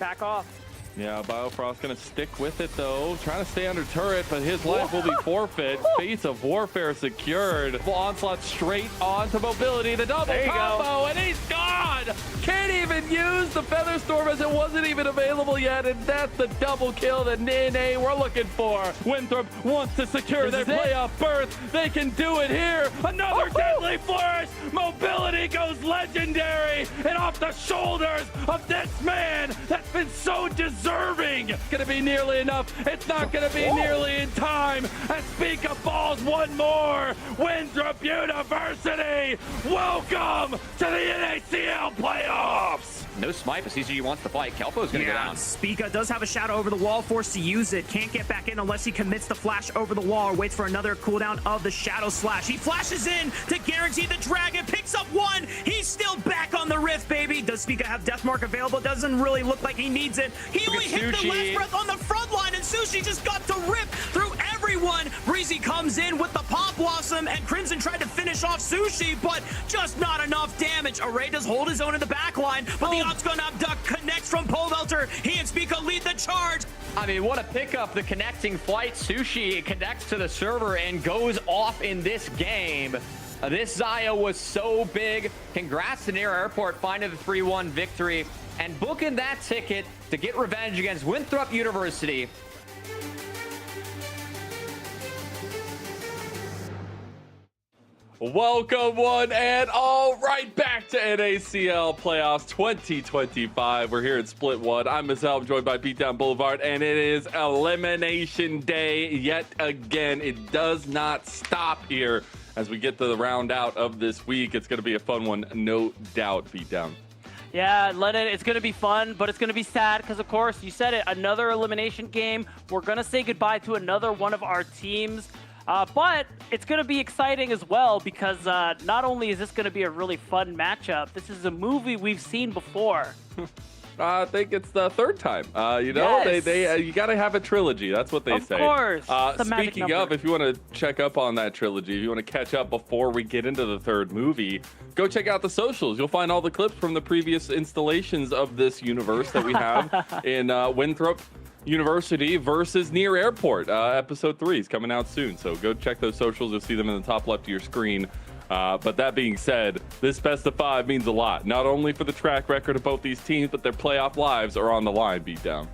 back off. Yeah, Biofrost gonna stick with it though, trying to stay under turret, but his life will be forfeit. Face of Warfare secured. Onslaught straight onto Mobility, the double combo, and he's gone! Can't even use the Featherstorm as it wasn't even available yet, and that's the double kill that NA we're looking for. Winthrop wants to secure their playoff berth. They can do it here. Another deadly flourish. Mobility goes legendary, and off the shoulders of this man that's been so deserving. It's gonna be nearly enough. It's not gonna be nearly in time. And speak of balls, one more. Winthrop University, welcome to the NACL playoffs. No smite, but CCG wants to fight. Kelpo's gonna go down. Spica does have a shadow over the wall, forced to use it. Can't get back in unless he commits the flash over the wall or waits for another cooldown of the shadow slash. He flashes in to guarantee the dragon, picks up one. He's still back on the rift, baby. Does Spica have Deathmark available? Doesn't really look like he needs it. He only hit the last breath on the front line, and Sushi just got to rip through everyone. Breezy comes in with the Pop Blossom, and Crimson tried to finish off Sushi, but just not enough damage. Array does hold his own in the back line, but the Outgun Abduct connects from Pole Belter. He and Spica lead the charge. I mean, what a pickup. The connecting flight. Sushi connects to the server and goes off in this game. This Zaya was so big. Congrats to Near Airport finding the 3-1 victory and booking that ticket to get revenge against Winthrop University. Welcome one and all right back to NACL Playoffs 2025. We're here at Split 1. I'm Mizel, I'm joined by Beatdown Boulevard, and it is Elimination Day yet again. It does not stop here as we get to the round out of this week. It's going to be a fun one, no doubt, Beatdown. Yeah, Lennon, it's going to be fun, but it's going to be sad because, of course, you said it, another elimination game. We're going to say goodbye to another one of our teams. But it's going to be exciting as well because not only is this going to be a really fun matchup, this is a movie we've seen before. I think it's the third time. You know, yes. you got to have a trilogy. That's what they say. Of course. Speaking of, if you want to check up on that trilogy, if you want to catch up before we get into the third movie, go check out the socials. You'll find all the clips from the previous installations of this universe that we have in Winthrop University versus Near Airport. Episode 3 is coming out soon, so go check those socials. You'll see them in the top left of your screen. But that being said, this best of 5 means a lot, not only for the track record of both these teams, but their playoff lives are on the line, Beatdown.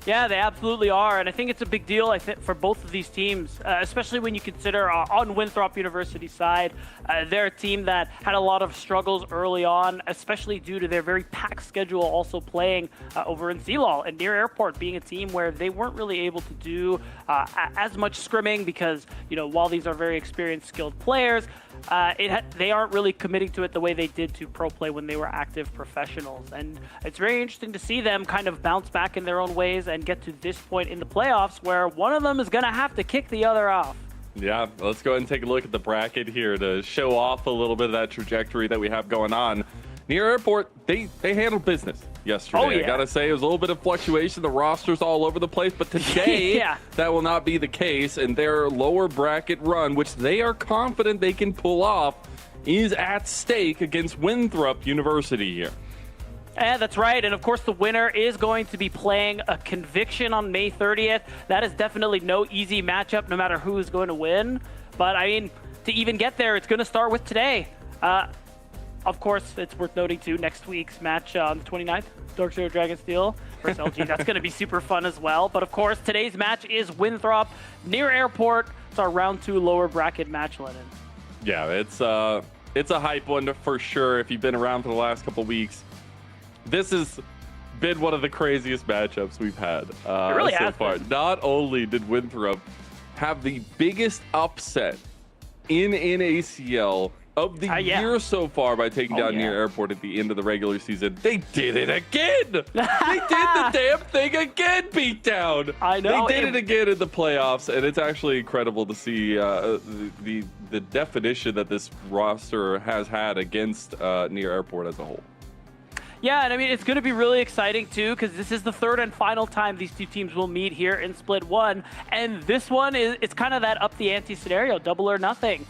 Yeah, they absolutely are, and I think it's a big deal, I think, for both of these teams, especially when you consider on Winthrop University's side, they're a team that had a lot of struggles early on, especially due to their very packed schedule also playing over in Sealall, and Near Airport being a team where they weren't really able to do as much scrimming because, you know, while these are very experienced, skilled players, they aren't really committing to it the way they did to pro play when they were active professionals. And it's very interesting to see them kind of bounce back in their own ways and get to this point in the playoffs where one of them is going to have to kick the other off. Yeah, let's go ahead and take a look at the bracket here to show off a little bit of that trajectory that we have going on. Near Airport, they handled business yesterday. Oh, yeah. I gotta say, it was a little bit of fluctuation. The roster's all over the place, but today that will not be the case. And their lower bracket run, which they are confident they can pull off, is at stake against Winthrop University here. Yeah, that's right. And of course, the winner is going to be playing a Conviction on May 30th. That is definitely no easy matchup, no matter who is going to win. But I mean, to even get there, it's going to start with today. Of course, it's worth noting, too, next week's match on the 29th, Darkshire Dragonsteel versus LG. That's going to be super fun as well. But, of course, today's match is Winthrop, Near Airport. It's our round 2 lower bracket match, Lennon. Yeah, it's a hype one for sure if you've been around for the last couple weeks. This has been one of the craziest matchups we've had really so far. Not only did Winthrop have the biggest upset in NACL of the year so far by taking down Near Airport at the end of the regular season, they did it again. They did the damn thing again, Beatdown. I know. They did it again in the playoffs, and it's actually incredible to see the definition that this roster has had against Near Airport as a whole. Yeah, and I mean, it's going to be really exciting, too, because this is the third and final time these two teams will meet here in Split 1. And this one, it's kind of that up-the-ante scenario, double or nothing.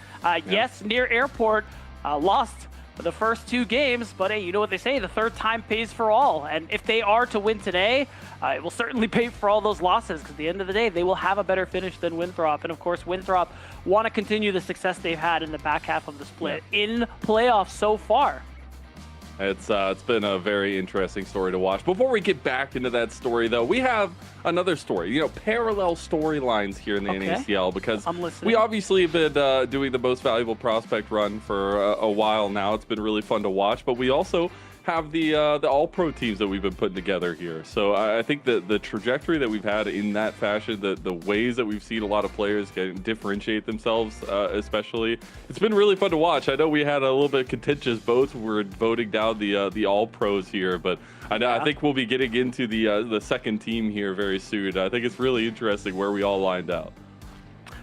Yes, Near Airport lost the first 2 games, but hey, you know what they say, the third time pays for all. And if they are to win today, it will certainly pay for all those losses, because at the end of the day, they will have a better finish than Winthrop. And of course, Winthrop want to continue the success they've had in the back half of the split in playoffs so far. It's been a very interesting story to watch. Before we get back into that story, though, we have another story. You know, parallel storylines here in the NACL, because we obviously have been doing the most valuable prospect run for a while now. It's been really fun to watch, but we also have the all-pro teams that we've been putting together here. So I think that the trajectory that we've had in that fashion, the ways that we've seen a lot of players differentiate themselves, especially, it's been really fun to watch. I know we had a little bit of contentious votes. We're voting down the all-pros here, but I think we'll be getting into the second team here very soon. I think it's really interesting where we all lined out.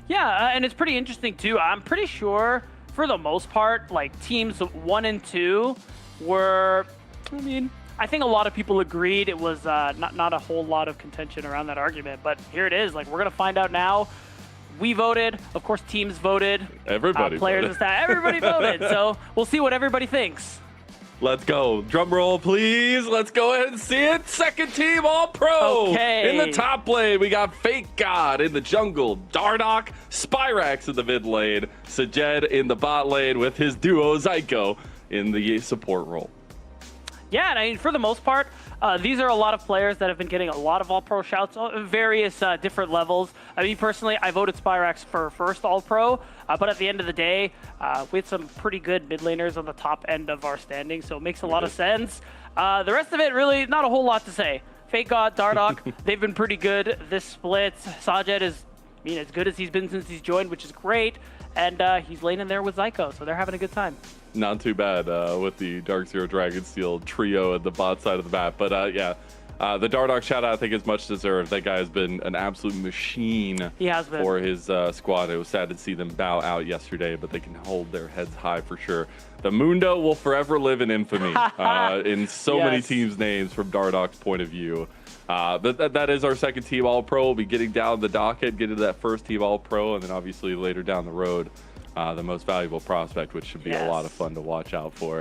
Yeah, and it's pretty interesting too. I'm pretty sure, for the most part, like teams 1 and 2 were, I mean, I think a lot of people agreed it was not a whole lot of contention around that argument, but here it is. Like, we're going to find out now. We voted. Of course, teams voted. Everybody players voted. And staff. Everybody voted. So we'll see what everybody thinks. Let's go. Drum roll, please. Let's go ahead and see it. Second team All-Pro. Okay. In the top lane, we got Fake God in the jungle. Dardoch, Spyrax in the mid lane. Sajed in the bot lane with his duo Zyko in the support role. Yeah, and I mean, for the most part, these are a lot of players that have been getting a lot of All-Pro shouts at various different levels. I mean, personally, I voted Spyrax for first All-Pro, but at the end of the day, we had some pretty good mid laners on the top end of our standing, so it makes a lot of sense. The rest of it, really, not a whole lot to say. Fake God, Dardoch, they've been pretty good this split. Sajed is, I mean, as good as he's been since he's joined, which is great, and he's laning there with Zyko, so they're having a good time. Not too bad with the Dark Zero Dragonsteel trio at the bot side of the map. But yeah, the Dardoch shout out I think is much deserved. That guy has been an absolute machine. He has been. For his squad. It was sad to see them bow out yesterday, but they can hold their heads high for sure. The Mundo will forever live in infamy in so many teams' names from Dardoch's point of view. That is our second team All-Pro. We'll be getting down the docket, getting to that first team All-Pro, and then obviously later down the road, the most valuable prospect, which should be a lot of fun to watch out for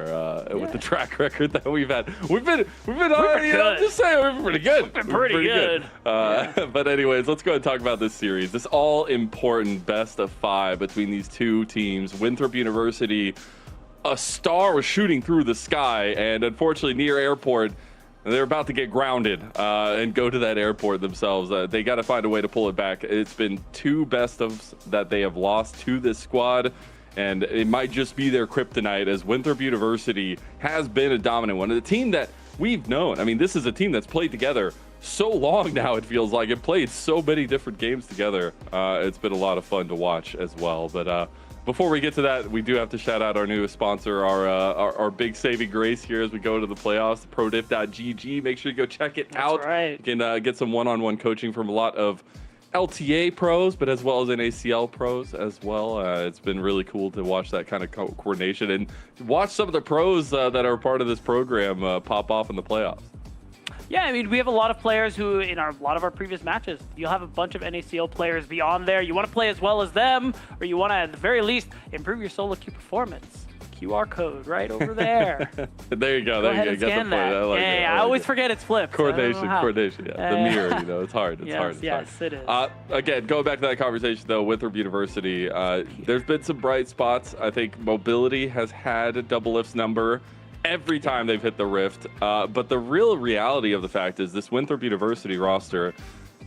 with the track record that we've had. We've been already, you know, just saying, we've been pretty good. We've been pretty good. But anyways, let's go ahead and talk about this series. This all-important best of 5 between these two teams. Winthrop University, a star was shooting through the sky, and unfortunately near airport, they're about to get grounded and go to that airport themselves. They got to find a way to pull it back. It's been 2 best ofs that they have lost to this squad, and it might just be their kryptonite, as Winthrop University has been a dominant one. The team that we've known, I mean, this is a team that's played together so long now, it feels like. It played so many different games together. It's been a lot of fun to watch as well. But before we get to that, we do have to shout out our newest sponsor, our big saving grace here as we go into the playoffs, prodiff.gg. Make sure you go check it out. That's right. You can get some one-on-one coaching from a lot of LTA pros, but as well as NACL pros as well. It's been really cool to watch that kind of coordination and watch some of the pros that are part of this program pop off in the playoffs. Yeah, I mean, we have a lot of players who, in a lot of our previous matches, you'll have a bunch of NACL players beyond there. You want to play as well as them, or you want to, at the very least, improve your solo queue performance. QR code right over there. There you go. Go ahead and scan that. I always forget it's flipped. Coordination. Yeah. The mirror, you know, it's hard. It's hard. Yes, it is. Again, going back to that conversation, though, Winthrop University, there's been some bright spots. I think mobility has had a double lift's number every time they've hit the rift. But the real reality of the fact is this Winthrop University roster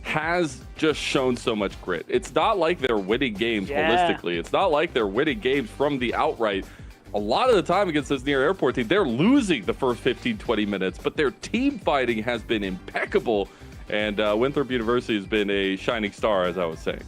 has just shown so much grit. It's not like they're winning games holistically. It's not like they're winning games from the outright. A lot of the time against this near airport team, they're losing the first 15-20 minutes, but their team fighting has been impeccable. And Winthrop University has been a shining star, as I was saying.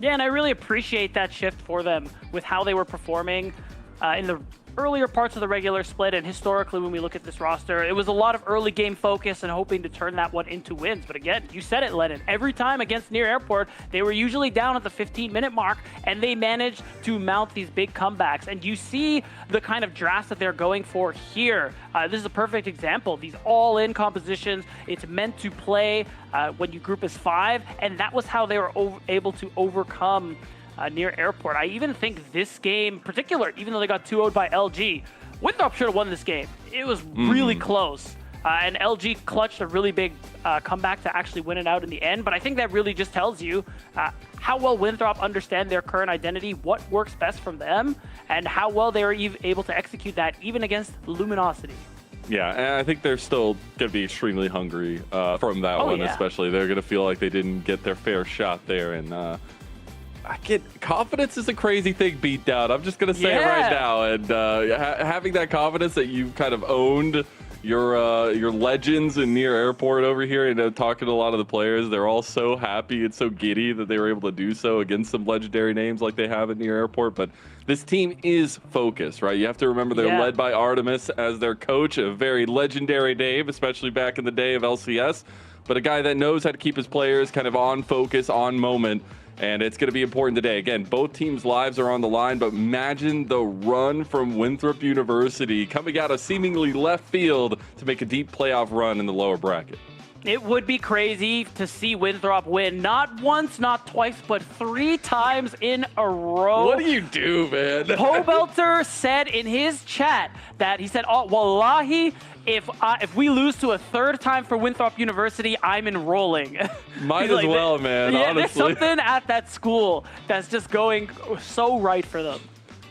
Yeah, and I really appreciate that shift for them with how they were performing in the earlier parts of the regular split. And historically, when we look at this roster, it was a lot of early game focus and hoping to turn that one into wins. But again, you said it, Lennon. Every time against near airport, they were usually down at the 15-minute mark, and they managed to mount these big comebacks. And you see the kind of drafts that they're going for here. This is a perfect example. These all-in compositions, it's meant to play when you group as 5, and that was how they were able to overcome near airport. I even think this game in particular, even though they got 2-0'd by LG, Winthrop should have won this game. It was really close. And LG clutched a really big comeback to actually win it out in the end. But I think that really just tells you how well Winthrop understand their current identity, what works best from them, and how well they were able to execute that even against Luminosity. Yeah, and I think they're still going to be extremely hungry from that one, especially. They're going to feel like they didn't get their fair shot there. And confidence is a crazy thing beat down. I'm just going to say it right now. And having that confidence that you've kind of owned your legends in near airport over here, and talking to a lot of the players, they're all so happy and so giddy that they were able to do so against some legendary names like they have at near airport. But this team is focused, right? You have to remember they're led by Artemis as their coach, a very legendary name, especially back in the day of LCS, but a guy that knows how to keep his players kind of on focus, on moment. And it's going to be important today. Again, both teams' lives are on the line, but imagine the run from Winthrop University coming out of seemingly left field to make a deep playoff run in the lower bracket. It would be crazy to see Winthrop win not once, not twice, but 3 times in a row. What do you do, man? Pobelter said in his chat that he said, "Oh, wallahi, if we lose to a 3rd time for Winthrop University, I'm enrolling." Might as well, man, yeah, honestly. There's something at that school that's just going so right for them.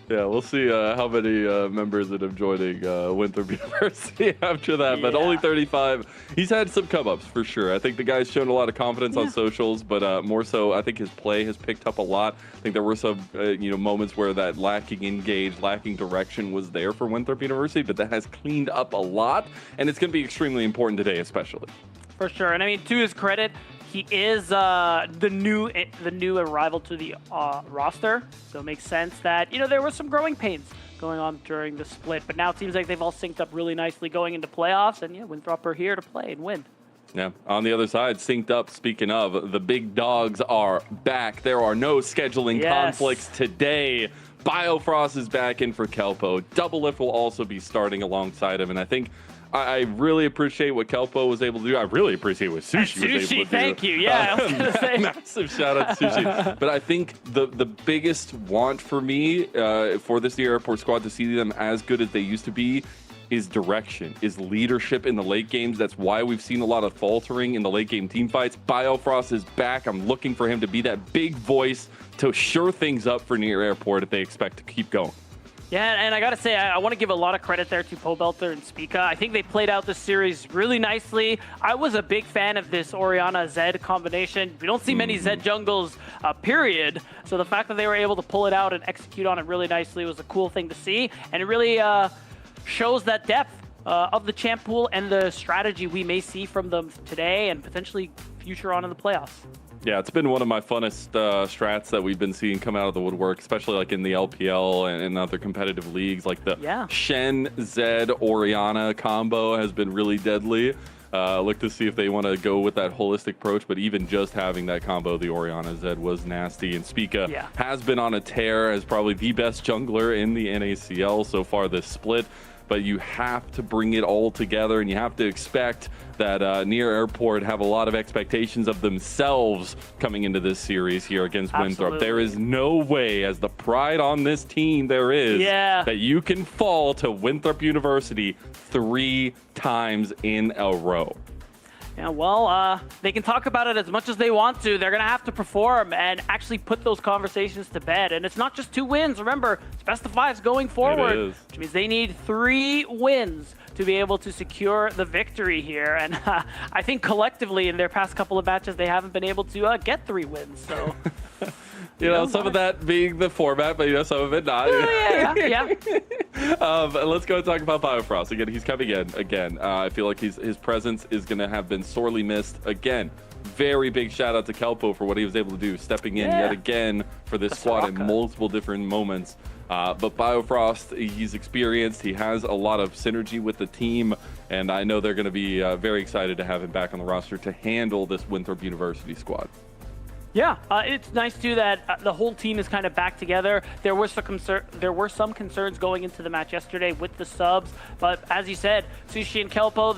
Yeah, we'll see how many members end up joining Winthrop University after that. But only 35. He's had some come-ups for sure. I think the guy's shown a lot of confidence on socials, but more so, I think his play has picked up a lot. I think there were some moments where that lacking engage, lacking direction was there for Winthrop University, but that has cleaned up a lot, and it's going to be extremely important today, especially. For sure, and I mean, to his credit, he is the new arrival to the roster, so it makes sense that there were some growing pains going on during the split, but now it seems like they've all synced up really nicely going into playoffs, and Winthrop are here to play and win. Yeah, on the other side, synced up, speaking of, the big dogs are back. There are no scheduling conflicts today. Biofrost is back in for Kelpo. Doublelift will also be starting alongside him, and I think I really appreciate what Kelpo was able to do. I really appreciate what Sushi was able to do. Thank you. Yeah, I was going to say. Massive shout out to Sushi. But I think the biggest want for me for this Near Airport squad to see them as good as they used to be is direction, is leadership in the late games. That's why we've seen a lot of faltering in the late game team fights. Biofrost is back. I'm looking for him to be that big voice to shore things up for Near Airport if they expect to keep going. Yeah, and I got to say, I want to give a lot of credit there to Pobelter and Spica. I think they played out this series really nicely. I was a big fan of this Orianna-Zed combination. We don't see many Zed jungles, period. So the fact that they were able to pull it out and execute on it really nicely was a cool thing to see. And it really shows that depth of the champ pool and the strategy we may see from them today and potentially future on in the playoffs. Yeah, it's been one of my funnest strats that we've been seeing come out of the woodwork, especially like in the LPL and other competitive leagues. Like the Shen, Zed, Orianna combo has been really deadly. Look to see if they want to go with that holistic approach, but even just having that combo, the Orianna Zed was nasty. And Spica has been on a tear as probably the best jungler in the NACL so far this split. But you have to bring it all together, and you have to expect that Near Airport have a lot of expectations of themselves coming into this series here against Winthrop. There is no way, as the pride on this team there is, that you can fall to Winthrop University 3 times in a row. Yeah, well, they can talk about it as much as they want to. They're going to have to perform and actually put those conversations to bed. And it's not just 2 wins. Remember, it's best of 5s going forward, which means they need 3 wins to be able to secure the victory here. And I think collectively in their past couple of matches, they haven't been able to get 3 wins. So, some of that being the format, but some of it not. Let's go and talk about Biofrost. Again, he's coming in again. I feel like his presence is going to have been sorely missed. Again, very big shout out to Kelpo for what he was able to do, stepping in yet again for this squad in multiple different moments. But Biofrost, he's experienced. He has a lot of synergy with the team, and I know they're going to be very excited to have him back on the roster to handle this Winthrop University squad. Yeah, it's nice too that the whole team is kind of back together. There were some concerns going into the match yesterday with the subs, but as you said, Sushi and Kelpo,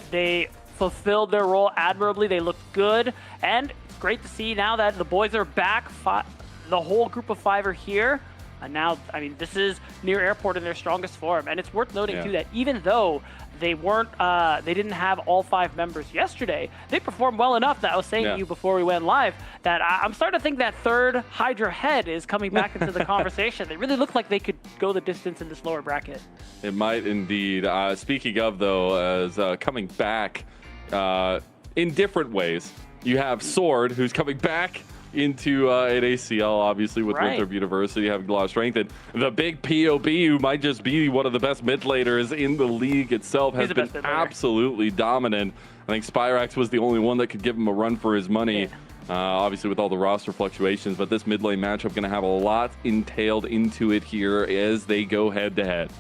they fulfilled their role admirably. They looked good, and it's great to see now that the boys are back. The whole group of 5 are here. Now, I mean, this is near Airport in their strongest form, and it's worth noting too that even though they didn't have all 5 members yesterday, they performed well enough that I was saying to you before we went live that I'm starting to think that third Hydra head is coming back into the conversation. They really look like they could go the distance in this lower bracket. It might indeed. Speaking of, though, as coming back in different ways, you have Sword, who's coming back into an ACL, obviously, with Winthrop University having a lot of strength. And the big POB, who might just be one of the best mid laners in the league itself, has been absolutely dominant. I think Spyrax was the only one that could give him a run for his money, obviously with all the roster fluctuations. But this mid lane matchup going to have a lot entailed into it here as they go head-to-head.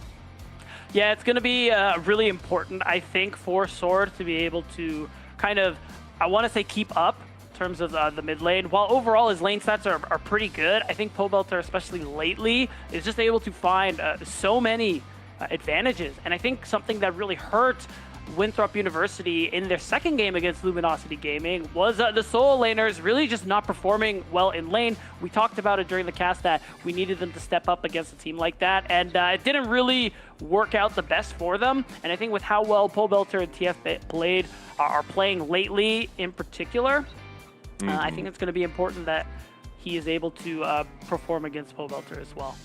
Yeah, it's going to be really important, I think, for Sword to be able to kind of, I want to say, keep up in terms of the mid lane. While overall his lane stats are pretty good, I think Pobelter, especially lately, is just able to find so many advantages. And I think something that really hurt Winthrop University in their second game against Luminosity Gaming was the solo laners really just not performing well in lane. We talked about it during the cast that we needed them to step up against a team like that, and it didn't really work out the best for them. And I think with how well Pobelter and TF are playing lately in particular, I think it's going to be important that he is able to perform against Pobelter as well.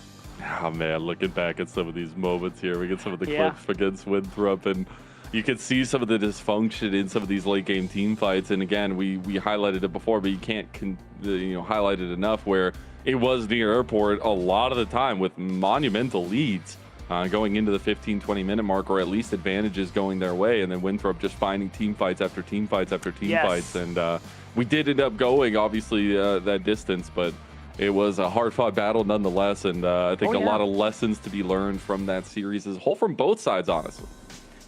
Oh man, looking back at some of these moments here, we get some of the clips against Winthrop, and you could see some of the dysfunction in some of these late game team fights. And again, we highlighted it before, but you can't highlight it enough, where it was near Airport a lot of the time with monumental leads going into the 15-20 minute mark, or at least advantages going their way, and then Winthrop just finding team fights after team fights after team fights. And we did end up going, obviously, that distance, but it was a hard-fought battle nonetheless. And I think a lot of lessons to be learned from that series as a whole from both sides, honestly.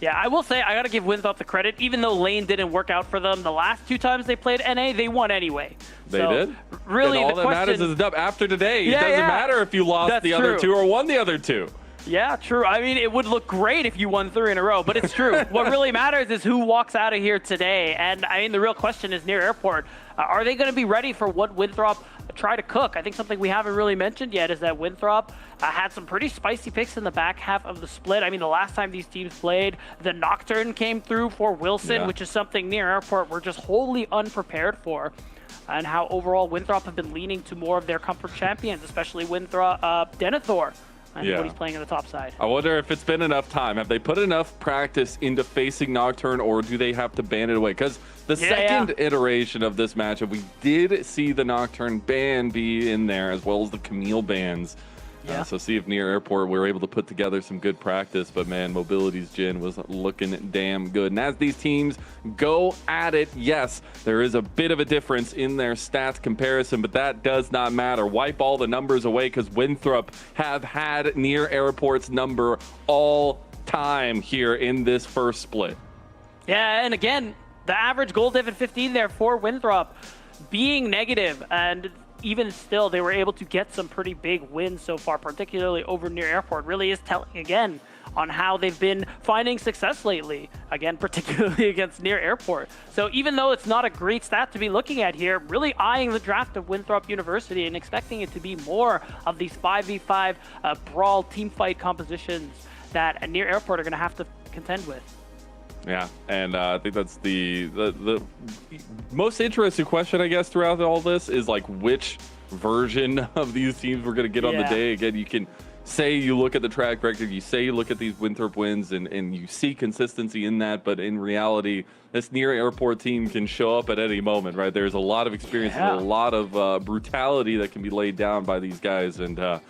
Yeah, I will say I got to give Winthrop the credit. Even though lane didn't work out for them, the last 2 times they played NA, they won anyway. They did? Really, and all that matters is after today. It doesn't matter if you lost the other 2 or won the other 2. Yeah, true. I mean, it would look great if you won 3 in a row, but it's true. What really matters is who walks out of here today. And I mean, the real question is near Airport. Are they going to be ready for what Winthrop try to cook? I think something we haven't really mentioned yet is that Winthrop had some pretty spicy picks in the back half of the split. I mean, the last time these teams played, the Nocturne came through for Wilson, which is something near Airport we're just wholly unprepared for. And how overall Winthrop have been leaning to more of their comfort champions, especially Winthrop, Denethor. And what he's playing on the top side. I wonder if it's been enough time. Have they put enough practice into facing Nocturne, or do they have to ban it away? Because the second iteration of this matchup, we did see the Nocturne ban be in there, as well as the Camille bans. So see if near Airport we're able to put together some good practice. But man, Mobility's Jin was looking damn good. And as these teams go at it, yes, there is a bit of a difference in their stats comparison, but that does not matter. Wipe all the numbers away, because Winthrop have had near Airport's number all time here in this first split. Yeah, and again, the average goal diff at 15 there for Winthrop being negative, and even still, they were able to get some pretty big wins so far, particularly over near Airport. Really is telling again on how they've been finding success lately, again, particularly against near Airport. So even though it's not a great stat to be looking at here, really eyeing the draft of Winthrop University and expecting it to be more of these 5v5 brawl team fight compositions that near Airport are going to have to contend with. Yeah, and I think that's the most interesting question, I guess, throughout all this is like which version of these teams we're going to get on the day. Again, you can say you look at the track record, you say you look at these Winthrop wins, and you see consistency in that, but in reality, this near Airport team can show up at any moment, right? There's a lot of experience and a lot of brutality that can be laid down by these guys, and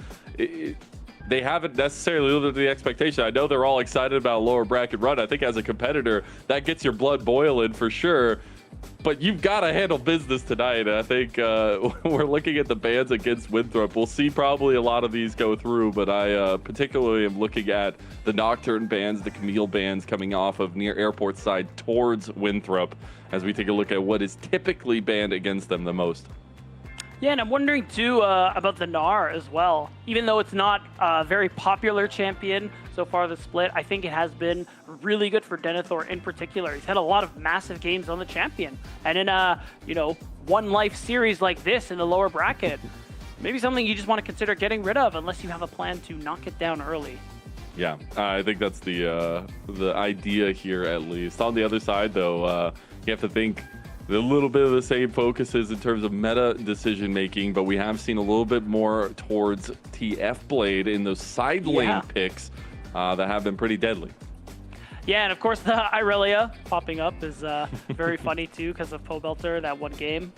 they haven't necessarily lived up to the expectation. I know they're all excited about a lower bracket run. I think as a competitor, that gets your blood boiling for sure. But you've got to handle business tonight. I think we're looking at the bans against Winthrop. We'll see probably a lot of these go through, but I particularly am looking at the Nocturne bans, the Camille bans coming off of near Airport side towards Winthrop as we take a look at what is typically banned against them the most. Yeah, and I'm wondering too about the Gnar as well. Even though it's not a very popular champion so far this split, I think it has been really good for Denethor in particular. He's had a lot of massive games on the champion, and in a one life series like this in the lower bracket, maybe something you just want to consider getting rid of unless you have a plan to knock it down early. Yeah, I think that's the idea here, at least. On the other side, though, you have to think a little bit of the same focuses in terms of meta decision making, but we have seen a little bit more towards TF Blade in those side lane picks that have been pretty deadly. Yeah, and of course the Irelia popping up is very funny too because of Pobelter. That one game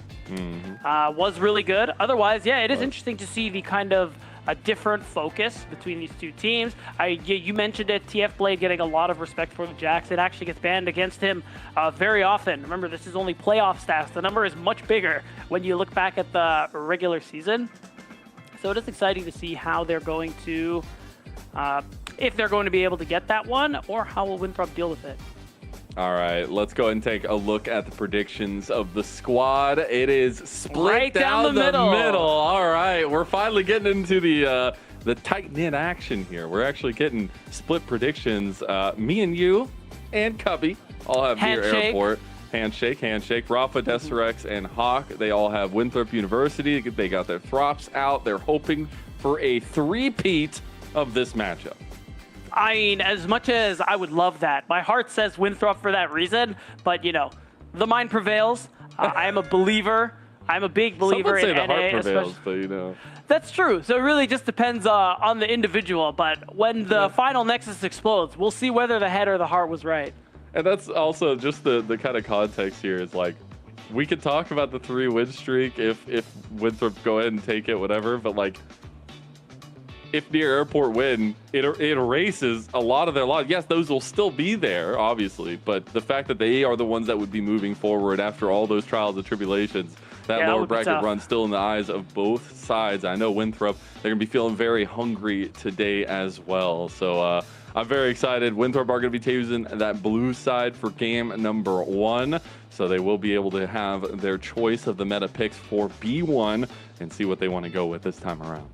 was really good. Otherwise, yeah, it is interesting to see the kind of a different focus between these two teams. You mentioned it, TF Blade getting a lot of respect for the Jax. It actually gets banned against him very often. Remember, this is only playoff stats. The number is much bigger when you look back at the regular season. So it is exciting to see how they're going to, if they're going to be able to get that one, or how will Winthrop deal with it. All right, let's go ahead and take a look at the predictions of the squad. It is split right down the middle. All right, we're finally getting into the tight-knit action here. We're actually getting split predictions. Me and you and Cubby all have near airport. Handshake. Rafa, Deserex, and Hawk, they all have Winthrop University. They got their Throps out. They're hoping for a three-peat of this matchup. I mean, as much as I would love that, my heart says Winthrop for that reason, but, you know, the mind prevails. I am a believer. I'm a big believer in NA. The heart prevails, but, you know. That's true. So it really just depends on the individual, but when the final Nexus explodes, we'll see whether the head or the heart was right. And that's also just the kind of context here is like, we could talk about the 3-win streak if Winthrop go ahead and take it, whatever, but like, if near airport win, it erases a lot of their loss. Yes, those will still be there, obviously, but the fact that they are the ones that would be moving forward after all those trials and tribulations, that lower bracket run still in the eyes of both sides. I know Winthrop, they're going to be feeling very hungry today as well. So I'm very excited. Winthrop are going to be choosing that blue side for game number 1. So they will be able to have their choice of the meta picks for B1 and see what they want to go with this time around.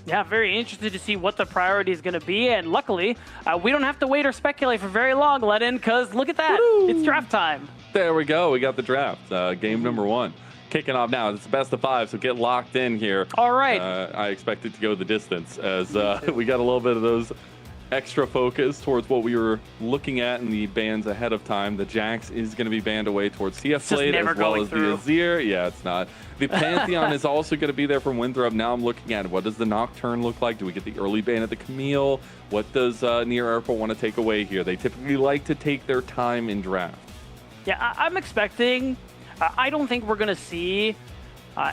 Yeah, very interested to see what the priority is going to be. And luckily, we don't have to wait or speculate for very long, Lennon, because look at that. Woo! It's draft time. There we go. We got the draft. Game number 1. Kicking off now. It's best of 5, so get locked in here. All right. I expect it to go the distance as we got a little bit of those extra focus towards what we were looking at in the bans ahead of time. The Jax is going to be banned away towards TF Blade as well as the Azir. Yeah, it's not. The Pantheon is also going to be there from Winthrop. Now I'm looking at what does the Nocturne look like? Do we get the early ban at the Camille? What does Near Airport want to take away here? They typically like to take their time in draft. Yeah, I'm expecting. I don't think we're going to see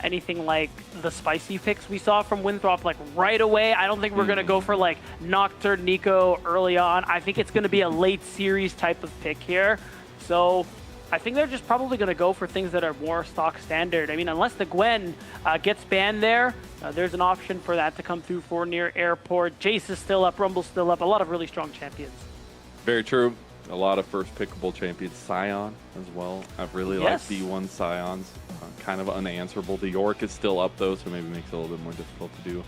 anything like the spicy picks we saw from Winthrop like right away. I don't think we're going to go for like Nocturne Nico early on. I think it's going to be a late series type of pick here. So I think they're just probably going to go for things that are more stock standard. I mean, unless the Gwen gets banned there, there's an option for that to come through for Near Airport. Jace is still up, Rumble's still up. A lot of really strong champions. Very true. A lot of first pickable champions. Scion as well. I've really liked B1 Scions. Kind of unanswerable. The York is still up though, so maybe makes it a little bit more difficult to do.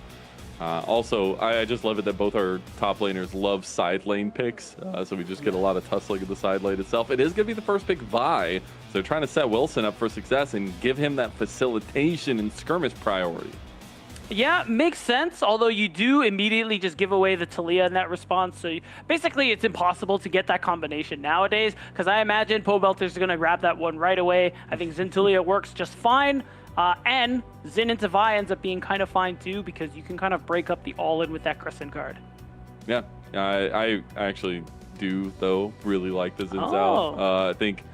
Also, I just love it that both our top laners love side lane picks, so we just get a lot of tussling in the side lane itself. It is going to be the first pick Vi, so they're trying to set Wilson up for success and give him that facilitation and skirmish priority. Yeah, makes sense, although you do immediately just give away the Talia in that response. So basically, it's impossible to get that combination nowadays, because I imagine Pobelter's going to grab that one right away. I think Zintalia works just fine, and Zin into Vi ends up being kind of fine too, because you can kind of break up the all-in with that Crescent card. Yeah, I actually do, though, really like the Zin Zhao. I think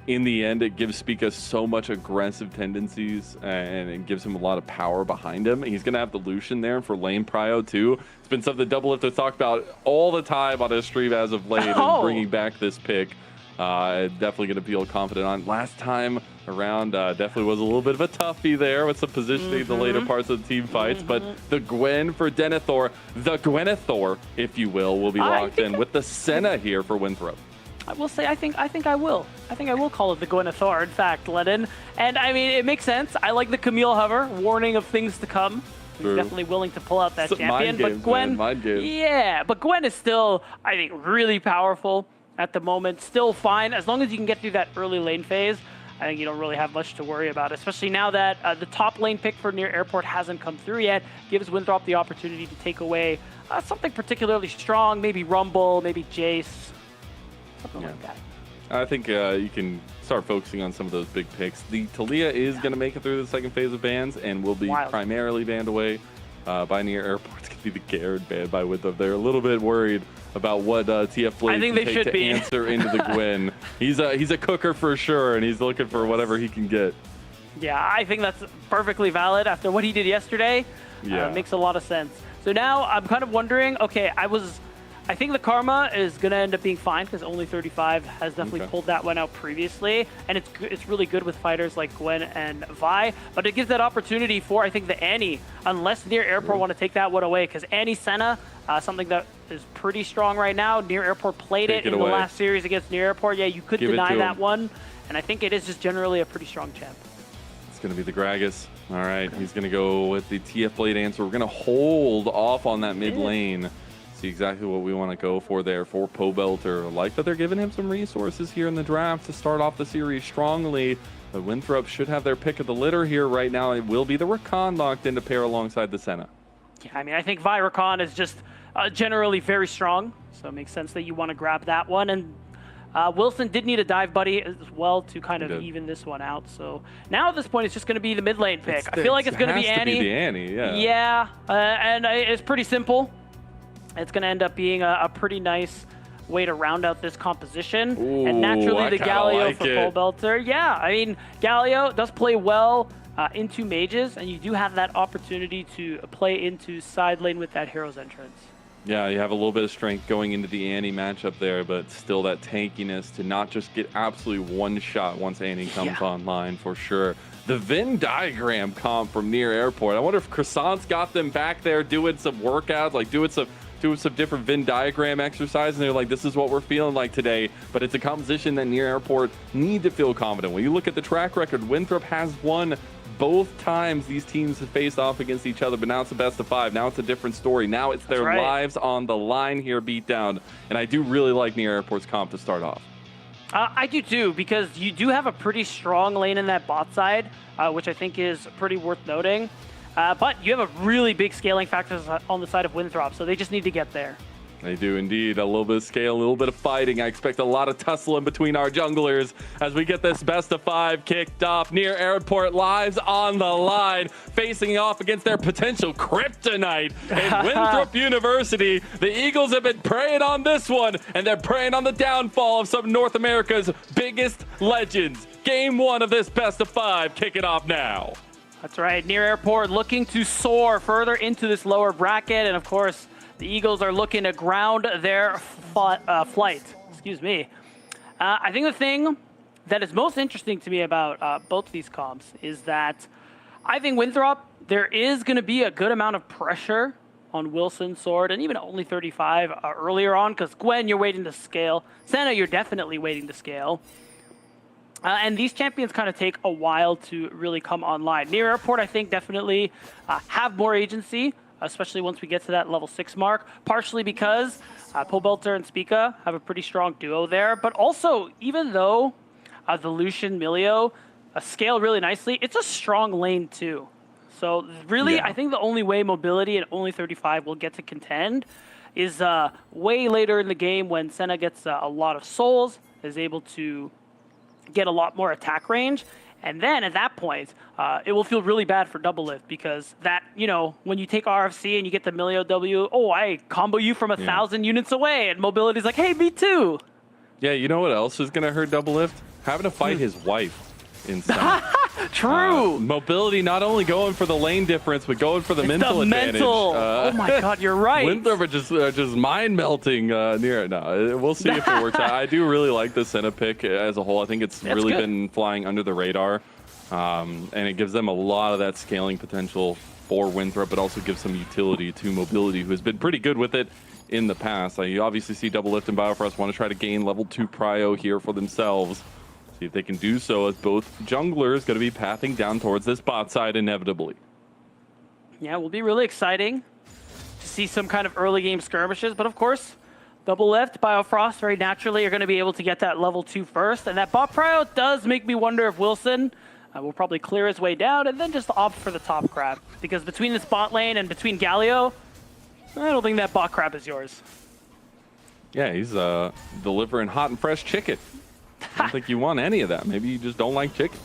in the end, it gives Spica so much aggressive tendencies, and it gives him a lot of power behind him. He's going to have the Lucian there for lane prio, too. It's been something Doublelift has talked about all the time on his stream as of late, and bringing back this pick. Definitely going to feel confident on. Last time around, definitely was a little bit of a toughie there with some positioning in the later parts of the team fights. But the Gwen for Denethor, the Gwenethor, if you will be locked in with the Senna here for Winthrop. I will say, I think I will. I think I will call it the Gwenethor, in fact, Lennon. And I mean, it makes sense. I like the Camille hover, warning of things to come. He's definitely willing to pull out that champion. Games, but Gwen, yeah, but Gwen is still, I think, really powerful at the moment. Still fine, as long as you can get through that early lane phase. I think you don't really have much to worry about, especially now that the top lane pick for Near Airport hasn't come through yet. Gives Winthrop the opportunity to take away something particularly strong, maybe Rumble, maybe Jace, something like that. I think you can start focusing on some of those big picks. The Talia is going to make it through the second phase of bans and will be primarily banned away by Near Airport. It's going to be the Garrett banned by Winthrop. They're a little bit worried about what TF Blade can take to answer into the Gwen. He's a cooker for sure, and he's looking for whatever he can get. Yeah, I think that's perfectly valid after what he did yesterday. Yeah, makes a lot of sense. So now I'm kind of wondering, okay, I think the Karma is going to end up being fine because only 35 has definitely pulled that one out previously. And it's really good with fighters like Gwen and Vi. But it gives that opportunity for, I think, the Annie, unless Near Airport want to take that one away. Because Annie Senna, something that is pretty strong right now. Near Airport played it in the last series against Near Airport. Yeah, you could deny that one. And I think it is just generally a pretty strong champ. It's going to be the Gragas. All right, he's going to go with the TF Blade answer. We're going to hold off on that mid lane. See exactly what we want to go for there for Pobelter. I like that they're giving him some resources here in the draft to start off the series strongly. But Winthrop should have their pick of the litter here right now. It will be the Rakan locked in to pair alongside the Senna. Yeah, I mean, I think Vi Rakan is just generally very strong. So it makes sense that you want to grab that one. And Wilson did need a dive buddy as well to kind of even this one out. So now at this point, it's just going to be the mid lane pick. I feel like it's going to be Annie. The Annie, yeah. Yeah, and it's pretty simple. It's going to end up being a pretty nice way to round out this composition. Ooh, and naturally, the Galio like for Pobelter. Yeah, I mean, Galio does play well into mages, and you do have that opportunity to play into side lane with that hero's entrance. Yeah, you have a little bit of strength going into the Annie matchup there, but still that tankiness to not just get absolutely one shot once Annie comes online for sure. The Venn diagram comp from Near Airport. I wonder if Croissant's got them back there doing some workouts, like doing some different Venn diagram exercise, and they're like, this is what we're feeling like today. But it's a composition that Near Airport need to feel confident. When you look at the track record, Winthrop has won both times these teams have faced off against each other, but now it's a best of 5. Now it's a different story. Now it's their lives on the line here, beatdown. And I do really like Near Airport's comp to start off. I do too, because you do have a pretty strong lane in that bot side, which I think is pretty worth noting. But you have a really big scaling factor on the side of Winthrop, so they just need to get there. They do indeed. A little bit of scale, a little bit of fighting. I expect a lot of tussling between our junglers as we get this best of 5 kicked off. Near Airport lives on the line, facing off against their potential kryptonite in Winthrop University. The Eagles have been preying on this one, and they're preying on the downfall of some of North America's biggest legends. Game 1 of this best of 5 kicking off now. That's right. Near Airport looking to soar further into this lower bracket, and of course, the Eagles are looking to ground their flight. Excuse me. I think the thing that is most interesting to me about both these comps is that I think Winthrop, there is going to be a good amount of pressure on Wilson, Sword, and even only 35 earlier on, because Gwen, you're waiting to scale. Senna, you're definitely waiting to scale. And these champions kind of take a while to really come online. Near Airport, I think, definitely have more agency, especially once we get to that level 6 mark, partially because Pobelter and Spica have a pretty strong duo there. But also, even though the Lucian Milio scale really nicely, it's a strong lane too. So really, I think the only way Mobility and only 35 will get to contend is way later in the game when Senna gets a lot of souls, is able to get a lot more attack range. And then at that point, it will feel really bad for Double Lift because that, you know, when you take RFC and you get the Milio W, oh, I combo you from 1,000 units away. And Mobility's like, hey, me too. Yeah, you know what else is going to hurt Double Lift? Having to fight his wife inside. True. Mobility not only going for the lane difference, but going for the mental advantage. Oh my God, you're right. Winthrop are just mind melting near it now. We'll see if it works out. I do really like the Senna pick as a whole. I think it's really been flying under the radar, and it gives them a lot of that scaling potential for Winthrop, but also gives some utility to Mobility, who has been pretty good with it in the past. You obviously see Double Lift and Biofrost want to try to gain level 2 prio here for themselves. See if they can do so, as both junglers going to be pathing down towards this bot side inevitably. Yeah, it will be really exciting to see some kind of early game skirmishes, but of course, Double lift, Biofrost, very naturally, you're going to be able to get that level 2 first. And that bot prio does make me wonder if Wilson will probably clear his way down and then just opt for the top crab. Because between this bot lane and between Galio, I don't think that bot crab is yours. Yeah, he's delivering hot and fresh chicken. I don't think you want any of that. Maybe you just don't like chicken.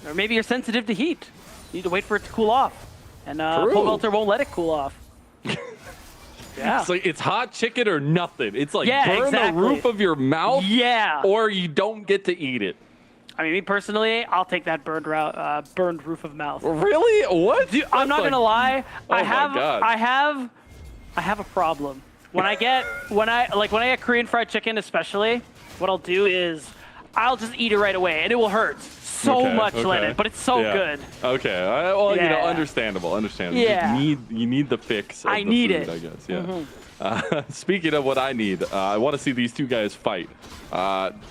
Or maybe you're sensitive to heat. You need to wait for it to cool off. And Pole Vaulter won't let it cool off. Yeah. It's like it's hot chicken or nothing. It's like Yeah, burn exactly. the roof of your mouth, Yeah. or you don't get to eat it. I mean, me personally, I'll take that burned roof of mouth. Really? What? Dude, I'm not gonna lie. Oh my God. I have a problem. When I get Korean fried chicken, especially, what I'll do is I'll just eat it right away, and it will hurt so much, Lennon. But it's so good. Okay. Well, you know, Yeah. understandable. Yeah. You need the fix. Of I the need food, it. I guess. Yeah. Speaking of what I need, I want to see these two guys fight.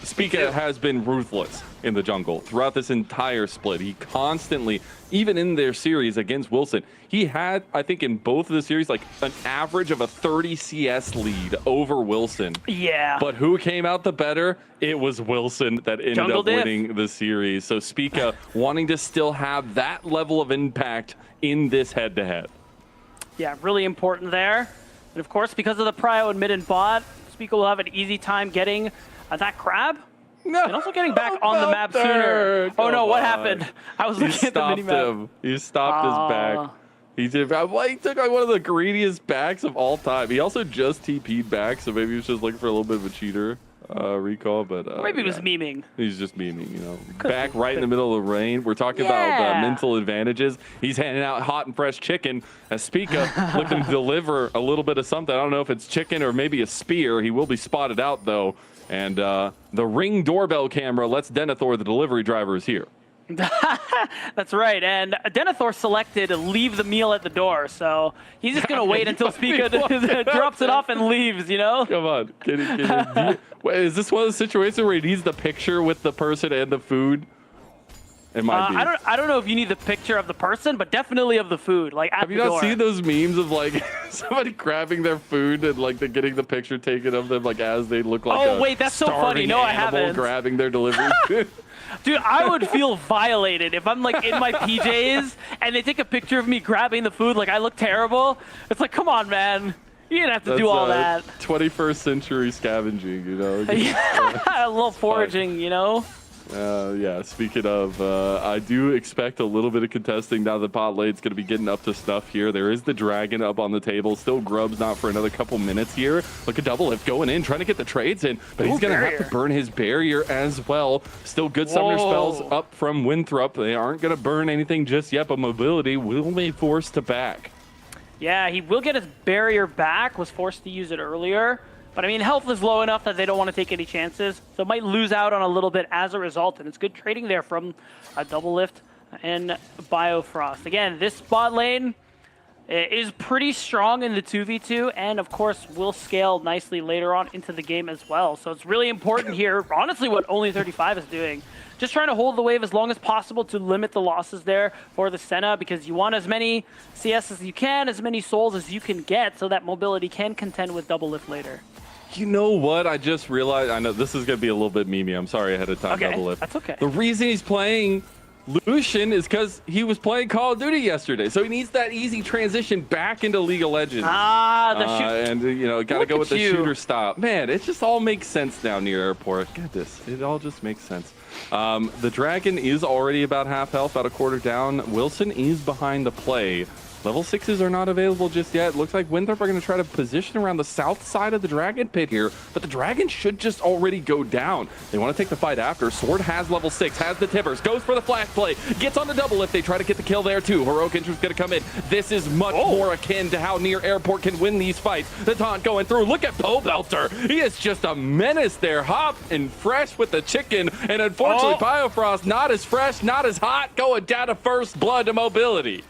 Spica has been ruthless in the jungle throughout this entire split. He constantly, even in their series against Wilson, he had, I think in both of the series, like an average of a 30 CS lead over Wilson. Yeah. But who came out the better? It was Wilson that ended Jungle up diff. winning the series. So Spica wanting to still have that level of impact in this head-to-head. Yeah, really important there. And of course, because of the prio and mid and bot, Spica will have an easy time getting that crab. No, And also getting back on the map sooner. Oh no, what happened? I was looking at the minimap. He stopped his back. He did. Well, he took like one of the greediest backs of all time. He also just TP'd back, so maybe he was just looking for a little bit of a cheater recall. But Maybe he was memeing. He's just memeing, you know. Back right in the middle of the rain. We're talking about mental advantages. He's handing out hot and fresh chicken as Spica looking to deliver a little bit of something. I don't know if it's chicken or maybe a spear. He will be spotted out though. And the Ring doorbell camera lets Denethor, the delivery driver, is here. That's right. And Denethor selected to leave the meal at the door, so he's just going to wait until Spica drops it off and leaves, you know? Come on. Wait, is this one of the situations where he needs the picture with the person and the food? It might be. I don't know if you need the picture of the person, but definitely of the food. Like at Have the you not door. seen those memes of like somebody grabbing their food and like they're getting the picture taken of them like as they look like Oh, wait, that's so funny. starving No, I animal haven't. grabbing their delivery food? Dude, I would feel violated if I'm like in my PJs and they take a picture of me grabbing the food like I look terrible. It's like, come on, man. You didn't have to do all that. 21st century scavenging, you know? A little foraging, you know? Yeah, speaking of, I do expect a little bit of contesting now that bot lane's going to be getting up to snuff here. There is the dragon up on the table. Still Grub's not for another couple minutes here. Look at Double Lift going in, trying to get the trades in, but he's going to have to burn his barrier as well. Still good summoner spells up from Winthrop. They aren't going to burn anything just yet, but mobility will be forced to back. Yeah, he will get his barrier back. Was forced to use it earlier. But I mean, health is low enough that they don't want to take any chances. So might lose out on a little bit as a result. And it's good trading there from a Double Lift and Biofrost. Again, this bot lane is pretty strong in the 2v2. And of course, will scale nicely later on into the game as well. So it's really important here. Honestly, what Only 35 is doing. Just trying to hold the wave as long as possible to limit the losses there for the Senna, because you want as many CS as you can, as many souls as you can get, so that mobility can contend with Double Lift later. You know what? I just realized, I know this is going to be a little bit memey. I'm sorry ahead of time, Okay, Double Lift. that's okay. The reason he's playing Lucian is because he was playing Call of Duty yesterday. So he needs that easy transition back into League of Legends. The shoot. And, you know, got to Look go with at the you. shooter stop. Man, it just all makes sense now near airport. Get this. It all just makes sense. The Dragon is already about half health, about a quarter down. Wilson is behind the play. Level 6s are not available just yet. Looks like Winthrop are going to try to position around the south side of the Dragon pit here, but the Dragon should just already go down. They want to take the fight after. Sword has level 6, has the tippers, goes for the flash play, gets on the Double Lift. They try to get the kill there too. Heroic Interest going to come in. This is much more akin to how near airport can win these fights. The taunt going through. Look at Pole Belter. He is just a menace there. Hop and fresh with the chicken, and unfortunately Biofrost not as fresh, not as hot, going down to first blood to mobility.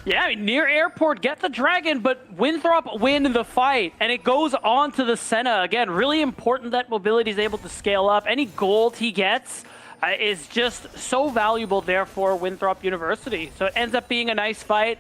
Yeah, I mean, near airport, get the Dragon, but Winthrop win the fight, and it goes on to the Senna. Again, really important that mobility is able to scale up. Any gold he gets is just so valuable there for Winthrop University. So it ends up being a nice fight.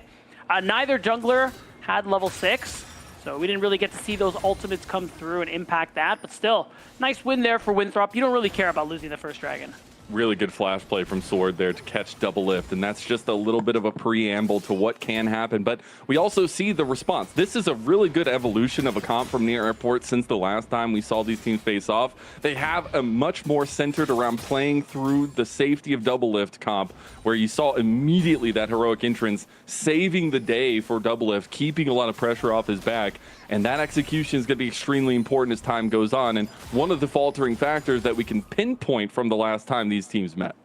Neither jungler had level 6, So we didn't really get to see those ultimates come through and impact that, but still, nice win there for Winthrop. You don't really care about losing the first dragon. Really good flash play from Sword there to catch double lift, and that's just a little bit of a preamble to what can happen. But we also see the response. This is a really good evolution of a comp from Near Airport since the last time we saw these teams face off. They have a much more centered around playing through the safety of double lift comp, where you saw immediately that heroic entrance saving the day for double lift, keeping a lot of pressure off his back. And that execution is going to be extremely important as time goes on. And one of the faltering factors that we can pinpoint from the last time these teams met.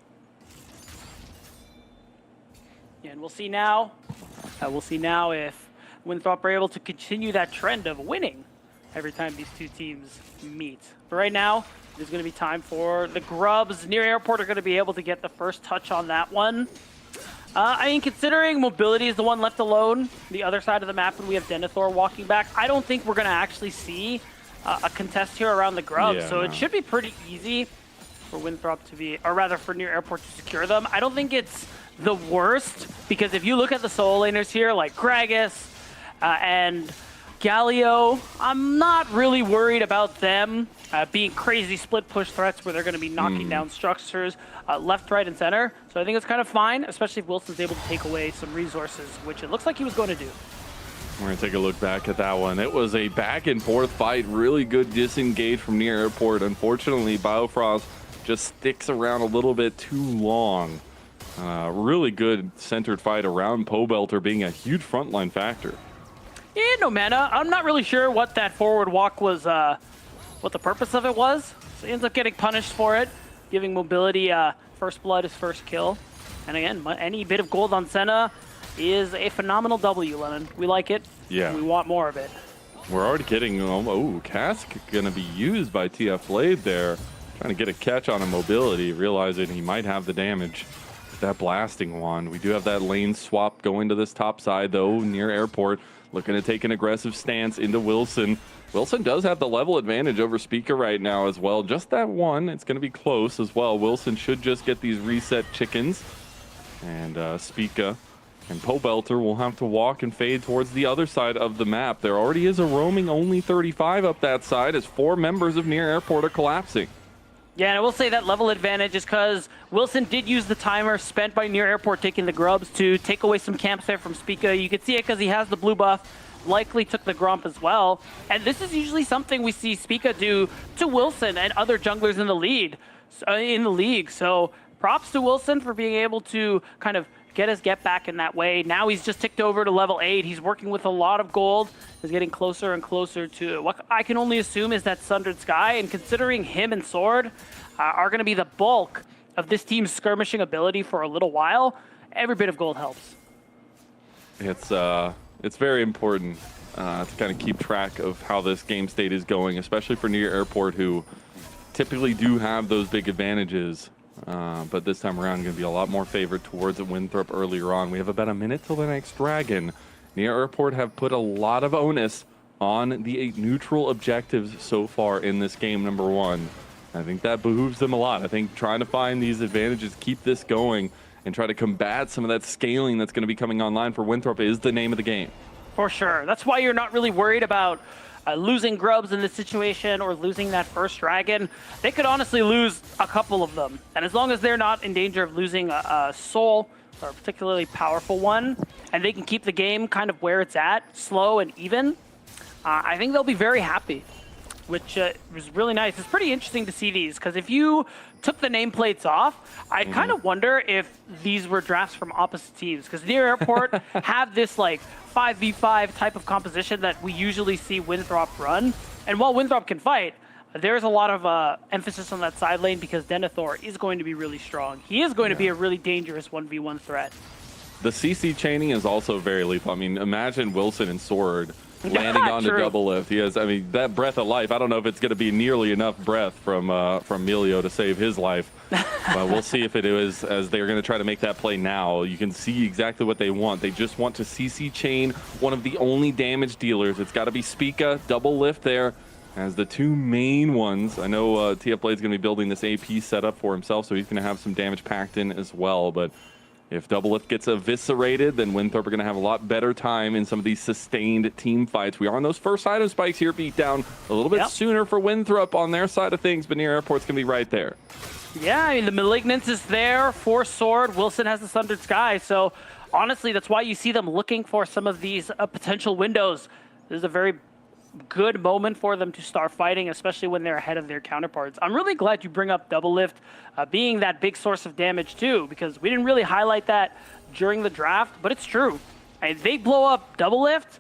Yeah, and we'll see now. If Winthrop are able to continue that trend of winning every time these two teams meet. But right now, there's going to be time for the Grubs. Near Airport are going to be able to get the first touch on that one. I mean, considering Mobility is the one left alone, the other side of the map, and we have Denethor walking back, I don't think we're going to actually see a contest here around the Grubs. Yeah, so it should be pretty easy for Winthrop to be, or rather for Near Airport to secure them. I don't think it's the worst, because if you look at the solo laners here, like Gragas and Galio, I'm not really worried about them being crazy split push threats where they're going to be knocking down structures left, right, and center. So I think it's kind of fine, especially if Wilson's able to take away some resources, which it looks like he was going to do. We're going to take a look back at that one. It was a back and forth fight. Really good disengage from Near Airport. Unfortunately, Biofrost just sticks around a little bit too long. Really good centered fight around Pobelter being a huge frontline factor. Yeah, no mana. I'm not really sure what that forward walk was, what the purpose of it was. So he ends up getting punished for it, giving Mobility first blood his first kill. And again, any bit of gold on Senna is a phenomenal W, Lemon. We like it. Yeah. We want more of it. We're already getting, Cask going to be used by TF Blade there. Trying to get a catch on a Mobility, realizing he might have the damage. That blasting wand. We do have that lane swap going to this top side, though, Near Airport. Looking to take an aggressive stance into Wilson. Wilson does have the level advantage over Spica right now as well. Just that one. It's going to be close as well. Wilson should just get these reset chickens. And Spica and Pobelter will have to walk and fade towards the other side of the map. There already is a roaming only 35 up that side as 4 members of Near Airport are collapsing. Yeah, and I will say that level advantage is because Wilson did use the timer spent by Near Airport taking the Grubs to take away some camps there from Spica. You can see it because he has the blue buff. Likely took the Grump as well. And this is usually something we see Spica do to Wilson and other junglers in the league. So props to Wilson for being able to kind of get his get back in that way. Now he's just ticked over to level 8. He's working with a lot of gold. He's getting closer and closer to what I can only assume is that Sundered Sky. And considering him and Sword are going to be the bulk of this team's skirmishing ability for a little while, every bit of gold helps. It's very important to kind of keep track of how this game state is going, especially for Near Airport, who typically do have those big advantages. But this time around, going to be a lot more favored towards Winthrop earlier on. We have about a minute till the next dragon. Near Airport have put a lot of onus on the neutral objectives so far in this game, number 1. I think that behooves them a lot. I think trying to find these advantages, keep this going, and try to combat some of that scaling that's going to be coming online for Winthrop is the name of the game. For sure. That's why you're not really worried about losing Grubs in this situation or losing that first dragon. They could honestly lose a couple of them. And as long as they're not in danger of losing a soul or a particularly powerful one, and they can keep the game kind of where it's at, slow and even, I think they'll be very happy, which was really nice. It's pretty interesting to see these, because if you took the nameplates off, I kind of wonder if these were drafts from opposite teams, because Near Airport have this like 5v5 type of composition that we usually see Winthrop run. And while Winthrop can fight, there's a lot of emphasis on that side lane because Denethor is going to be really strong. He is going to be a really dangerous 1v1 threat. The CC chaining is also very lethal. I mean, imagine Wilson and Sword landing onto double lift. He has, I mean, that breath of life. I don't know if it's going to be nearly enough breath from Melio to save his life. But we'll see if it is, as they're going to try to make that play now. You can see exactly what they want. They just want to CC chain one of the only damage dealers. It's got to be Spica, double lift there as the 2 main ones. I know TF Blade's going to be building this AP setup for himself, so he's going to have some damage packed in as well. But If Double Lift gets eviscerated, then Winthrop are going to have a lot better time in some of these sustained team fights. We are on those first item spikes here, beat down a little bit sooner for Winthrop on their side of things, but Near Airport's going to be right there. Yeah, I mean, the Malignance is there for Sword. Wilson has the Sundered Sky, so honestly, that's why you see them looking for some of these potential windows. This is a very good moment for them to start fighting, especially when they're ahead of their counterparts. I'm really glad you bring up Double Lift being that big source of damage too, because we didn't really highlight that during the draft, but it's true. I mean, they blow up Double Lift,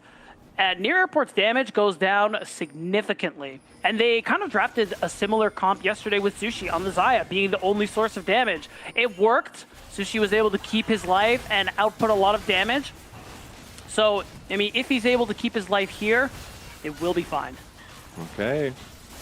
and Near Airport's damage goes down significantly. And they kind of drafted a similar comp yesterday with Sushi on the Xayah being the only source of damage. It worked. Sushi was able to keep his life and output a lot of damage. So, I mean, if he's able to keep his life here, it will be fine. Okay,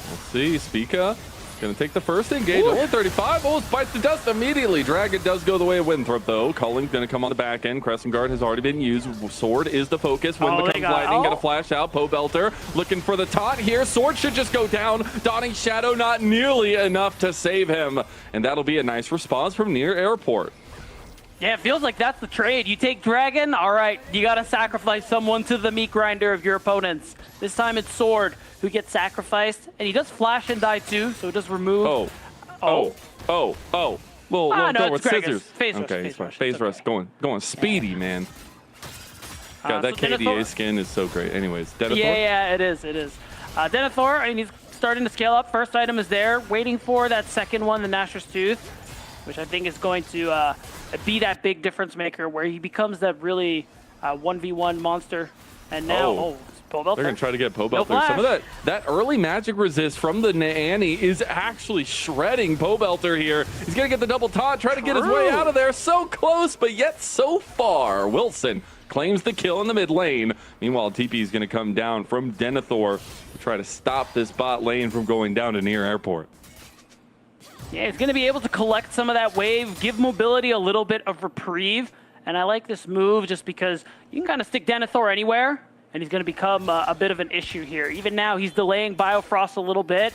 let's see. Spica gonna take the first engage. Only 35. Almost bites the dust immediately. Dragon does go the way of Winthrop, though. Culling's gonna come on the back end. Crescent Guard has already been used. Sword is the focus. Wind becomes lightning. Gonna flash out. Poe Belter looking for the taunt here. Sword should just go down. Dawning Shadow not nearly enough to save him. And that'll be a nice response from Near Airport. Yeah, it feels like that's the trade. You take Dragon, all right, you got to sacrifice someone to the meat grinder of your opponents. This time it's Sword who gets sacrificed, and he does flash and die too, so it does remove... Well, no, go with it's Dragon's. scissors. Phase rush, Okay, phase rush. Phase rush, going speedy, man. God, that so KDA Denethor, skin is so great. Anyways, Denethor? Yeah, it is. Denethor, I mean, he's starting to scale up. First item is there, waiting for that second one, the Gnasher's Tooth, which I think is going to be that big difference maker where he becomes that really 1v1 monster. And now, Poe Belter. They're going to try to get Poe Belter. Some of that early magic resist from the Annie is actually shredding Poe Belter here. He's going to get the double taunt, try to get his way out of there. So close, but yet so far. Wilson claims the kill in the mid lane. Meanwhile, TP is going to come down from Denethor to try to stop this bot lane from going down to Near Airport. Yeah, he's going to be able to collect some of that wave, give Mobility a little bit of reprieve. And I like this move just because you can kind of stick Denethor anywhere, and he's going to become a bit of an issue here. Even now, he's delaying Biofrost a little bit.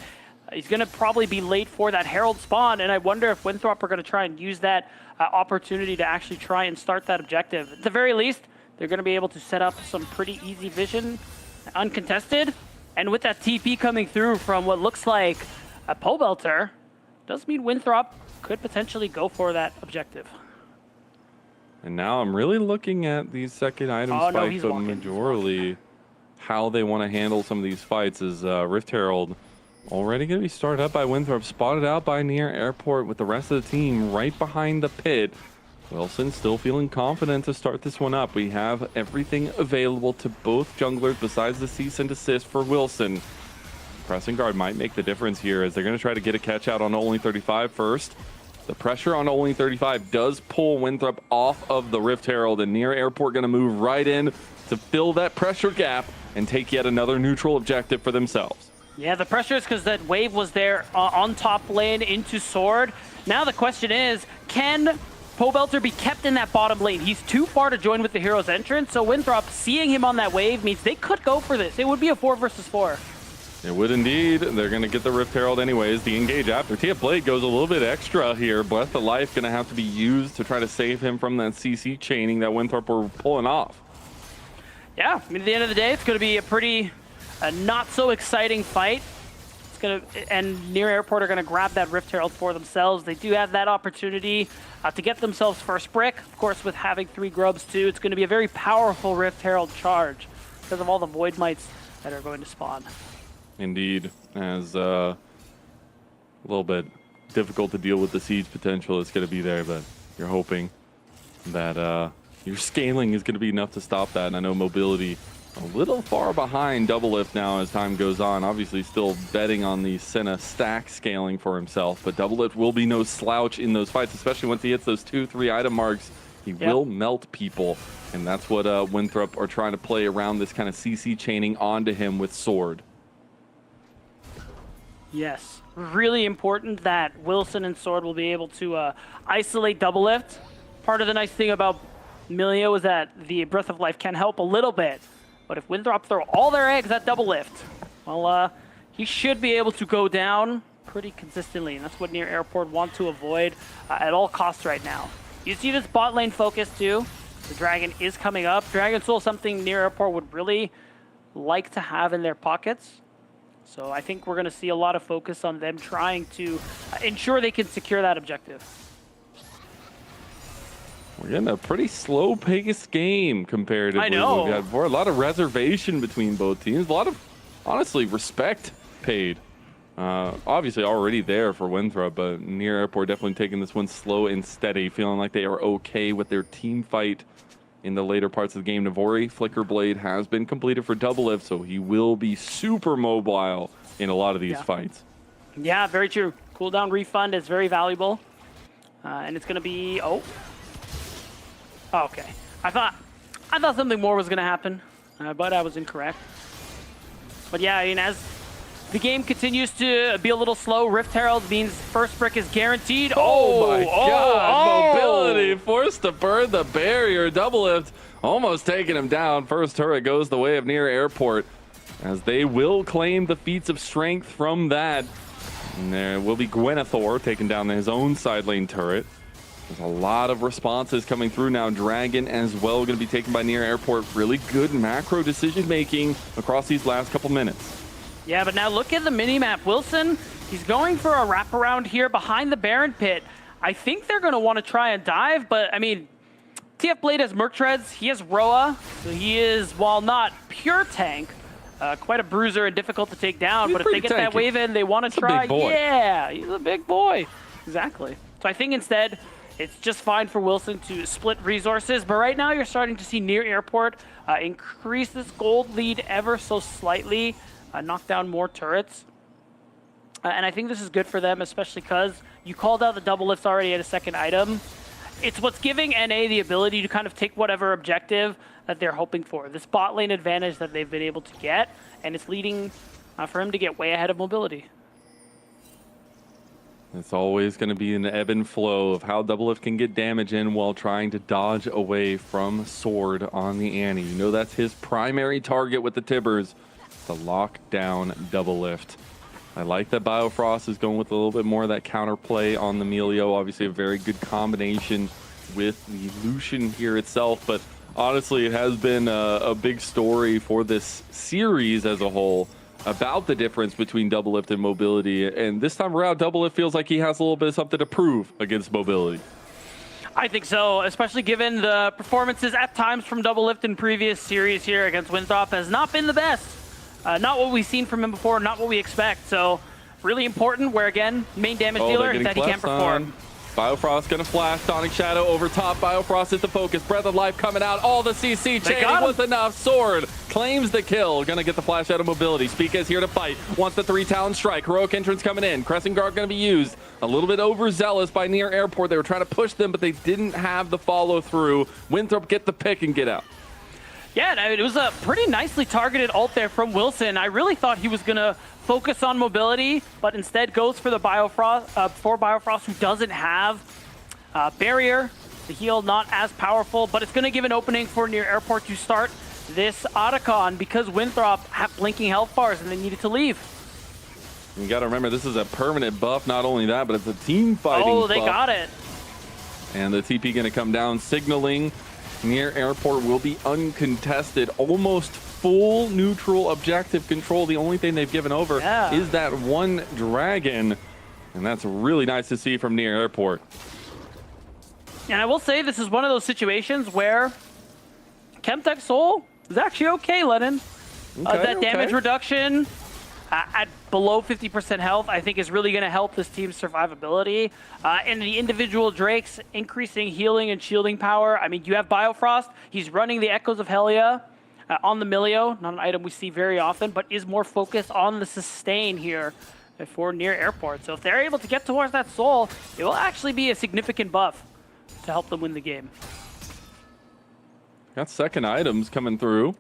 He's going to probably be late for that Herald spawn, and I wonder if Winthrop are going to try and use that opportunity to actually try and start that objective. At the very least, they're going to be able to set up some pretty easy vision, uncontested. And with that TP coming through from what looks like a Poe Belter, does mean Winthrop could potentially go for that objective. And now I'm really looking at these second item spikes, but majorly how they want to handle some of these fights is Rift Herald already going to be started up by Winthrop, spotted out by Near Airport with the rest of the team right behind the pit. Wilson still feeling confident to start this one up. We have everything available to both junglers besides the cease and desist for Wilson. Pressing Guard might make the difference here as they're going to try to get a catch out on Only 35 first. The pressure on Only 35 does pull Winthrop off of the Rift Herald, and Near Airport going to move right in to fill that pressure gap and take yet another neutral objective for themselves. Yeah, the pressure is because that wave was there on top lane into Sword. Now the question is, can Poe Belter be kept in that bottom lane? He's too far to join with the hero's entrance, so Winthrop seeing him on that wave means they could go for this. It would be a 4 versus 4. It would indeed. They're going to get the Rift Herald anyways. The engage after. TF Blade goes a little bit extra here. Breath of Life going to have to be used to try to save him from that CC chaining that Winthrop were pulling off. Yeah, I mean, at the end of the day, it's going to be a pretty not so exciting fight. It's going to, and Near Airport are going to grab that Rift Herald for themselves. They do have that opportunity to get themselves first brick. Of course, with having 3 grubs too, it's going to be a very powerful Rift Herald charge because of all the Void Mites that are going to spawn. Indeed, as a little bit difficult to deal with the siege potential is going to be there, but you're hoping that your scaling is going to be enough to stop that. And I know Mobility a little far behind Double Lift now as time goes on. Obviously still betting on the Senna stack scaling for himself, but Double Lift will be no slouch in those fights, especially once he hits those 2-3 item marks. He will melt people, and that's what Winthrop are trying to play around this kind of CC chaining onto him with Sword. Yes, really important that Wilson and Sword will be able to isolate Double Lift. Part of the nice thing about Milio is that the Breath of Life can help a little bit, but if Winthrop throw all their eggs at Double Lift, well, he should be able to go down pretty consistently, and that's what Near Airport want to avoid at all costs right now. You see this bot lane focus too. The Dragon is coming up. Dragon Soul, something near airport would really like to have in their pockets. So I think we're going to see a lot of focus on them trying to ensure they can secure that objective. We're getting a pretty slow-paced game comparatively. I know. We've got a lot of reservation between both teams. A lot of, honestly, respect paid. Obviously already there for Winthrop, but near airport definitely taking this one slow and steady, feeling like they are okay with their team fight in the later parts of the game. Navori, Flicker Blade has been completed for Doublelift, so he will be super mobile in a lot of these fights. Yeah, very true. Cooldown refund is very valuable. And it's going to be... Oh, okay. I thought something more was going to happen, but I was incorrect. But yeah, I mean, as the game continues to be a little slow, Rift Herald means first brick is guaranteed. Oh my god, mobility forced to burn the barrier. Doublelift almost taking him down. First turret goes the way of near airport, as they will claim the feats of strength from that. And there will be Gwenethor taking down his own side lane turret. There's a lot of responses coming through now. Dragon as well going to be taken by near airport. Really good macro decision making across these last couple minutes. Yeah, but now look at the mini-map. Wilson, he's going for a wraparound here behind the Baron pit. I think they're going to want to try and dive, but I mean, TF Blade has Merc Treads, he has Roa, so he is, while not pure tank, quite a bruiser and difficult to take down. He's but if they get that wave in, they want to try. Yeah, he's a big boy. Exactly. So I think instead, it's just fine for Wilson to split resources, but right now you're starting to see near airport increase this gold lead ever so slightly. Knock down more turrets. And I think this is good for them, especially because you called out the double lifts already at a second item. It's what's giving NA the ability to kind of take whatever objective that they're hoping for. This bot lane advantage that they've been able to get, and it's leading for him to get way ahead of mobility. It's always going to be an ebb and flow of how Doublelift can get damage in while trying to dodge away from Sword on the Annie. You know that's his primary target with the Tibbers, to lock down Doublelift. I like that Biofrost is going with a little bit more of that counterplay on the Melio. Obviously a very good combination with the Lucian here itself, but honestly it has been a big story for this series as a whole about the difference between Doublelift and mobility, and this time around Doublelift feels like he has a little bit of something to prove against mobility. I think so, especially given the performances at times from Doublelift in previous series here against Winthrop has not been the best. Not what we've seen from him before, not what we expect. So really important where, again, main damage dealer is that he can't perform. Biofrost gonna flash, Sonic Shadow over top. Biofrost is the focus. Breath of Life coming out. All the CC chaining was enough. Sword claims the kill. Gonna get the flash out of mobility. Speak is here to fight. Wants the 3-talon strike. Heroic entrance coming in. Crescent Guard gonna be used. A little bit overzealous by near airport. They were trying to push them, but they didn't have the follow through. Winthrop get the pick and get out. Yeah, it was a pretty nicely targeted ult there from Wilson. I really thought he was going to focus on mobility, but instead goes for the Biofrost, who doesn't have barrier. The heal not as powerful, but it's going to give an opening for near airport to start this Otacon because Winthrop have blinking health bars and they needed to leave. You got to remember, this is a permanent buff. Not only that, but it's a team fighting buff. Oh, they got it. And the TP going to come down, signaling near airport will be uncontested. Almost full neutral objective control. The only thing they've given over is that one dragon. And that's really nice to see from near airport. And I will say this is one of those situations where Chemtech Soul is actually okay, Lennon. That damage reduction at below 50% health, I think is really going to help this team's survivability. And the individual Drakes increasing healing and shielding power. I mean, you have Biofrost. He's running the Echoes of Helia on the Melio. Not an item we see very often, but is more focused on the sustain here for near airport. So if they're able to get towards that soul, it will actually be a significant buff to help them win the game. Got second items coming through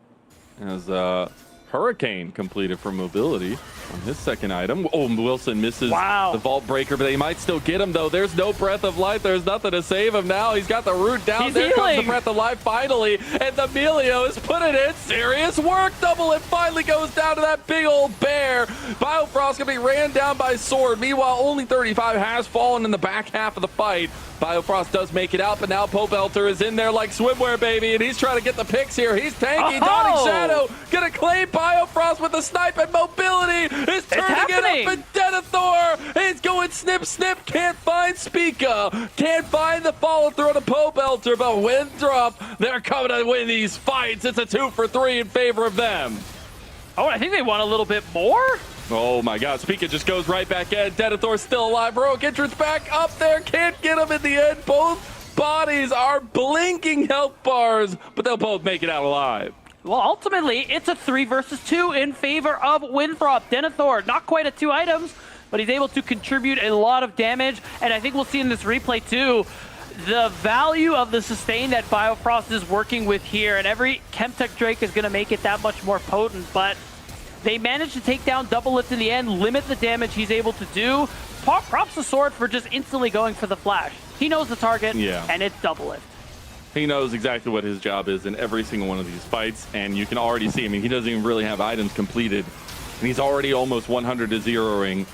as Hurricane completed for mobility on his second item. Oh, Wilson misses the Vault Breaker, but they might still get him, though. There's no Breath of Life. There's nothing to save him now. He's got the root down. There comes the Breath of Life finally, and the Melio is putting in serious work. Doublelift finally goes down to that big old bear. Biofrost gonna be ran down by Sword. Meanwhile, only 35 has fallen in the back half of the fight. Biofrost does make it out, but now Pobelter is in there like swimwear, baby, and he's trying to get the picks here. He's tanky, Dawning Shadow, gonna claim Biofrost with the snipe, and Mobility is turning it up, and Denethor is going snip, snip, can't find Spica, can't find the follow-through on the Pobelter, but Winthrop, they're coming to win these fights. It's a 2 for 3 in favor of them. Oh, I think they want a little bit more. Oh my god, Spica just goes right back in. Denethor still alive. Heroic entrance back up there. Can't get him in the end. Both bodies are blinking health bars, but they'll both make it out alive. Well, ultimately, it's a 3 versus 2 in favor of Winthrop. Denethor, not quite at 2 items, but he's able to contribute a lot of damage. And I think we'll see in this replay, too, the value of the sustain that Biofrost is working with here. And every Chemtech Drake is going to make it that much more potent, but they managed to take down Double Lift in the end, limit the damage he's able to do. Props to Sword for just instantly going for the flash. He knows the target, and it's Double Lift. He knows exactly what his job is in every single one of these fights, and you can already see, I mean, he doesn't even really have items completed, and he's already almost 100 to zeroing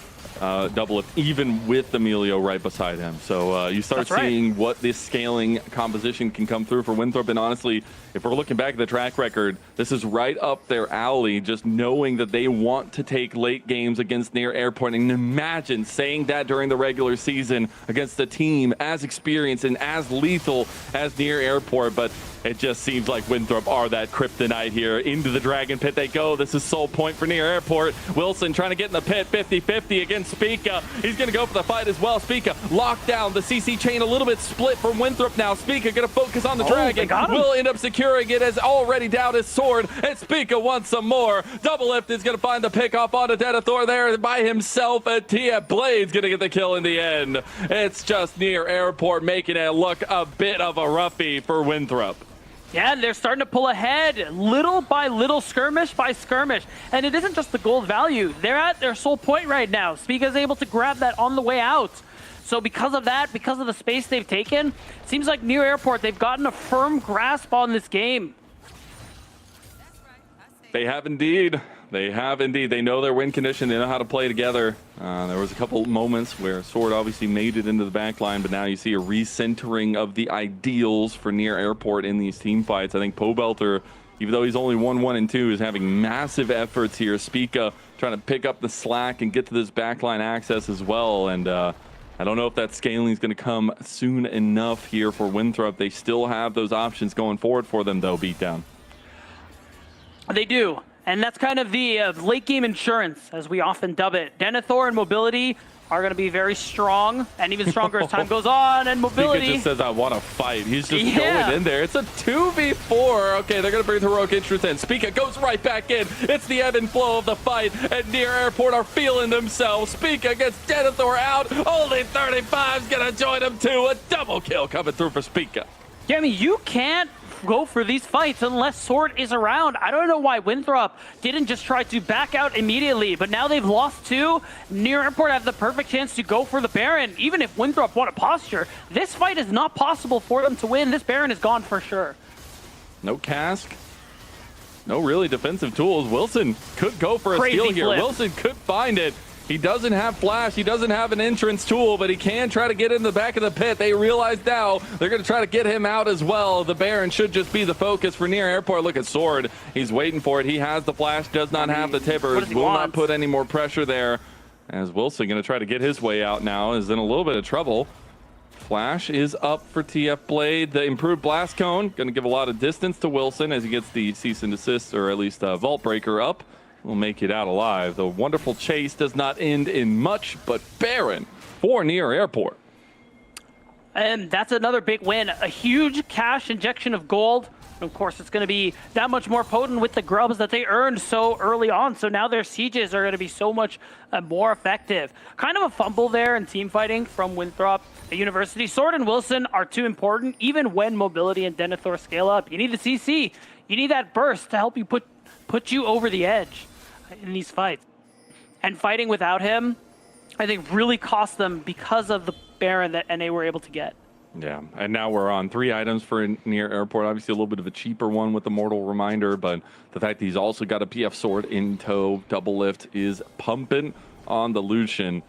Double Lift, even with Emilio right beside him. So you start seeing what this scaling composition can come through for Winthrop, and honestly, if we're looking back at the track record, this is right up their alley, just knowing that they want to take late games against Near Airport. And imagine saying that during the regular season against a team as experienced and as lethal as Near Airport, but it just seems like Winthrop are that kryptonite here. Into the Dragon Pit they go. This is sole point for Near Airport. Wilson trying to get in the pit, 50-50 against Spica. He's going to go for the fight as well. Spica locked down. The CC chain a little bit split from Winthrop now. Spica going to focus on the Dragon. Will end up securing it as already down his sword, and Spica wants some more. Double Lift is going to find the pick off onto Denethor there by himself, and TF Blade's going to get the kill in the end. It's just Near Airport making it look a bit of a roughie for Winthrop. Yeah, they're starting to pull ahead little by little, skirmish by skirmish. And it isn't just the gold value. They're at their sole point right now. Spica's able to grab that on the way out. So because of that, because of the space they've taken, it seems like Near Airport, they've gotten a firm grasp on this game. They have indeed. They have indeed. They know their win condition. They know how to play together. There was a couple moments where Sword obviously made it into the back line, but now you see a recentering of the ideals for Near Airport in these team fights. I think Pobelter, even though he's only 1-1 and 2, is having massive efforts here. Spica trying to pick up the slack and get to this backline access as well. And I don't know if that scaling is going to come soon enough here for Winthrop. They still have those options going forward for them, though, Beatdown. They do. And that's kind of the late game insurance, as we often dub it. Denethor and Mobility are going to be very strong, and even stronger as time goes on. And Mobility Spica just says, I want to fight. He's just going in there. It's a 2v4. Okay, they're going to bring the heroic entrance in. Spica goes right back in. It's the ebb and flow of the fight, and Near Airport are feeling themselves. Spica gets Denethor out. Only 35's going to join him too. A double kill coming through for Spica. Yeah, I mean, you can't go for these fights unless Sword is around. I don't know why Winthrop didn't just try to back out immediately, but now they've lost 2. Near Airport have the perfect chance to go for the Baron. Even if Winthrop want a posture, this fight is not possible for them to win. This Baron is gone for sure. No cask. No really defensive tools. Wilson could go for a steal here. Wilson could find it. He doesn't have flash, he doesn't have an entrance tool, but he can try to get in the back of the pit. They realize now they're going to try to get him out as well. The Baron should just be the focus for Near Airport. Look at Sword. He's waiting for it. He has the flash, does not have the tippers. Will not put any more pressure there. As Wilson going to try to get his way out now, is in a little bit of trouble. Flash is up for TF Blade. The improved blast cone going to give a lot of distance to Wilson as he gets the cease and desist, or at least Vault Breaker up. Will make it out alive. The wonderful chase does not end in much, but Baron for Near Airport. And that's another big win. A huge cash injection of gold. And of course, it's going to be that much more potent with the grubs that they earned so early on. So now their sieges are going to be so much more effective. Kind of a fumble there in team fighting from Winthrop at University. Sword and Wilson are too important, even when Mobility and Denethor scale up. You need the CC. You need that burst to help you put you over the edge in these fights. And fighting without him, I think, really cost them because of the Baron that NA were able to get. Yeah, and now we're on 3 items for Near Airport. Obviously a little bit of a cheaper one with the Mortal Reminder, but the fact that he's also got a PF Sword in tow, Double Lift is pumping on the Lucian.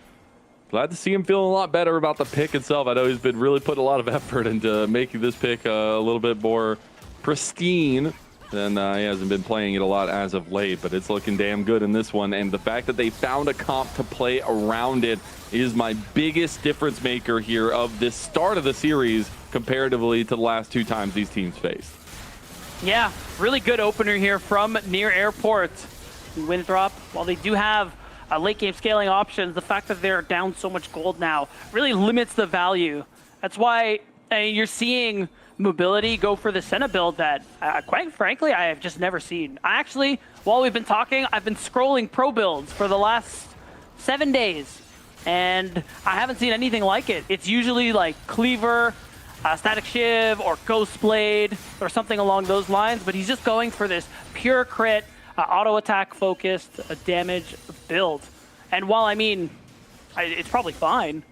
glad to see him feeling a lot better about the pick itself. I know he's been really putting a lot of effort into making this pick a little bit more pristine than he hasn't been playing it a lot as of late, but it's looking damn good in this one. And the fact that they found a comp to play around it is my biggest difference maker here of this start of the series comparatively to the last 2 times these teams faced. Yeah, really good opener here from Near Airport. Winthrop, while they do have late game scaling options, the fact that they're down so much gold now really limits the value. That's why you're seeing Mobility go for the Senna build that, quite frankly, I have just never seen. Actually, while we've been talking, I've been scrolling pro builds for the last 7 days, and I haven't seen anything like it. It's usually like Cleaver, Static Shiv, or Ghost Blade, or something along those lines, but he's just going for this pure crit, auto attack focused damage build. And while I mean, it's probably fine,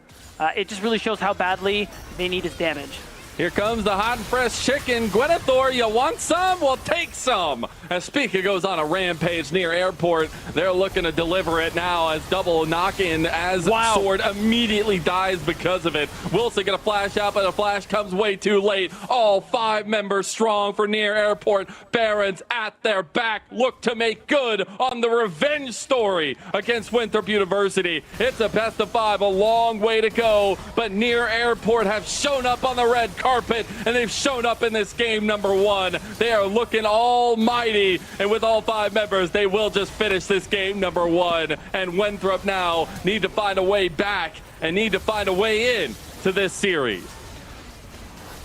it just really shows how badly they need his damage. Here comes the hot and fresh chicken. Gwenethor, you want some? Well, take some. As Spica goes on a rampage near airport, they're looking to deliver it now as double knock-in as Sword immediately dies because of it. Wilson gonna flash out, but the flash comes way too late. All 5 members strong for near airport. Barons at their back look to make good on the revenge story against Winthrop University. It's a best of 5, a long way to go, but near airport have shown up on the red carpet, and they've shown up in this game number 1. They are looking almighty, and with all 5 members, they will just finish this game number 1. And Winthrop now need to find a way back and need to find a way in to this series.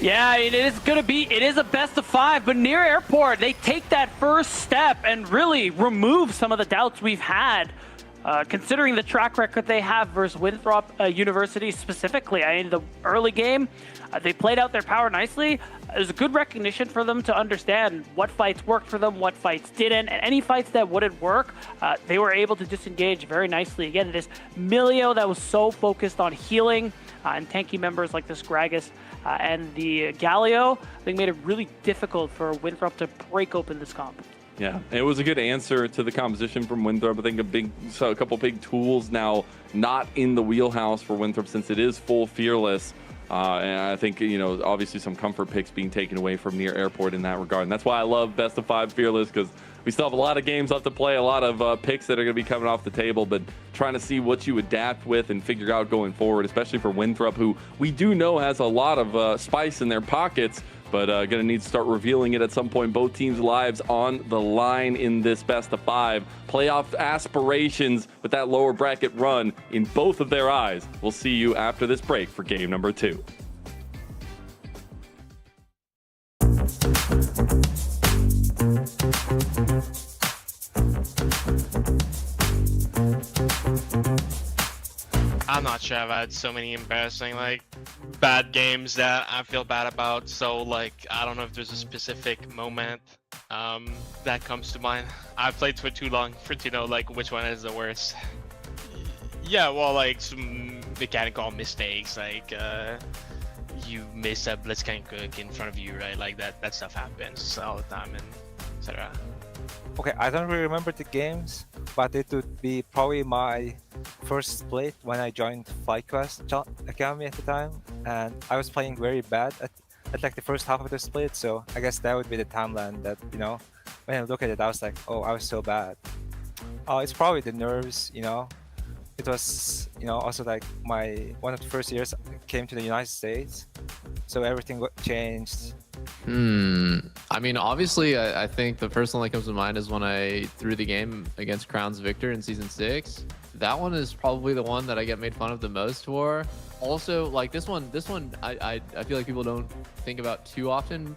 Yeah, it is a best of 5, but near airport, they take that first step and really remove some of the doubts we've had. Considering the track record they have versus Winthrop University specifically. In the early game, they played out their power nicely. It was a good recognition for them to understand what fights worked for them, what fights didn't, and any fights that wouldn't work, they were able to disengage very nicely. Again, this Milio that was so focused on healing and tanky members like this Gragas and the Galio, I think made it really difficult for Winthrop to break open this comp. Yeah, it was a good answer to the composition from Winthrop. I think a couple big tools now not in the wheelhouse for Winthrop since it is full Fearless. And I think, obviously some comfort picks being taken away from near airport in that regard. And that's why I love best of 5 Fearless, because we still have a lot of games left to play, a lot of picks that are going to be coming off the table, but trying to see what you adapt with and figure out going forward, especially for Winthrop, who we do know has a lot of spice in their pockets, but going to need to start revealing it at some point. Both teams' lives on the line in this best of 5. Playoff aspirations with that lower bracket run in both of their eyes. We'll see you after this break for game number 2. I'm not sure. I've had so many embarrassing, bad games that I feel bad about. So, I don't know if there's a specific moment that comes to mind. I've played for too long to know, which one is the worst. Yeah, well, some mechanical mistakes, you miss a Blitzcrank cook in front of you, right? That stuff happens all the time, and etc. Okay, I don't really remember the games, but it would be probably my first split when I joined FlyQuest Academy at the time, and I was playing very bad at the first half of the split, so I guess that would be the timeline that, when I look at it, I was like, oh, I was so bad. It's probably the nerves, It was, also one of the first years I came to the United States, so everything changed. I mean, obviously, I think the first one that comes to mind is when I threw the game against Crown's Victor in Season 6. That one is probably the one that I get made fun of the most for. Also, this one, I feel like people don't think about too often,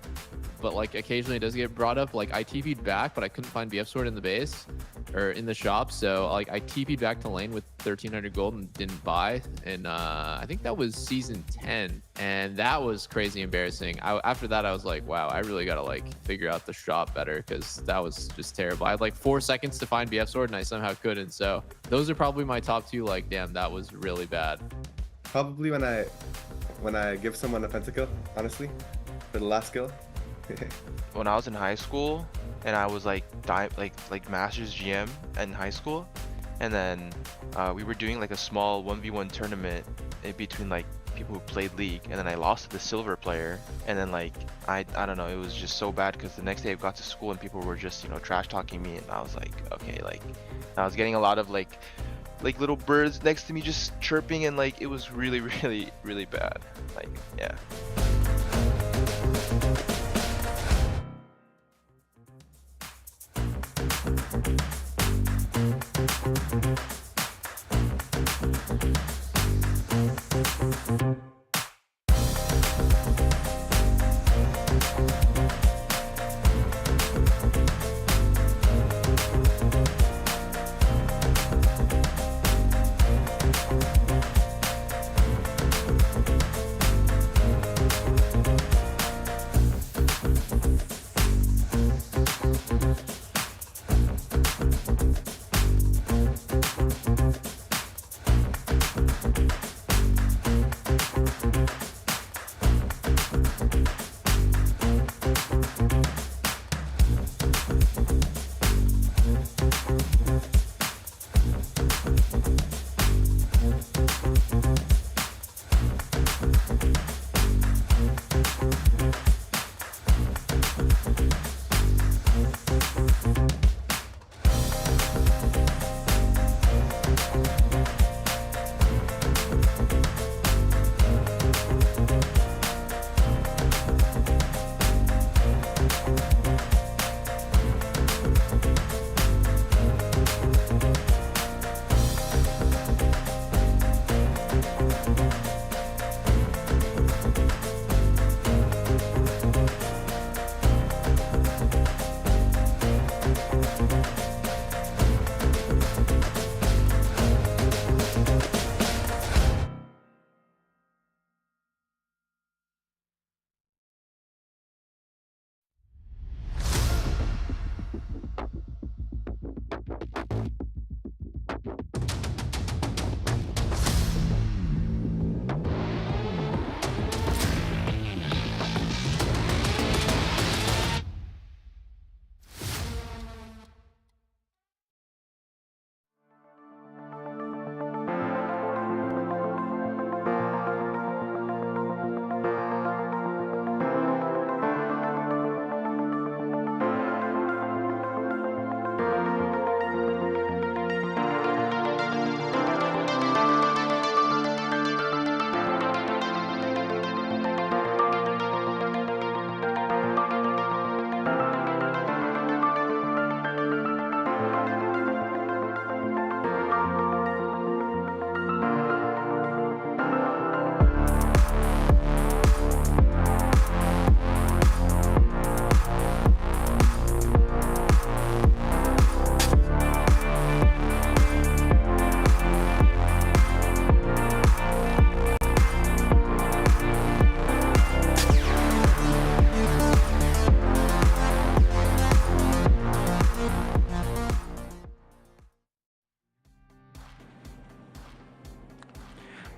but occasionally it does get brought up. I TP'd back, but I couldn't find BF Sword in the base or in the shop, so I TP'd back to lane with 1300 gold and didn't buy, and I think that was Season 10, and that was crazy embarrassing. After that, I was like, wow, I really gotta figure out the shop better, because that was just terrible. I had 4 seconds to find BF Sword and I somehow couldn't. So those are probably my top 2. Damn, that was really bad. Probably when I give someone a pentakill, honestly, for the last kill. When I was in high school and I was like Masters GM in high school, and then we were doing like a small 1v1 tournament in between like people who played League, and then I lost to the silver player, and then like I don't know, it was just so bad because the next day I got to school and people were just, you know, trash talking me, and I was like, okay, like I was getting a lot of like little birds next to me just chirping, and like it was really really bad. Like, yeah.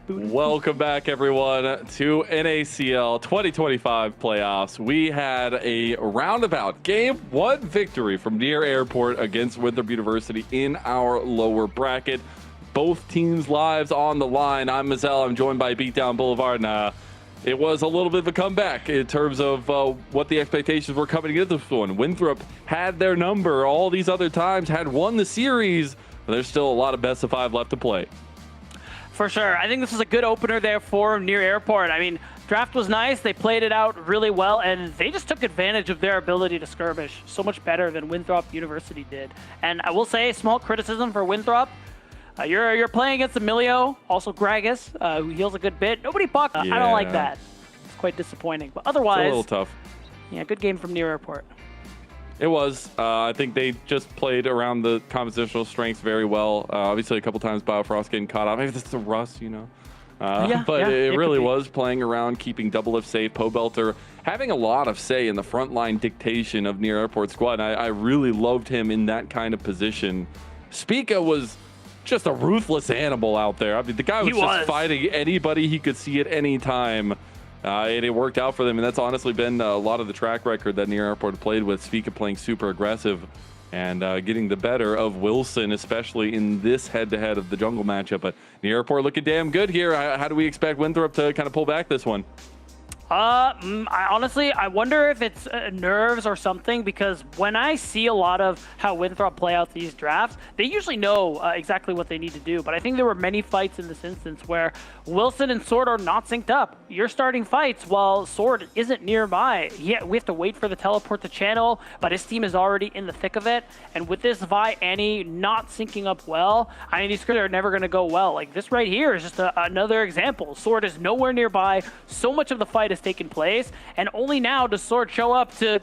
Welcome back, everyone, to NACL 2025 playoffs. We had a roundabout Game 1 victory from Near Airport against Winthrop University in our lower bracket. Both teams' lives on the line. I'm Mazel. I'm joined by Beatdown Boulevard. And, it was a little bit of a comeback in terms of what the expectations were coming into this one. Winthrop had their number all these other times, had won the series, but there's still a lot of best of 5 left to play. For sure. I think this is a good opener there for Near Airport. I mean, draft was nice. They played it out really well, and they just took advantage of their ability to skirmish so much better than Winthrop University did. And I will say, small criticism for Winthrop. You're playing against Emilio, also Gragas, who heals a good bit. Nobody bucked. I don't like that. It's quite disappointing. But otherwise, it's a little tough. Yeah, good game from Near Airport. It was. I think they just played around the compositional strengths very well. Obviously, a couple times Biofrost getting caught off. Maybe that's the rust, you know. But it really was playing around, keeping Double Lift safe. Pobelter having a lot of say in the frontline dictation of Near Airport squad. I really loved him in that kind of position. Spica was just a ruthless animal out there. I mean, the guy was just fighting anybody he could see at any time. And it worked out for them, and that's honestly been a lot of the track record that Near Airport played with. Spica playing super aggressive. and getting the better of Wilson, especially in this head-to-head of the jungle matchup. But the airport looking damn good here. How do we expect Winthrop to kind of pull back this one? Honestly, I wonder if it's nerves or something, because when I see a lot of how Winthrop play out these drafts, they usually know exactly what they need to do. But I think there were many fights in this instance where Wilson and Sword are not synced up. You're starting fights while Sword isn't nearby. Yeah, we have to wait for the teleport to channel, but his team is already in the thick of it. And with this Vi Annie not syncing up well, I mean, these scripts are never going to go well. Like this right here is just another example. Sword is nowhere nearby. So much of the fight is taken place, and only now does Sword show up to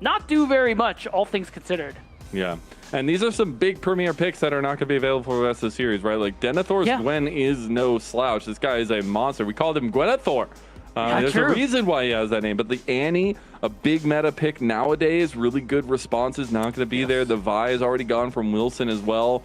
not do very much, all things considered. Yeah, and these are some big premier picks that are not going to be available for the rest of the series, right? Like Denethor's Gwen is no slouch. This guy is a monster. We called him Gwenethor. There's a reason why he has that name. But the Annie, a big meta pick nowadays, really good responses, not going to be there. The Vi is already gone from Wilson as well.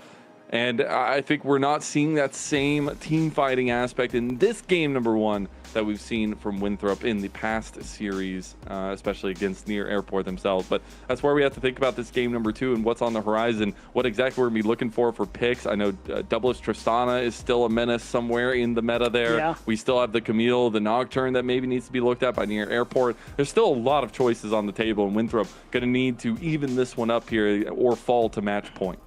And I think we're not seeing that same team fighting aspect in this game number 1 that we've seen from Winthrop in the past series, especially against Near Airport themselves. But that's where we have to think about this game number 2 and what's on the horizon, what exactly we're going to be looking for picks. I know Doublest Tristana is still a menace somewhere in the meta there. Yeah. We still have the Camille, the Nocturne that maybe needs to be looked at by Near Airport. There's still a lot of choices on the table, and Winthrop going to need to even this one up here or fall to match point.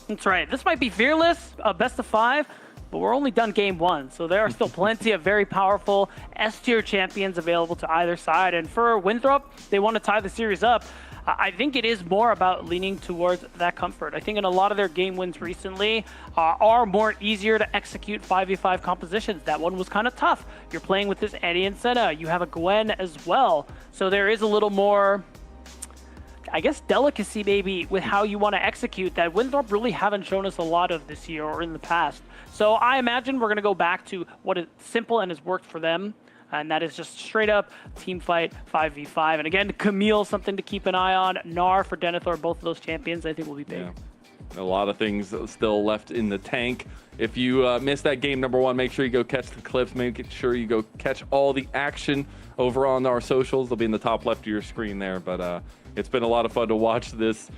That's right. This might be Fearless, best of 5, but we're only done game 1. So there are still plenty of very powerful S-tier champions available to either side. And for Winthrop, they want to tie the series up. I think it is more about leaning towards that comfort. I think in a lot of their game wins recently are more easier to execute 5v5 compositions. That one was kind of tough. You're playing with this Annie and Senna. You have a Gwen as well. So there is a little more, I guess, delicacy maybe with how you want to execute that Winthrop really haven't shown us a lot of this year or in the past. So I imagine we're going to go back to what is simple and has worked for them, and that is just straight up team fight 5v5. And again, Camille, something to keep an eye on. Gnar for Denethor, both of those champions I think will be big. Yeah. A lot of things still left in the tank. If you missed that game number 1, make sure you go catch the clips. Make sure you go catch all the action over on our socials. They'll be in the top left of your screen there. But it's been a lot of fun to watch this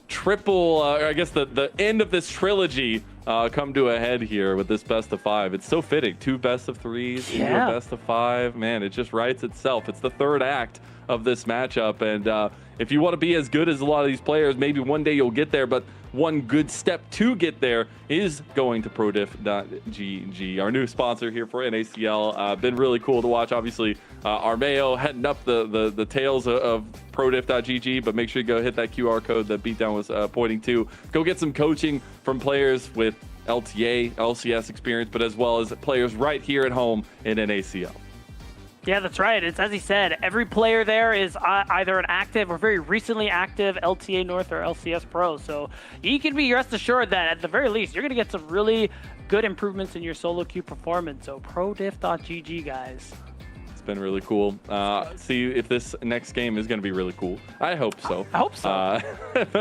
triple, I guess the end of this trilogy come to a head here with this best of 5. It's so fitting. 2 best of 3s, into a best of 5. Man, it just writes itself. It's the third act of this matchup. And if you want to be as good as a lot of these players, maybe one day you'll get there. But one good step to get there is going to prodiff.gg, our new sponsor here for NACL. Been really cool to watch. Obviously, Armeo heading up the tails of prodiff.gg, but make sure you go hit that QR code that Beatdown was pointing to. Go get some coaching from players with LTA, LCS experience, but as well as players right here at home in NACL. Yeah, that's right. It's as he said, every player there is either an active or very recently active LTA North or LCS Pro. So you can be rest assured that at the very least, you're going to get some really good improvements in your solo queue performance. So prodiff.gg, guys. It's been really cool. See if this next game is going to be really cool. I hope so. I hope so.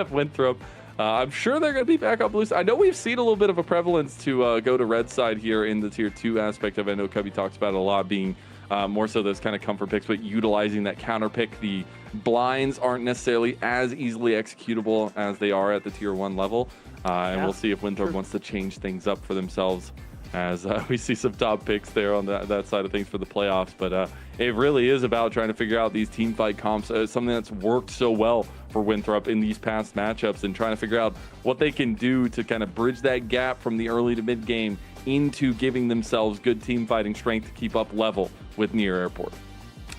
Winthrop. I'm sure they're going to be back up loose. I know we've seen a little bit of a prevalence to go to red side here in the tier 2 aspect of it. I know Cubby talks about it a lot, being more so those kind of comfort picks, but utilizing that counter pick. The blinds aren't necessarily as easily executable as they are at the tier 1 level. And we'll see if Winthrop wants to change things up for themselves, as we see some top picks there on that side of things for the playoffs. But it really is about trying to figure out these team fight comps, something that's worked so well for Winthrop in these past matchups, and trying to figure out what they can do to kind of bridge that gap from the early to mid game into giving themselves good team fighting strength to keep up level with Near Airport.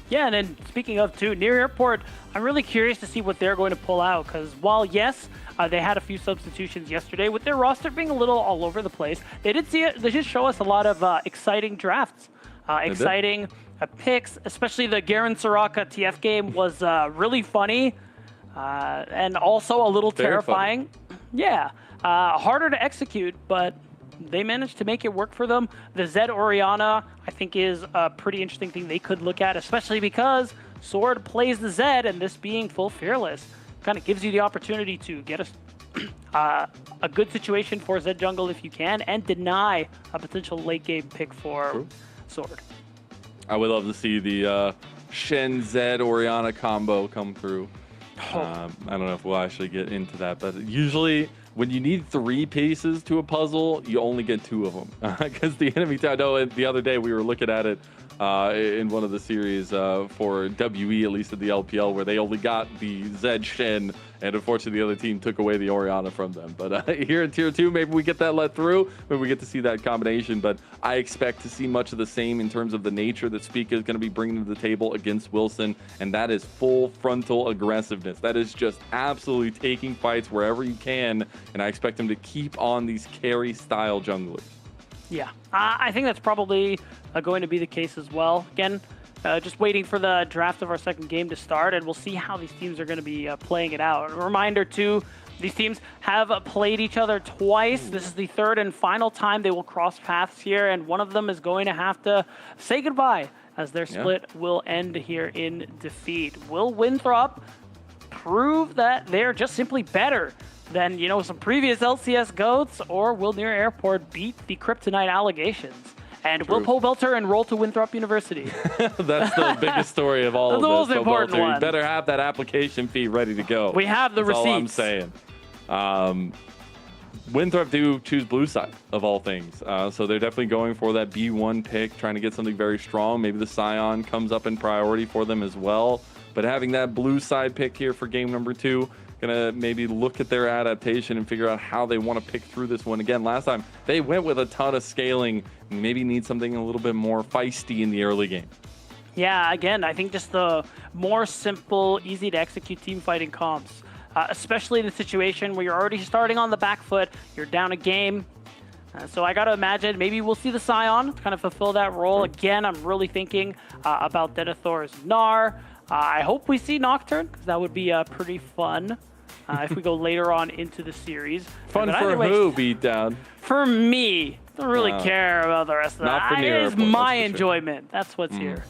Yeah, and then speaking of Near Airport, I'm really curious to see what they're going to pull out, because while yes, they had a few substitutions yesterday, with their roster being a little all over the place, they did show us a lot of exciting drafts, exciting picks, especially the Garen Soraka TF game was really funny and also a little terrifying. Yeah, harder to execute, but they managed to make it work for them. The Zed Orianna, I think, is a pretty interesting thing they could look at, especially because Sword plays the Zed, and this being full Fearless kind of gives you the opportunity to get a good situation for Zed jungle if you can, and deny a potential late game pick for Sword. I would love to see the Shen Zed Orianna combo come through. I don't know if we'll actually get into that, but usually when you need 3 pieces to a puzzle, you only get 2 of them. Because the enemy town, no, the other day we were looking at it in one of the series for WE, at least in the LPL, where they only got the Zed Shen, and unfortunately the other team took away the Orianna from them. But here in Tier 2, maybe we get that let through, maybe we get to see that combination, but I expect to see much of the same in terms of the nature that Spica is going to be bringing to the table against Wilson, and that is full frontal aggressiveness. That is just absolutely taking fights wherever you can, and I expect him to keep on these carry-style junglers. Yeah, I think that's probably going to be the case as well. Again, just waiting for the draft of our second game to start, and we'll see how these teams are going to be playing it out. A reminder, too, these teams have played each other twice. This is the 3rd and final time they will cross paths here, and one of them is going to have to say goodbye as their split will end here in defeat. Will Winthrop prove that they're just simply better than, you know, some previous LCS GOATs, or will Near Airport beat the Kryptonite allegations? And will Paul Belter enroll to Winthrop University? That's the biggest story of all of this. The most important one. You better have that application fee ready to go. We have the receipts. That's all I'm saying. Winthrop do choose blue side, of all things. So they're definitely going for that B1 pick, trying to get something very strong. Maybe the Scion comes up in priority for them as well. But having that blue side pick here for game number 2, gonna maybe look at their adaptation and figure out how they want to pick through this one. Again, last time they went with a ton of scaling, and maybe need something a little bit more feisty in the early game. Yeah, again, I think just the more simple, easy to execute team fighting comps, especially in a situation where you're already starting on the back foot, you're down a game. So I got to imagine maybe we'll see the Scion kind of fulfill that role. Again, I'm really thinking about Denethor's Gnar. I hope we see Nocturne, because that would be pretty fun. If we go later on into the series. Fun for who, Beatdown? For me. Don't really care about the rest of Not that. for It is my enjoyment. That's what's here.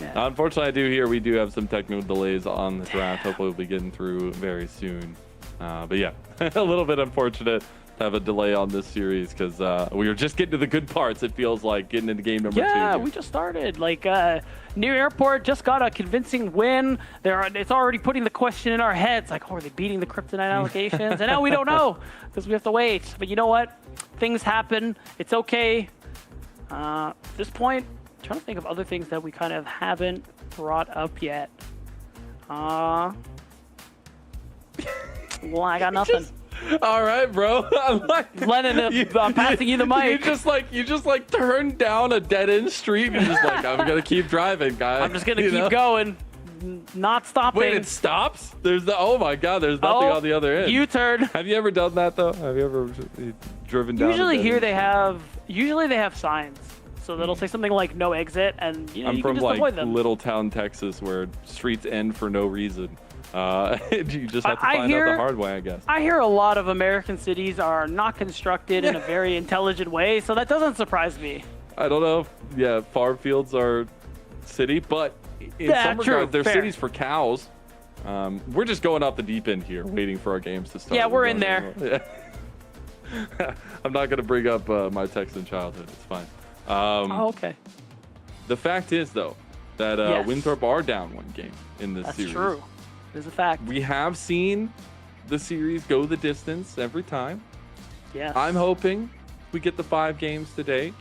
Yeah. Unfortunately, we do have some technical delays on the draft. Hopefully we'll be getting through very soon. But yeah, a little bit unfortunate to have a delay on this series, because we were just getting to the good parts, it feels like, getting into game number 2. Yeah, we just started. Like, Near Airport just got a convincing win. It's already putting the question in our heads, like, oh, are they beating the Kryptonite allegations? And now we don't know, because we have to wait. But you know what? Things happen. It's okay. At this point, I'm trying to think of other things that we kind of haven't brought up yet. Well, I got nothing. All right, bro. I'm like, Lennon, I'm passing you the mic. You just like turned down a dead end street. You're just like, I'm gonna keep driving, guys. I'm just gonna keep going, not stopping. Wait, it stops? Oh my God, there's nothing on the other end. U-turn. Have you ever done that though? Have you ever driven down? Usually here they have signs, so that'll say something like no exit, and you know, you can just avoid them. I'm from Little Town, Texas, where streets end for no reason. You just have to find out the hard way, I guess. I hear a lot of American cities are not constructed in a very intelligent way, so that doesn't surprise me. I don't know if, farm fields are city, but in some regards, they're cities for cows. We're just going off the deep end here, waiting for our games to start. Yeah, we're in there. I'm not going to bring up my Texan childhood. It's fine. Okay. The fact is, though, that Winthrop are down 1 game in this series. That's true. It's a fact. We have seen the series go the distance every time. Yes. I'm hoping we get the 5 games today.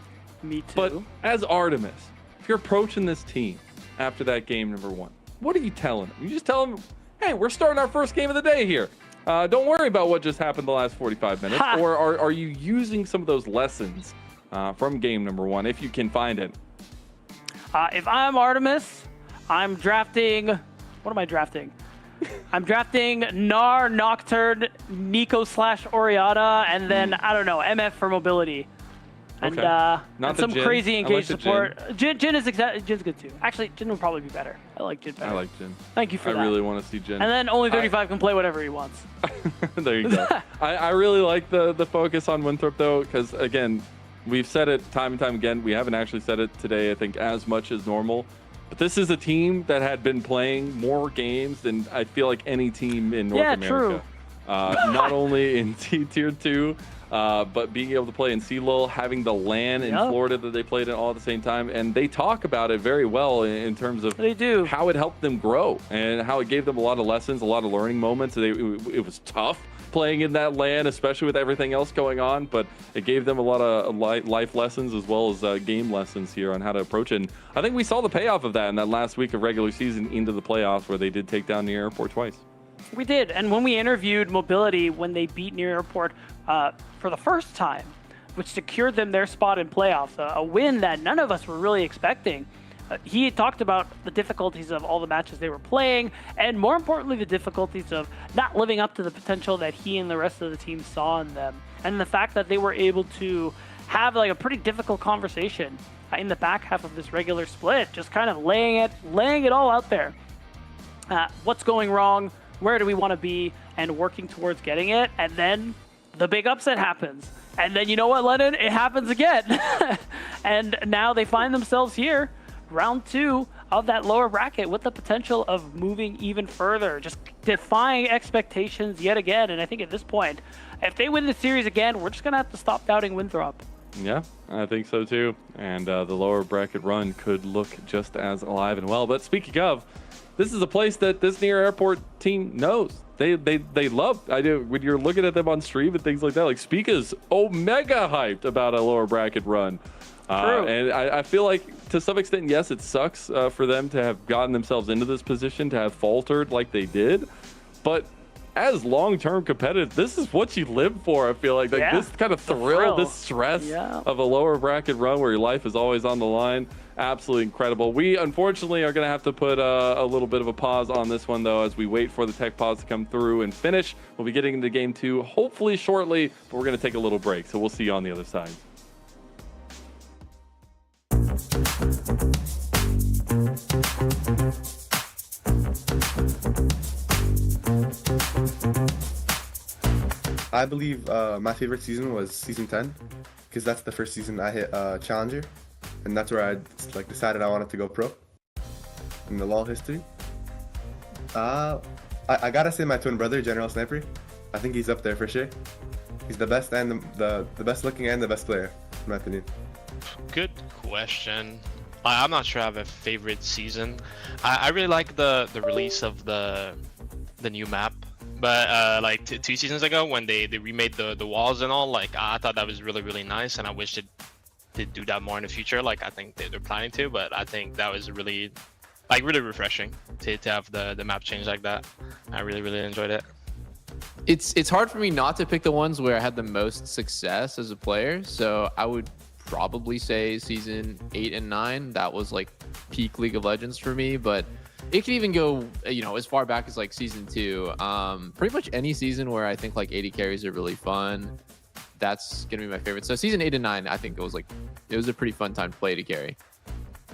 Me too. But as Artemis, if you're approaching this team after that game number 1, what are you telling them? You just tell them, hey, we're starting our first game of the day here. Don't worry about what just happened the last 45 minutes. Or are you using some of those lessons from game number 1, if you can find it? If I'm Artemis, I'm drafting... What am I drafting? I'm drafting Gnar, Nocturne, Nico/Orianna, and then, I don't know, MF for mobility. And, and some Jhin. crazy engaged support. Jhin. Jin's good too. Actually, Jhin would probably be better. I like Jhin better. I like Jhin. Thank you for that. I really want to see Jhin. And then only 35 can play whatever he wants. There you go. I really like the focus on Winthrop, though, because, again, we've said it time and time again. We haven't actually said it today, I think, as much as normal. But this is a team that had been playing more games than I feel like any team in North America. not only in Tier 2, but being able to play in CLOL, having the LAN in Florida that they played in all at the same time. And they talk about it very well in terms of how it helped them grow and how it gave them a lot of lessons, a lot of learning moments. It was tough playing in that LAN, especially with everything else going on, but it gave them a lot of life lessons as well as game lessons here on how to approach it. And I think we saw the payoff of that in that last week of regular season into the playoffs where they did take down Near Airport twice. We did, and when we interviewed Mobility when they beat Near Airport for the first time, which secured them their spot in playoffs, a win that none of us were really expecting. He talked about the difficulties of all the matches they were playing, and more importantly, the difficulties of not living up to the potential that he and the rest of the team saw in them. And the fact that they were able to have like a pretty difficult conversation in the back half of this regular split, just kind of laying it all out there. What's going wrong? Where do we want to be? And working towards getting it. And then the big upset happens. And then you know what, Lennon? It happens again. And now they find themselves here. Round 2 of that lower bracket with the potential of moving even further, just defying expectations yet again. And I think at this point, if they win the series again, we're just going to have to stop doubting Winthrop. Yeah, I think so too. And the lower bracket run could look just as alive and well. But speaking of, this is a place that this Near Airport team knows. They love. When you're looking at them on stream and things like that, like Spica's omega hyped about a lower bracket run. And I feel like to some extent, yes, it sucks for them to have gotten themselves into this position, to have faltered like they did. But as long-term competitive, this is what you live for. I feel like this kind of thrill, this stress of a lower bracket run where your life is always on the line. Absolutely incredible. We unfortunately are going to have to put a little bit of a pause on this one, though, as we wait for the tech pause to come through and finish. We'll be getting into game 2 hopefully shortly, but we're going to take a little break. So we'll see you on the other side. I believe my favorite season was season 10 because that's the first season I hit Challenger, and that's where I decided I wanted to go pro in the LoL history. I gotta say my twin brother, General Sniper. I think he's up there for sure. He's the best and the best looking and the best player, in my opinion. Good question. I'm not sure I have a favorite season. I really like the release of the new map, but like 2 seasons ago when they remade the walls and all, like I thought that was really nice, and I wish they'd do that more in the future. Like I think they're planning to, but I think that was really refreshing to have the map change like that. I really enjoyed it. It's hard for me not to pick the ones where I had the most success as a player, so I would probably say season 8 and 9. That was like peak League of Legends for me, but it could even go, as far back as like season 2. Pretty much any season where I think like 80 carries are really fun, that's gonna be my favorite. So season 8 and 9, I think it was a pretty fun time to play to carry.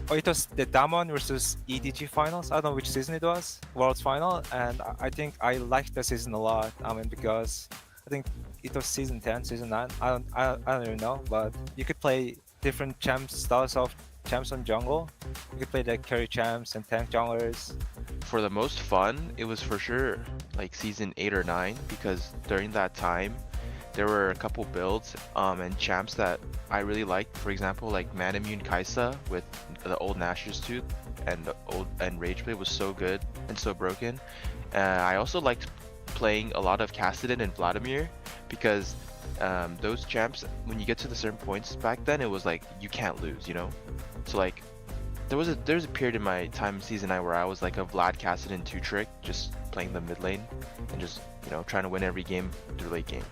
Oh, it was the Damon versus EDG finals. I don't know which season it was, World's final, and I think I liked the season a lot. Because I think it was season 10, season 9. I don't even know, but you could play different styles of champs on jungle. You could play the carry champs and tank junglers. For the most fun, it was for sure like season 8 or 9, because during that time there were a couple builds and champs that I really liked. For example, like Man Immune Kaisa with the old Nashor's Tooth and Rageblade was so good and so broken. I also liked playing a lot of Kassadin and Vladimir, because those champs, when you get to the certain points back then, it was like you can't lose, So like there was a period in my time in season 9 where I was like a Vlad Kassadin 2-trick, just playing the mid lane and just trying to win every game through late game.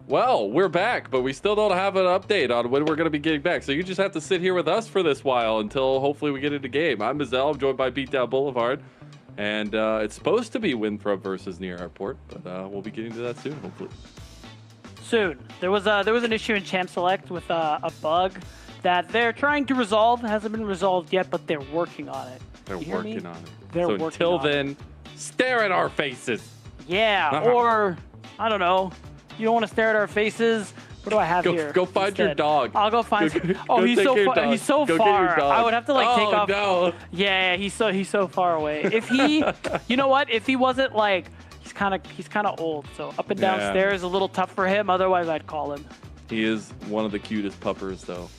Well, we're back, but we still don't have an update on when we're going to be getting back. So you just have to sit here with us for this while until hopefully we get into game. I'm Mazel. I'm joined by Beatdown Boulevard. And it's supposed to be Winthrop versus Near Airport, but we'll be getting to that soon, hopefully. Soon. There was an issue in Champ Select with a bug that they're trying to resolve. It hasn't been resolved yet, but they're working on it. They're working on it. They're so working until on then, stare at our faces. Yeah, or I don't know. You don't want to stare at our faces. What do I have here? Go find your dog. I'll go find. Go He's take so your far. dog. He's so Go get your far. dog. I would have to like take off. No. Yeah, he's so far away. If he, you know what? If he wasn't like, he's kind of old. So up and down Yeah. stairs is a little tough for him. Otherwise, I'd call him. He is one of the cutest puppers, though.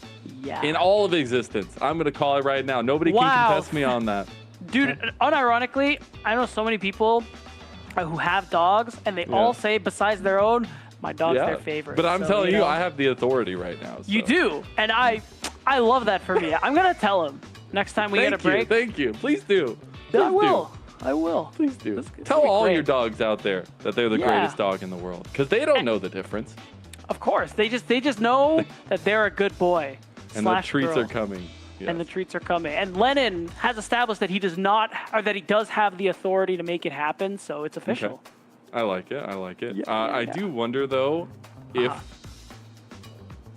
Yeah. In all of existence. I'm going to call it right now. Nobody can contest me on that. Dude, unironically, I know so many people who have dogs, and they all say, besides their own, my dog's their favorite. But I'm So, telling you, know, I have the authority right now. So. You do, and I love that for me. I'm gonna tell him next time we get a break. Thank you. Please do. I Please will. do. I will. Please do. This Tell be all great. your dogs out there that they're the Yeah. greatest dog in the world, because they don't know the difference. Of course, they just know that they're a good boy. And the slash treats girl. are coming. Yes. And the treats are coming. And Lennon has established that he does not, or that he does have the authority to make it happen. So it's official. Okay. I like it. I like it. Yeah, I yeah. do wonder, though, if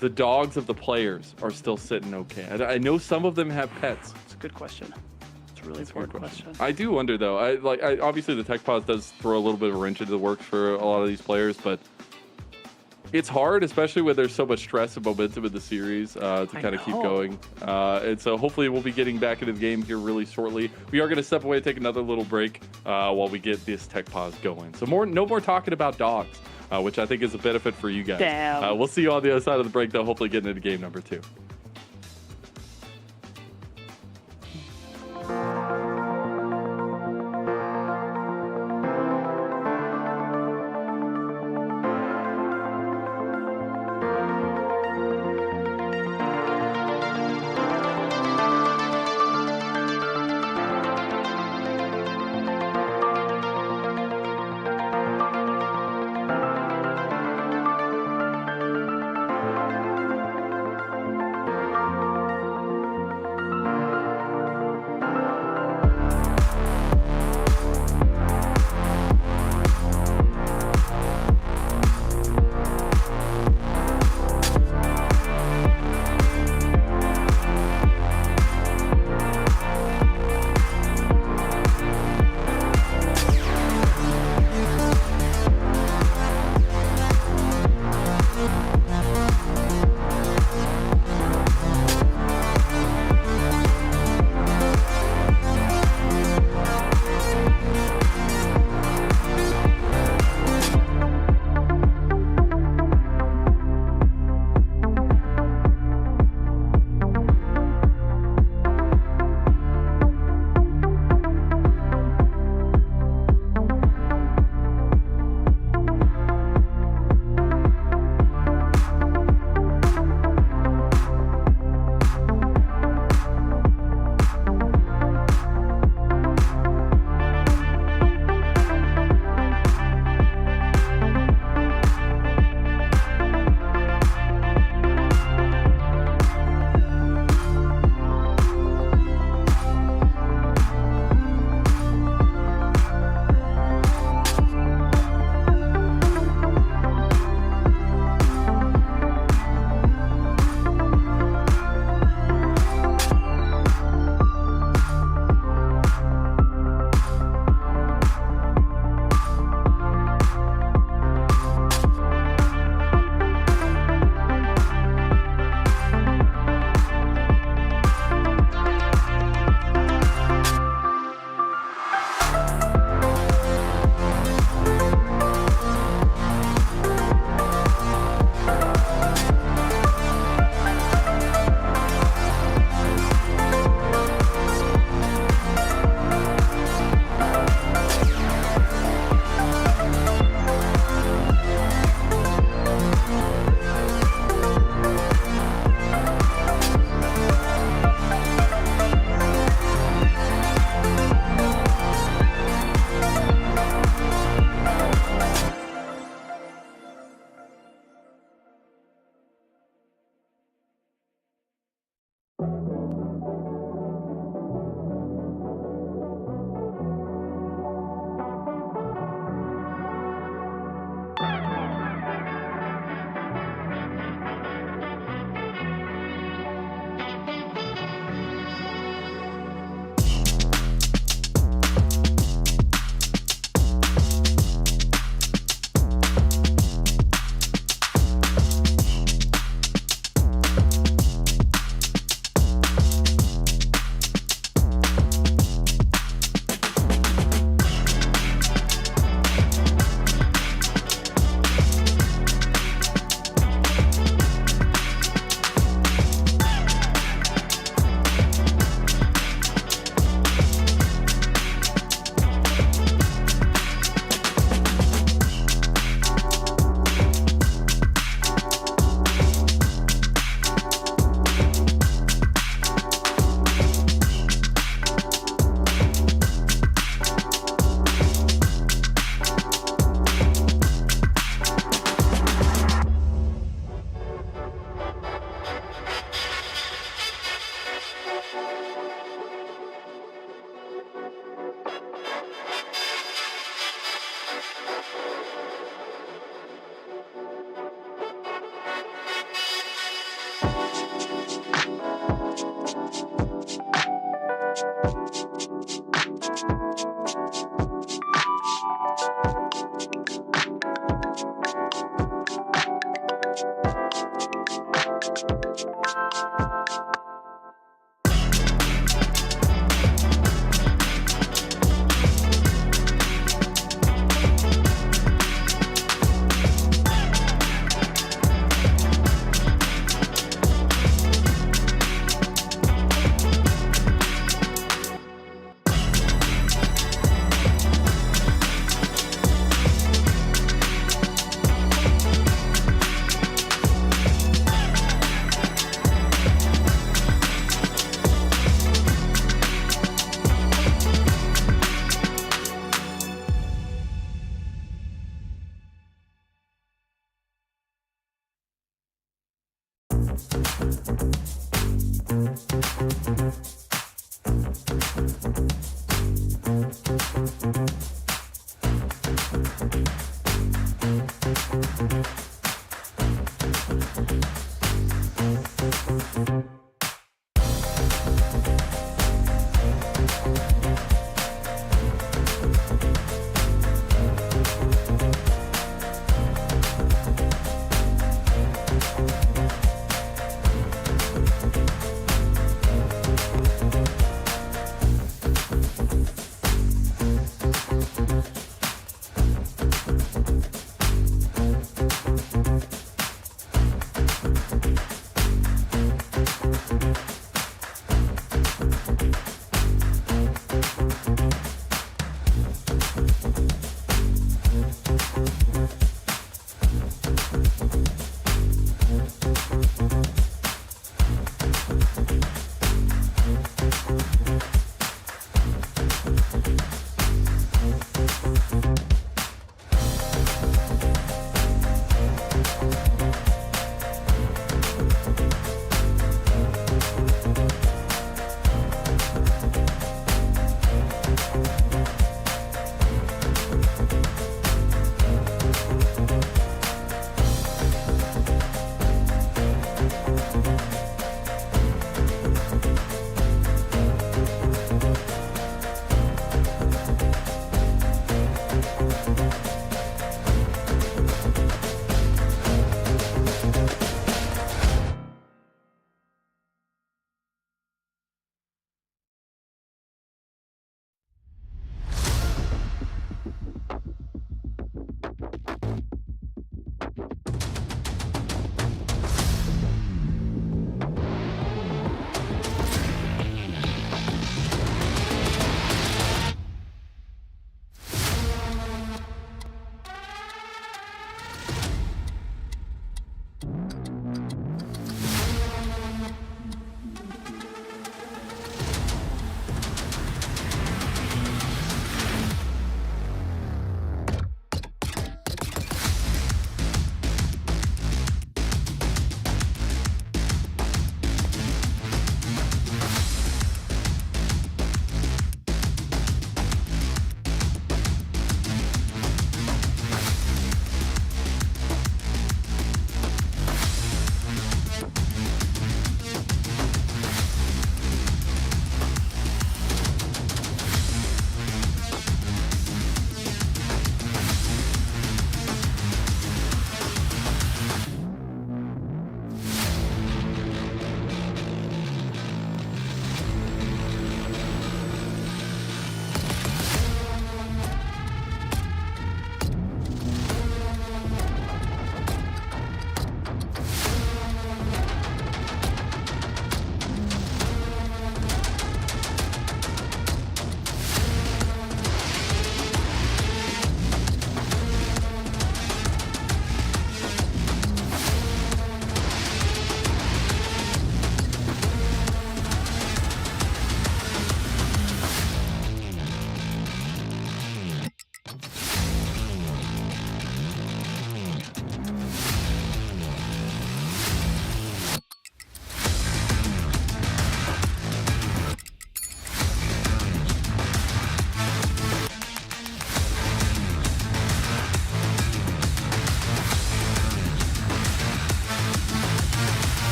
the dogs of the players are still sitting okay. I know some of them have pets. It's a good question. It's a really important question. I do wonder, though. Obviously, the tech pause does throw a little bit of a wrench into the works for a lot of these players, but it's hard, especially when there's so much stress and momentum in the series to kind of keep going. And so hopefully we'll be getting back into the game here really shortly. We are going to step away and take another little break while we get this tech pause going. So no more talking about dogs, which I think is a benefit for you guys. Damn. We'll see you on the other side of the break, though, hopefully getting into game number 2.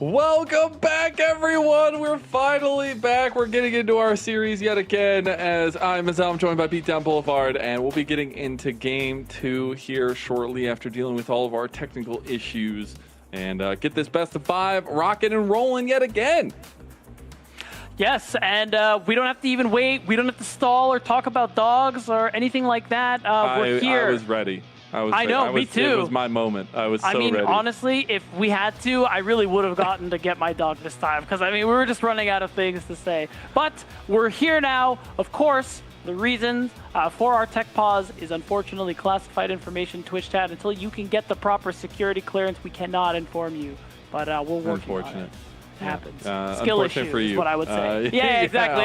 Welcome back, everyone. We're finally back. We're getting into our series yet again as I'm Azam, joined by Beatdown Boulevard, and we'll be getting into game 2 here shortly after dealing with all of our technical issues and get this best of 5 rocking and rolling yet again. Yes, and we don't have to even wait. We don't have to stall or talk about dogs or anything like that. We're here. I was ready. I know, me too. It was my moment. I was so ready. I mean, honestly, if we had to, I really would have gotten to get my dog this time because, I mean, we were just running out of things to say. But we're here now. Of course, the reason for our tech pause is unfortunately classified information, Twitch chat. Until you can get the proper security clearance, we cannot inform you. But we're working on it. Happens. Skill issue for you. is what I would say. Yeah, exactly.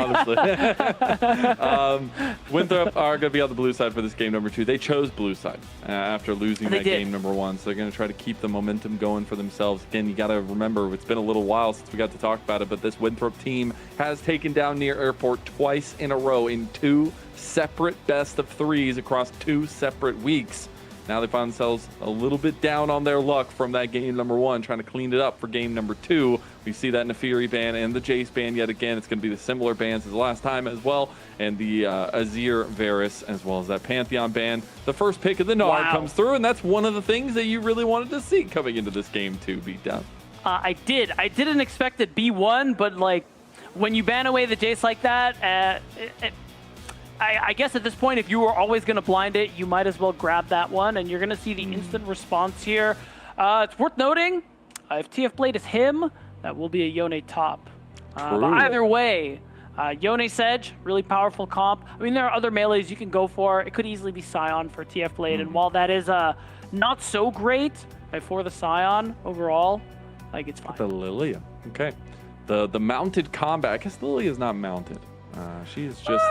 Winthrop are going to be on the blue side for this game number 2. They chose blue side after losing that game number 1, so they're going to try to keep the momentum going for themselves. Again, you got to remember, it's been a little while since we got to talk about it, but this Winthrop team has taken down Near Airport twice in a row in 2 separate best of 3s across 2 separate weeks. Now they find themselves a little bit down on their luck from that game number 1, trying to clean it up for game number 2. We see that Nefiri ban and the Jace ban yet again. It's going to be the similar bans as the last time as well, and the Azir Varus as well as that Pantheon ban. The first pick of the Nard comes through, and that's one of the things that you really wanted to see coming into this game 2, Beatdown. I did. I didn't expect it B1, but like when you ban away the Jace like that, I guess at this point, if you were always going to blind it, you might as well grab that one, and you're going to see the instant response here. It's worth noting, if TF Blade is him, that will be a Yone top. But either way, Yone Sedge, really powerful comp. I mean, there are other melees you can go for. It could easily be Scion for TF Blade, and while that is not so great for the Scion overall, like it's fine. The Lilia, okay. The mounted combat, I guess Lilia is not mounted. She's just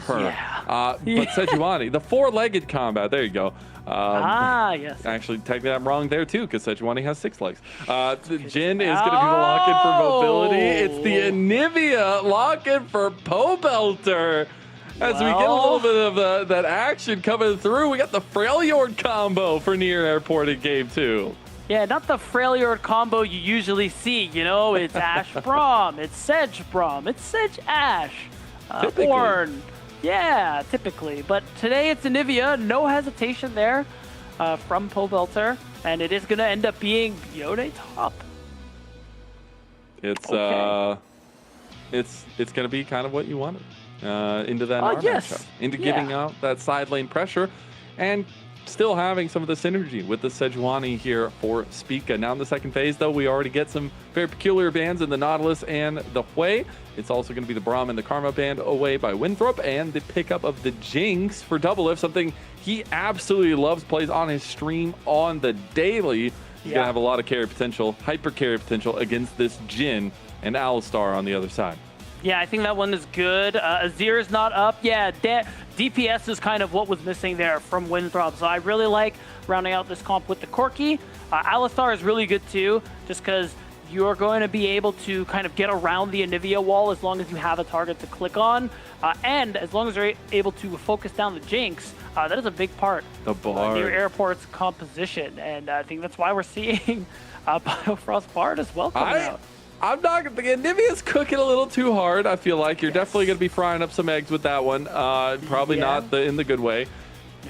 her. Yeah. But Sejuani, the 4-legged combat, there you go. Yes. Actually, technically I'm wrong there too, because Sejuani has 6 legs. Jin is going to be the lock-in for mobility. It's the Anivia lock-in for Pobelter. As we get a little bit of that action coming through, we got the Freljord combo for Near Airport in game 2. Yeah, not the Freljord combo you usually see, you know? It's Ashe Braum, it's Sedge Braum, it's Sedge Ashe. Ornn. Yeah, typically. But today it's Anivia, no hesitation there from Pobelter, and it is going to end up being Yone top. It's going to be kind of what you wanted into that matchup, into giving out that side lane pressure, and still having some of the synergy with the Sejuani here for Spica. Now in the second phase, though, we already get some very peculiar bans in the Nautilus and the Hui. It's also going to be the Braum and the Karma band away by Winthrop, and the pickup of the Jinx for Doublelift, something he absolutely loves, plays on his stream on the daily. He's going to have a lot of carry potential, hyper carry potential against this Jhin and Alistar on the other side. Yeah, I think that one is good. Azir is not up. Yeah, DPS is kind of what was missing there from Winthrop. So I really like rounding out this comp with the Corki. Alistar is really good too, just because you're going to be able to kind of get around the Anivia wall as long as you have a target to click on. And as long as you're able to focus down the Jinx, that is a big part of Near Airport's composition. And I think that's why we're seeing Biofrost Bard as well coming out. I'm not going to think Nivea's cooking a little too hard. I feel like you're definitely going to be frying up some eggs with that one. Probably not in the good way.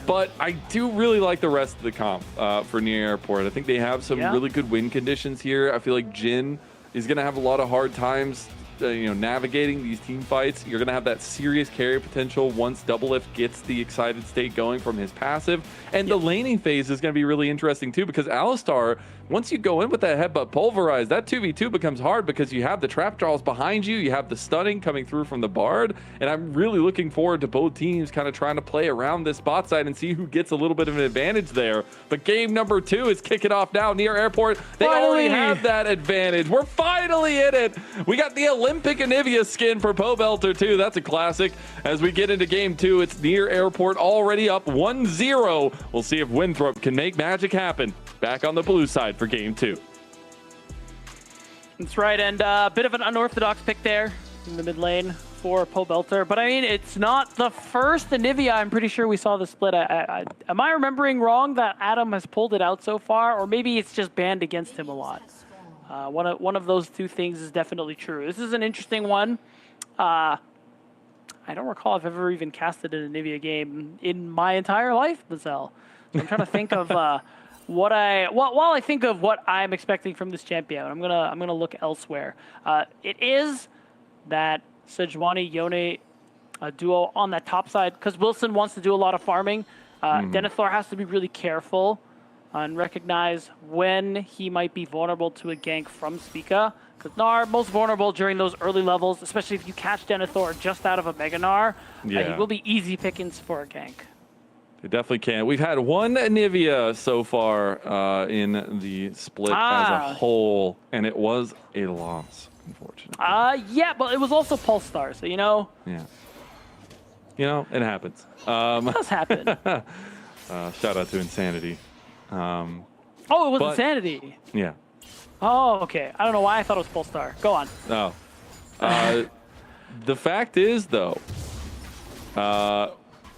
But I do really like the rest of the comp for Near Airport. I think they have some really good win conditions here. I feel like Jhin is going to have a lot of hard times navigating these team fights. You're going to have that serious carry potential once Doublelift gets the excited state going from his passive. And the laning phase is going to be really interesting too, because Alistar, once you go in with that headbutt pulverize, that 2v2 becomes hard because you have the trap draws behind you, you have the stunning coming through from the Bard, and I'm really looking forward to both teams kind of trying to play around this spot side and see who gets a little bit of an advantage there. But game number 2 is kicking off now. Near Airport, they already have that advantage. We're finally in it. We got the Olympic Anivia skin for Pobelter too. That's a classic. As we get into game 2, it's Near Airport already up 1-0. We'll see if Winthrop can make magic happen. Back on the blue side for game 2. That's right, and a bit of an unorthodox pick there in the mid lane for Pobelter. But I mean, it's not the first Anivia. I'm pretty sure we saw the split. Am I remembering wrong that Adam has pulled it out so far? Or maybe it's just banned against him a lot? One of those two things is definitely true. This is an interesting one. I don't recall if I've ever even casted in a Nivea game in my entire life, Mazel. So I'm trying to think of while I think of what I'm expecting from this champion, I'm gonna look elsewhere. It is that Sejuani Yone duo on that top side, because Wilson wants to do a lot of farming. Denethor has to be really careful and recognize when he might be vulnerable to a gank from Spica. Because Gnar, most vulnerable during those early levels, especially if you catch Denethor just out of a Mega Gnar, he will be easy pickings for a gank. They definitely can. We've had one Nivea so far in the split as a whole, and it was a loss, unfortunately. Yeah, but it was also Pulse Star, so you know. Yeah. You know, it happens. It does happen. Shout out to Insanity. Oh, it was Insanity. Yeah. Oh, okay. I don't know why I thought it was Pulse Star. Go on. Oh. The fact is, though,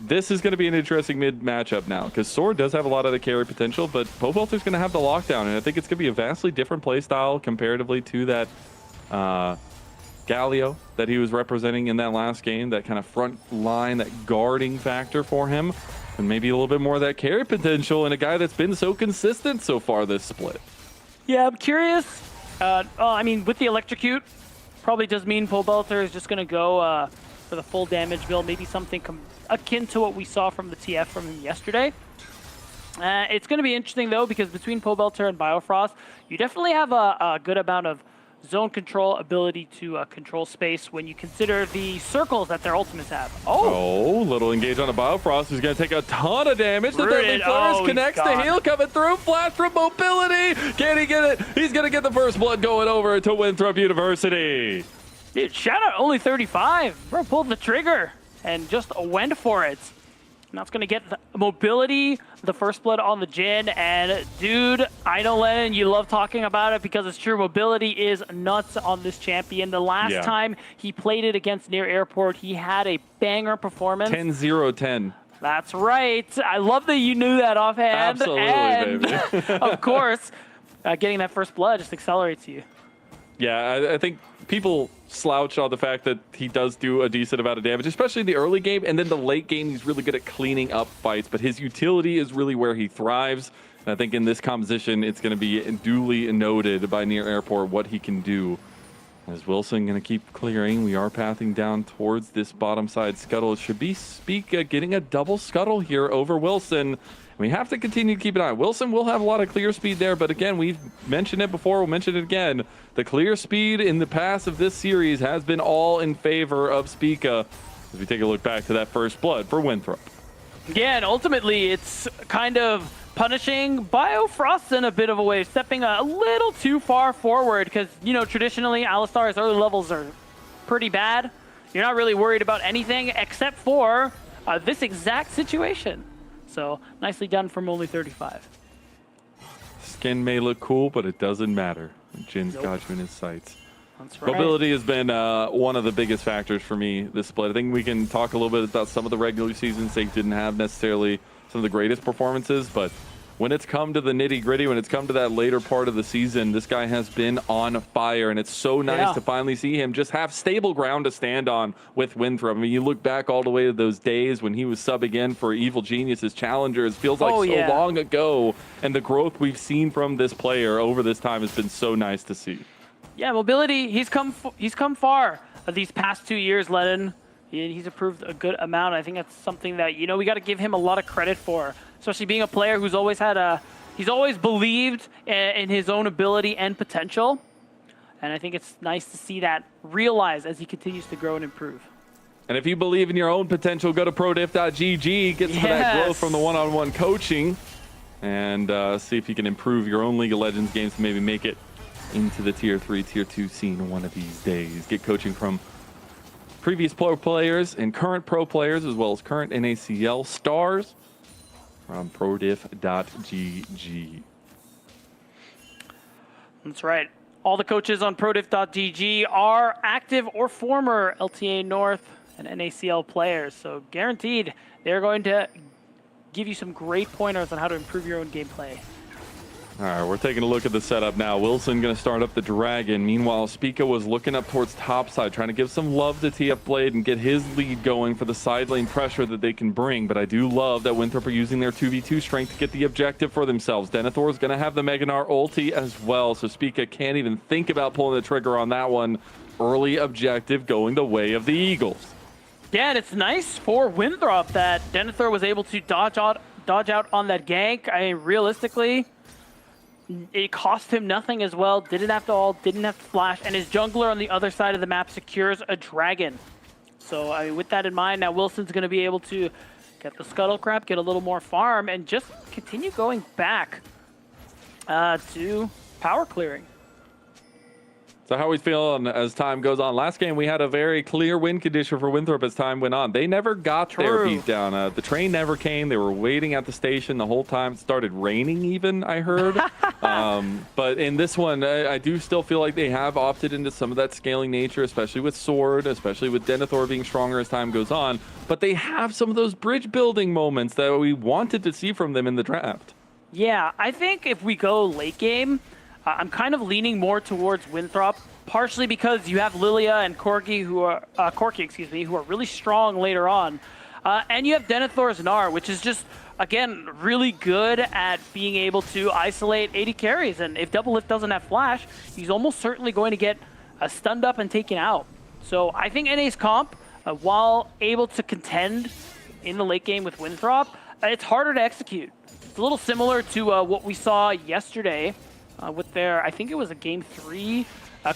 this is going to be an interesting mid matchup now, because Sword does have a lot of the carry potential, but Pobelter's going to have the lockdown, and I think it's going to be a vastly different play style comparatively to that Galio that he was representing in that last game, that kind of front line, that guarding factor for him, and maybe a little bit more of that carry potential in a guy that's been so consistent so far this split. Yeah, I'm curious. I mean, with the Electrocute, probably does mean Pobelter is just going to go for the full damage build, maybe something akin to what we saw from the TF from him yesterday. It's going to be interesting, though, because between Pobelter and Biofrost, you definitely have a good amount of zone control, ability to control space when you consider the circles that their ultimates have. Oh, little engage on a Biofrost who's going to take a ton of damage. The Deadly Flourish connects the heal coming through. Flash from mobility. Can he get it? He's going to get the first blood going over to Winthrop University. Dude, shout out only 35. Bro pulled the trigger and just went for it. And that's going to get the mobility, the first blood on the Jhin. And dude, I know, Lennon, you love talking about it because it's true. Mobility is nuts on this champion. The last time he played it against Near Airport, he had a banger performance. 10-0-10. That's right. I love that you knew that offhand. Absolutely, and, baby. of course, getting that first blood just accelerates you. Yeah, I think people slouch on the fact that he does do a decent amount of damage, especially in the early game, and then the late game, he's really good at cleaning up fights, but his utility is really where he thrives. And I think in this composition, it's going to be duly noted by Near Airport what he can do. As Wilson going to keep clearing, we are pathing down towards this bottom side scuttle. It should be Spica getting a double scuttle here over Wilson. We have to continue to keep an eye. Wilson will have a lot of clear speed there, but again, we've mentioned it before, we'll mention it again. The clear speed in the past of this series has been all in favor of Spica as we take a look back to that first blood for Winthrop. Yeah, and ultimately it's kind of punishing Biofrost in a bit of a way, stepping a little too far forward because, you know, traditionally Alistar's early levels are pretty bad. You're not really worried about anything except for this exact situation. So nicely done from only 35. Skin may look cool, but it doesn't matter. Jin's got you in his sights. That's right. Mobility has been one of the biggest factors for me this split. I think we can talk a little bit about some of the regular seasons. They didn't have necessarily some of the greatest performances, but when it's come to the nitty-gritty, when it's come to that later part of the season, this guy has been on fire, and it's so nice to finally see him just have stable ground to stand on with Winthrop. I mean, you look back all the way to those days when he was subbing in for Evil Genius's Challengers. Feels like so long ago, and the growth we've seen from this player over this time has been so nice to see. Yeah, mobility, he's come far these past 2 years, Lennon. He's improved a good amount. I think that's something that, you know, we got to give him a lot of credit for, especially being a player who's always had he's always believed in his own ability and potential. And I think it's nice to see that realized as he continues to grow and improve. And if you believe in your own potential, go to prodiff.gg, get some of that growth from the one-on-one coaching, and see if you can improve your own League of Legends games to maybe make it into the Tier 3, Tier 2 scene one of these days. Get coaching from previous pro players and current pro players, as well as current NACL stars from prodiff.gg. That's right. All the coaches on prodiff.gg are active or former LTA North and NACL players, so guaranteed they're going to give you some great pointers on how to improve your own gameplay. All right, we're taking a look at the setup now. Wilson going to start up the Dragon. Meanwhile, Spica was looking up towards top side, trying to give some love to TF Blade and get his lead going for the side lane pressure that they can bring. But I do love that Winthrop are using their 2v2 strength to get the objective for themselves. Denethor is going to have the Meganar ulti as well, so Spica can't even think about pulling the trigger on that one. Early objective going the way of the Eagles. Yeah, and it's nice for Winthrop that Denethor was able to dodge out on that gank. I mean, realistically, it cost him nothing as well. Didn't have to ult, didn't have to flash, and his jungler on the other side of the map secures a dragon. So, I mean, with that in mind, now Wilson's going to be able to get the scuttle crab, get a little more farm, and just continue going back to power clearing. So how are we feeling as time goes on? Last game, we had a very clear win condition for Winthrop as time went on. They never got their beat down. The train never came. They were waiting at the station the whole time. It started raining even, I heard. But in this one, I do still feel like they have opted into some of that scaling nature, especially with Sword, especially with Denethor being stronger as time goes on. But they have some of those bridge building moments that we wanted to see from them in the draft. Yeah, I think if we go late game, I'm kind of leaning more towards Winthrop, partially because you have Lilia and Corki, who are really strong later on, and you have Denethor's Gnar, which is just, again, really good at being able to isolate AD carries. And if Doublelift doesn't have flash, he's almost certainly going to get stunned up and taken out. So I think NA's comp, while able to contend in the late game with Winthrop, it's harder to execute. It's a little similar to what we saw yesterday. With their, I think it was a game 3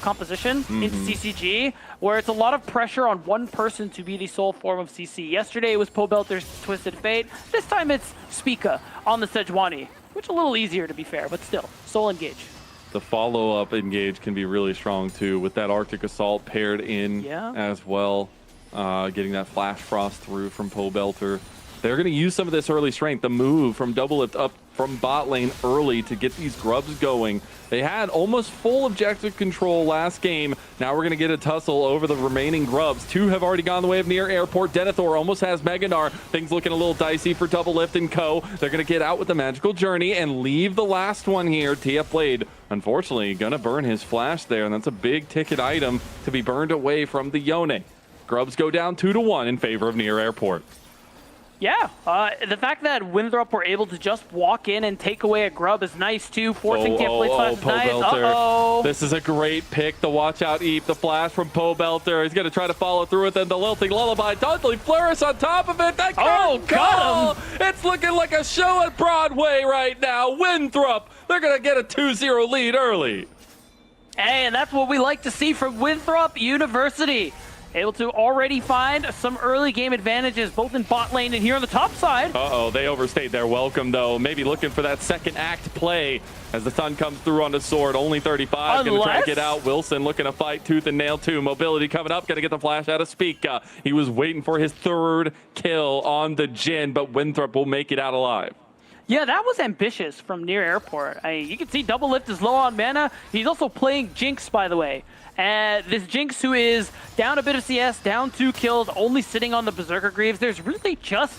composition into CCG, where it's a lot of pressure on one person to be the sole form of CC. Yesterday it was Pobelter's Twisted Fate. This time it's Spica on the Sejuani, which a little easier to be fair, but still, soul engage. The follow-up engage can be really strong too, with that Arctic Assault paired in as well. Getting that Flash Frost through from Pobelter. They're going to use some of this early strength, the move from Doublelift up from bot lane early to get these grubs going. They had almost full objective control last game. Now we're going to get a tussle over the remaining grubs. 2 have already gone the way of near airport. Denethor almost has Meganar. Things looking a little dicey for Doublelift and co. They're going to get out with the magical journey and leave the last one here. TF Blade, unfortunately, going to burn his flash there, and that's a big ticket item to be burned away from the Yone. Grubs go down 2-1 in favor of near airport. Yeah, the fact that Winthrop were able to just walk in and take away a grub is nice too. Forcing TF Blade flash is nice. Uh-oh. This is a great pick. The watch out Eep, the flash from Pobelter. He's going to try to follow through with it. The lilting lullaby. Dudley Flourish on top of it. That got him. It's looking like a show at Broadway right now. Winthrop, they're going to get a 2-0 lead early. Hey, and that's what we like to see from Winthrop University. Able to already find some early game advantages, both in bot lane and here on the top side. Uh-oh, they overstayed their welcome, though. Maybe looking for that second act play as the sun comes through on the Sword. Only 35, going to try to get out. Wilson looking to fight tooth and nail, too. Mobility coming up, going to get the flash out of Spica. He was waiting for his 3rd kill on the Jhin, but Winthrop will make it out alive. Yeah, that was ambitious from near airport. I mean, you can see Doublelift is low on mana. He's also playing Jinx, by the way. And this Jinx, who is down a bit of CS, down 2 kills, only sitting on the Berserker Greaves. There's really just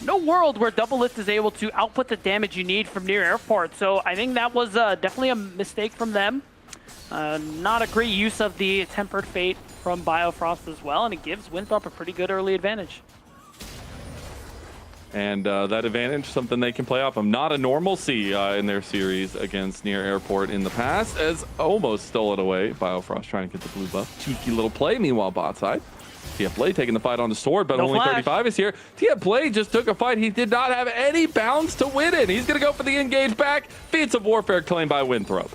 no world where Doublelift is able to output the damage you need from near airport. So I think that was definitely a mistake from them. Not a great use of the Tempered Fate from Biofrost as well, and it gives Winthrop a pretty good early advantage. And that advantage, something they can play off of. Not a normalcy in their series against near airport in the past, as almost stole it away. Biofrost trying to get the blue buff. Cheeky little play, meanwhile, bot side. TF Blade taking the fight on the Sword, but only 35 is here. TF Blade just took a fight. He did not have any bounds to win it. He's going to go for the engage back. Feats of Warfare claimed by Winthrop.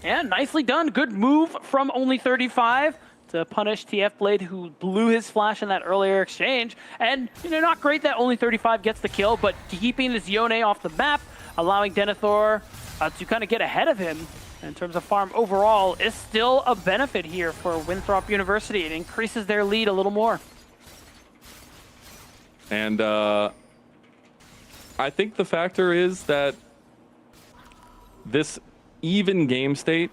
Yeah, nicely done. Good move from only 35. To punish TF Blade, who blew his flash in that earlier exchange. And, you know, not great that only 35 gets the kill, but keeping this Yone off the map, allowing Denethor to kind of get ahead of him in terms of farm overall is still a benefit here for Winthrop University. It increases their lead a little more. And I think the factor is that this even game state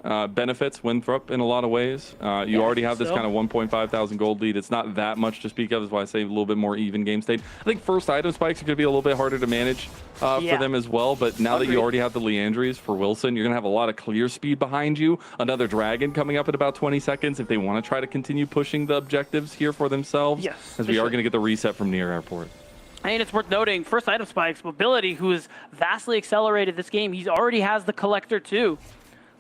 benefits Winthrop in a lot of ways. You already have this kind of 1.5 thousand gold lead. It's not that much to speak of. That's why I say a little bit more even game state. I think first item spikes are going to be a little bit harder to manage for them as well. But now that you already have the Leandries for Wilson, you're going to have a lot of clear speed behind you. Another Dragon coming up in about 20 seconds if they want to try to continue pushing the objectives here for themselves. Yes, as we are going to get the reset from near airport. And it's worth noting, first item spikes, Mobility, who has vastly accelerated this game, he already has the Collector too.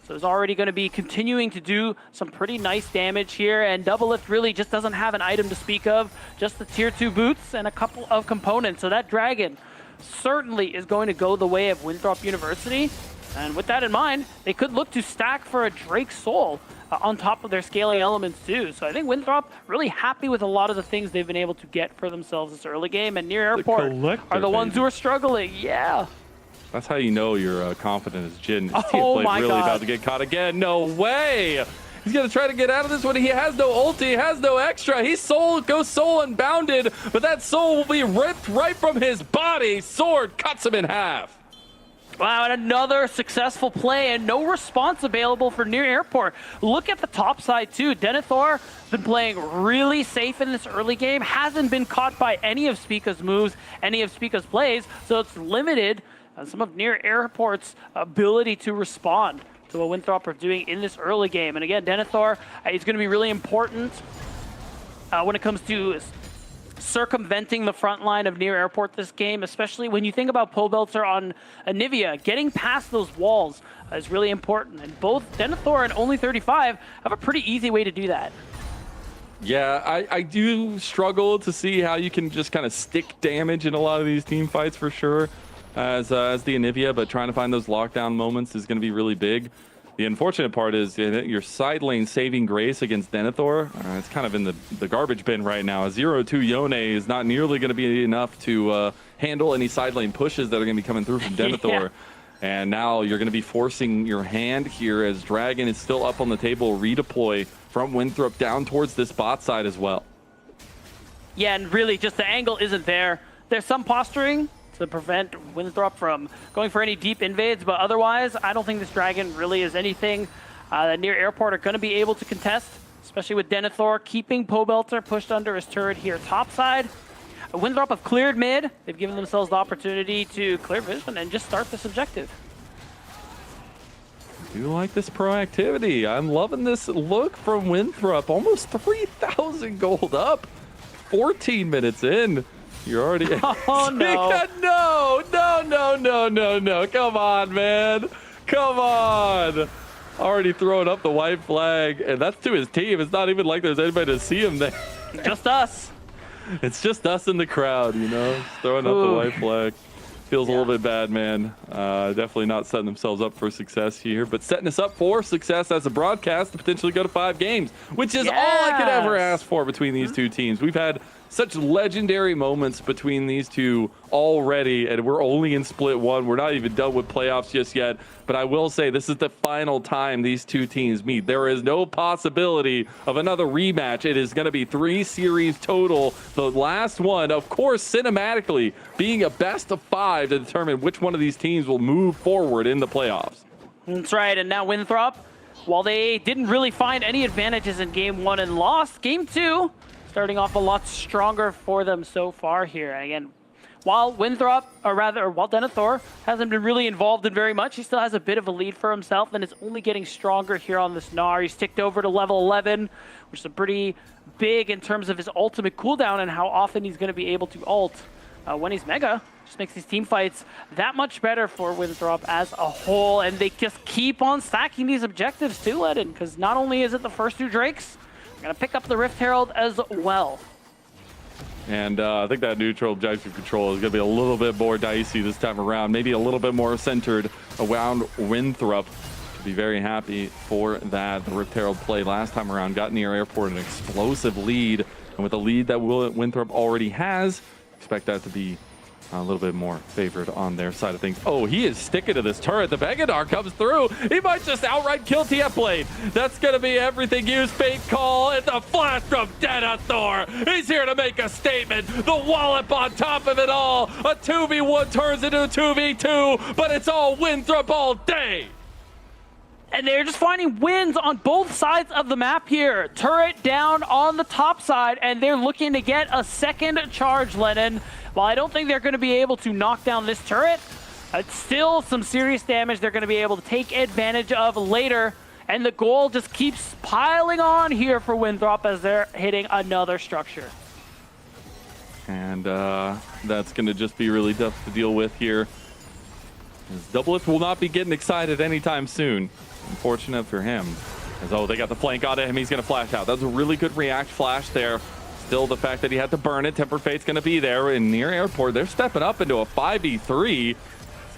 So he's already going to be continuing to do some pretty nice damage here, and Double Lift really just doesn't have an item to speak of, just the tier 2 boots and a couple of components. So that Dragon certainly is going to go the way of Winthrop University. And with that in mind, they could look to stack for a Drake Soul on top of their scaling elements too. So I think Winthrop really happy with a lot of the things they've been able to get for themselves this early game, and Near Airport are the ones who are struggling. Yeah. That's how you know you're confident as Jin. His Oh teamplate my really God. about to get caught again. No way. He's going to try to get out of this one. He has no ulti, he has no extra. He goes soul unbounded, but that soul will be ripped right from his body. Sword cuts him in half. Wow, and another successful play, and no response available for Near Airport. Look at the top side too. Denethor been playing really safe in this early game, hasn't been caught by any of Spica's moves, any of Spica's plays, so it's limited some of Near Airport's ability to respond to what Winthrop are doing in this early game. And again, Denethor is going to be really important when it comes to circumventing the front line of Near Airport this game, especially when you think about Pobelter on Anivia. Getting past those walls is really important, and both Denethor and Only 35 have a pretty easy way to do that. Yeah, I do struggle to see how you can just kind of stick damage in a lot of these team fights for sure as the Anivia, but trying to find those lockdown moments is going to be really big. The unfortunate part is your side lane saving grace against Denethor. It's kind of in the garbage bin right now. A 0-2 Yone is not nearly going to be enough to handle any side lane pushes that are going to be coming through from Denethor. Yeah. And now you're going to be forcing your hand here as Dragon is still up on the table. Redeploy from Winthrop down towards this bot side as well. Yeah, and really just the angle isn't there. There's some posturing to prevent Winthrop from going for any deep invades, but otherwise, I don't think this Dragon really is anything that Near Airport are going to be able to contest, especially with Denethor keeping Pobelter pushed under his turret here topside. Winthrop have cleared mid. They've given themselves the opportunity to clear vision and just start this objective. I do like this proactivity. I'm loving this look from Winthrop. Almost 3,000 gold up. 14 minutes in. You're already... Oh, no. Come on, man. Come on. Already throwing up the white flag. And that's to his team. It's not even like there's anybody to see him there. Just us. It's just us in the crowd, you know, just throwing up the white flag. Feels a little bit bad, man. Definitely not setting themselves up for success here, but setting us up for success as a broadcast to potentially go to 5 games, which is all I could ever ask for between these two teams. We've had such legendary moments between these two already, and we're only in split 1. We're not even done with playoffs just yet, but I will say this is the final time these two teams meet. There is no possibility of another rematch. It is going to be 3 series total. The last one, of course, cinematically being a best of 5 to determine which one of these teams will move forward in the playoffs. That's right, and now Winthrop, while they didn't really find any advantages in game 1 and lost, game 2 starting off a lot stronger for them so far here. And again, while Denethor hasn't been really involved in very much, he still has a bit of a lead for himself, and it's only getting stronger here on this Gnar. He's ticked over to level 11, which is a pretty big in terms of his ultimate cooldown and how often he's going to be able to ult when he's Mega. Just makes these team fights that much better for Winthrop as a whole, and they just keep on stacking these objectives too, Ledin, because not only is it the first 2 Drakes, they're going to pick up the Rift Herald as well. And I think that neutral objective control is going to be a little bit more dicey this time around. Maybe a little bit more centered around Winthrop. Should be very happy for that. The Rift Herald play last time around got Near Airport an explosive lead. And with the lead that Winthrop already has, expect that to be a little bit more favored on their side of things. Oh, he is sticking to this turret. The Vegadar comes through. He might just outright kill TF Blade. That's going to be everything. Use fate call and the flash from Denethor. He's here to make a statement. The wallop on top of it all. A 2v1 turns into a 2v2, but it's all Winthrop all day. And they're just finding wins on both sides of the map here. Turret down on the top side, and they're looking to get a second charge, Lennon. While I don't think they're going to be able to knock down this turret, it's still some serious damage they're going to be able to take advantage of later. And the goal just keeps piling on here for Winthrop as they're hitting another structure. And that's going to just be really tough to deal with here. Doublelift will not be getting excited anytime soon. Unfortunate for him. As they got the flank on him, he's going to flash out. That was a really good react flash there. Still, the fact that he had to burn it, Tempered Fate's going to be there. In near airport, they're stepping up into a 5v3.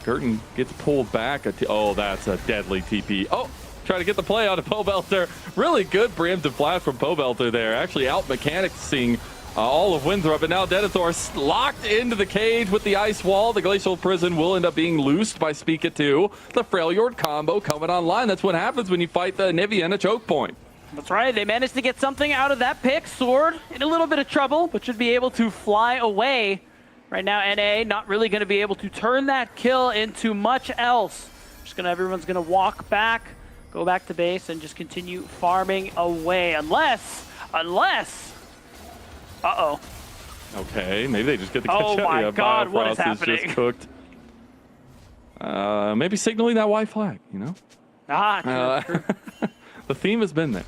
Curtin gets pulled back. Oh, that's a deadly TP. Oh, try to get the play out of Pobelter. Really good preemptive flash from Pobelter there. Actually out mechanicsing all of Winthrop, and now Denethor locked into the cage with the ice wall. The Glacial Prison will end up being loosed by Spica 2. The Freljord combo coming online. That's what happens when you fight the Nivea and a choke point. That's right. They managed to get something out of that pick. Sword in a little bit of trouble, but should be able to fly away. Right now, NA not really going to be able to turn that kill into much else. Everyone's going to walk back, go back to base, and just continue farming away. Unless... Uh-oh. Okay, maybe they just get the catch Oh my God, what is happening? Just cooked. Maybe signaling that white flag, you know? True. The theme has been there.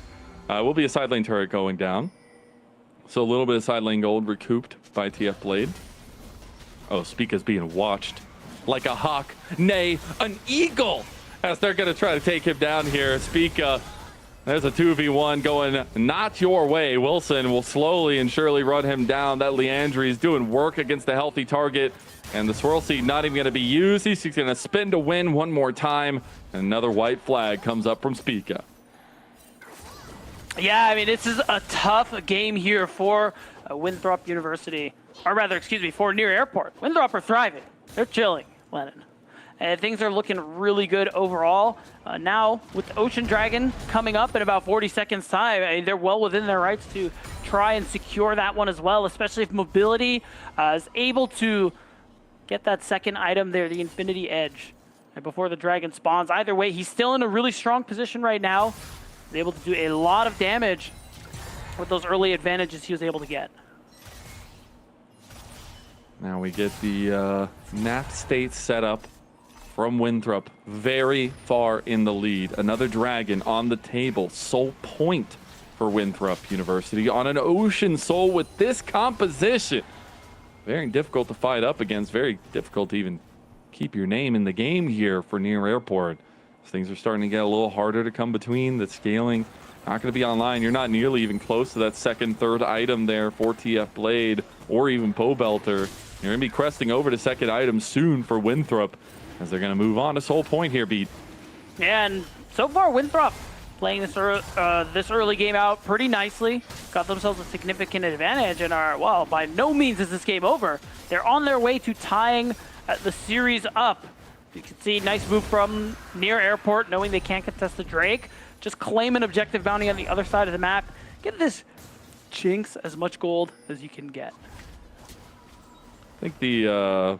Will be a side lane turret going down. So a little bit of side lane gold recouped by TF Blade. Oh, Spica's being watched like a hawk, nay, an eagle, as they're going to try to take him down here. Spica, there's a 2v1 going not your way. Wilson will slowly and surely run him down. That Leandri's doing work against the healthy target. And the Swirl Seed not even going to be used. He's going to spin to win one more time. And another white flag comes up from Spica. Yeah, I mean, this is a tough game here for Winthrop University. Or rather, excuse me, for Near Airport. Winthrop are thriving. They're chilling, Lennon. And things are looking really good overall. Now, with Ocean Dragon coming up in about 40 seconds time, I mean, they're well within their rights to try and secure that one as well, especially if Mobility is able to get that second item there, the Infinity Edge, and before the Dragon spawns. Either way, he's still in a really strong position right now. He's able to do a lot of damage with those early advantages he was able to get. Now we get the map state set up from Winthrop, very far in the lead. Another Dragon on the table. Soul point for Winthrop University on an Ocean Soul with this composition. Very difficult to fight up against. Very difficult to even keep your name in the game here for Near Airport. Things are starting to get a little harder to come between. The scaling not going to be online. You're not nearly even close to that second, third item there for TF Blade or even Pobelter. You're going to be cresting over to second item soon for Winthrop as they're going to move on to Soul Point here, Beat. Yeah, and so far Winthrop playing this early game out pretty nicely. Got themselves a significant advantage and are, well, by no means is this game over. They're on their way to tying the series up. You can see nice move from Near Airport, knowing they can't contest the Drake. Just claim an objective bounty on the other side of the map. Get this Jinx as much gold as you can get. I think the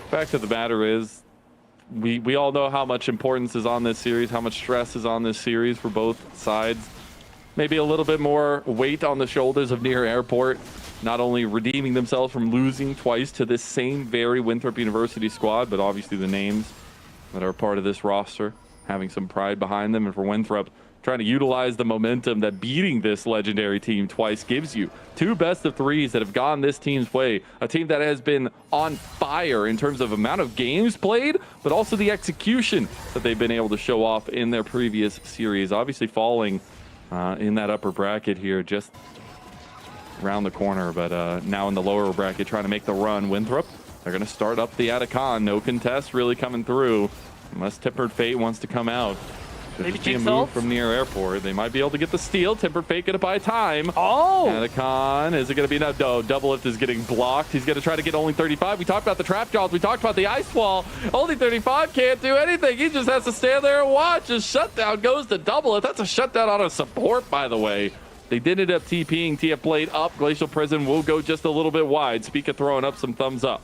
fact of the matter is we all know how much importance is on this series, how much stress is on this series for both sides. Maybe a little bit more weight on the shoulders of Near Airport, not only redeeming themselves from losing twice to this same very Winthrop University squad, but obviously the names that are part of this roster having some pride behind them. And for Winthrop, trying to utilize the momentum that beating this legendary team twice gives you. Two best of threes that have gone this team's way. A team that has been on fire in terms of amount of games played, but also the execution that they've been able to show off in their previous series. Obviously falling in that upper bracket here, just around the corner, but now in the lower bracket trying to make the run. Winthrop, they're going to start up the Atacon. No contest really coming through unless Tempered Fate wants to come out. Maybe just be a move from Near Airport. They might be able to get the steal. Tempered Fate going to buy time. Oh! Atacon, is it going to be enough? No, Doublelift is getting blocked. He's going to try to get only 35. We talked about the trap jaws. We talked about the ice wall. Only 35 can't do anything. He just has to stand there and watch. His shutdown goes to Doublelift. That's a shutdown on a support, by the way. They did end up TPing TF Blade up. Glacial Prison will go just a little bit wide. Spica throwing up some thumbs up.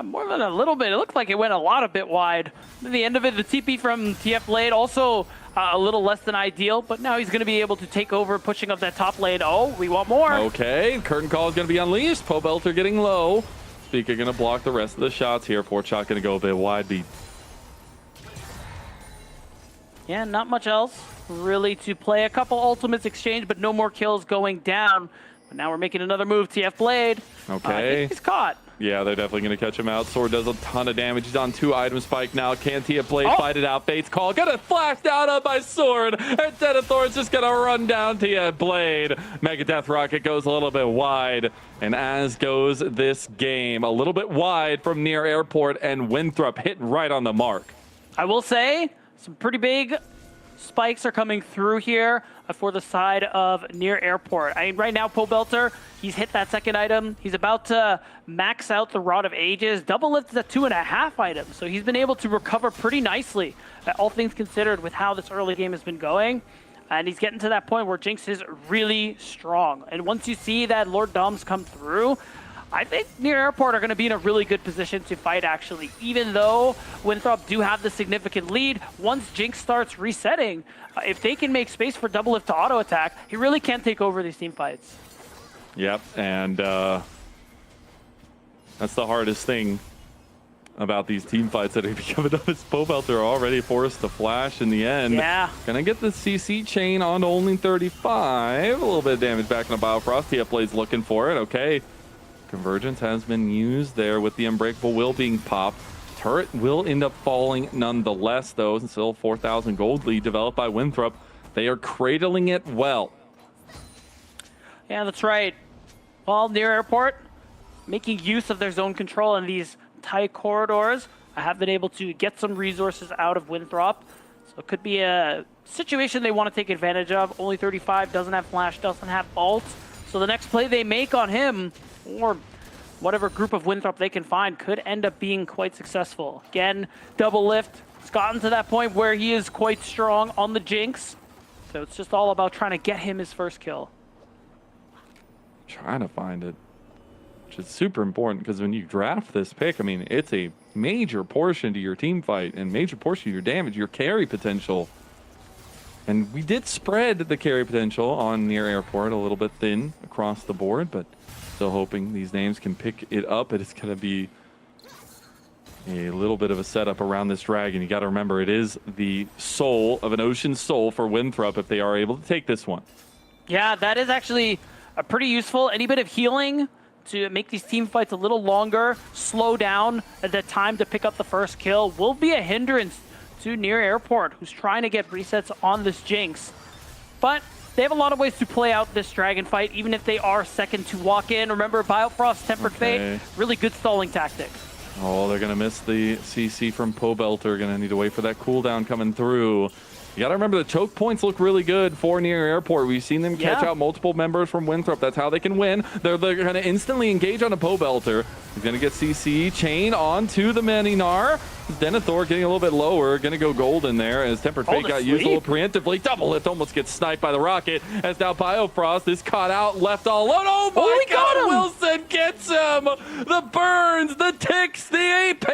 More than a little bit. It looked like it went a bit wide. At the end of it, the TP from TF Blade also a little less than ideal, but now he's going to be able to take over, pushing up that top lane. Oh, we want more. Okay, curtain call is going to be unleashed. Pobelter getting low. Speaker going to block the rest of the shots here. Fourth shot going to go a bit wide. Beat. Yeah, not much else really to play. A couple ultimates exchange, but no more kills going down. But now we're making another move. TF Blade. Okay. I think he's caught. Yeah, they're definitely going to catch him out. Sword does a ton of damage. He's on 2 item spike now. Can TF Blade fight it out? Fate's call. Gonna flash down up by Sword. And Denethor's just going to run down TF Blade. Mega Death Rocket goes a little bit wide. And as goes this game, a little bit wide from near airport, and Winthrop hit right on the mark. I will say, some pretty big spikes are coming through here for the side of near airport. I mean, right now, Pobelter, he's hit that second item. He's about to max out the Rod of Ages. Double lift is at 2.5 items, so he's been able to recover pretty nicely, all things considered, with how this early game has been going. And he's getting to that point where Jinx is really strong. And once you see that Lord Doms come through, I think near airport are going to be in a really good position to fight, actually. Even though Winthrop do have the significant lead, once Jinx starts resetting, if they can make space for double lift to auto attack, he really can't take over these team fights. Yep, and that's the hardest thing about these team fights that are coming up, is Pobelter already forced to flash in the end. Yeah. Gonna get the CC chain on to only 35. A little bit of damage back in the Biofrost. TF Blade's looking for it. Okay. Convergence has been used there with the Unbreakable Will being popped. Turret will end up falling nonetheless, though. And still 4,000 gold lead developed by Winthrop. They are cradling it well. Yeah, that's right. Well, near airport, making use of their zone control in these tight corridors. I have been able to get some resources out of Winthrop. So it could be a situation they want to take advantage of. Only 35, doesn't have flash, doesn't have ult. So the next play they make on him, or whatever group of Winthrop they can find, could end up being quite successful. Again, double lift. It's gotten to that point where he is quite strong on the Jinx. So it's just all about trying to get him his first kill. Trying to find it, which is super important, because when you draft this pick, I mean, it's a major portion to your team fight and major portion of your damage, your carry potential. And we did spread the carry potential on near airport a little bit thin across the board, but still hoping these names can pick it up. It's going to be a little bit of a setup around this dragon. You got to remember, it is the soul of an Ocean Soul for Winthrop if they are able to take this one. Yeah, that is actually pretty useful. Any bit of healing to make these team fights a little longer, slow down the time to pick up the first kill, will be a hindrance to near airport, who's trying to get resets on this Jinx. But they have a lot of ways to play out this dragon fight, even if they are second to walk in. Remember, Biofrost, Tempered Fate, really good stalling tactic. Oh, they're going to miss the CC from Pobelter. Going to need to wait for that cooldown coming through. You got to remember, the choke points look really good for near airport. We've seen them catch out multiple members from Winthrop. That's how they can win. They're going to instantly engage on a Pobelter. He's going to get CC chain onto the Maninar. Denethor getting a little bit lower. Going to go golden there as Tempered Fate got used a little preemptively. Double lift almost gets sniped by the rocket as now Biofrost is caught out, left all alone. Oh my God, Wilson gets him. The burns, the ticks, the AP.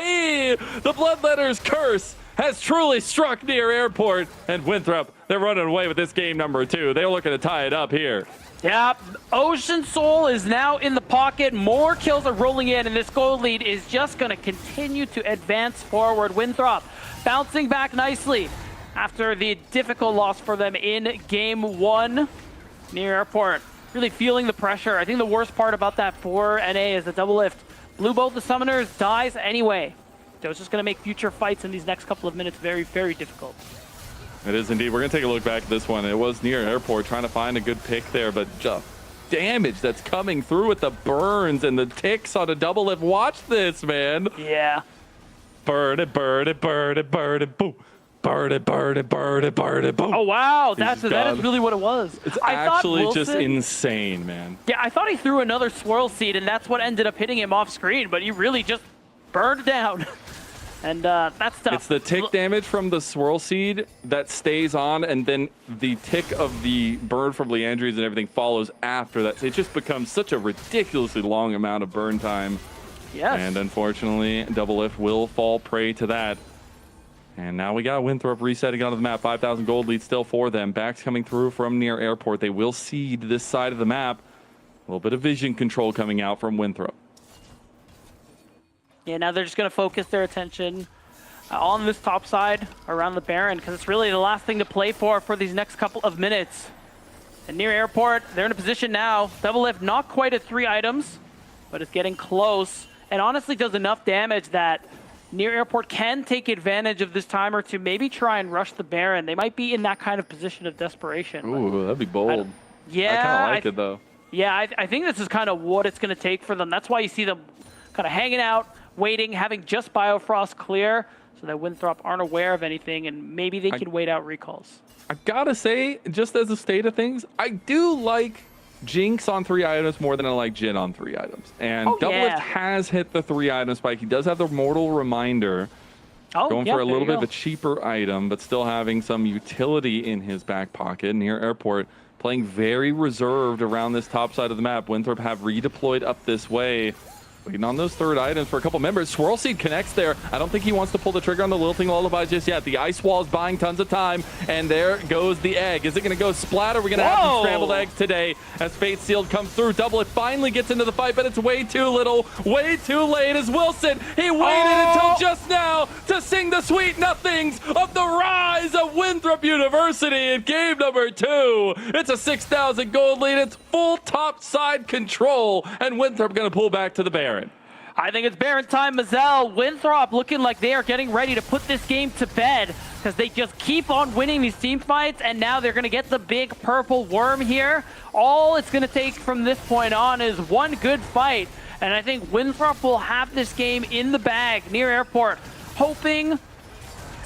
The Bloodletter's curse has truly struck near airport, and Winthrop, they're running away with this game number 2. They're looking to tie it up here. Yeah, Ocean Soul is now in the pocket. More kills are rolling in, and this gold lead is just going to continue to advance forward. Winthrop bouncing back nicely after the difficult loss for them in game 1. Near airport really feeling the pressure. I think the worst part about that for NA is the double lift. Blue Bolt the Summoners dies anyway. So it's just going to make future fights in these next couple of minutes very, very difficult. It is indeed. We're going to take a look back at this one. It was near airport, trying to find a good pick there, but just damage that's coming through with the burns and the ticks on a double lift. Watch this, man. Yeah. Bird it, bird it, bird it, bird it, boom. Bird it, bird it, bird it, bird it, boom. Oh, wow. That is really what it was. It's actually just insane, man. Yeah, I thought he threw another swirl seed, and that's what ended up hitting him off screen, but he really just burned down. And that's tough. It's the tick damage from the swirl seed that stays on, and then the tick of the burn from Leandries and everything follows after that. It just becomes such a ridiculously long amount of burn time. Yes. And unfortunately, Double Lift will fall prey to that. And now we got Winthrop resetting onto the map. 5,000 gold lead still for them. Backs coming through from near airport. They will seed this side of the map. A little bit of vision control coming out from Winthrop. Yeah, now they're just going to focus their attention on this top side around the Baron, because it's really the last thing to play for these next couple of minutes. And near airport, they're in a position now. Double Lift not quite at 3 items, but it's getting close. And honestly does enough damage that near airport can take advantage of this timer to maybe try and rush the Baron. They might be in that kind of position of desperation. Ooh, that'd be bold. Yeah. I kind of like it, though. Yeah, I think this is kind of what it's going to take for them. That's why you see them kind of hanging out, waiting, having just Biofrost clear, so that Winthrop aren't aware of anything, and maybe they can wait out recalls. I gotta say, just as a state of things, I do like Jinx on 3 items more than I like Jin on 3 items. And Double Lift has hit the 3 item spike. He does have the Mortal Reminder. Going for a little bit of a cheaper item, but still having some utility in his back pocket. Near airport, playing very reserved around this top side of the map. Winthrop have redeployed up this way. Waiting on those 3rd items for a couple members. Swirl Seed connects there. I don't think he wants to pull the trigger on the Lilting Lullaby just yet. The Ice Wall is buying tons of time, and there goes the egg. Is it going to go splat, or are we going to have some scrambled eggs today as Fate Sealed comes through? Double It finally gets into the fight, but it's way too little, way too late as Wilson. He waited until just now to sing the sweet nothings of the rise of Winthrop University in game number 2. It's a 6,000 gold lead. It's full top side control, and Winthrop going to pull back to the Baron. I think it's Baron time, Mazel. Winthrop looking like they are getting ready to put this game to bed, because they just keep on winning these team fights, and now they're going to get the big purple worm here. All it's going to take from this point on is one good fight, and I think Winthrop will have this game in the bag near airport, hoping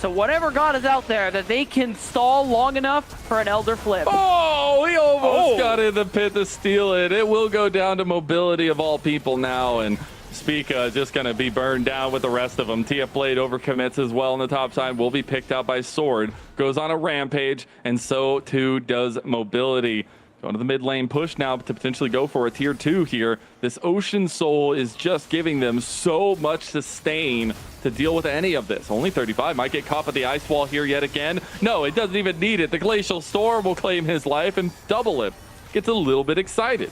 to whatever god is out there that they can stall long enough for an Elder Flip. Oh, he almost got in the pit to steal it. It will go down to mobility of all people now, and Spica just going to be burned down with the rest of them. TF Blade overcommits as well on the top side, will be picked out by Sword. Goes on a rampage, and so too does mobility. Going to the mid lane push now to potentially go for a tier 2 here. This Ocean Soul is just giving them so much sustain to deal with any of this. Only 35 might get caught by the Ice Wall here yet again. No, it doesn't even need it. The Glacial Storm will claim his life, and Double It gets a little bit excited.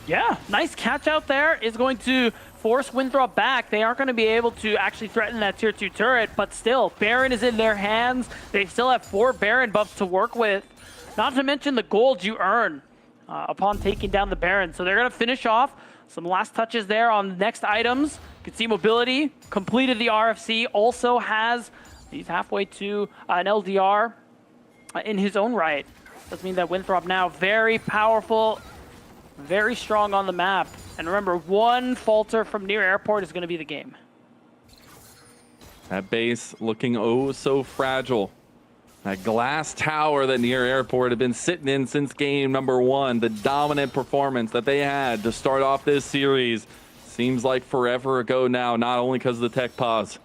Yeah, nice catch out there is going to force Winthrop back. They aren't going to be able to actually threaten that tier 2 turret, but still, Baron is in their hands. They still have 4 Baron buffs to work with, not to mention the gold you earn upon taking down the Baron. So they're going to finish off some last touches there on the next items. You can see mobility completed the RFC, also has, he's halfway to an LDR in his own right. Does mean that Winthrop now very powerful, very strong on the map. And remember, one falter from near airport is going to be the game. That base looking oh so fragile. That glass tower that near airport had been sitting in since game number 1. The dominant performance that they had to start off this series seems like forever ago now, not only because of the tech pause,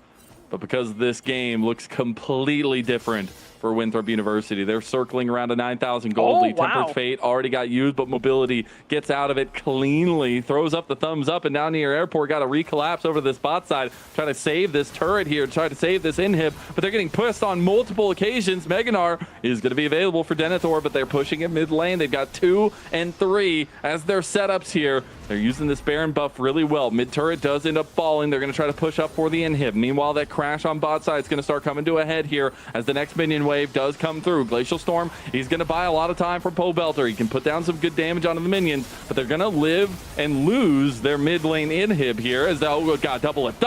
but because this game looks completely different for Winthrop University. They're circling around a 9,000 gold lead. Tempered Fate already got used, but mobility gets out of it cleanly, throws up the thumbs up, and now near airport got a recollapse over the spot side, trying to save this turret here, try to save this inhib, but they're getting pushed on multiple occasions. Meganar is going to be available for Denethor, but they're pushing it mid lane. They've got 2 and 3 as their setups here. They're using this Baron buff really well. Mid turret does end up falling. They're going to try to push up for the inhib. Meanwhile, that crash on bot side is going to start coming to a head here as the next minion wave does come through. Glacial Storm, he's going to buy a lot of time from Poe Belter. He can put down some good damage onto the minions, but they're going to live and lose their mid lane inhib here as oh god, double it,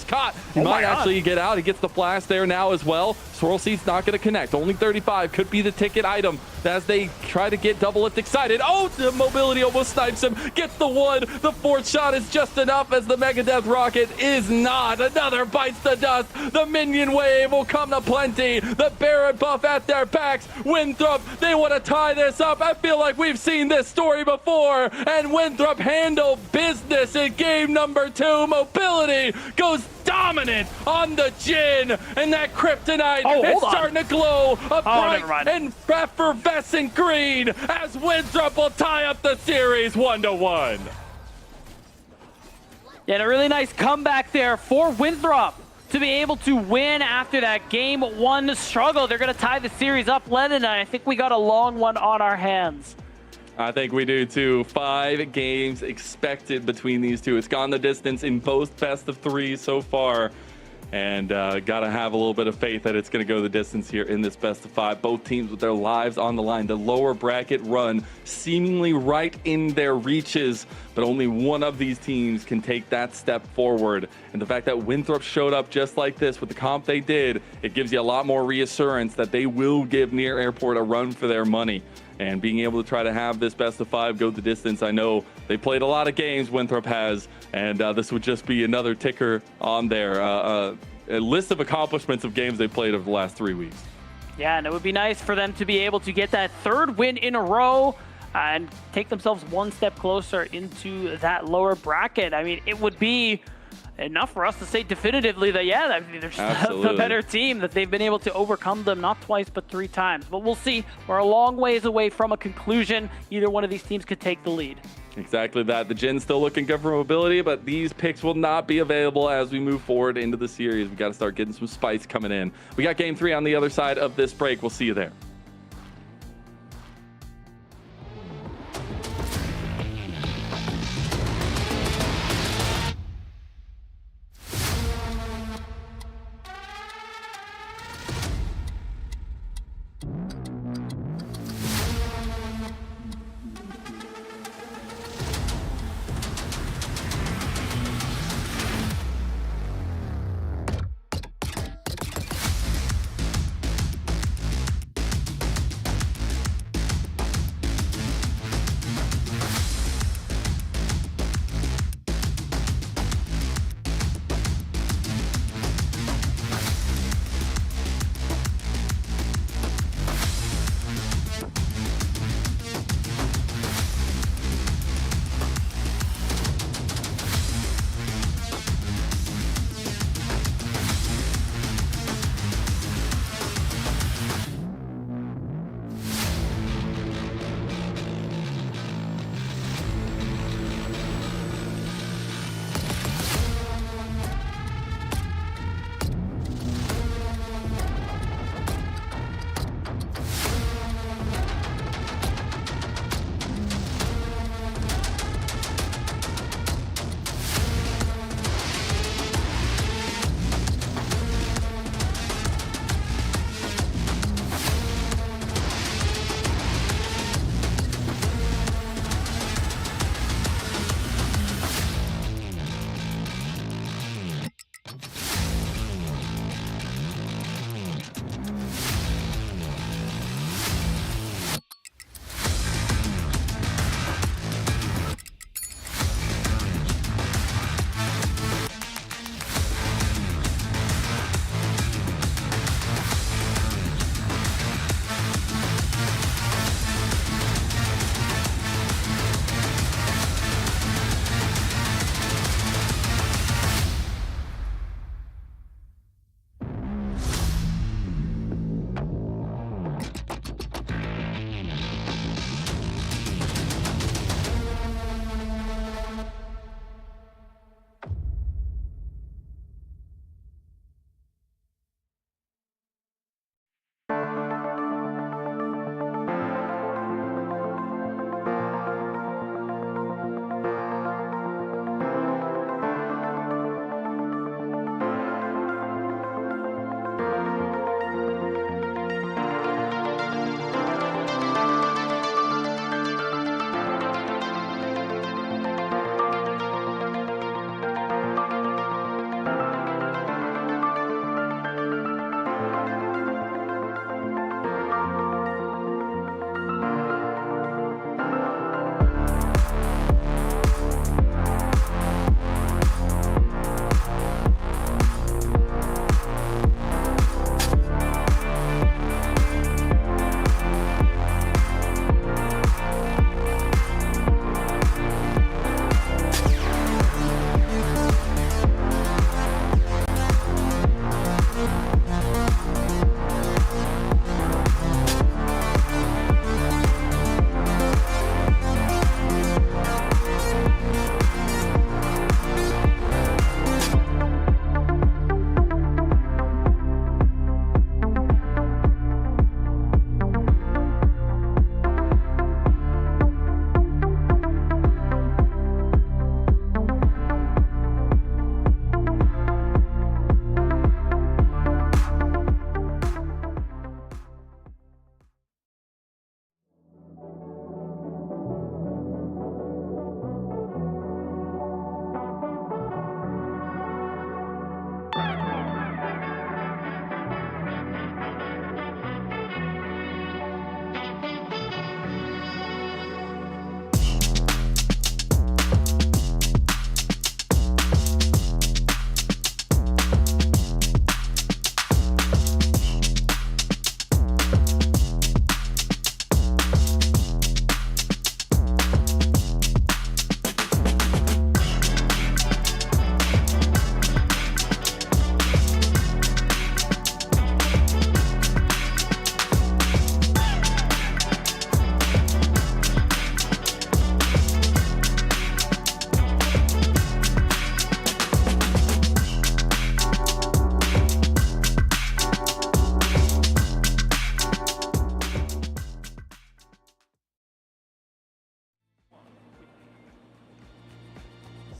caught. He might actually get out. He gets the flash there now as well. Swirl Seed's not going to connect. Only 35 could be the ticket item as they try to get Double Lift excited. Oh, the mobility almost snipes him. Gets the one. The 4th shot is just enough as the Mega Death Rocket is not. Another bites the dust. The minion wave will come to plenty. The Baron buff at their backs. Winthrop, they want to tie this up. I feel like we've seen this story before. And Winthrop handle business in game number 2. Mobility goes dominant on the Jin, and that kryptonite is starting to glow a bright and effervescent green as Winthrop will tie up the series 1-1. Yeah, and a really nice comeback there for Winthrop to be able to win after that game 1 struggle. They're going to tie the series up, Lennon, and I think we got a long one on our hands. I think we do too. 5 games expected between these two. It's gone the distance in both best of 3 so far. And got to have a little bit of faith that it's going to go the distance here in this best of 5. Both teams with their lives on the line. The lower bracket run seemingly right in their reaches, but only one of these teams can take that step forward. And the fact that Winthrop showed up just like this with the comp they did, it gives you a lot more reassurance that they will give Near Airport a run for their money. And being able to try to have this best of 5 go the distance, I know they played a lot of games, Winthrop has, and this would just be another ticker on there. A list of accomplishments of games they played over the last 3 weeks. Yeah, and it would be nice for them to be able to get that 3rd win in a row and take themselves one step closer into that lower bracket. I mean, it would be enough for us to say definitively that, yeah, they're just the better team, that they've been able to overcome them not twice but 3 times. But we'll see. We're a long ways away from a conclusion. Either one of these teams could take the lead. Exactly that. The Jin's still looking good for mobility, but these picks will not be available as we move forward into the series. We got to start getting some spice coming in. We got game 3 on the other side of this break. We'll see you there.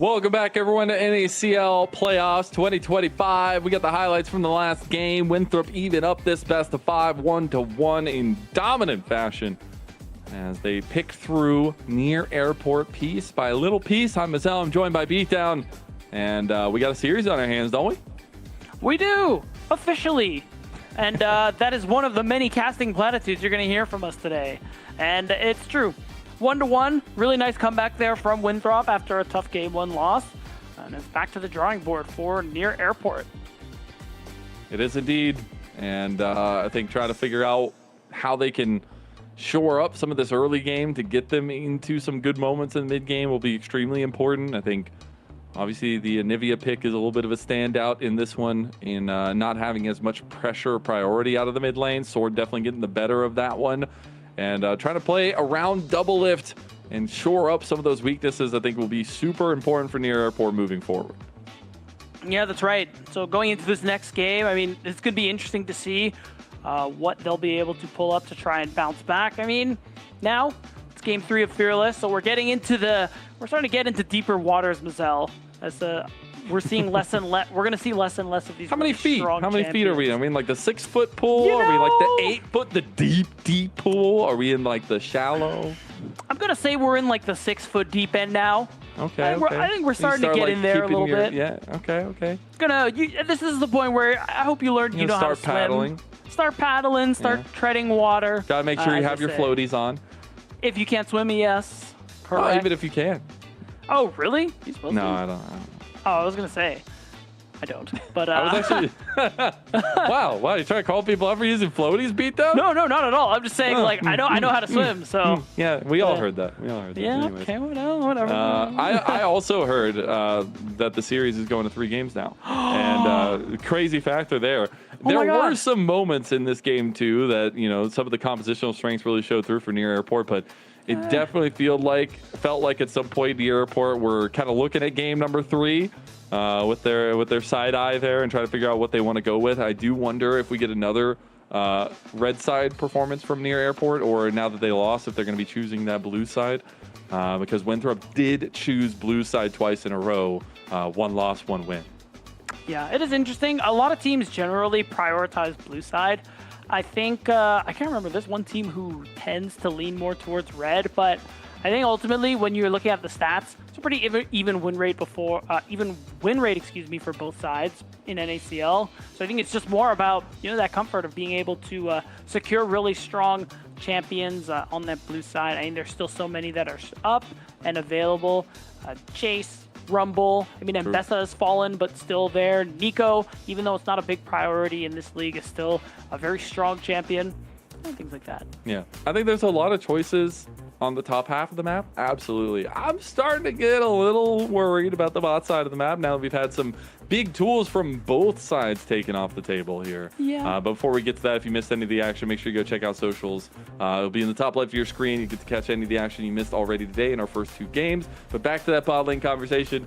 Welcome back, everyone, to NACL Playoffs 2025. We got the highlights from the last game. Winthrop even up this best of 5, 1-1 in dominant fashion as they pick through near airport piece by little piece. I'm Mazel. I'm joined by Beatdown, and we got a series on our hands, don't we? We do, officially. And that is one of the many casting platitudes you're going to hear from us today. And it's true. 1-1, really nice comeback there from Winthrop after a tough game 1 loss. And it's back to the drawing board for near airport. It is indeed. And I think trying to figure out how they can shore up some of this early game to get them into some good moments in the mid game will be extremely important. I think obviously the Anivia pick is a little bit of a standout in this one in not having as much pressure or priority out of the mid lane. Sword definitely getting the better of that one. And trying to play around double lift and shore up some of those weaknesses, I think will be super important for near airport moving forward. Yeah, that's right. So going into this next game, I mean, it's going to be interesting to see what they'll be able to pull up to try and bounce back. I mean, now it's game 3 of Fearless, so we're starting to get into deeper waters, Mazel, as we're seeing less and less. We're going to see less and less of these. How many feet? How many feet are we in? Are we in like the 6-foot pool? You Are we like the know. 8-foot, the deep pool? Are we in like the shallow? I'm going to say we're in like the 6-foot deep end now. Okay. I think we're You starting to start, get like, in there a keeping little bit. Yeah. Okay. This is the point where I hope you learned. You know how to start paddling. swim. Start paddling. Start treading water. Gotta make sure you have your floaties on. If you can't swim, yes. Oh, Correct. even if you can. Oh, really? You supposed No, to? I don't. Oh, I was gonna say. I don't. But I was actually. Wow! You're trying to call people out for using floaties, beat though? No, not at all. I'm just saying, like, I know how to swim, so. Yeah, we all heard that. Yeah. Anyways. Okay. Whatever. I also heard that the series is going to 3 games now, and crazy factor there. There were some moments in this game too that some of the compositional strengths really showed through for near airport, but it definitely felt like at some point near airport we're kind of looking at game number 3. With their side eye there and try to figure out what they want to go with. I do wonder if we get another red side performance from near airport, or now that they lost, if they're going to be choosing that blue side, because Winthrop did choose blue side twice in a row, 1 loss, 1 win. Yeah, it is interesting. A lot of teams generally prioritize blue side. I think I can't remember. There's one team who tends to lean more towards red, but I think ultimately when you're looking at the stats, it's a pretty even win rate for both sides in NACL. So I think it's just more about that comfort of being able to secure really strong champions on that blue side. I mean, there's still so many that are up and available. Chase, Rumble. I mean, Mbessa has fallen, but still there. Nico, even though it's not a big priority in this league, is still a very strong champion. And things like that. Yeah, I think there's a lot of choices on the top half of the map. Absolutely. I'm starting to get a little worried about the bot side of the map now that we've had some big tools from both sides taken off the table here. Yeah. But before we get to that, if you missed any of the action, make sure you go check out socials. It'll be in the top left of your screen. You get to catch any of the action you missed already today in our first 2 games. But back to that bot lane conversation.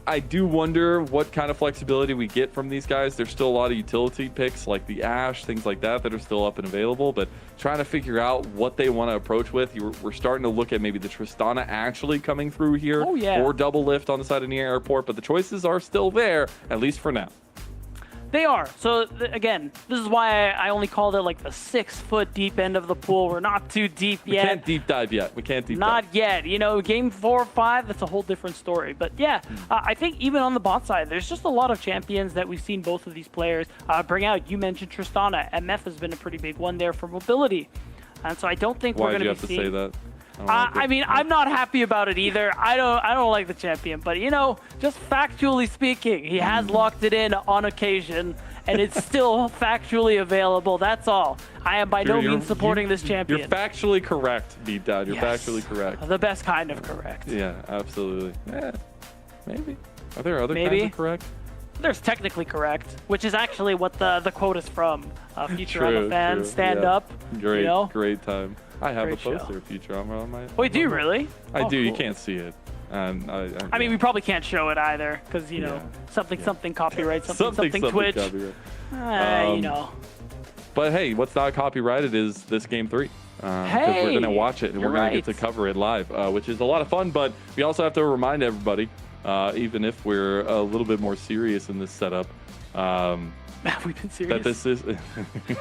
I do wonder what kind of flexibility we get from these guys. There's still a lot of utility picks like the Ashe, things like that are still up and available, but trying to figure out what they want to approach with. We're starting to look at maybe the Tristana actually coming through here, or double lift on the side of near airport, but the choices are still there, at least for now. They are. So again, this is why I only called it like the 6-foot deep end of the pool. We're not too deep yet. We can't deep dive yet. Not yet. Game 4 or 5, that's a whole different story. But yeah, I think even on the bot side, there's just a lot of champions that we've seen both of these players bring out. You mentioned Tristana. MF has been a pretty big one there for mobility. And so I don't think we're going to be seeing... Why'd you have to say that? I mean, I'm not happy about it either. I don't like the champion, but just factually speaking, he has locked it in on occasion, and it's still factually available. That's all. I am by no means supporting this champion. You're factually correct, Beatdown. You're factually correct. The best kind of correct. Yeah, absolutely. Maybe. Are there other kinds of correct? There's technically correct, which is actually what the quote is from. Futurama fans, stand up. Great time. I have Great a poster of Futurama on my... Wait, do you really? I do. Cool. You can't see it. I mean, we probably can't show it either, because, something copyright, something Twitch. Copyright. But hey, what's not copyrighted is this game 3. Because we're going to watch it, and we're going to get to cover it live, which is a lot of fun. But we also have to remind everybody, even if we're a little bit more serious in this setup. We've been serious. That this is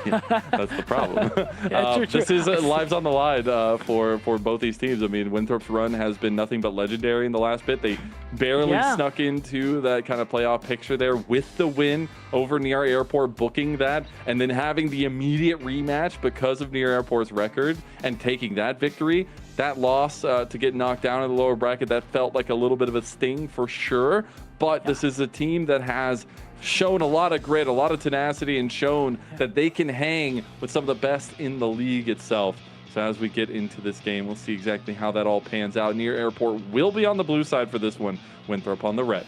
yeah, that's the problem. Yeah, true. This is lives on the line for both these teams. I mean, Winthrop's run has been nothing but legendary in the last bit. They barely snuck into that kind of playoff picture there with the win over Near Airport, booking that, and then having the immediate rematch because of Near Airport's record and taking that victory. That loss to get knocked down in the lower bracket, that felt like a little bit of a sting for sure. But this is a team that has shown a lot of grit, a lot of tenacity, and shown that they can hang with some of the best in the league itself. So as we get into this game, we'll see exactly how that all pans out. Near Airport will be on the blue side for this one, Winthrop on the red.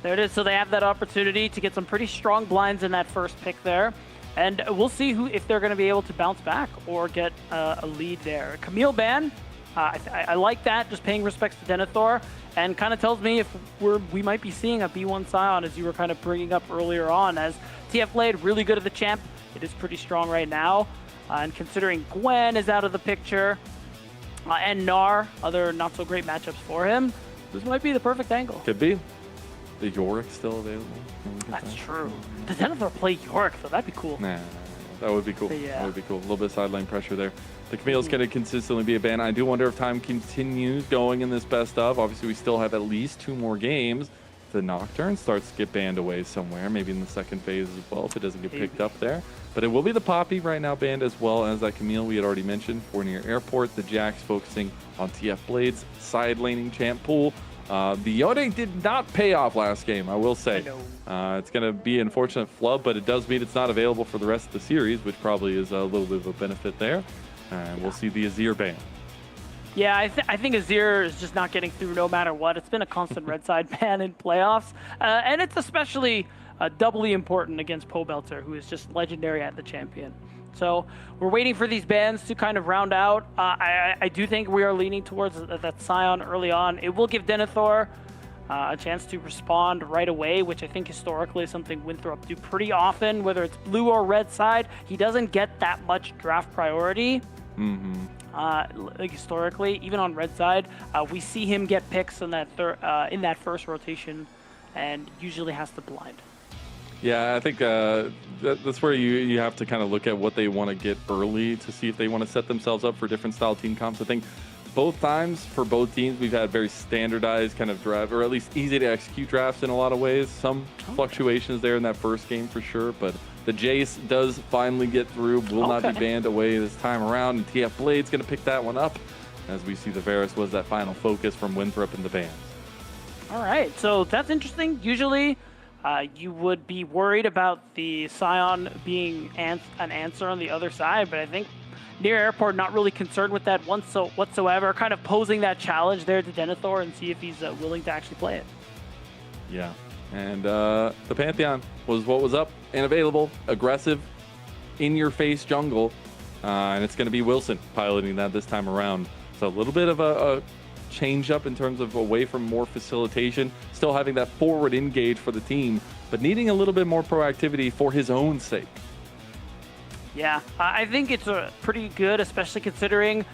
There it is. So they have that opportunity to get some pretty strong blinds in that first pick there. And we'll see if they're going to be able to bounce back or get a lead there. Camille ban, I like that, just paying respects to Denethor, and kind of tells me if we might be seeing a B1 Scion, as you were kind of bringing up earlier on, as TF Blade, really good at the champ. It is pretty strong right now. And considering Gwen is out of the picture, and Gnar, other not so great matchups for him, this might be the perfect angle. Could be. The Yorick still available? That's true. Does Denethor play Yorick, though? That'd be cool. Nah, that would be cool. Yeah. That would be cool. A little bit of sideline pressure there. The Camille's going to consistently be a ban. I do wonder if time continues going in this best of. Obviously, we still have at least 2 more games. The Nocturne starts to get banned away somewhere, maybe in the second phase as well, if it doesn't get picked up there. But it will be the Poppy right now banned, as well as that Camille we had already mentioned for Near Airport. The Jax focusing on TF Blade's side laning champ pool. The Yone did not pay off last game, I will say. It's going to be an unfortunate flub, but it does mean it's not available for the rest of the series, which probably is a little bit of a benefit there. And we'll see the Azir ban. Yeah, I think Azir is just not getting through no matter what. It's been a constant red side ban in playoffs. And it's especially doubly important against Pobelter, who is just legendary at the champion. So we're waiting for these bans to kind of round out. I do think we are leaning towards that Scion early on. It will give Denethor a chance to respond right away, which I think historically is something Winthrop do pretty often, whether it's blue or red side. He doesn't get that much draft priority. Like historically, even on red side, we see him get picks in that first rotation, and usually has to blind. Yeah, I think that's where you have to kind of look at what they want to get early to see if they want to set themselves up for different style team comps. I think both times for both teams we've had very standardized kind of draft, or at least easy to execute drafts in a lot of ways. Some fluctuations there in that first game for sure, but the Jace does finally get through, will not be banned away this time around, and TF Blade's going to pick that one up, as we see the Varus was that final focus from Winthrop in the bans. All right, so that's interesting. Usually you would be worried about the Scion being an answer on the other side, but I think Near Airport not really concerned with that whatsoever, kind of posing that challenge there to Denethor and see if he's willing to actually play it. Yeah, and the Pantheon was what was up and available, aggressive, in-your-face jungle, and it's going to be Wilson piloting that this time around. So a little bit of a change up in terms of away from more facilitation, still having that forward engage for the team, but needing a little bit more proactivity for his own sake. Yeah, I think it's pretty good, especially considering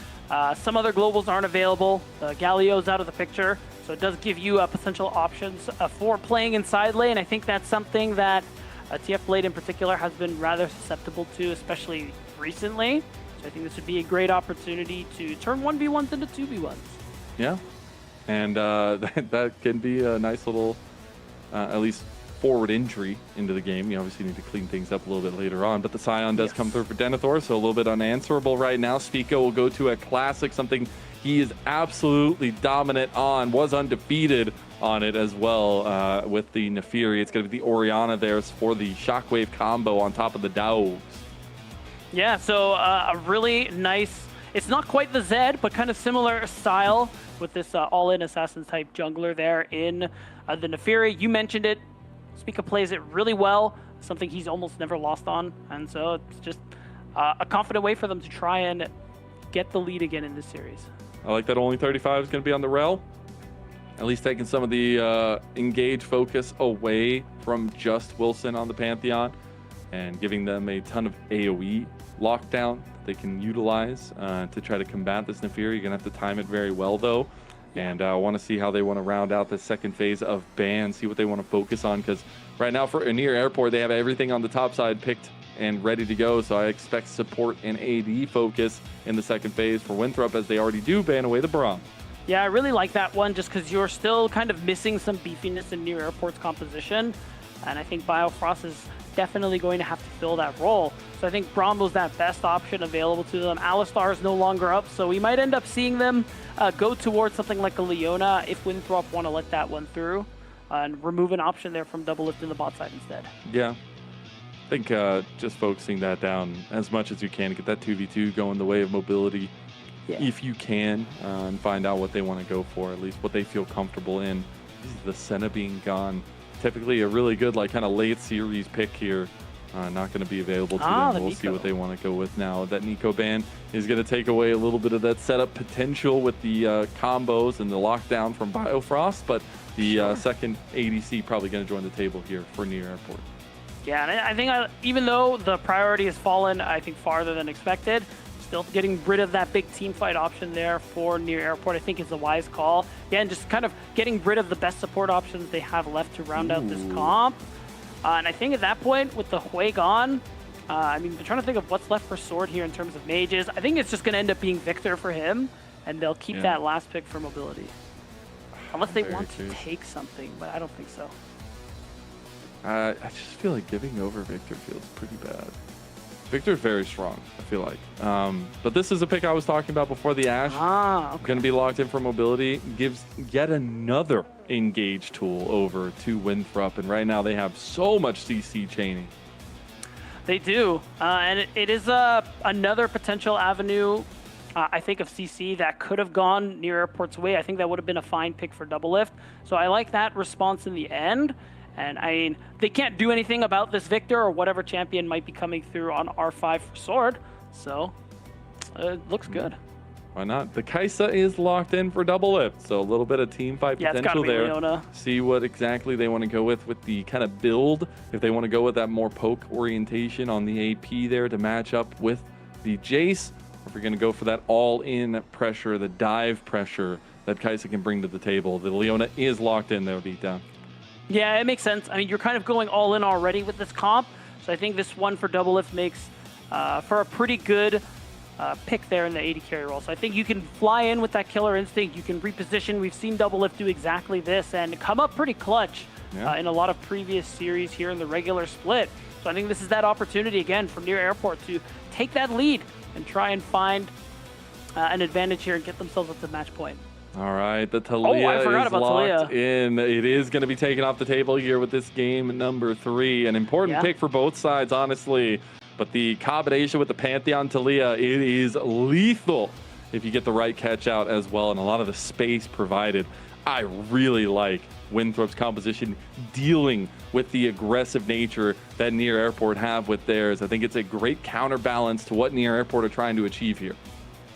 some other globals aren't available. Galio's out of the picture, so it does give you potential options for playing in side lane. I think that's something that TF Blade in particular has been rather susceptible to, especially recently. So I think this would be a great opportunity to turn 1v1s into 2v1s. Yeah, and that can be a nice little, at least forward entry into the game. You obviously need to clean things up a little bit later on, but the Scion does come through for Denethor, so a little bit unanswerable right now. Spica will go to a classic, something he is absolutely dominant on, was undefeated on it as well with the Nefiri. It's going to be the Orianna there for the Shockwave combo on top of the Dogs. Yeah, so a really nice, it's not quite the Zed, but kind of similar style with this all-in assassin type jungler there in the Nefiri. You mentioned it. Spica plays it really well, something he's almost never lost on, and so it's just a confident way for them to try and get the lead again in this series. I like that only 35 is going to be on the Rel. At least taking some of the engage focus away from just Wilson on the Pantheon and giving them a ton of AoE lockdown that they can utilize to try to combat this Nefiri. You're going to have to time it very well, though. And I want to see how they want to round out the second phase of ban, see what they want to focus on, because right now for near airport, they have everything on the top side picked and ready to go. So I expect support and AD focus in the second phase for Winthrop, as they already do ban away the Braum. Yeah, I really like that one just because you're still kind of missing some beefiness in near airport's composition. And I think Biofrost is definitely going to have to fill that role. So I think Braum was that best option available to them. Alistar is no longer up, so we might end up seeing them go towards something like a Leona if Winthrop want to let that one through and remove an option there from double lift in the bot side instead. Yeah. I think just focusing that down as much as you can to get that 2v2 going the way of mobility, if you can, and find out what they want to go for, at least what they feel comfortable in. The Senna being gone, typically a really good like kind of late series pick here. Not going to be available to them. We'll see what they want to go with now. That Nico ban is going to take away a little bit of that setup potential with the combos and the lockdown from Biofrost, but the second ADC probably going to join the table here for near airport. Yeah, and I think even though the priority has fallen, I think farther than expected, still getting rid of that big team fight option there for near airport, I think is a wise call. Again, just kind of getting rid of the best support options they have left to round out this comp. And I think at that point, with the Hui gone, I mean, they're trying to think of what's left for Sword here in terms of mages. I think it's just going to end up being Victor for him, and they'll keep that last pick for mobility. Unless they want to take something, but I don't think so. I just feel like giving over Victor feels pretty bad. Victor's very strong, I feel like. But this is a pick I was talking about before the Ashe. Going to be locked in for mobility. Gives yet another engage tool over to Winthrop. And right now they have so much CC chaining. They do. And it is another potential avenue, I think, of CC that could have gone near airport's way. I think that would have been a fine pick for double lift. So I like that response in the end. And I mean, they can't do anything about this Victor or whatever champion might be coming through on R5 for Sword. So it looks good. Why not? The Kaisa is locked in for double lift. So a little bit of team fight potential there. Leona. See what exactly they want to go with the kind of build. If they want to go with that more poke orientation on the AP there to match up with the Jace. Or if you're going to go for that all-in pressure, the dive pressure that Kaisa can bring to the table. The Leona is locked in there, beatdown. Yeah, it makes sense. I mean, you're kind of going all in already with this comp, so I think this one for double lift makes for a pretty good pick there in the AD carry role. So I think you can fly in with that killer instinct. You can reposition. We've seen double lift do exactly this and come up pretty clutch in a lot of previous series here in the regular split. So I think this is that opportunity again from near airport to take that lead and try and find an advantage here and get themselves up to match point. All right, the Talia is locked in. It is going to be taken off the table here with this game number 3. An important pick for both sides, honestly. But the combination with the Pantheon Talia, it is lethal if you get the right catch out as well, and a lot of the space provided. I really like Winthrop's composition dealing with the aggressive nature that Near Airport have with theirs. I think it's a great counterbalance to what Near Airport are trying to achieve here.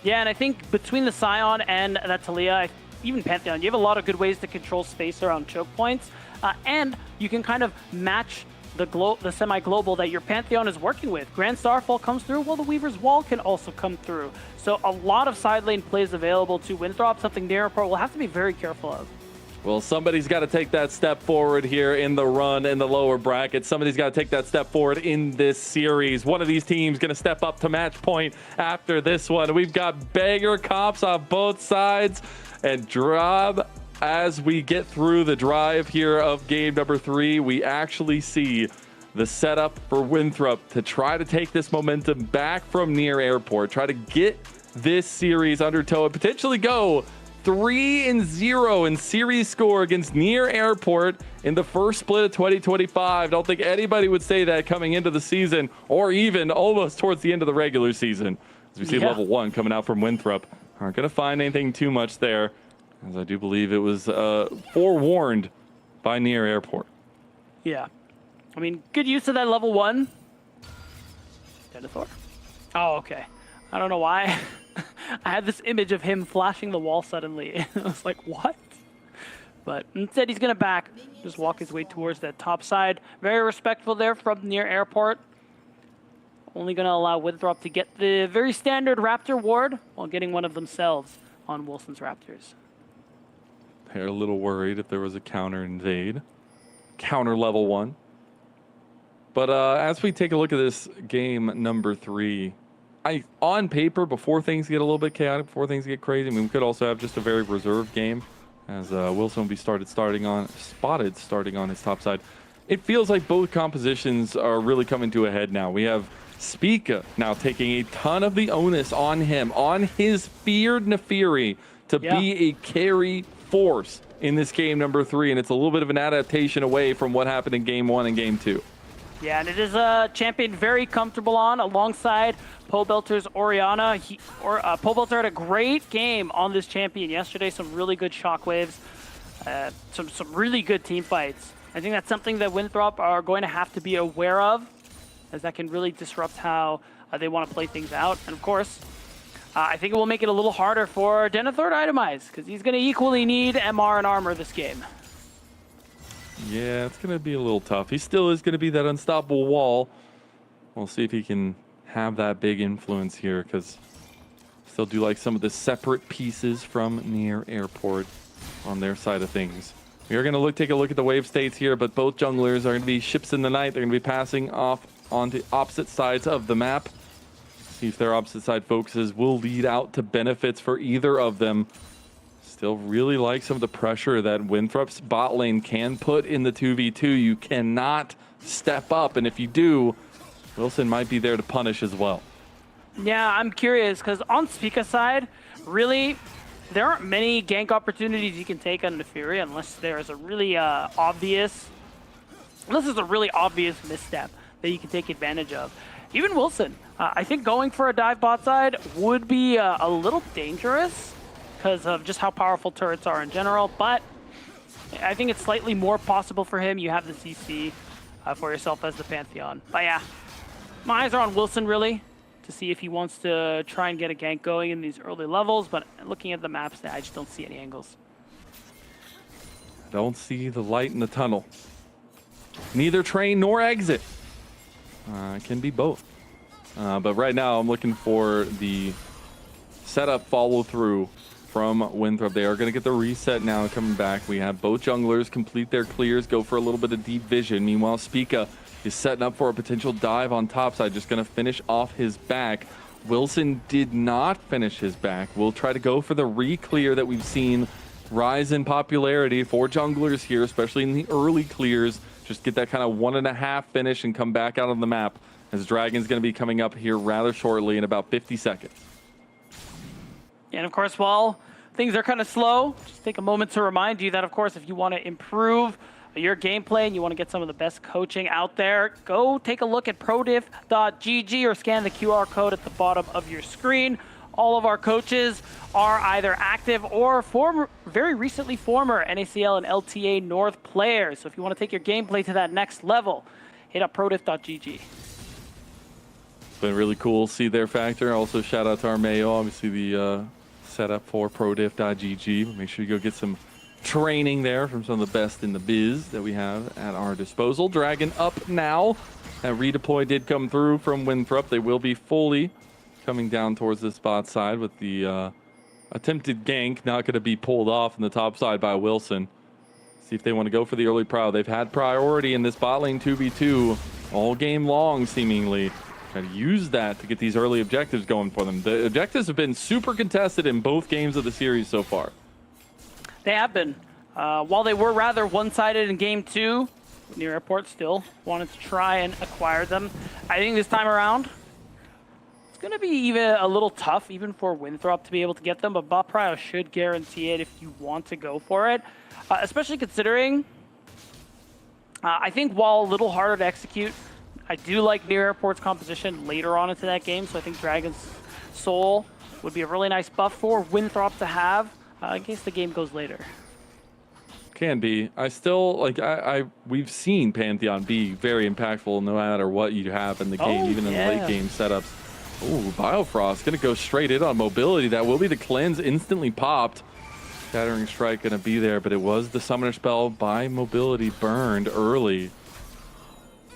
Yeah, and I think between the Scion and that Talia, even Pantheon, you have a lot of good ways to control space around choke points, and you can kind of match the semi-global that your Pantheon is working with. Grand Starfall comes through, well, the Weaver's Wall can also come through. So a lot of side lane plays available to Winthrop, something Near Airport will have to be very careful of. Well, somebody's got to take that step forward here in the run in the lower bracket. Somebody's got to take that step forward in this series. One of these teams going to step up to match point after this one. We've got banger comps on both sides. And Drob, as we get through the drive here of game number 3, we actually see the setup for Winthrop to try to take this momentum back from Near Airport, try to get this series under tow and potentially go 3-0 in series score against Near Airport in the first split of 2025. Don't think anybody would say that coming into the season or even almost towards the end of the regular season. As we see level 1 coming out from Winthrop. Aren't going to find anything too much there, as I do believe it was forewarned by Near Airport. Yeah. I mean, good use of that level 1. Denethor. Oh, okay. I don't know why. I had this image of him flashing the wall suddenly. I was like, what? But instead, he's going to just walk his way towards that top side. Very respectful there from Near Airport. Only going to allow Winthrop to get the very standard Raptor ward while getting one of themselves on Wilson's Raptors. They're a little worried if there was a counter invade. Counter level 1. But as we take a look at this game number 3, on paper, before things get a little bit chaotic, before things get crazy, I mean, we could also have just a very reserved game, as Wilson will be spotted starting on his top side. It feels like both compositions are really coming to a head now. We have Spica now taking a ton of the onus on him, on his feared Nefiri, to be a carry force in this game number 3, and it's a little bit of an adaptation away from what happened in game 1 and game 2. Yeah, and it is a champion very comfortable on alongside Pobelter's Orianna. Pobelter had a great game on this champion yesterday. Some really good shockwaves, some really good team fights. I think that's something that Winthrop are going to have to be aware of, as that can really disrupt how they want to play things out. And of course, I think it will make it a little harder for Denethor to itemize, because he's going to equally need MR and armor this game. Yeah, it's going to be a little tough. He still is going to be that unstoppable wall. We'll see if he can have that big influence here, because still do like some of the separate pieces from near airport on their side of things. We are going to take a look at the wave states here, but both junglers are going to be ships in the night. They're going to be passing off onto opposite sides of the map. See if their opposite side focuses will lead out to benefits for either of them. Still really like some of the pressure that Winthrop's bot lane can put in the 2v2. You cannot step up, and if you do, Wilson might be there to punish as well. Yeah, I'm curious, because on Spica's side, really, there aren't many gank opportunities you can take on Nefiri unless there's a really obvious misstep that you can take advantage of. Even Wilson, I think going for a dive bot side would be a little dangerous, because of just how powerful turrets are in general, but I think it's slightly more possible for him. You have the CC for yourself as the Pantheon. But yeah, my eyes are on Wilson, really, to see if he wants to try and get a gank going in these early levels, but looking at the maps, I just don't see any angles. Don't see the light in the tunnel. Neither train nor exit. It can be both. But right now, I'm looking for the setup follow-through from Winthrop. They are going to get the reset now coming back. We have both junglers complete their clears, go for a little bit of deep vision. Meanwhile, Spica is setting up for a potential dive on top side, just going to finish off his back. Wilson did not finish his back. We'll try to go for the re-clear that we've seen rise in popularity for junglers here, especially in the early clears. Just get that kind of 1.5 finish and come back out on the map, as Dragon's going to be coming up here rather shortly in about 50 seconds. And of course, while things are kind of slow, just take a moment to remind you that, of course, if you want to improve your gameplay and you want to get some of the best coaching out there, go take a look at prodiff.gg or scan the QR code at the bottom of your screen. All of our coaches are either active or very recently former NACL and LTA North players. So if you want to take your gameplay to that next level, hit up prodiff.gg. It's been really cool to see their factor. Also, shout out to our Mayo, obviously the setup for prodiff.gg. Make sure you go get some training there from some of the best in the biz that we have at our disposal. Dragon up now. That redeploy did come through from Winthrop. They will be fully coming down towards the spot side with the attempted gank not going to be pulled off in the top side by Wilson. See if they want to go for the early prow. They've had priority in this bot lane 2v2 all game long, seemingly. Try to use that to get these early objectives going for them. The objectives have been super contested in both games of the series so far. They have been. While they were rather one-sided in game 2, Near Airport still wanted to try and acquire them. I think this time around, it's going to be even a little tough even for Winthrop to be able to get them, but bot prio should guarantee it if you want to go for it. Especially considering, I think while a little harder to execute, I do like Near Airport's composition later on into that game, so I think Dragon's Soul would be a really nice buff for Winthrop to have in case the game goes later. Can be. I still, like, we've seen Pantheon be very impactful no matter what you have in the game, even in the late game setups. Ooh, Biofrost gonna go straight in on mobility. That will be the cleanse instantly popped. Shattering Strike gonna be there, but it was the summoner spell by mobility burned early.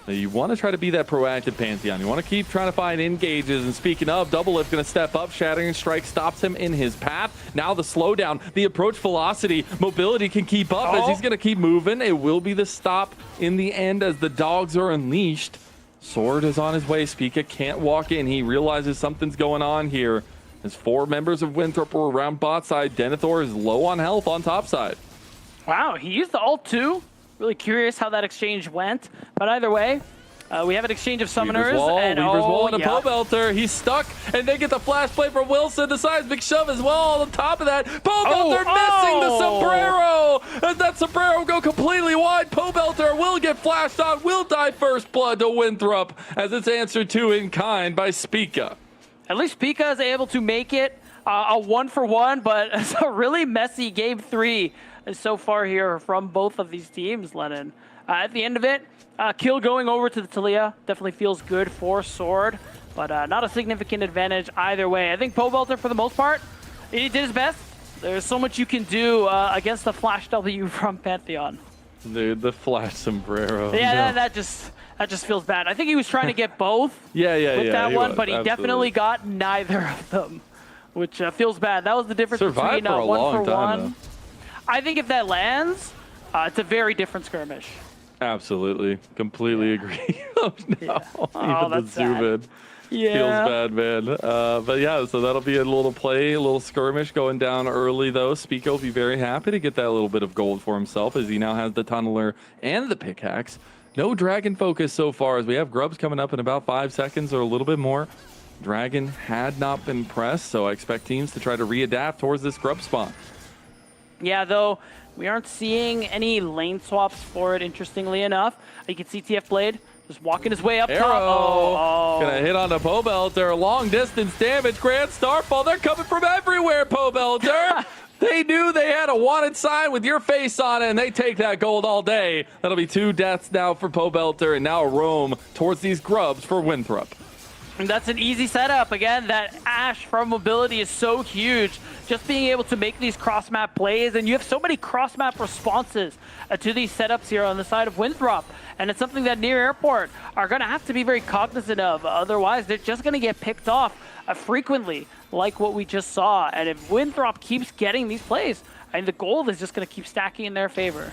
You want to try to be that proactive Pantheon. You want to keep trying to find engages. And speaking of, Doublelift going to step up. Shattering Strike stops him in his path. Now the slowdown, the approach velocity, mobility can keep up as he's going to keep moving. It will be the stop in the end as the dogs are unleashed. Sword is on his way. Spica can't walk in. He realizes something's going on here. As 4 members of Winthrop are around bot side, Denethor is low on health on top side. Wow, he used the ult too. Really curious how that exchange went. But either way, we have an exchange of summoners. Weaver's Wall and a Pobelter. He's stuck, and they get the flash play from Wilson. The seismic shove as well. On top of that, Pobelter missing the sombrero. As that sombrero go completely wide, Pobelter will get flashed on, will die first blood to Winthrop, as it's answered to in kind by Spica. At least Spica is able to make it a 1-for-1, but it's a really messy game 3 so far here from both of these teams, Lennon. At the end of it, kill going over to the Talia definitely feels good for Sword, but not a significant advantage either way. I think Pobelter, for the most part, he did his best. There's so much you can do against the Flash W from Pantheon. Dude, the flash sombrero. Yeah, no. that just feels bad. I think he was trying to get both with that one, but he definitely got neither of them, which feels bad. That was the difference between for a 1-for-1. I think if that lands, it's a very different skirmish. Absolutely. Completely agree. Oh, no. Yeah. Even the zoom in Yeah. feels bad, man. But yeah, so that'll be a little play, a little skirmish going down early, though. Spica will be very happy to get that little bit of gold for himself as he now has the Tunneler and the pickaxe. No Dragon focus so far as we have Grubs coming up in about 5 seconds or a little bit more. Dragon had not been pressed, so I expect teams to try to readapt towards this Grub spawn. Yeah, though, we aren't seeing any lane swaps for it, interestingly enough. You can see TF Blade just walking his way up top. Gonna hit on the Pobelter. Long distance damage. Grand Starfall. They're coming from everywhere, Pobelter. They knew they had a wanted sign with your face on it, and they take that gold all day. That'll be 2 deaths now for Pobelter, and now a roam towards these Grubs for Winthrop. And that's an easy setup. Again, that Ash from mobility is so huge. Just being able to make these cross-map plays, and you have so many cross-map responses to these setups here on the side of Winthrop. And it's something that Near Airport are going to have to be very cognizant of. Otherwise, they're just going to get picked off frequently, like what we just saw. And if Winthrop keeps getting these plays, I mean, the gold is just going to keep stacking in their favor.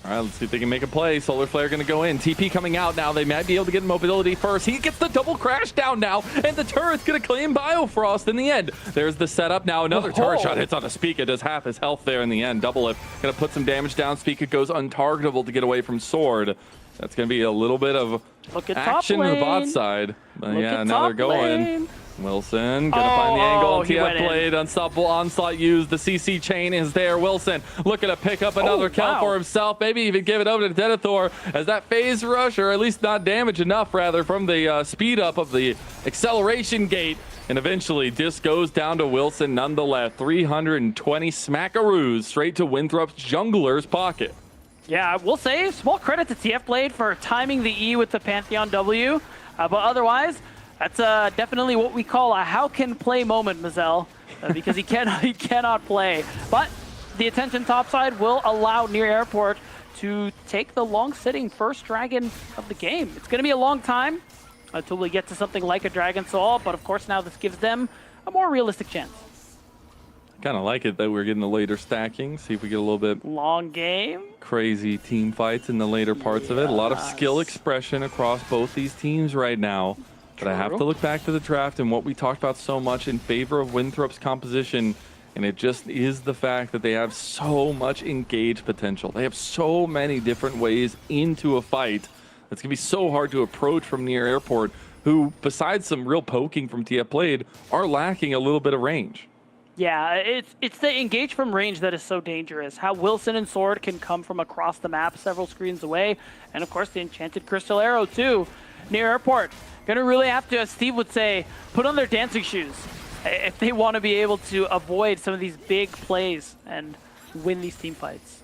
All right, let's see if they can make a play. Solar Flare going to go in. TP coming out now. They might be able to get mobility first. He gets the double crash down now, and the turret's going to claim Biofrost in the end. There's the setup now. Another turret shot hits on the Spica. Does half his health there in the end. Doublelift going to put some damage down. Spica goes untargetable to get away from Sword. That's going to be a little bit of action on the bot side. But yeah, now they're going. Lane. Wilson gonna find the angle on TF Blade. Unstoppable onslaught used. The CC chain is there. Wilson looking to pick up another kill for himself. Maybe even give it over to Denethor as that phase rush, or at least not damage enough, rather, from the speed up of the acceleration gate. And eventually, disc goes down to Wilson nonetheless. 320 smackaroos straight to Winthrop's jungler's pocket. Yeah, we'll say small credit to TF Blade for timing the E with the Pantheon W. But otherwise, that's definitely what we call a how can play moment, Mazel, because he cannot play. But the attention topside will allow Near Airport to take the long-sitting first Dragon of the game. It's going to be a long time until we get to something like a Dragon Soul, but of course now this gives them a more realistic chance. Kind of like it that we're getting the later stacking. See if we get a little bit long game, crazy team fights in the later parts of it. A lot of skill expression across both these teams right now. But I have to look back to the draft and what we talked about so much in favor of Winthrop's composition, and it just is the fact that they have so much engaged potential. They have so many different ways into a fight. It's going to be so hard to approach from Near Airport, who, besides some real poking from TF Blade, are lacking a little bit of range. Yeah, it's the engage from range that is so dangerous. How Wilson and Sword can come from across the map several screens away, and of course the Enchanted Crystal Arrow too. Near Airport gonna really have to, as Steve would say, put on their dancing shoes if they want to be able to avoid some of these big plays and win these team fights.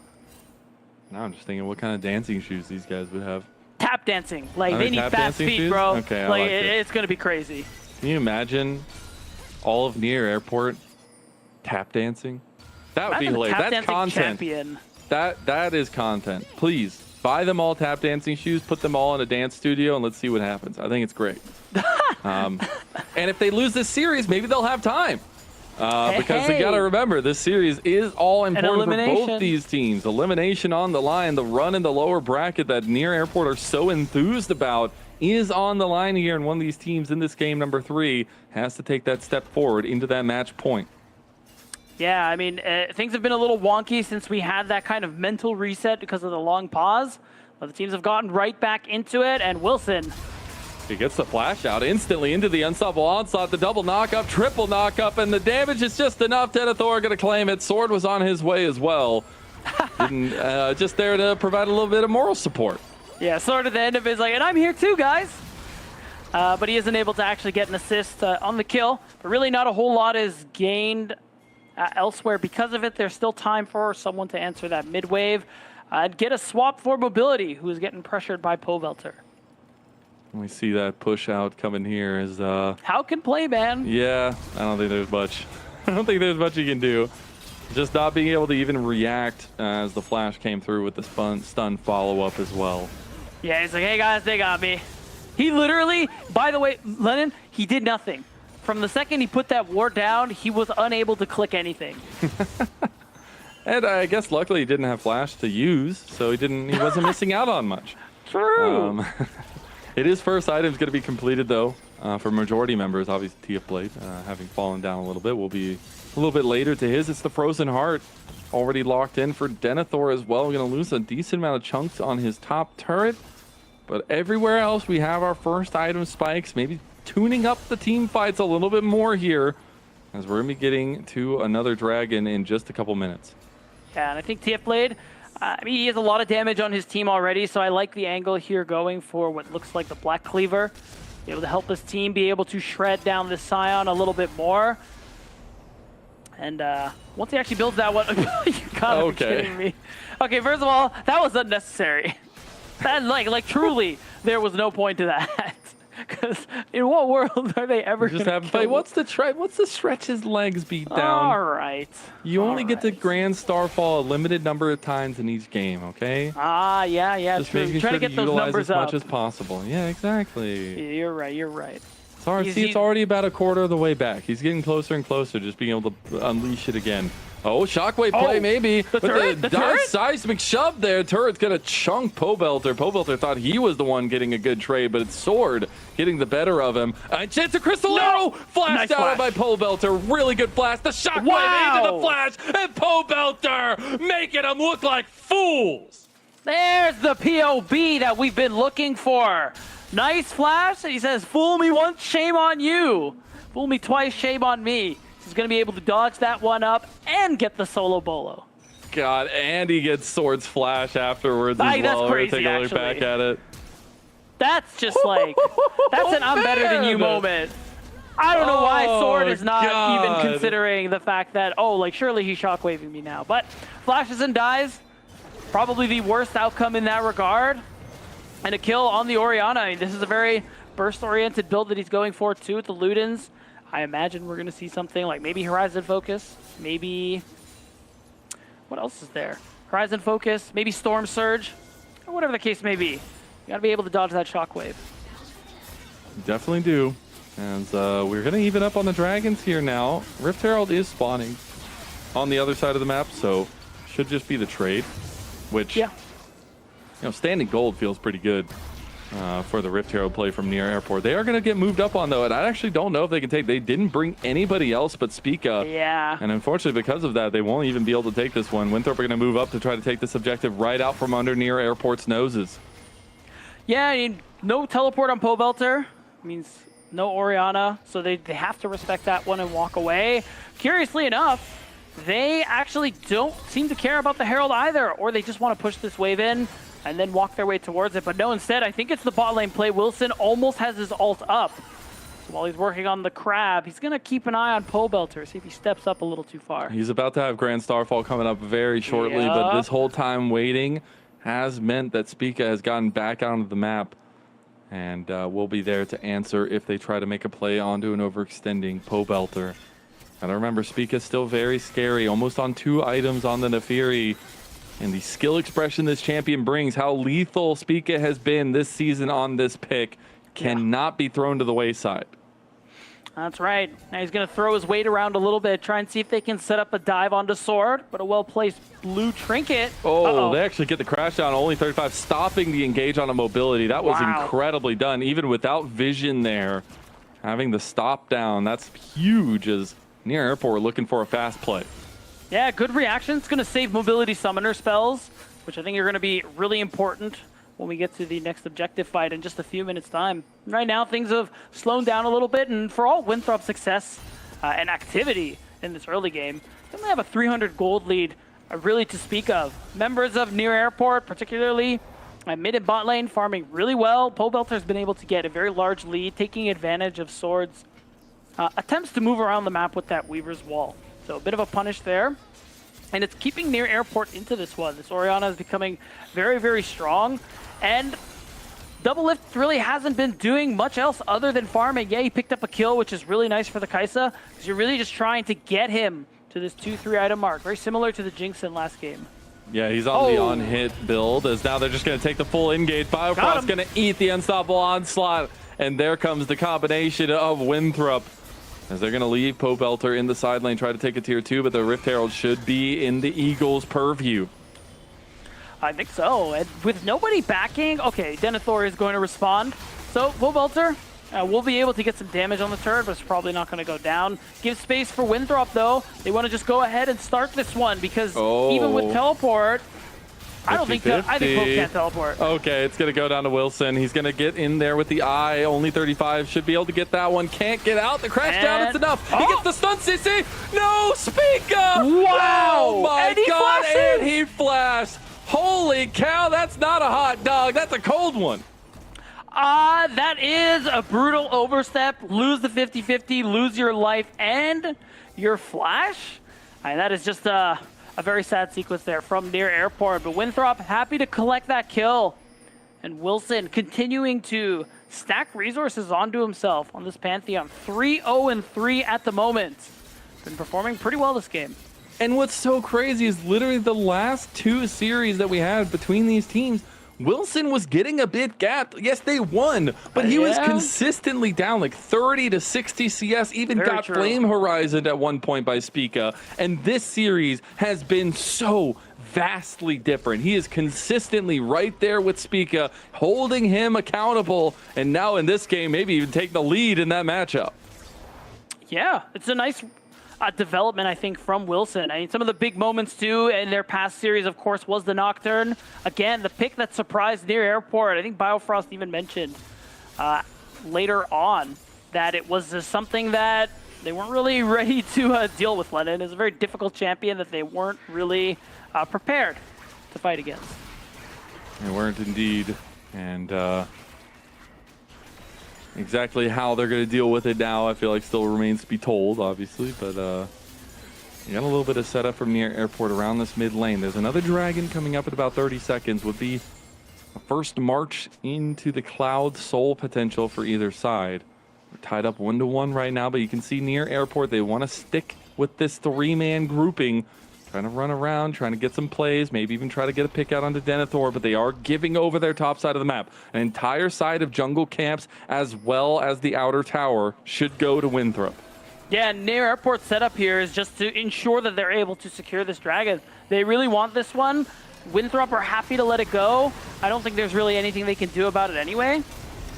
Now I'm just thinking what kind of dancing shoes these guys would have. Tap dancing, like they need fast feet, shoes? Bro. Okay, like it's gonna be crazy. Can you imagine all of Near Airport tap dancing? That would be hilarious. That's content. Champion. That is content. Please buy them all tap dancing shoes, put them all in a dance studio, and let's see what happens. I think it's great. And if they lose this series, maybe they'll have time. Because we got to remember, this series is all important for both these teams. Elimination on the line, the run in the lower bracket that Near Airport are so enthused about is on the line here, and one of these teams in this game, number 3, has to take that step forward into that match point. Yeah, I mean, things have been a little wonky since we had that kind of mental reset because of the long pause. But the teams have gotten right back into it, and Wilson... He gets the flash out instantly into the unstoppable onslaught, the double knock-up, triple knock-up, and the damage is just enough. Denethor going to claim it. Sword was on his way as well. Just there to provide a little bit of moral support. Yeah, Sword at the end of it is like, and I'm here too, guys. But he isn't able to actually get an assist on the kill. But really not a whole lot is gained elsewhere because of it. There's still time for someone to answer that mid-wave and get a swap for Mobility, who is getting pressured by Povelter. We see that push out coming here is how can play, man? Yeah, I don't think there's much. I don't think there's much you can do. Just not being able to even react as the flash came through with the stun follow-up as well. Yeah, he's like, hey guys, they got me. He literally, by the way, Lennon, he did nothing. From the second he put that ward down, he was unable to click anything. And I guess luckily he didn't have flash to use, so he wasn't missing out on much. True. It is first item's going to be completed, though, for majority members. Obviously, TF Blade, having fallen down a little bit, will be a little bit later to his. It's the Frozen Heart, already locked in for Denethor as well. We're going to lose a decent amount of chunks on his top turret. But everywhere else, we have our first item spikes, maybe tuning up the team fights a little bit more here, as we're going to be getting to another dragon in just a couple minutes. Yeah, and I think TF Blade... I mean, he has a lot of damage on his team already, so I like the angle here going for what looks like the Black Cleaver. Be able to help his team be able to shred down this Scion a little bit more. And once he actually builds that one, you gotta be kidding me. Okay, first of all, that was unnecessary. That like truly, there was no point to that. Because in what world are they ever just have fight? What's the stretch his legs beat down? All right. You only get to Grand Starfall a limited number of times in each game, okay? Yeah. Just making sure to get to those utilize numbers as much up. as possible. Yeah, exactly. You're right. Sorry, see, it's already about a quarter of the way back. He's getting closer and closer, just being able to unleash it again. Oh, shockwave play maybe. The turret? The turret? Seismic shove there. Turret's gonna chunk Povelter. Povelter thought he was the one getting a good trade, but it's Sword getting the better of him. And chance of Crystal Arrow flashed out by Povelter. Really good flash. The shockwave into the flash, and Povelter making them look like fools. There's the POB that we've been looking for. Nice flash. He says, "Fool me once, shame on you. Fool me twice, shame on me." He's going to be able to dodge that one up and get the solo bolo. God, and he gets Sword's flash afterwards as well. That's crazy, take a look back at it. That's just like, that's an I'm better than you moment. I don't know why Sword is not even considering the fact that, like, surely he's shockwaving me now. But flashes and dies, probably the worst outcome in that regard. And a kill on the Orianna. I mean, this is a very burst-oriented build that he's going for, too, with the Ludens. I imagine we're going to see something like maybe Horizon Focus, maybe... What else is there? Horizon Focus, maybe Storm Surge, or whatever the case may be. You got to be able to dodge that shockwave. Definitely do. And we're going to even up on the dragons here now. Rift Herald is spawning on the other side of the map, so should just be the trade, which, you know, standing gold feels pretty good. For the Rift Herald play from Near Airport. They are going to get moved up on, though, and I actually don't know if they can take... They didn't bring anybody else but Spica. Yeah. And unfortunately, because of that, they won't even be able to take this one. Winthrop are going to move up to try to take this objective right out from under Near Airport's noses. Yeah, I mean, no teleport on Povelter. Means no Orianna, so they have to respect that one and walk away. Curiously enough, they actually don't seem to care about the Herald either, or they just want to push this wave in and then walk their way towards it. But no, instead, I think it's the bot lane play. Wilson almost has his ult up. So while he's working on the crab, he's going to keep an eye on Povelter, see if he steps up a little too far. He's about to have Grand Starfall coming up very shortly, but this whole time waiting has meant that Spica has gotten back onto the map and will be there to answer if they try to make a play onto an overextending Povelter. And I remember, Spica's still very scary, almost on 2 items on the Nefiri. And the skill expression this champion brings, how lethal Spica has been this season on this pick, cannot be thrown to the wayside. That's right. Now he's going to throw his weight around a little bit, try and see if they can set up a dive onto Sword, but a well-placed blue trinket. Oh, they actually get the crash down, only 35, stopping the engage on a mobility. That was incredibly done, even without vision there. Having the stop down, that's huge as Near Airport looking for a fast play. Yeah, good reaction. It's going to save mobility summoner spells, which I think are going to be really important when we get to the next objective fight in just a few minutes' time. Right now, things have slowed down a little bit, and for all Winthrop's success and activity in this early game, they only have a 300 gold lead really to speak of. Members of Near Airport, particularly mid and bot lane, farming really well. Pobelter's been able to get a very large lead, taking advantage of Sword's attempts to move around the map with that Weaver's Wall. So a bit of a punish there. And it's keeping Near Airport into this one. This Orianna is becoming very, very strong. And Double Lift really hasn't been doing much else other than farming. Yeah, he picked up a kill, which is really nice for the Kai'Sa, because you're really just trying to get him to this 2-3 item mark. Very similar to the Jinx in last game. Yeah, he's on the on-hit build, as now they're just going to take the full engage. Biofrost's going to eat the unstoppable onslaught. And there comes the combination of Winthrop, as they're going to leave Pobelter in the side lane, try to take a tier 2, but the Rift Herald should be in the Eagles' purview. I think so. And with nobody backing, okay, Denethor is going to respond. So Pobelter will be able to get some damage on the turret, but it's probably not going to go down. Give space for Winthrop, though. They want to just go ahead and start this one, because even with teleport, I think Pope can't teleport. Okay, it's going to go down to Wilson. He's going to get in there with the eye. Only 35 should be able to get that one. Can't get out. The crash down, it's enough. He gets the stun CC. No, Spica! Wow! Oh my and God, and he flashed. Holy cow, that's not a hot dog. That's a cold one. That is a brutal overstep. Lose the 50-50, lose your life and your flash. And that is just a very sad sequence there from Near Airport. But Winthrop happy to collect that kill. And Wilson continuing to stack resources onto himself on this Pantheon. 3-0-3 at the moment. Been performing pretty well this game. And what's so crazy is literally the last 2 series that we had between these teams, Wilson was getting a bit gapped. Yes, they won, but he was consistently down like 30 to 60 CS, even got Flame Horizoned at one point by Spica. And this series has been so vastly different. He is consistently right there with Spica, holding him accountable. And now in this game, maybe even take the lead in that matchup. Yeah, it's a nice development, I think, from Wilson. I mean, some of the big moments, too, in their past series, of course, was the Nocturne. Again, the pick that surprised Near Airport. I think Biofrost even mentioned later on that it was something that they weren't really ready to deal with. Lennon is a very difficult champion that they weren't really prepared to fight against. They weren't indeed. And exactly how they're going to deal with it now, I feel like still remains to be told, obviously. But you got a little bit of setup from Near Airport around this mid lane. There's another dragon coming up in about 30 seconds. Would be a first march into the Cloud Soul potential for either side. We're tied up 1-1 right now, but you can see Near Airport, they want to stick with this 3-man grouping. Trying to run around, trying to get some plays, maybe even try to get a pick out onto Denethor, but they are giving over their top side of the map. An entire side of jungle camps, as well as the outer tower, should go to Winthrop. Yeah, Near Airport's setup here is just to ensure that they're able to secure this dragon. They really want this one. Winthrop are happy to let it go. I don't think there's really anything they can do about it anyway.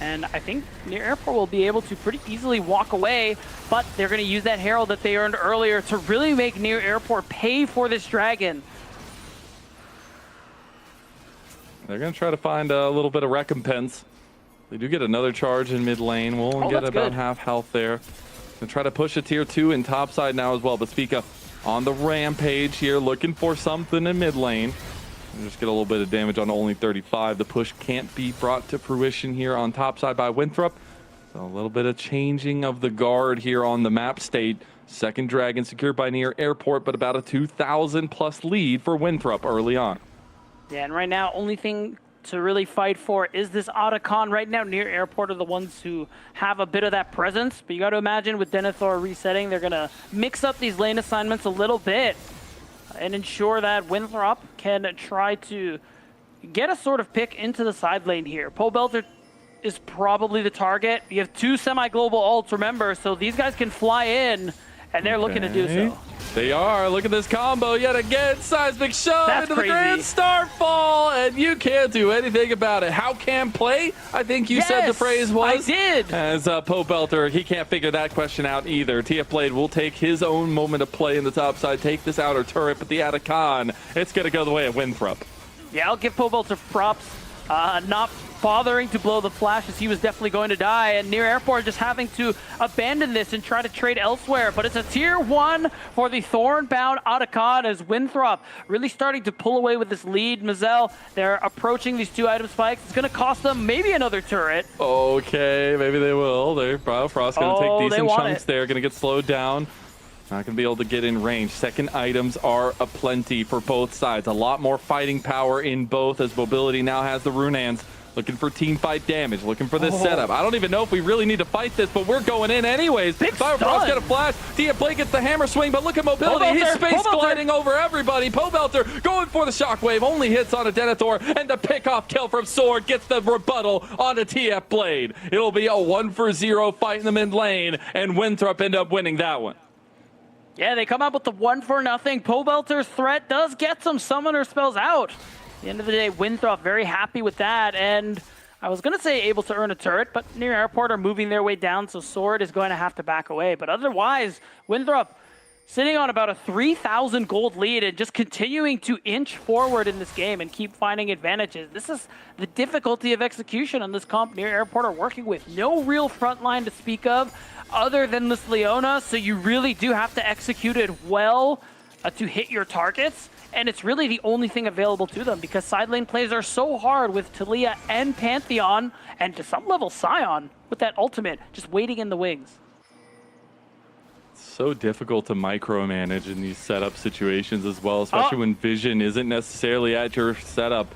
And I think Near Airport will be able to pretty easily walk away, but they're going to use that Herald that they earned earlier to really make Near Airport pay for this dragon. They're going to try to find a little bit of recompense. They do get another charge in mid lane. We'll get about half health there. Gonna try to push a tier 2 in top side now as well, but Spica on the rampage here, looking for something in mid lane. Just get a little bit of damage on only 35. The push can't be brought to fruition here on top side by Winthrop. So a little bit of changing of the guard here on the map state. Second dragon secured by Near Airport, but about a 2,000 plus lead for Winthrop early on. Yeah, and right now, only thing to really fight for is this Otacon. Right now, Near Airport are the ones who have a bit of that presence, but you got to imagine with Denethor resetting, they're going to mix up these lane assignments a little bit. and ensure that Winthrop can try to get a sort of pick into the side lane here. Pobelter is probably the target. You have 2 semi-global ults, remember, so these guys can fly in, and they're looking to do so. They are. Look at this combo yet again. Seismic shove That's into crazy. the Grand Starfall, and you can't do anything about it. How can play? I think you said the phrase was. I did. As Pobelter, he can't figure that question out either. TF Blade will take his own moment of play in the top side, take this outer turret, but the Atacon, it's going to go the way of Winthrop. Yeah, I'll give Pobelter props. Not bothering to blow the flash as he was definitely going to die, and Near Airport just having to abandon this and try to trade elsewhere. But it's a tier 1 for the Thornbound Atacon as Winthrop really starting to pull away with this lead. Mazel, they're approaching these 2 item spikes. It's going to cost them maybe another turret. Okay, maybe they will. Biofrost going to take decent chunks there, going to get slowed down. Not going to be able to get in range. Second items are aplenty for both sides. A lot more fighting power in both as Mobility now has the Runans. Looking for team fight damage, looking for this setup. I don't even know if we really need to fight this, but we're going in anyways. Biofrost got a flash. TF Blade gets the hammer swing, but look at Mobility. He's space gliding over everybody. Pobelter going for the shockwave, only hits on a Denethor, and the pick-off kill from Sword gets the rebuttal onto TF Blade. It'll be a 1-for-0 fight in the mid lane, and Winthrop end up winning that one. Yeah, they come out with the 1-for-0. Pobelter's threat does get some summoner spells out. At the end of the day, Winthrop very happy with that, and I was going to say able to earn a turret, but Near Airport are moving their way down, so Sword is going to have to back away. But otherwise, Winthrop sitting on about a 3,000 gold lead and just continuing to inch forward in this game and keep finding advantages. This is the difficulty of execution on this comp Near Airport are working with. No real front line to speak of other than this Leona, so you really do have to execute it well to hit your targets. And it's really the only thing available to them because side lane plays are so hard with Talia and Pantheon, and to some level Sion with that ultimate just waiting in the wings. So difficult to micromanage in these setup situations as well, especially when vision isn't necessarily at your setup.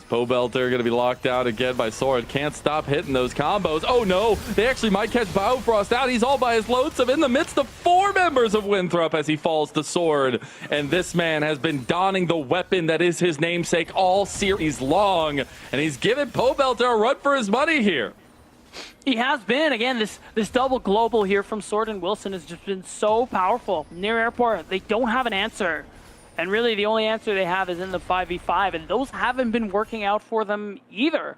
Pobelter going to be locked out again by Sword. Can't stop hitting those combos. Oh no, they actually might catch Biofrost out. He's all by his lonesome in the midst of 4 members of Winthrop as he falls to Sword. And this man has been donning the weapon that is his namesake all series long. And he's giving Pobelter a run for his money here. He has been. Again, this double global here from Sword and Wilson has just been so powerful. Near Airport, they don't have an answer. And really, the only answer they have is in the 5v5, and those haven't been working out for them either.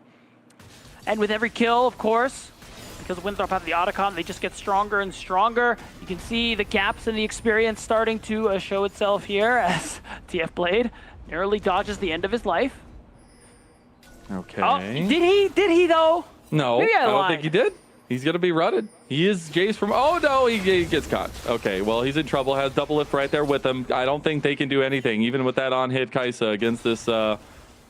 And with every kill, of course, because Winthrop have the Otacon, they just get stronger and stronger. You can see the gaps in the experience starting to show itself here as TF Blade narrowly dodges the end of his life. Okay. Oh, did he though? No, Maybe I don't lied. think he did. He's going to be rutted. He is Jace from... Oh, no, he gets caught. Okay, well, he's in trouble. Has double lift right there with him. I don't think they can do anything, even with that on-hit Kaisa against this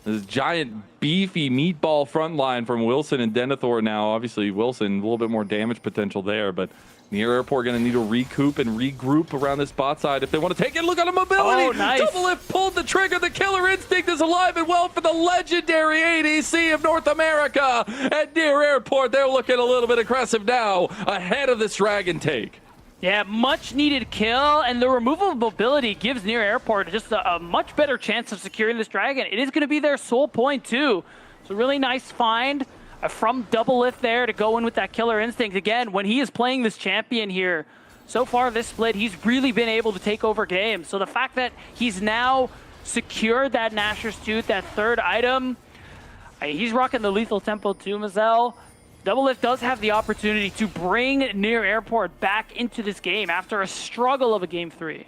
this giant, beefy meatball front line from Wilson and Denethor now. Obviously, Wilson, a little bit more damage potential there, but Near Airport going to need to recoup and regroup around this bot side if they want to take it. Look at the mobility. Oh, nice. Double lift pulled the trigger. The killer instinct is alive and well for the legendary ADC of North America. At Near Airport, they're looking a little bit aggressive now, ahead of this dragon take. Yeah, much needed kill, and the removal of mobility gives Near Airport just a much better chance of securing this dragon. It is going to be their sole point too. So really nice find from Double Lift there to go in with that killer instinct. Again, when he is playing this champion here, so far this split, he's really been able to take over games. So the fact that he's now secured that Nashor's Tooth, that 3rd item, he's rocking the lethal tempo too, Mazel. Double Lift does have the opportunity to bring Near Airport back into this game after a struggle of a Game 3.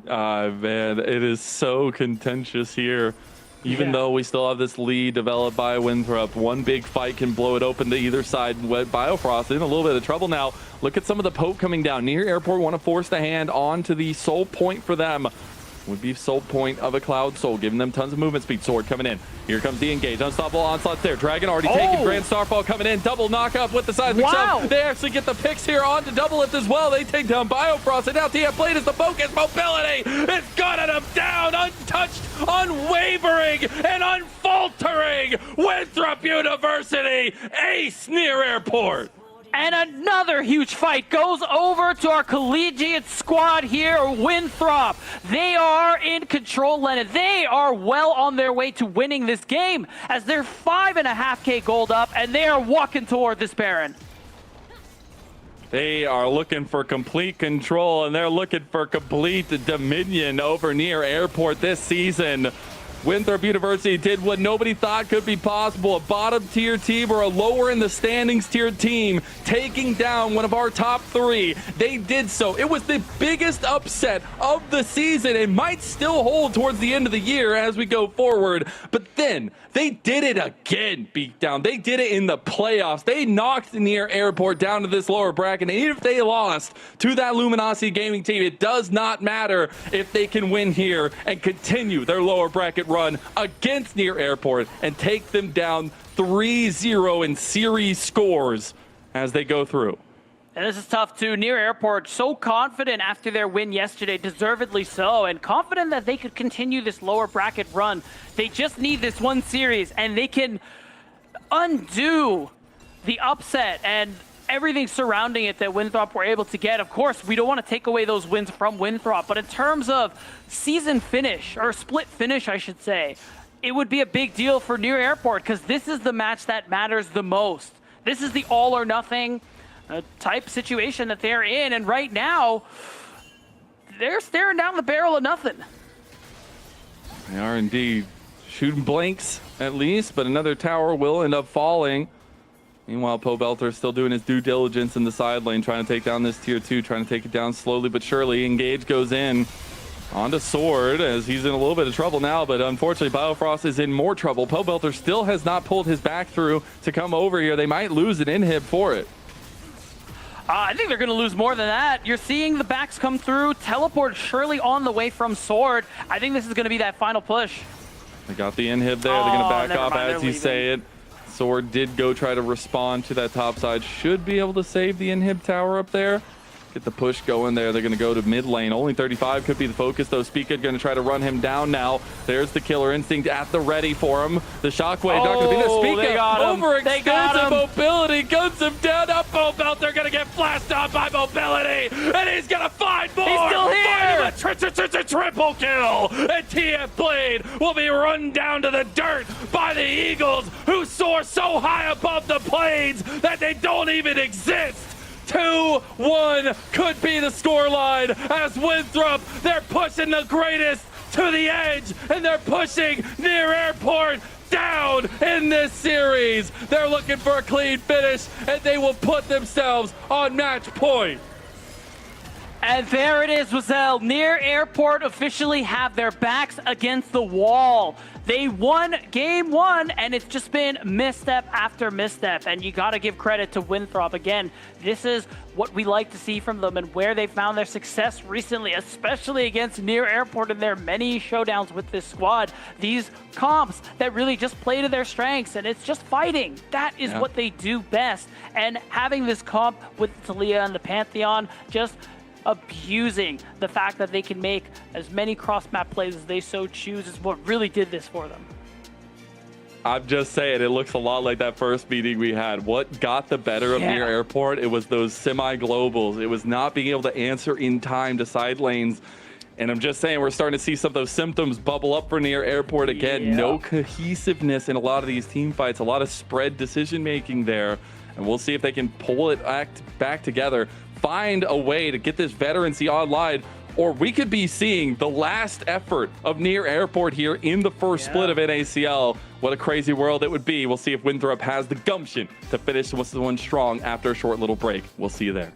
Man, it is so contentious here. Even though we still have this lead developed by Winthrop, one big fight can blow it open to either side. Biofrost in a little bit of trouble now. Look at some of the poke coming down. Near Airport want to force the hand onto the soul point for them. Would be soul point of a Cloud Soul, giving them tons of movement speed. Sword coming in. Here comes the engage. Unstoppable onslaughts there. Dragon already taken. Grand Starfall coming in. Double knockup with the seismic shove. They actually get the picks here onto Double Lift as well. They take down Biofrost, and now TF Blade is the focus. Mobility it's gunning them down, untouched, unwavering, and unfaltering. Winthrop University, ace Near Airport. And another huge fight goes over to our collegiate squad here, Winthrop. They are in control, Lennon. They are well on their way to winning this game as they're 5.5K gold up, and they are walking toward this Baron. They are looking for complete control, and they're looking for complete dominion over near Airport this season. Winthrop University did what nobody thought could be possible. A bottom tier team or a lower in the standings tier team taking down one of our top 3. They did so. It was the biggest upset of the season. It might still hold towards the end of the year as we go forward. But then they did it again, beatdown. They did it in the playoffs. They knocked near Airport down to this lower bracket. And even if they lost to that Luminosity Gaming team, it does not matter if they can win here and continue their lower bracket run against near Airport and take them down 3-0 in series scores as they go through. And this is tough too. Near Airport, so confident after their win yesterday, deservedly so, and confident that they could continue this lower bracket run. They just need this one series, and they can undo the upset and everything surrounding it that Winthrop were able to get. Of course, we don't want to take away those wins from Winthrop, but in terms of season finish, or split finish, I should say, it would be a big deal for Near Airport because this is the match that matters the most. This is the all or nothing type situation that they're in, and right now, they're staring down the barrel of nothing. They are indeed shooting blanks, at least, but another tower will end up falling. Meanwhile, Pobelter still doing his due diligence in the side lane, trying to take down this tier 2, trying to take it down slowly but surely. Engage goes in onto Sword as he's in a little bit of trouble now, but unfortunately Biofrost is in more trouble. Pobelter still has not pulled his back through to come over here. They might lose an inhib for it. I think they're going to lose more than that. You're seeing the backs come through. Teleport surely on the way from Sword. I think this is going to be that final push. They got the inhib there. They're going to back off as you say it. Sword did go try to respond to that top side. Should be able to save the inhib tower up there. Get the push going there. They're going to go to mid lane. Only 35 could be the focus, though. Spica going to try to run him down now. There's the Killer Instinct at the ready for him. The Shockwave not going to be there. Spica overextensive mobility guns him down. Up Pobelter going to get flashed on by mobility, and he's going to find more. He's still here. A triple kill, and TF Blade will be run down to the dirt by the Eagles, who soar so high above the plains that they don't even exist. 2-1 could be the scoreline as Winthrop, they're pushing the greatest to the edge, and they're pushing Near Airport down in this series. They're looking for a clean finish, and they will put themselves on match point. And there it is, Wazelle. Near Airport officially have their backs against the wall. They won game 1, and it's just been misstep after misstep. And you got to give credit to Winthrop. Again, this is what we like to see from them and where they found their success recently, especially against Near Airport in their many showdowns with this squad. These comps that really just play to their strengths, and it's just fighting. That is what they do best. And having this comp with Talia and the Pantheon just abusing the fact that they can make as many cross-map plays as they so choose is what really did this for them. I'm just saying, it looks a lot like that first meeting we had. What got the better of Near Airport? It was those semi-globals. It was not being able to answer in time to side lanes. And I'm just saying, we're starting to see some of those symptoms bubble up for Near Airport again. No cohesiveness in a lot of these team fights, a lot of spread decision-making there. And we'll see if they can pull it back together, find a way to get this veterancy online, or we could be seeing the last effort of Near Airport here in the first split of NACL. What a crazy world it would be. We'll see if Winthrop has the gumption to finish this one strong after a short little break. We'll see you there.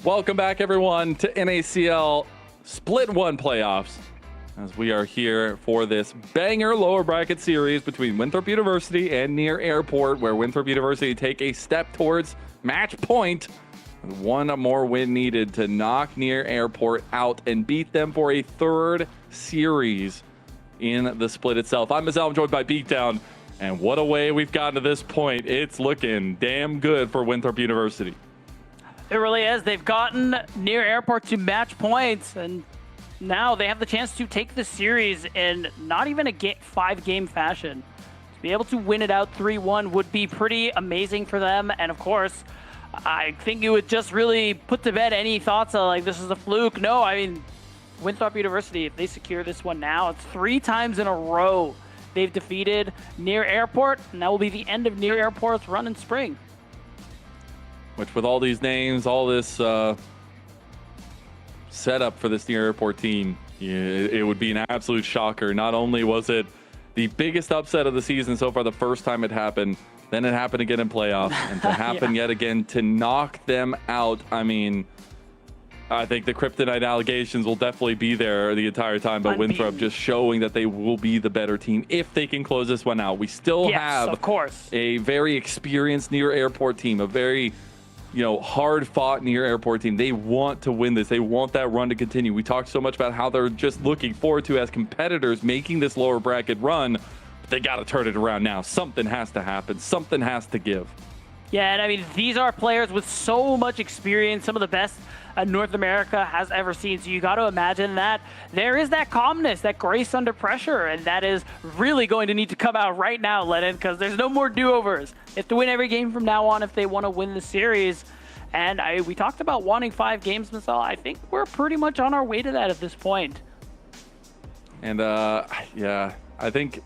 Welcome back, everyone, to NACL Split 1 playoffs, as we are here for this banger lower bracket series between Winthrop University and Near Airport, where Winthrop University take a step towards match point. One more win needed to knock Near Airport out and beat them for a third series in the split itself. I'm Mazal, I'm joined by Beatdown, and what a way we've gotten to this point. It's looking damn good for Winthrop University. It really is. They've gotten Near Airport to match points, and now they have the chance to take the series in not even a 5-game fashion. To be able to win it out 3-1 would be pretty amazing for them, and of course, I think it would just really put to bed any thoughts of like this is a fluke. No, I mean, Winthrop University, if they secure this one now, it's 3 times in a row they've defeated Near Airport, and that will be the end of Near Airport's run in spring. Which, with all these names, all this setup for this Near Airport team, it would be an absolute shocker. Not only was it the biggest upset of the season so far, the first time it happened, then it happened again in playoffs, and to happen yet again to knock them out. I mean, I think the kryptonite allegations will definitely be there the entire time, but Winthrop just showing that they will be the better team if they can close this one out. We still have, of course, a very experienced Near Airport team, a very hard-fought Near Airport team. They want to win this. They want that run to continue. We talked so much about how they're just looking forward to, as competitors, making this lower bracket run. They got to turn it around now. Something has to happen. Something has to give. Yeah, and I mean, these are players with so much experience, some of the best North America has ever seen. So you got to imagine that there is that calmness, that grace under pressure, and that is really going to need to come out right now, Lennon, because there's no more do-overs. They have to win every game from now on if they want to win the series. And we talked about wanting 5 games, Masal. I think we're pretty much on our way to that at this point. And yeah, I think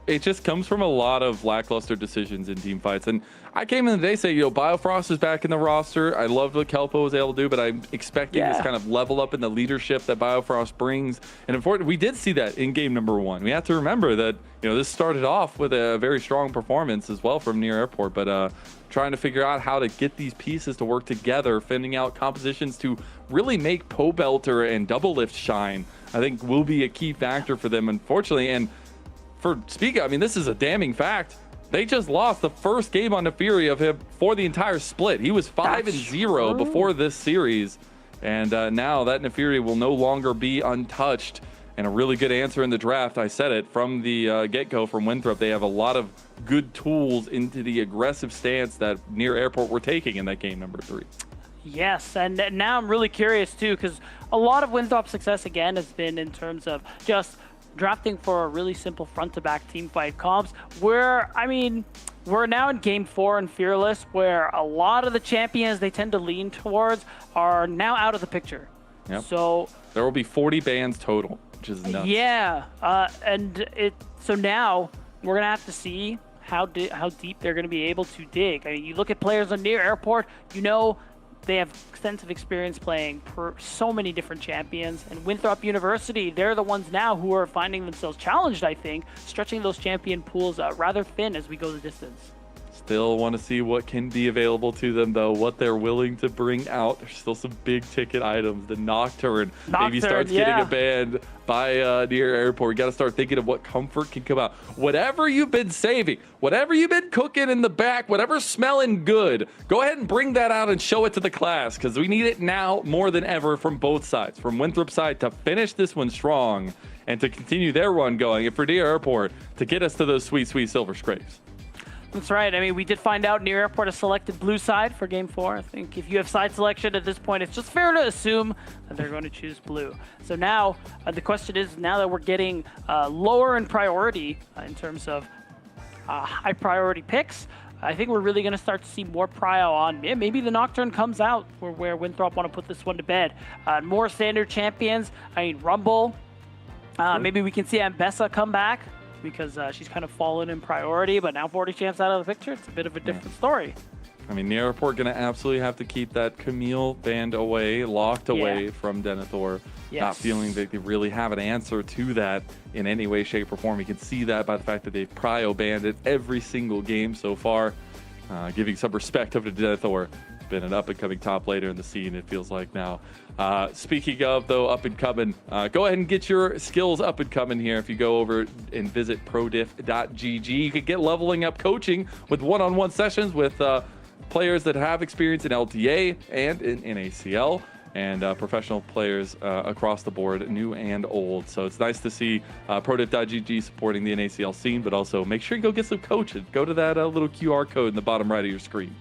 it just comes from a lot of lackluster decisions in team fights. And I came in the day saying, Biofrost is back in the roster. I loved what Kelpo was able to do, but I'm expecting this kind of level up in the leadership that Biofrost brings. And unfortunately, we did see that in game number 1. We have to remember that, this started off with a very strong performance as well from Near Airport, but trying to figure out how to get these pieces to work together, finding out compositions to really make Pobelter and Double Lift shine, I think will be a key factor for them, unfortunately. And for Spiga, I mean, this is a damning fact. They just lost the first game on Nefiri of him for the entire split. He was 5-0 before this series. And now that Nefiri will no longer be untouched. And a really good answer in the draft. I said it from the get-go from Winthrop. They have a lot of good tools into the aggressive stance that Near Airport were taking in that game number 3. Yes, and now I'm really curious too, because a lot of Winthrop's success again has been in terms of just drafting for a really simple front-to-back team fight comps, where, I mean, we're now in Game 4 in Fearless, where a lot of the champions they tend to lean towards are now out of the picture. Yep. So there will be 40 bans total, which is nuts. Yeah, so now we're gonna have to see how deep they're gonna be able to dig. I mean, you look at players on Near Airport, they have extensive experience playing so many different champions. And Winthrop University, they're the ones now who are finding themselves challenged, I think, stretching those champion pools rather thin as we go the distance. Still want to see what can be available to them, though, what they're willing to bring out. There's still some big ticket items. The Nocturne maybe starts getting a ban by Near Airport. You got to start thinking of what comfort can come out. Whatever you've been saving, whatever you've been cooking in the back, whatever's smelling good, go ahead and bring that out and show it to the class, because we need it now more than ever from both sides. From Winthrop's side to finish this one strong and to continue their run going, and for Near Airport to get us to those sweet, sweet silver scrapes. That's right. I mean, we did find out Near Airport has selected blue side for Game 4. I think if you have side selection at this point, it's just fair to assume that they're going to choose blue. So now the question is, now that we're getting lower in priority in terms of high priority picks, I think we're really going to start to see more prio on. Maybe the Nocturne comes out where Winthrop want to put this one to bed. More standard champions. I mean, Rumble. Maybe we can see Ambessa come back, because she's kind of fallen in priority, but now 40 champs out of the picture, it's a bit of a different story. I mean, Near Airport going to absolutely have to keep that Camille band away, locked away from Denethor. Yes. Not feeling that they really have an answer to that in any way, shape, or form. You can see that by the fact that they've prio banned it every single game so far. giving some respect over to Denethor. Been an up-and-coming top laner in the scene, it feels like now. Speaking of, though, up-and-coming, go ahead and get your skills up-and-coming here. If you go over and visit prodiff.gg, you can get leveling up coaching with one-on-one sessions with players that have experience in LTA and in NACL, and professional players across the board, new and old. So it's nice to see prodiff.gg supporting the NACL scene, but also make sure you go get some coaching. Go to that little QR code in the bottom right of your screen.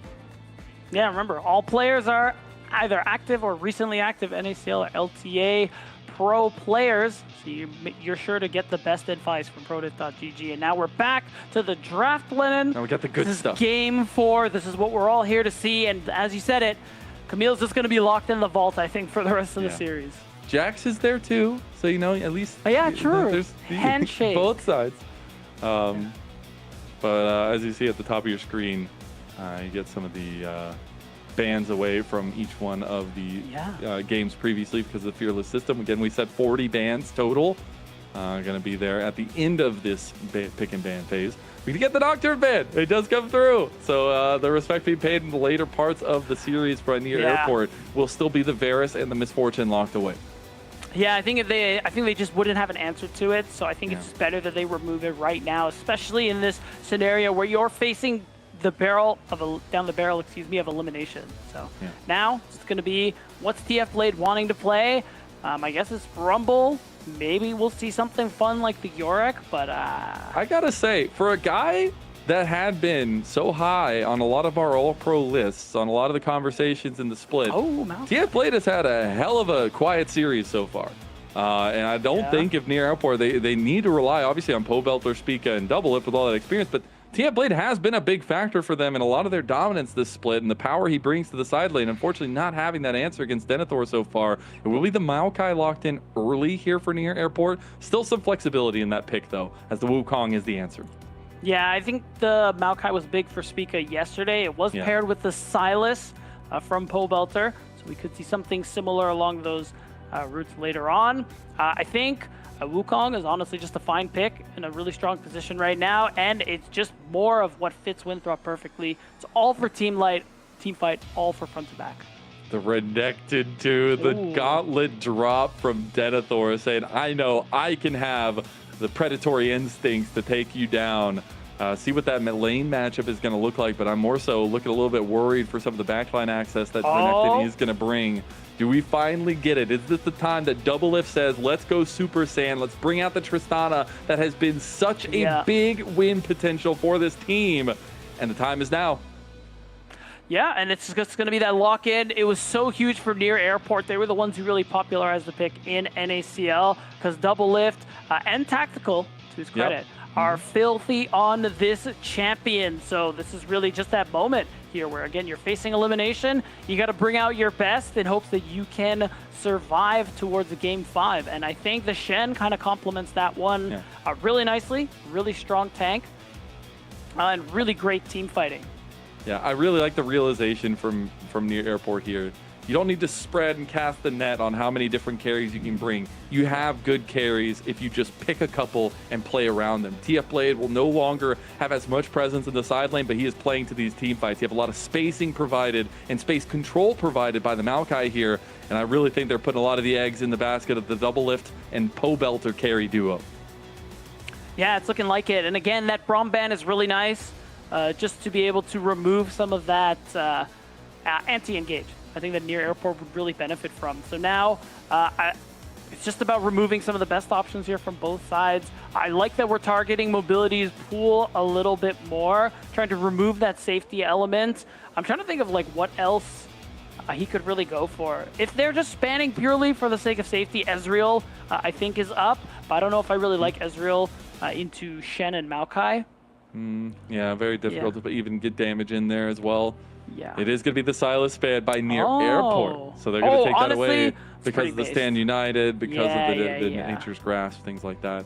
Yeah, remember, all players are either active or recently active NACL or LTA pro players. So you're sure to get the best advice from prodiff.gg. And now we're back to the draft, Lennon. Now we got the good stuff. This is game 4. This is what we're all here to see. And as you said it, Camille's just going to be locked in the vault, I think, for the rest of the series. Jax is there too, so you know, at least true. There's handshake. Both sides. But as you see at the top of your screen, you get some of the bans away from each one of the games previously because of the Fearless system. Again, we said 40 bans total. Going to be there at the end of this pick and ban phase. We can get the Nocturne ban. It does come through. So the respect being paid in the later parts of the series for near airport will still be the Varus and the Misfortune locked away. Yeah, I think they just wouldn't have an answer to it. So I think it's just better that they remove it right now, especially in this scenario where you're facing the barrel of of elimination. So now it's going to be what's TF Blade wanting to play. I guess it's Rumble. Maybe we'll see something fun like the Yorick, but I gotta say, for a guy that had been so high on a lot of our all-pro lists, on a lot of the conversations in the split, TF Blade has had a hell of a quiet series so far. And I don't think if near airport they need to rely obviously on Pobelter, Spica, and Doublelift with all that experience, but TF Blade has been a big factor for them in a lot of their dominance this split and the power he brings to the side lane. Unfortunately, not having that answer against Denethor so far. It will be the Maokai locked in early here for near airport. Still some flexibility in that pick, though, as the Wukong is the answer. Yeah, I think the Maokai was big for Spica yesterday. It was paired with the Silas from Pobelter, so we could see something similar along those routes later on. I think Wukong is honestly just a fine pick in a really strong position right now, and it's just more of what fits Winthrop perfectly. It's all for team fight, all for front to back. The Renekton too, the gauntlet drop from Denethor saying, I know I can have the predatory instincts to take you down. See what that lane matchup is going to look like, but I'm more so looking a little bit worried for some of the backline access that Renekton is going to bring. Do we finally get it? Is this the time that Doublelift says, let's go Super Saiyan, let's bring out the Tristana that has been such a big win potential for this team? And the time is now. Yeah, and it's just going to be that lock-in. It was so huge for near airport. They were the ones who really popularized the pick in NACL because Doublelift and Tactical, to his credit, are filthy on this champion. So this is really just that moment here where, again, you're facing elimination. You got to bring out your best in hopes that you can survive towards a game 5. And I think the Shen kind of complements that one really nicely. Really strong tank and really great team fighting. Yeah, I really like the realization from near airport here. You don't need to spread and cast the net on how many different carries you can bring. You have good carries if you just pick a couple and play around them. TF Blade will no longer have as much presence in the side lane, but he is playing to these team fights. You have a lot of spacing provided and space control provided by the Maokai here, and I really think they're putting a lot of the eggs in the basket of the Doublelift and Pobelter carry duo. Yeah, it's looking like it. And again, that Braum ban is really nice, just to be able to remove some of that anti-engage. I think that near airport would really benefit from. So now it's just about removing some of the best options here from both sides. I like that we're targeting Mobility's pool a little bit more, trying to remove that safety element. I'm trying to think of like what else he could really go for. If they're just spanning purely for the sake of safety, Ezreal I think is up, but I don't know if I really like Ezreal into Shen and Maokai. Yeah, very difficult to even get damage in there as well. Yeah. It is going to be the Silas ban by near airport. So they're going to take that away because of the Stand United, because of the Nature's Grasp, things like that.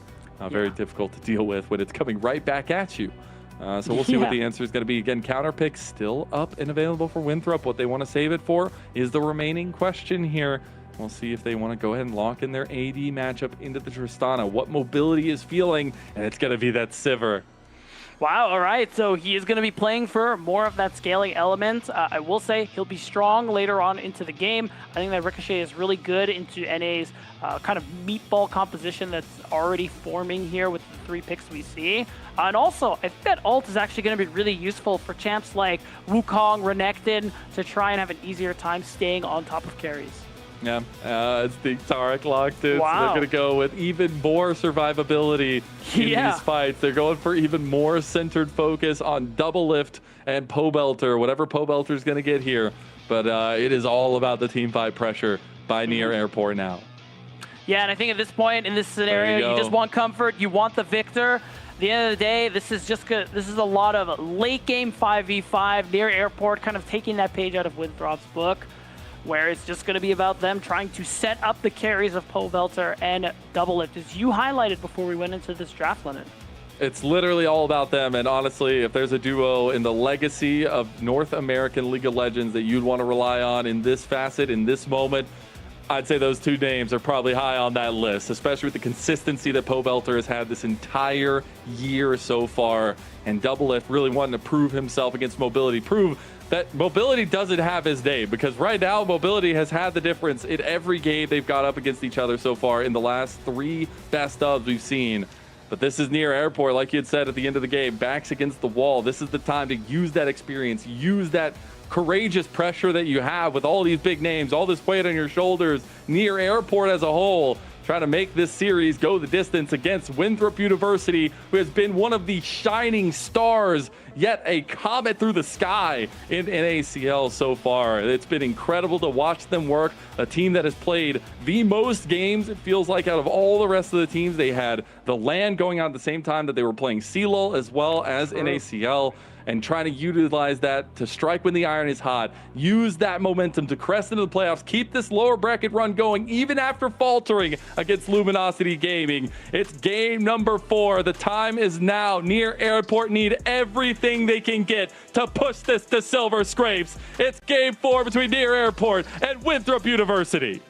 Very difficult to deal with when it's coming right back at you. So we'll see what the answer is going to be. Again, counter pick still up and available for Winthrop. What they want to save it for is the remaining question here. We'll see if they want to go ahead and lock in their AD matchup into the Tristana. What Mobility is feeling, and it's going to be that Sivir. Wow, all right. So he is going to be playing for more of that scaling element. I will say he'll be strong later on into the game. I think that Ricochet is really good into NA's kind of meatball composition that's already forming here with the 3 picks we see. And also, I think that ult is actually going to be really useful for champs like Wukong, Renekton to try and have an easier time staying on top of carries. Yeah, it's the Tarek locked in, Wow. so they're going to go with even more survivability in these fights. They're going for even more centered focus on double lift and Pobelter, whatever Pobelter's going to get here. But it is all about the team fight pressure by Near Airport now. Yeah, and I think at this point in this scenario, you just want comfort, you want the victor. At the end of the day, this is just good. This is a lot of late game 5v5. Near Airport kind of taking that page out of Winthrop's book, where it's just going to be about them trying to set up the carries of Pobelter and Double Lift, as you highlighted before we went into this draft, Lennon. It's literally all about them, and honestly, if there's a duo in the legacy of North American League of Legends that you'd want to rely on in this facet, in this moment, I'd say those 2 names are probably high on that list, especially with the consistency that Pobelter has had this entire year so far, and Double Lift really wanting to prove himself against Mobility, prove that Mobility doesn't have his day, because right now Mobility has had the difference in every game they've got up against each other so far in the last 3 best ofs we've seen. But this is Near Airport, like you had said at the end of the game, backs against the wall. This is the time to use that experience, use that courageous pressure that you have with all these big names, all this weight on your shoulders. Near Airport as a whole, trying to make this series go the distance against Winthrop University, who has been one of the shining stars, yet a comet through the sky in NACL so far. It's been incredible to watch them work. A team that has played the most games, it feels like, out of all the rest of the teams. They had the LAN going on at the same time that they were playing CLOL as well as NACL, and trying to utilize that to strike when the iron is hot, use that momentum to crest into the playoffs, keep this lower bracket run going even after faltering against Luminosity Gaming. It's game number 4. The time is now. Near Airport need everything they can get to push this to silver scrapes. It's game 4 between Near Airport and Winthrop University.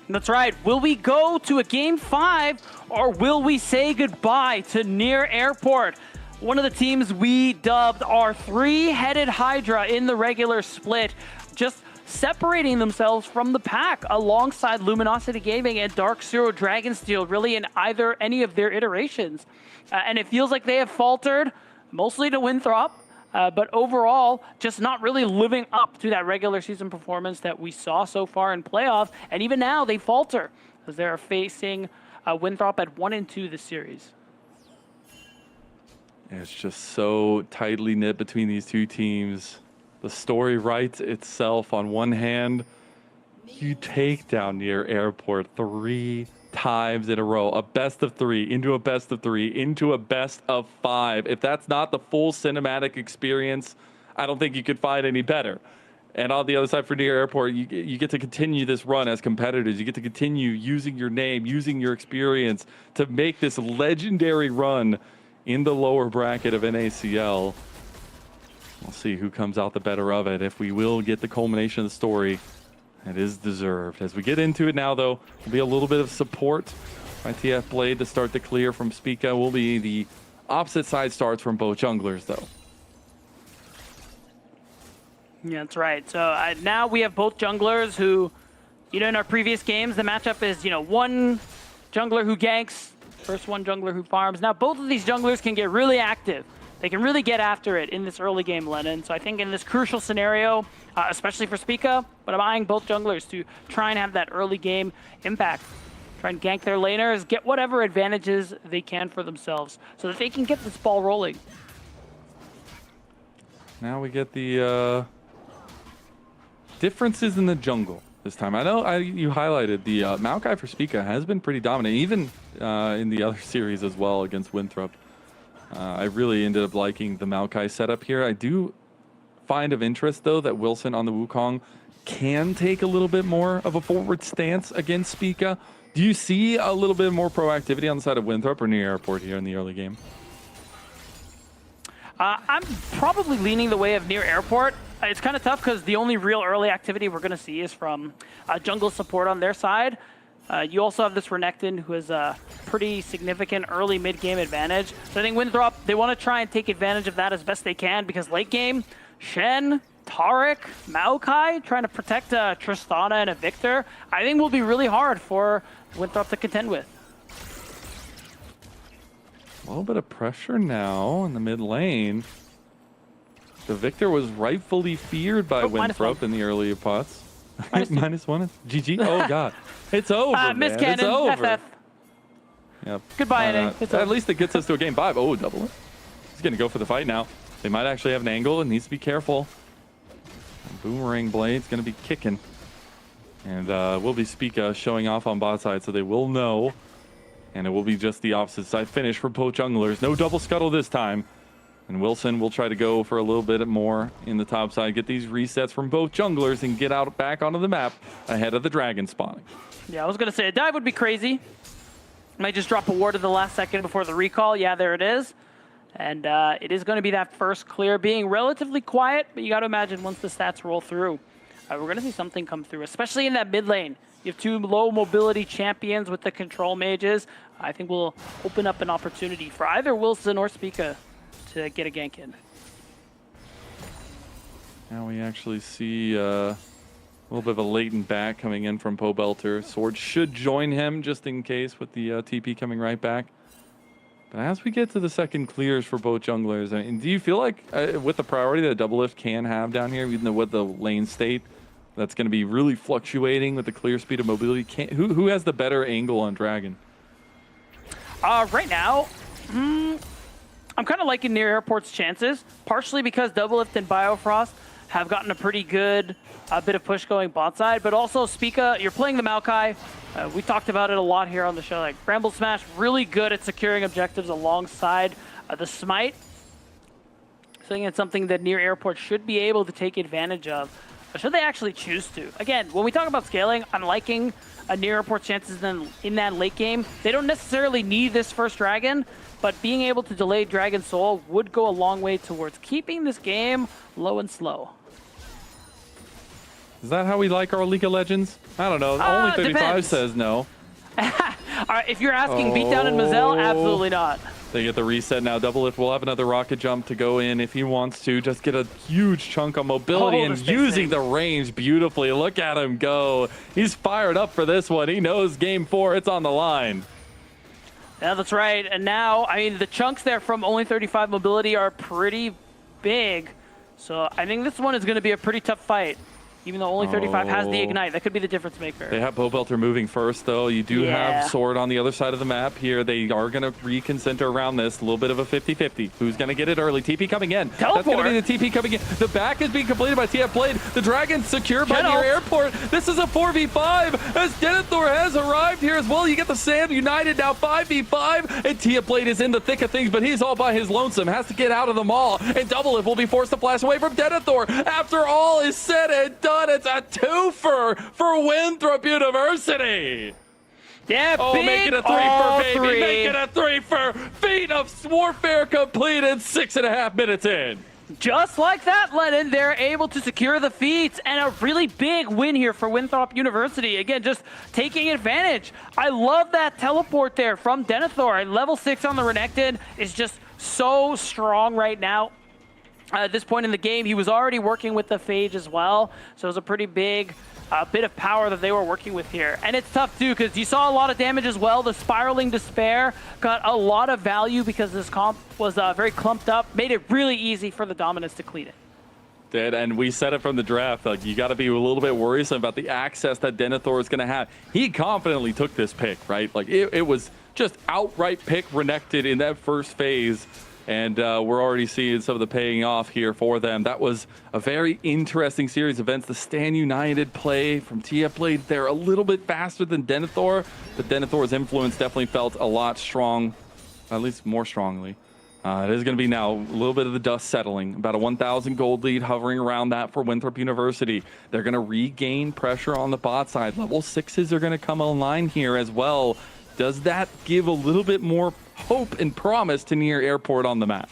That's right. Will we go to a game 5, or will we say goodbye to Near Airport? One of the teams we dubbed our 3-headed Hydra in the regular split, just separating themselves from the pack alongside Luminosity Gaming and Dark Zero Dragonsteel, really in any of their iterations. And it feels like they have faltered, mostly to Winthrop, but overall, just not really living up to that regular season performance that we saw so far in playoffs. And even now, they falter as they are facing Winthrop at 1-2 this series. It's just so tightly knit between these 2 teams. The story writes itself. On one hand, you take down Near Airport 3 times in a row. A best of 3, into a best of 3, into a best of 5. If that's not the full cinematic experience, I don't think you could find any better. And on the other side for Near Airport, you get to continue this run as competitors. You get to continue using your name, using your experience to make this legendary run in the lower bracket of NACL. We'll see who comes out the better of it. If we will get the culmination of the story, it is deserved. As we get into it now, though, will be a little bit of support by TF Blade to start the clear from Spica. Will be the opposite side starts from both junglers, though. Yeah, that's right. So now we have both junglers who, in our previous games, the matchup is, one jungler who ganks, first one jungler who farms. Now both of these junglers can get really active. They can really get after it in this early game, Lennon. So I think in this crucial scenario, especially for Spica, but I'm eyeing both junglers to try and have that early game impact. Try and gank their laners, get whatever advantages they can for themselves so that they can get this ball rolling. Now we get the differences in the jungle this time. I know you highlighted the Maokai for Spica has been pretty dominant, even in the other series as well against Winthrop. I really ended up liking the Maokai setup here. I do find of interest, though, that Wilson on the Wukong can take a little bit more of a forward stance against Spica. Do you see a little bit more proactivity on the side of Winthrop or Near Airport here in the early game? I'm probably leaning the way of Near Airport. It's kind of tough because the only real early activity we're going to see is from jungle support on their side. You also have this Renekton who has a pretty significant early mid-game advantage. So I think Winthrop, they want to try and take advantage of that as best they can because late game, Shen, Taric, Maokai trying to protect Tristana and a Victor, I think will be really hard for Winthrop to contend with. A little bit of pressure now in the mid lane. The Victor was rightfully feared by Winthrop in the earlier pots. -1. GG. Oh god, it's over, man. Miss It's Cannon, over. FF. Yep. Goodbye, NA. At least it gets us to a game 5. Oh, double it. He's gonna go for the fight now. They might actually have an angle and needs to be careful. Boomerang Blade's gonna be kicking. And will be Spica showing off on bot side, so they will know. And it will be just the opposite side finish for both junglers. No double scuttle this time. And Wilson will try to go for a little bit more in the top side, get these resets from both junglers and get out back onto the map ahead of the dragon spawning. Yeah, I was gonna say a dive would be crazy. Might just drop a ward at the last second before the recall. Yeah, there it is. And it is going to be that first clear, being relatively quiet, but you got to imagine once the stats roll through, we're going to see something come through, especially in that mid lane. You have 2 low mobility champions with the control mages. I think we'll open up an opportunity for either Wilson or Spica to get a gank in. Now we actually see a little bit of a latent back coming in from Pobelter. Sword should join him just in case with the TP coming right back. But as we get to the second clears for both junglers, I mean, do you feel like with the priority that Double Lift can have down here, even though with the lane state, that's going to be really fluctuating with the clear speed of mobility? Who has the better angle on Dragon? Right now, I'm kind of liking Near Airport's chances, partially because Double Lift and Biofrost have gotten a pretty good bit of push going bot side, but also Spica, you're playing the Maokai. We talked about it a lot here on the show. Like Bramble Smash, really good at securing objectives alongside the Smite. So I think it's something that Near Airport should be able to take advantage of, should they actually choose to. Again, when we talk about scaling, I'm liking Near Airport's chances in that late game. They don't necessarily need this first dragon, but being able to delay Dragon Soul would go a long way towards keeping this game low and slow. Is that how we like our League of Legends? I don't know. Only 35 depends. says no. All right, if you're asking Beatdown and Mazel, absolutely not. They get the reset now. Double Lift will have another rocket jump to go in if he wants to. Just get a huge chunk of mobility and using the range beautifully. Look at him go. He's fired up for this one. He knows game 4. It's on the line. Yeah, that's right. And now, I mean, the chunks there from only 35 mobility are pretty big. So I think this one is going to be a pretty tough fight. Even though only 35 has the ignite, that could be the difference maker. They have Pobelter moving first, though. You do have Sword on the other side of the map here. They are going to recenter around this. A little bit of a 50-50. Who's going to get it early? TP coming in. Teleport. That's going to be the TP coming in. The back is being completed by TF Blade. The Dragon's secured by Near Airport. This is a 4v5 as Denethor has arrived here as well. You get the Sam United now 5v5. And TF Blade is in the thick of things, but he's all by his lonesome. Has to get out of them all. And Double Lift will be forced to flash away from Denethor. After all is said and done, it's a twofer for Winthrop University. Yeah, make it a 3 for baby. Make it a 3 for Feet of Warfare completed 6.5 minutes in. Just like that, Lennon, they're able to secure the feats and a really big win here for Winthrop University. Again, just taking advantage. I love that teleport there from Denethor. Level 6 on the Renekton is just so strong right now. At this point in the game, he was already working with the Phage as well, so it was a pretty big bit of power that they were working with here. And it's tough, too, because you saw a lot of damage as well. The Spiraling Despair got a lot of value because this comp was very clumped up, made it really easy for the Dominants to clean it. Did, and we said it from the draft, like, you got to be a little bit worrisome about the access that Denethor is going to have. He confidently took this pick, right? Like, it was just outright pick Renekton in that first phase. And we're already seeing some of the paying off here for them. That was a very interesting series of events. The Stan United play from TF Blade, they're a little bit faster than Denethor, but Denethor's influence definitely felt a lot strong, at least more strongly. It is going to be now a little bit of the dust settling. About a 1,000 gold lead hovering around that for Winthrop University. They're going to regain pressure on the bot side. Level 6s are going to come online here as well. Does that give a little bit more hope and promise to Near Airport on the map?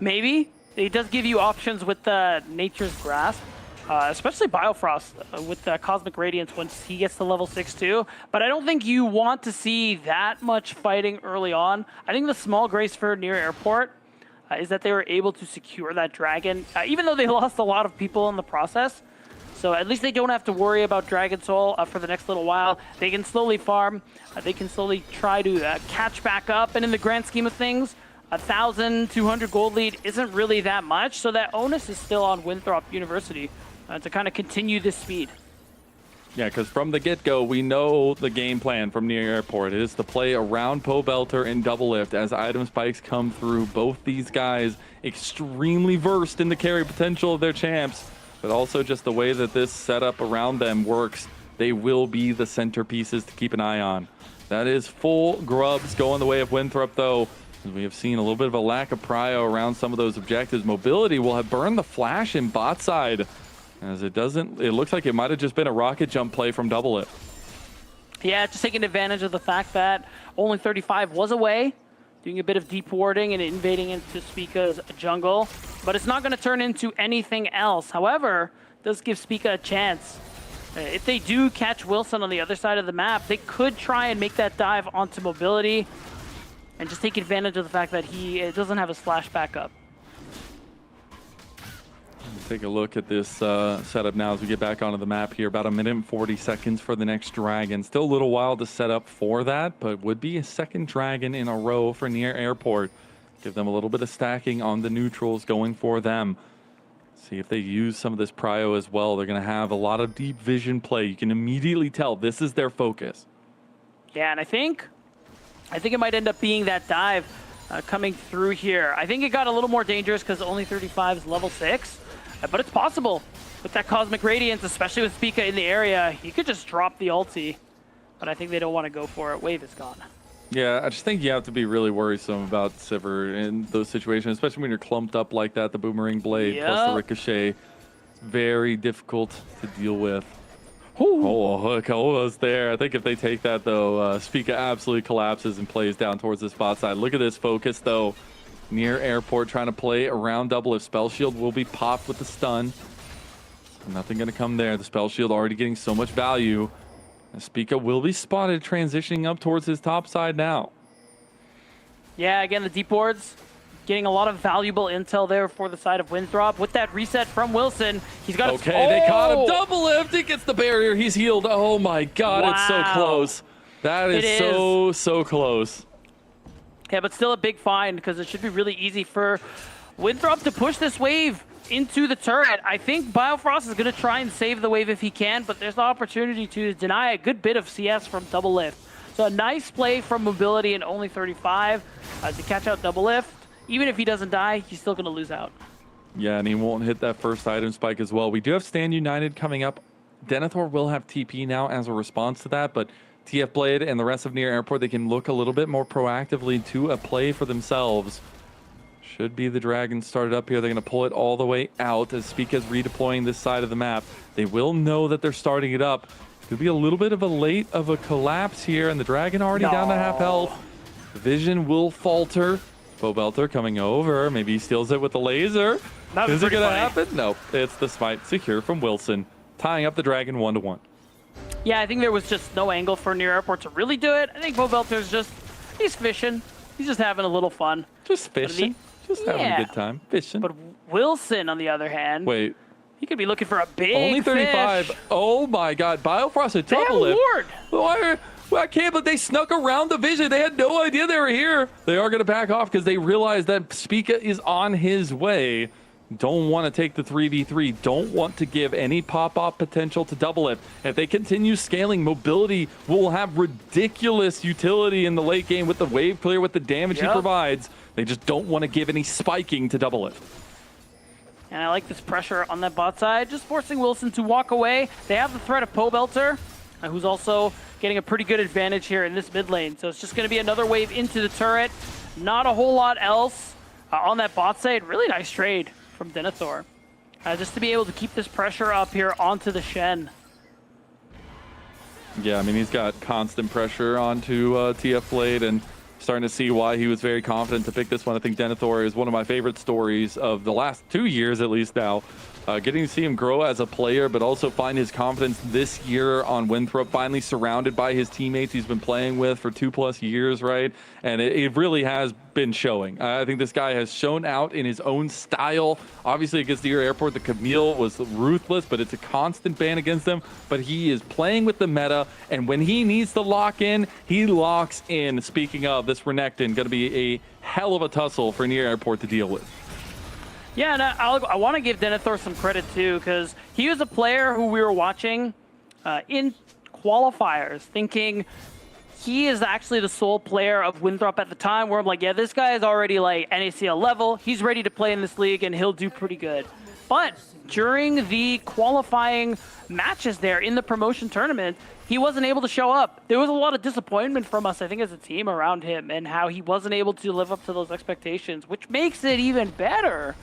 Maybe. It does give you options with the Nature's Grasp. especially Biofrost with Cosmic Radiance once he gets to level 6 too. But I don't think you want to see that much fighting early on. I think the small grace for near airport is that they were able to secure that dragon, even though they lost a lot of people in the process. So at least they don't have to worry about Dragon Soul for the next little while. They can slowly farm. They can slowly try to catch back up. And in the grand scheme of things, 1,200 gold lead isn't really that much. So that onus is still on Winthrop University to kind of continue this speed. Yeah, because from the get-go, we know the game plan from near airport is to play around Pobelter and double lift as item spikes come through. Both these guys extremely versed in the carry potential of their champs, but also just the way that this setup around them works. They will be the centerpieces to keep an eye on. That is full grubs going the way of Winthrop, though. As we have seen a little bit of a lack of prio around some of those objectives. Mobility will have burned the flash in bot side, as it looks like it might have just been a rocket jump play from Double It. Yeah, just taking advantage of the fact that only 35 was away, doing a bit of deep warding and invading into Spica's jungle. But it's not going to turn into anything else. However, it does give Spica a chance. If they do catch Wilson on the other side of the map, they could try and make that dive onto Mobility and just take advantage of the fact that he doesn't have a slash backup. Take a look at this setup now as we get back onto the map here. About 1 minute and 40 seconds for the next dragon. Still a little while to set up for that, but would be a second dragon in a row for near airport. Give them a little bit of stacking on the neutrals going for them. See if they use some of this prio as well. They're going to have a lot of deep vision play. You can immediately tell this is their focus. Yeah, and I think it might end up being that dive coming through here. I think it got a little more dangerous because only 35 is level 6. But it's possible with that Cosmic Radiance, especially with Spica in the area. You could just drop the ulti, but I think they don't want to go for it. Wave is gone. Yeah, I just think you have to be really worrisome about Sivir in those situations, especially when you're clumped up like that. The Boomerang Blade plus the Ricochet. It's very difficult to deal with. Ooh. Oh, Kaola's there. I think if they take that, though, Spica absolutely collapses and plays down towards this bot side. Look at this focus, though. Near airport trying to play around double. If Spell Shield will be popped with the stun. Nothing going to come there. The Spell Shield already getting so much value. Spica will be spotted transitioning up towards his top side now. Yeah, again, the deep wards getting a lot of valuable intel there for the side of Winthrop. With that reset from Wilson, he's got okay, they caught him. Double lift. He gets the barrier. He's healed. Oh my God, wow. It's so close. That is so close. Yeah, but still a big find because it should be really easy for Winthrop to push this wave into the turret. I think Biofrost is going to try and save the wave if he can, but there's the opportunity to deny a good bit of CS from Double Lift. So a nice play from Mobility in only 35 to catch out Double Lift. Even if he doesn't die, he's still going to lose out. Yeah, and he won't hit that first item spike as well. We do have Stand United coming up. Denethor will have TP now as a response to that, but TF Blade and the rest of near airport, they can look a little bit more proactively to a play for themselves. Should be the Dragons started up here. They're going to pull it all the way out as Spica's redeploying this side of the map. They will know that they're starting it up. Could be a little bit of a late of a collapse here, and the Dragon already down to half health. The vision will falter. Pobelter coming over. Maybe he steals it with the laser. Is it going to happen? No, it's the smite secure from Wilson, tying up the Dragon 1-1. Yeah, I think there was just no angle for near airport to really do it. I think Pobelter's he's fishing. He's just having a little fun. Just fishing. Just having a good time. Fishing. But Wilson, on the other hand, wait, he could be looking for a big only 35. Fish. Oh my God. Biofrost a double lift. Why? Well, I can't, but they snuck around the vision. They had no idea they were here. They are going to back off because they realize that Spica is on his way. Don't want to take the 3v3. Don't want to give any pop-up potential to Double Lift. If they continue scaling, Mobility will have ridiculous utility in the late game with the wave clear, with the damage he provides. They just don't want to give any spiking to Double Lift. And I like this pressure on that bot side, just forcing Wilson to walk away. They have the threat of Pobelter, who's also getting a pretty good advantage here in this mid lane. So it's just going to be another wave into the turret. Not a whole lot else on that bot side. Really nice trade from Denethor, just to be able to keep this pressure up here onto the Shen. Yeah, I mean, he's got constant pressure onto TF Blade, and starting to see why he was very confident to pick this one. I think Denethor is one of my favorite stories of the last 2 years, at least now, Getting to see him grow as a player, but also find his confidence this year on Winthrop, finally surrounded by his teammates he's been playing with for 2+ years, right? And it really has been showing. I think this guy has shown out in his own style. Obviously against Near Airport, the Camille was ruthless, but it's a constant ban against him. But he is playing with the meta, and when he needs to lock in, he locks in. Speaking of, this Renekton going to be a hell of a tussle for Near Airport to deal with. Yeah, and I want to give Denethor some credit too, because he was a player who we were watching in qualifiers, thinking he is actually the sole player of Winthrop at the time, where I'm like, yeah, this guy is already like NACL level. He's ready to play in this league, and he'll do pretty good. But during the qualifying matches there in the promotion tournament, he wasn't able to show up. There was a lot of disappointment from us, I think, as a team around him, and how he wasn't able to live up to those expectations, which makes it even better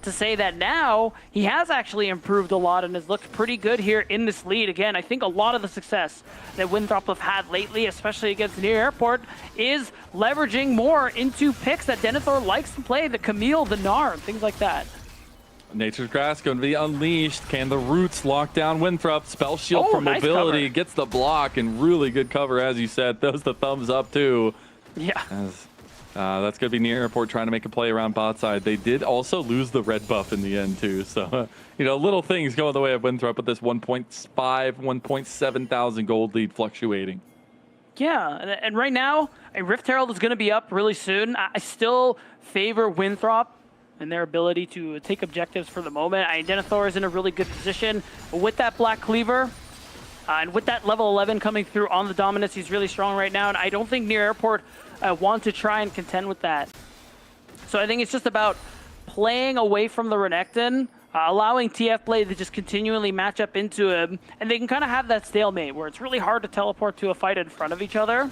to say that now he has actually improved a lot and has looked pretty good here in this lead. Again, I think a lot of the success that Winthrop have had lately, especially against Near Airport, is leveraging more into picks that Denethor likes to play, the Camille, the Gnar, and things like that. Nature's Grass going to be unleashed. Can the Roots lock down Winthrop? Spell Shield for nice mobility. cover. Gets the block, and really good cover, as you said. Throws the thumbs up, too. Yeah. That's going to be Near Airport trying to make a play around bot side. They did also lose the red buff in the end, too. So, little things going the way of Winthrop with this 1.5, 1.7 thousand gold lead fluctuating. Yeah, and right now, a Rift Herald is going to be up really soon. I still favor Winthrop and their ability to take objectives for the moment. Denethor is in a really good position. But with that Black Cleaver, and with that level 11 coming through on the Dominus, he's really strong right now. And I don't think Near Airport want to try and contend with that. So I think it's just about playing away from the Renekton, allowing TF Blade to just continually match up into him, and they can kind of have that stalemate where it's really hard to teleport to a fight in front of each other.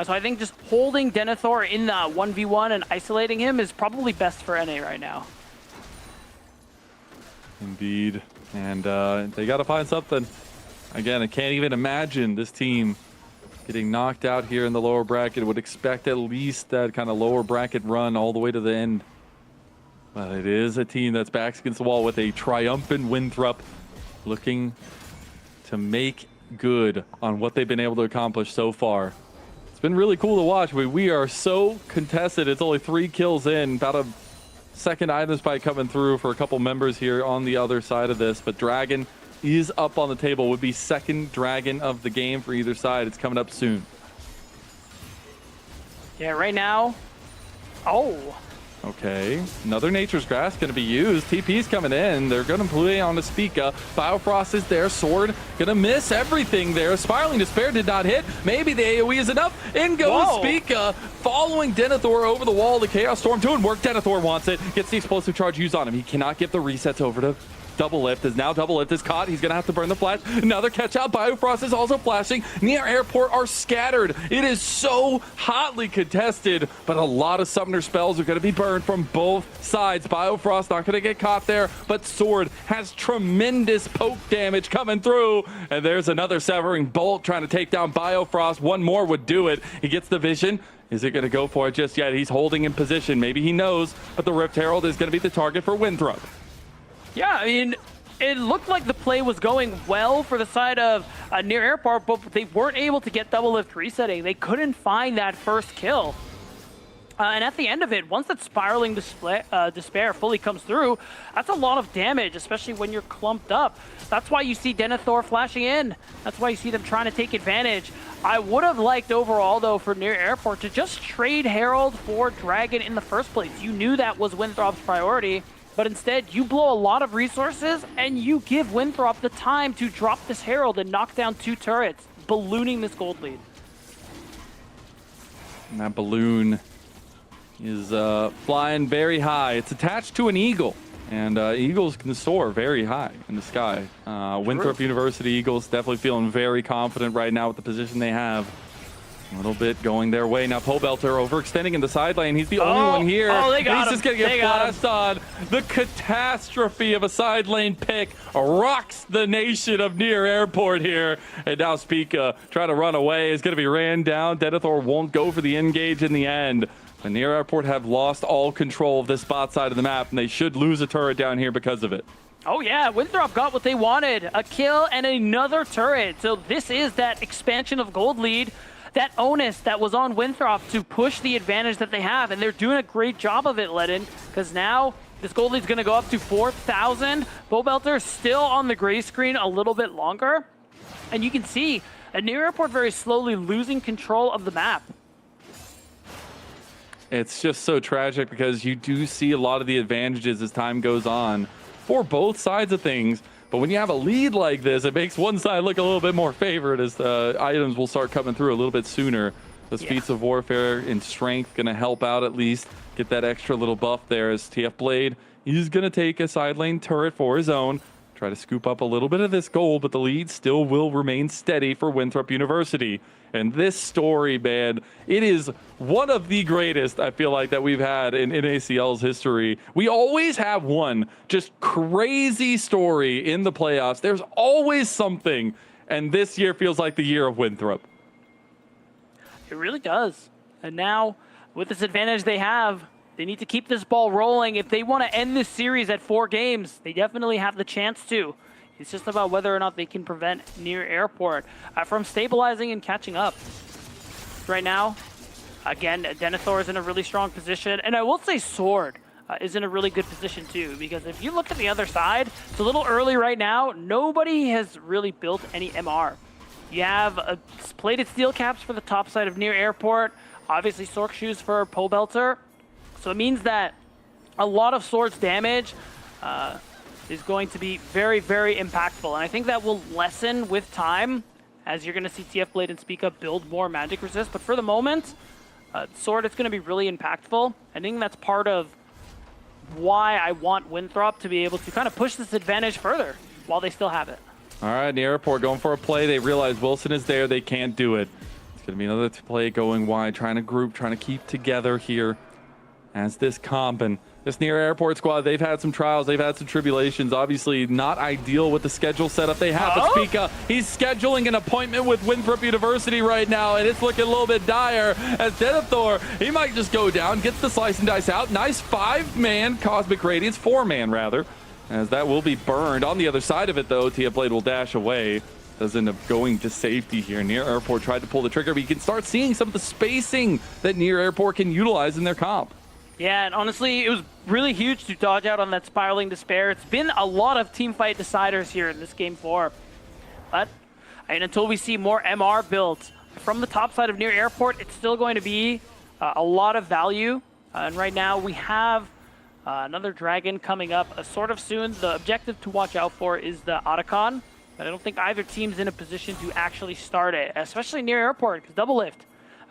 So I think just holding Denethor in the 1v1 and isolating him is probably best for NA right now. Indeed. And they got to find something. Again, I can't even imagine this team getting knocked out here in the lower bracket. Would expect at least that kind of lower bracket run all the way to the end. But it is a team that's backs against the wall with a triumphant Winthrop, looking to make good on what they've been able to accomplish so far. It's been really cool to watch. We are so contested. It's only 3 kills in. About a second item spike coming through for a couple members here on the other side of this. But Dragon is up on the table. Would be second Dragon of the game for either side. It's coming up soon. Yeah, right now. Oh. Okay, another Nature's Grass going to be used. TP's coming in. They're going to play on the Spica. Biofrost is there. Sword going to miss everything there. Spiraling Despair did not hit. Maybe the AoE is enough. In goes Spica, following Denethor over the wall. The Chaos Storm doing work. Denethor wants it. Gets the explosive charge used on him. He cannot get the resets over to Double Lift. Is now Double Lift is caught. He's going to have to burn the flash. Another catch out. Biofrost is also flashing. Near Airport are scattered. It is so hotly contested, but a lot of Summoner spells are going to be burned from both sides. Biofrost not going to get caught there, but Sword has tremendous poke damage coming through. And there's another Severing Bolt trying to take down Biofrost. One more would do it. He gets the vision. Is it going to go for it just yet? He's holding in position. Maybe he knows, but the Rift Herald is going to be the target for Winthrop. Yeah, I mean, it looked like the play was going well for the side of Near Airport, but they weren't able to get Double Lift resetting. They couldn't find that first kill. And at the end of it, once that Spiraling Despair fully comes through, that's a lot of damage, especially when you're clumped up. That's why you see Denethor flashing in. That's why you see them trying to take advantage. I would have liked overall, though, for Near Airport to just trade Herald for Dragon in the first place. You knew that was Winthrop's priority. But instead, you blow a lot of resources, and you give Winthrop the time to drop this Herald and knock down 2 turrets, ballooning this gold lead. And that balloon is flying very high. It's attached to an eagle, and eagles can soar very high in the sky. Winthrop University Eagles definitely feeling very confident right now with the position they have. A little bit going their way. Now Pobelter overextending in the side lane. He's the only one here. They got He's him. just going to get flashed on. The catastrophe of a side lane pick rocks the nation of Near Airport here. And now Spica trying to run away is going to be ran down. Denethor won't go for the engage in the end. The Near Airport have lost all control of this spot side of the map, and they should lose a turret down here because of it. Oh yeah, Winthrop got what they wanted. A kill and another turret. So this is that expansion of gold lead, that onus that was on Winthrop to push the advantage that they have. And they're doing a great job of it, Ledin, because now this gold lead's going to go up to 4,000. Pobelter still on the gray screen a little bit longer. And you can see a Near Airport very slowly losing control of the map. It's just so tragic because you do see a lot of the advantages as time goes on for both sides of things. But when you have a lead like this, it makes one side look a little bit more favored as the items will start coming through a little bit sooner. Those feats of warfare and strength going to help out at least, get that extra little buff there as TF Blade. He's going to take a side lane turret for his own, try to scoop up a little bit of this gold, but the lead still will remain steady for Winthrop University. And this story, man, it is one of the greatest, I feel like, that we've had in NACL's history. We always have one just crazy story in the playoffs. There's always something, and this year feels like the year of Winthrop. It really does. And now, with this advantage they have, they need to keep this ball rolling. If they want to end this series at 4 games, they definitely have the chance to. It's just about whether or not they can prevent Near Airport from stabilizing and catching up. Right now, again, Denethor is in a really strong position. And I will say Sword is in a really good position too, because if you look at the other side, it's a little early right now. Nobody has really built any MR. You have plated steel caps for the top side of Near Airport. Obviously, Sork shoes for Pobelter. So it means that a lot of Sword's damage is going to be very, very impactful. And I think that will lessen with time as you're going to see TF Blade and Speak Up build more magic resist. But for the moment, Sword is going to be really impactful. I think that's part of why I want Winthrop to be able to kind of push this advantage further while they still have it. All right, Near Airport going for a play. They realize Wilson is there. They can't do it. It's going to be another play going wide, trying to group, trying to keep together here as this comp. And this Near Airport squad, they've had some trials, they've had some tribulations. Obviously not ideal with the schedule setup they have. But Speaka, he's scheduling an appointment with Winthrop University right now, and it's looking a little bit dire as Denethor, he might just go down, gets the slice and dice out. Nice 5-man Cosmic Radiance, 4-man rather, as that will be burned. On the other side of it though, TF Blade will dash away. Does end up going to safety here. Near Airport tried to pull the trigger, but you can start seeing some of the spacing that Near Airport can utilize in their comp. Yeah, and honestly, it was really huge to dodge out on that Spiraling Despair. It's been a lot of team fight deciders here in this Game 4. But until we see more MR built from the top side of Near Airport, it's still going to be a lot of value. And right now, we have another Dragon coming up sort of soon. The objective to watch out for is the Otacon. But I don't think either team's in a position to actually start it, especially Near Airport, because Double Lift.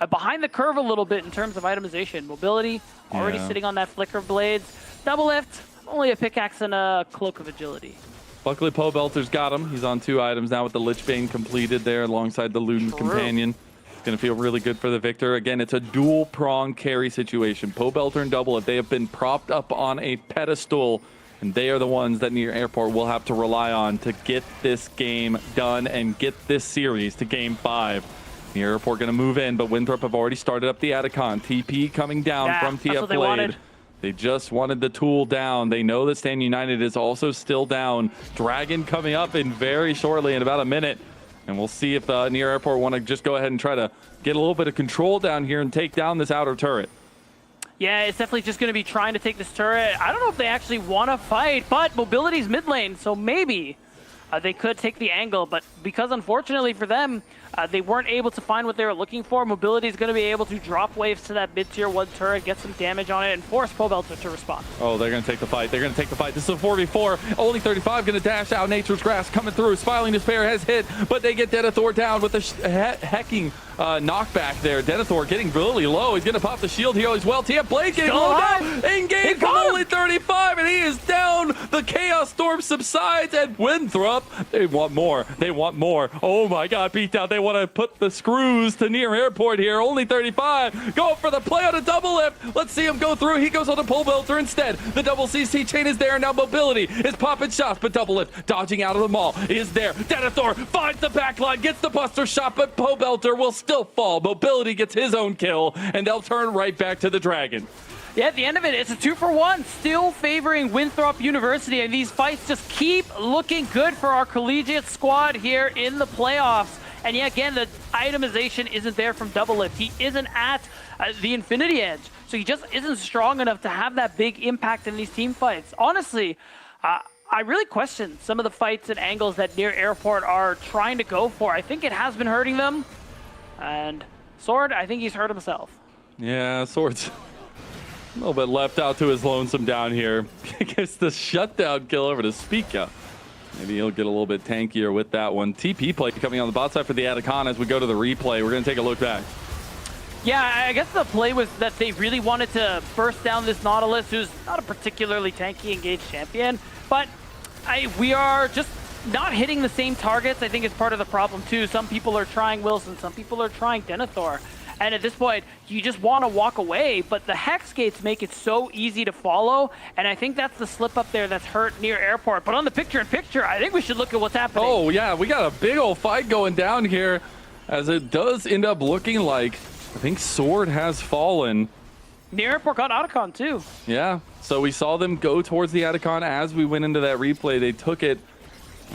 Behind the curve a little bit in terms of itemization. Mobility, already sitting on that Flicker of Blades. Double Lift, only a pickaxe and a Cloak of Agility. Luckily, Pobelter's got him. He's on 2 items now with the Lich Bane completed there alongside the Ludin Companion. It's going to feel really good for the victor. Again, it's a dual-prong carry situation. Pobelter and Double Lift, they have been propped up on a pedestal, and they are the ones that Near Airport will have to rely on to get this game done and get this series to Game 5. Near Airport going to move in, but Winthrop have already started up the Atacon. TP coming down from TF Blade. They just wanted the tool down. They know that Stand United is also still down. Dragon coming up in very shortly, in about a minute. And we'll see if Near Airport want to just go ahead and try to get a little bit of control down here and take down this outer turret. Yeah, it's definitely just going to be trying to take this turret. I don't know if they actually want to fight, but Mobility's mid lane, so maybe they could take the angle. But because unfortunately for them, they weren't able to find what they were looking for, Mobility is going to be able to drop waves to that mid-tier 1 turret, get some damage on it, and force Pobelter to respond. Oh, they're going to take the fight. They're going to take the fight. This is a 4v4. Only 35 going to dash out. Nature's Grass coming through. Spiraling Despair has hit, but they get Denethor down with a hecking knockback there. Denethor getting really low. He's going to pop the shield here as well. TF Blade getting low down. In-game from only 35, and he is down. The Chaos Storm subsides, and Winthrop, they want more. They want more. Oh my God, beatdown. They want to put the screws to Near Airport here. Only 35. Go for the play on a Double Lift. Let's see him go through. He goes on the Pobelter instead. The double CC chain is there. Now Mobility is popping shots, but Double Lift dodging out of the mall is there. Denethor finds the backline, gets the Buster shot, but Pobelter will still fall. Mobility gets his own kill, and they'll turn right back to the Dragon. Yeah, at the end of it, it's a 2-for-1, still favoring Winthrop University, and these fights just keep looking good for our collegiate squad here in the playoffs. And yeah, again, the itemization isn't there from Doublelift. He isn't at the Infinity Edge, so he just isn't strong enough to have that big impact in these team fights. Honestly, I really question some of the fights and angles that Near Airport are trying to go for. I think it has been hurting them, and Sword, I think he's hurt himself. Yeah, Sword's a little bit left out to his lonesome down here. Gets the shutdown kill over to Spica. Maybe he'll get a little bit tankier with that one. TP play coming on the bot side for the Atacon as we go to the replay. We're going to take a look back. Yeah, I guess the play was that they really wanted to burst down this Nautilus, who's not a particularly tanky engaged champion, but we are just not hitting the same targets. I think it's part of the problem too. Some people are trying Wilson, some people are trying Denethor. And at this point, you just want to walk away, but the Hex gates make it so easy to follow, and I think that's the slip up there that's hurt Near Airport. But on the picture-in-picture, I think we should look at what's happening. Oh, yeah, we got a big old fight going down here, as it does end up looking like, I think Sword has fallen. Near Airport got Atacon too. Yeah, so we saw them go towards the Atacon as we went into that replay. They took it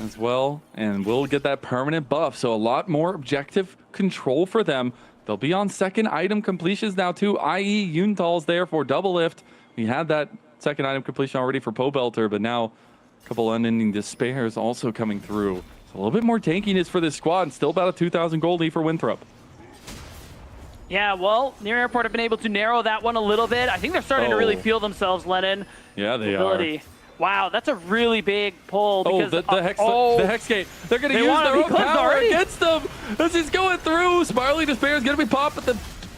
as well, and we'll get that permanent buff, so a lot more objective control for them. They'll be on second item completions now too, i.e. Yuntal's there for Doublelift. We had that second item completion already for Pobelter, but now a couple unending despairs also coming through. So a little bit more tankiness for this squad, and still about a 2,000 gold lead for Winthrop. Yeah, well, Near Airport have been able to narrow that one a little bit. I think they're starting to really feel themselves, Lennon. Yeah, they Mobility. are. Wow, that's a really big pull. Oh, Because, the Hex Gate. They're going to use their own power already against them as he's going through. Smiley Despair is going to be popped, but the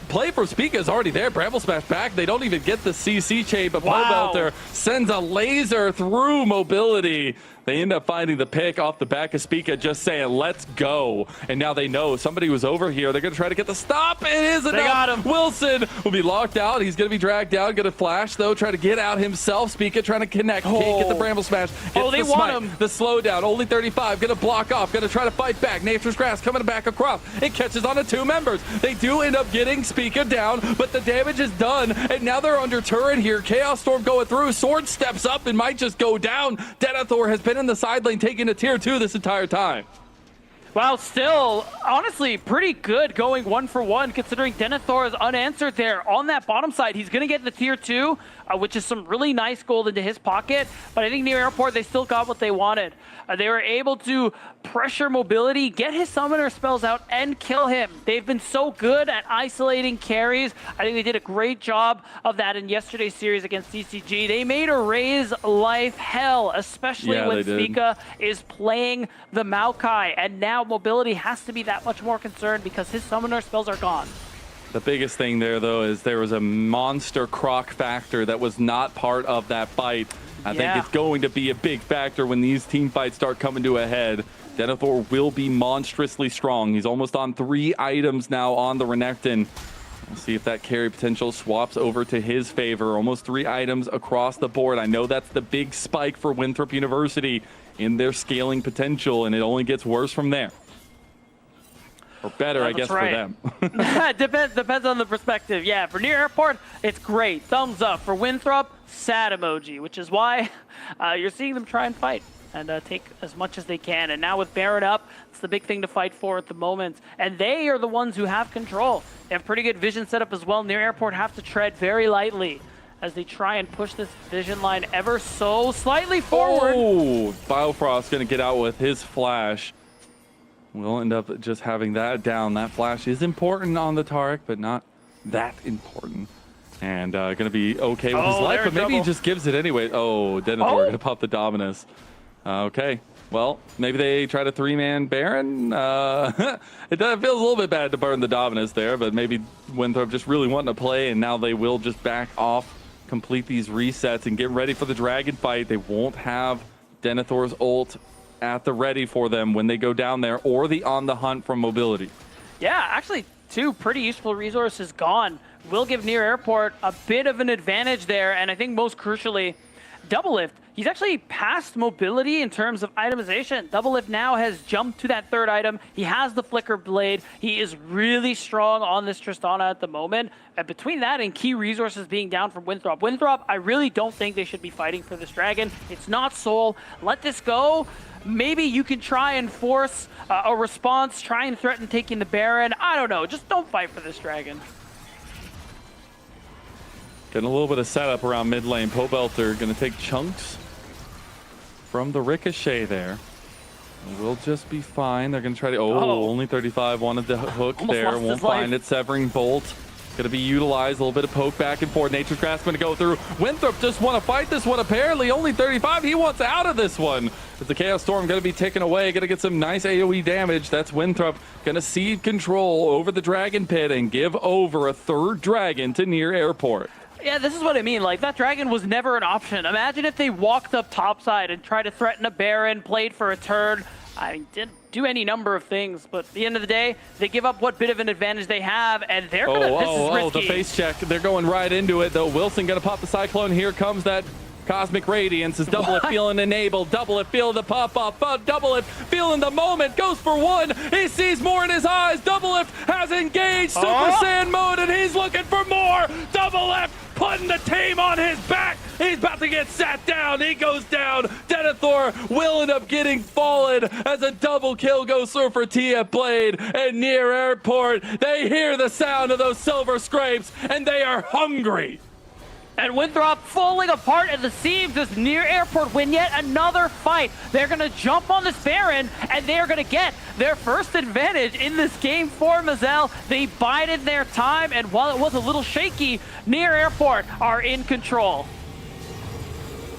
play from Spica is already there. Bramble Smash back. They don't even get the CC chain, but Pobelter sends a laser through Mobility. They end up finding the pick off the back of Spica, just saying, let's go. And now they know somebody was over here. They're going to try to get the stop. It is enough. They got him. Wilson will be locked out. He's going to be dragged down. Going to flash, though. Try to get out himself. Spica trying to connect. Can't get the Bramble Smash. Gets they the want smite. him. The slowdown. Only 35. Going to block off. Going to try to fight back. Nature's Grass coming back across. It catches on to two members. They do end up getting Spica down, but the damage is done. And now they're under turret here. Chaos Storm going through. Sword steps up and might just go down. Denethor has been in the side lane taking a tier 2 this entire time. Wow, still, honestly, pretty good going 1-for-1 considering Denethor is unanswered there on that bottom side. He's going to get the tier 2, which is some really nice gold into his pocket. But I think Near Airport, they still got what they wanted. They were able to pressure Mobility, get his summoner spells out, and kill him. They've been so good at isolating carries. I think they did a great job of that in yesterday's series against CCG. They made Array's life hell, especially when Spica is playing the Maokai. And now Mobility has to be that much more concerned because his summoner spells are gone. The biggest thing there, though, is there was a monster croc factor that was not part of that fight. I think it's going to be a big factor when these team fights start coming to a head. Denethor will be monstrously strong. He's almost on 3 items now on the Renekton. We'll see if that carry potential swaps over to his favor. Almost 3 items across the board. I know that's the big spike for Winthrop University in their scaling potential, and it only gets worse from there. Or better, I guess, for them. Depends on the perspective. Yeah, for Near Airport, it's great. Thumbs up. For Winthrop, sad emoji, which is why you're seeing them try and fight and take as much as they can. And now with Baron up, it's the big thing to fight for at the moment. And they are the ones who have control. They have pretty good vision setup as well. Near Airport have to tread very lightly as they try and push this vision line ever so slightly forward. Oh, Biofrost going to get out with his flash. We'll end up just having that down. That flash is important on the Taric, but not that important. And going to be okay with his life, but maybe he just gives it anyway. Oh, Denethor going to pop the Dominus. Okay, well, maybe they try to 3-man Baron. It feels a little bit bad to burn the Dominus there, but maybe Winthrop just really wanting to play, and now they will just back off, complete these resets, and get ready for the Dragon fight. They won't have Denethor's ult at the ready for them when they go down there, or the on the hunt from Mobility. Yeah, actually 2 pretty useful resources gone. Will give Near Airport a bit of an advantage there, and I think most crucially, Doublelift he's actually passed mobility in terms of itemization. Doublelift now has jumped to that third item. He has the Flicker Blade. He is really strong on this Tristana at the moment. And between that and key resources being down from Winthrop, I really don't think they should be fighting for this dragon. It's not Soul. Let this go. Maybe you can try and force a response, try and threaten taking the Baron. I don't know. Just don't fight for this dragon. Getting a little bit of setup around mid lane. Pobelter going to take chunks from the Ricochet there. We'll just be fine. They're going to try to... Oh, only 35 wanted the hook there. Won't find it. Severing Bolt. Going to be utilized. A little bit of poke back and forth. Nature's Grasp going to go through. Winthrop just want to fight this one, apparently. Only 35. He wants out of this one. But the Chaos Storm going to be taken away. Going to get some nice AoE damage. That's Winthrop going to cede control over the Dragon Pit and give over a third dragon to Near Airport. Yeah, this is what I mean. Like, that dragon was never an option. Imagine if they walked up topside and tried to threaten a Baron, played for a turn. I mean, didn't do any number of things, but at the end of the day, they give up what bit of an advantage they have, and they're gonna, this is risky. The face check. They're going right into it, though. Wilson gonna pop the Cyclone. Here comes that Cosmic Radiance. Is Doublelift feeling enabled? Doublelift feeling the pop-up. Doublelift feeling the moment. Goes for one. He sees more in his eyes. Doublelift has engaged Super Saiyan mode, and he's looking for more. Doublelift putting the team on his back. He's about to get sat down. He goes down. Denethor will end up getting fallen as a double kill goes through for TF Blade. And Near Airport, they hear the sound of those silver scrapes, and they are hungry. And Winthrop falling apart at the seams. Does Near Airport win yet another fight? They're going to jump on this Baron, and they're going to get their first advantage in this game for Mazel. They bided their time, and while it was a little shaky, Near Airport are in control.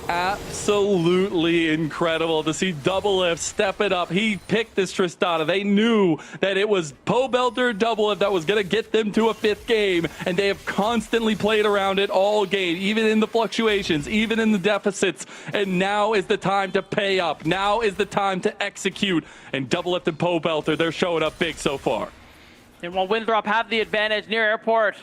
Absolutely incredible to see Doublelift step it up. He picked this Tristana. They knew that it was Pobelter Doublelift that was going to get them to a fifth game, and they have constantly played around it all game, even in the fluctuations, even in the deficits, and now is the time to pay up. Now is the time to execute, and Doublelift and Pobelter, they're showing up big so far. And while Winthrop have the advantage, Near Airport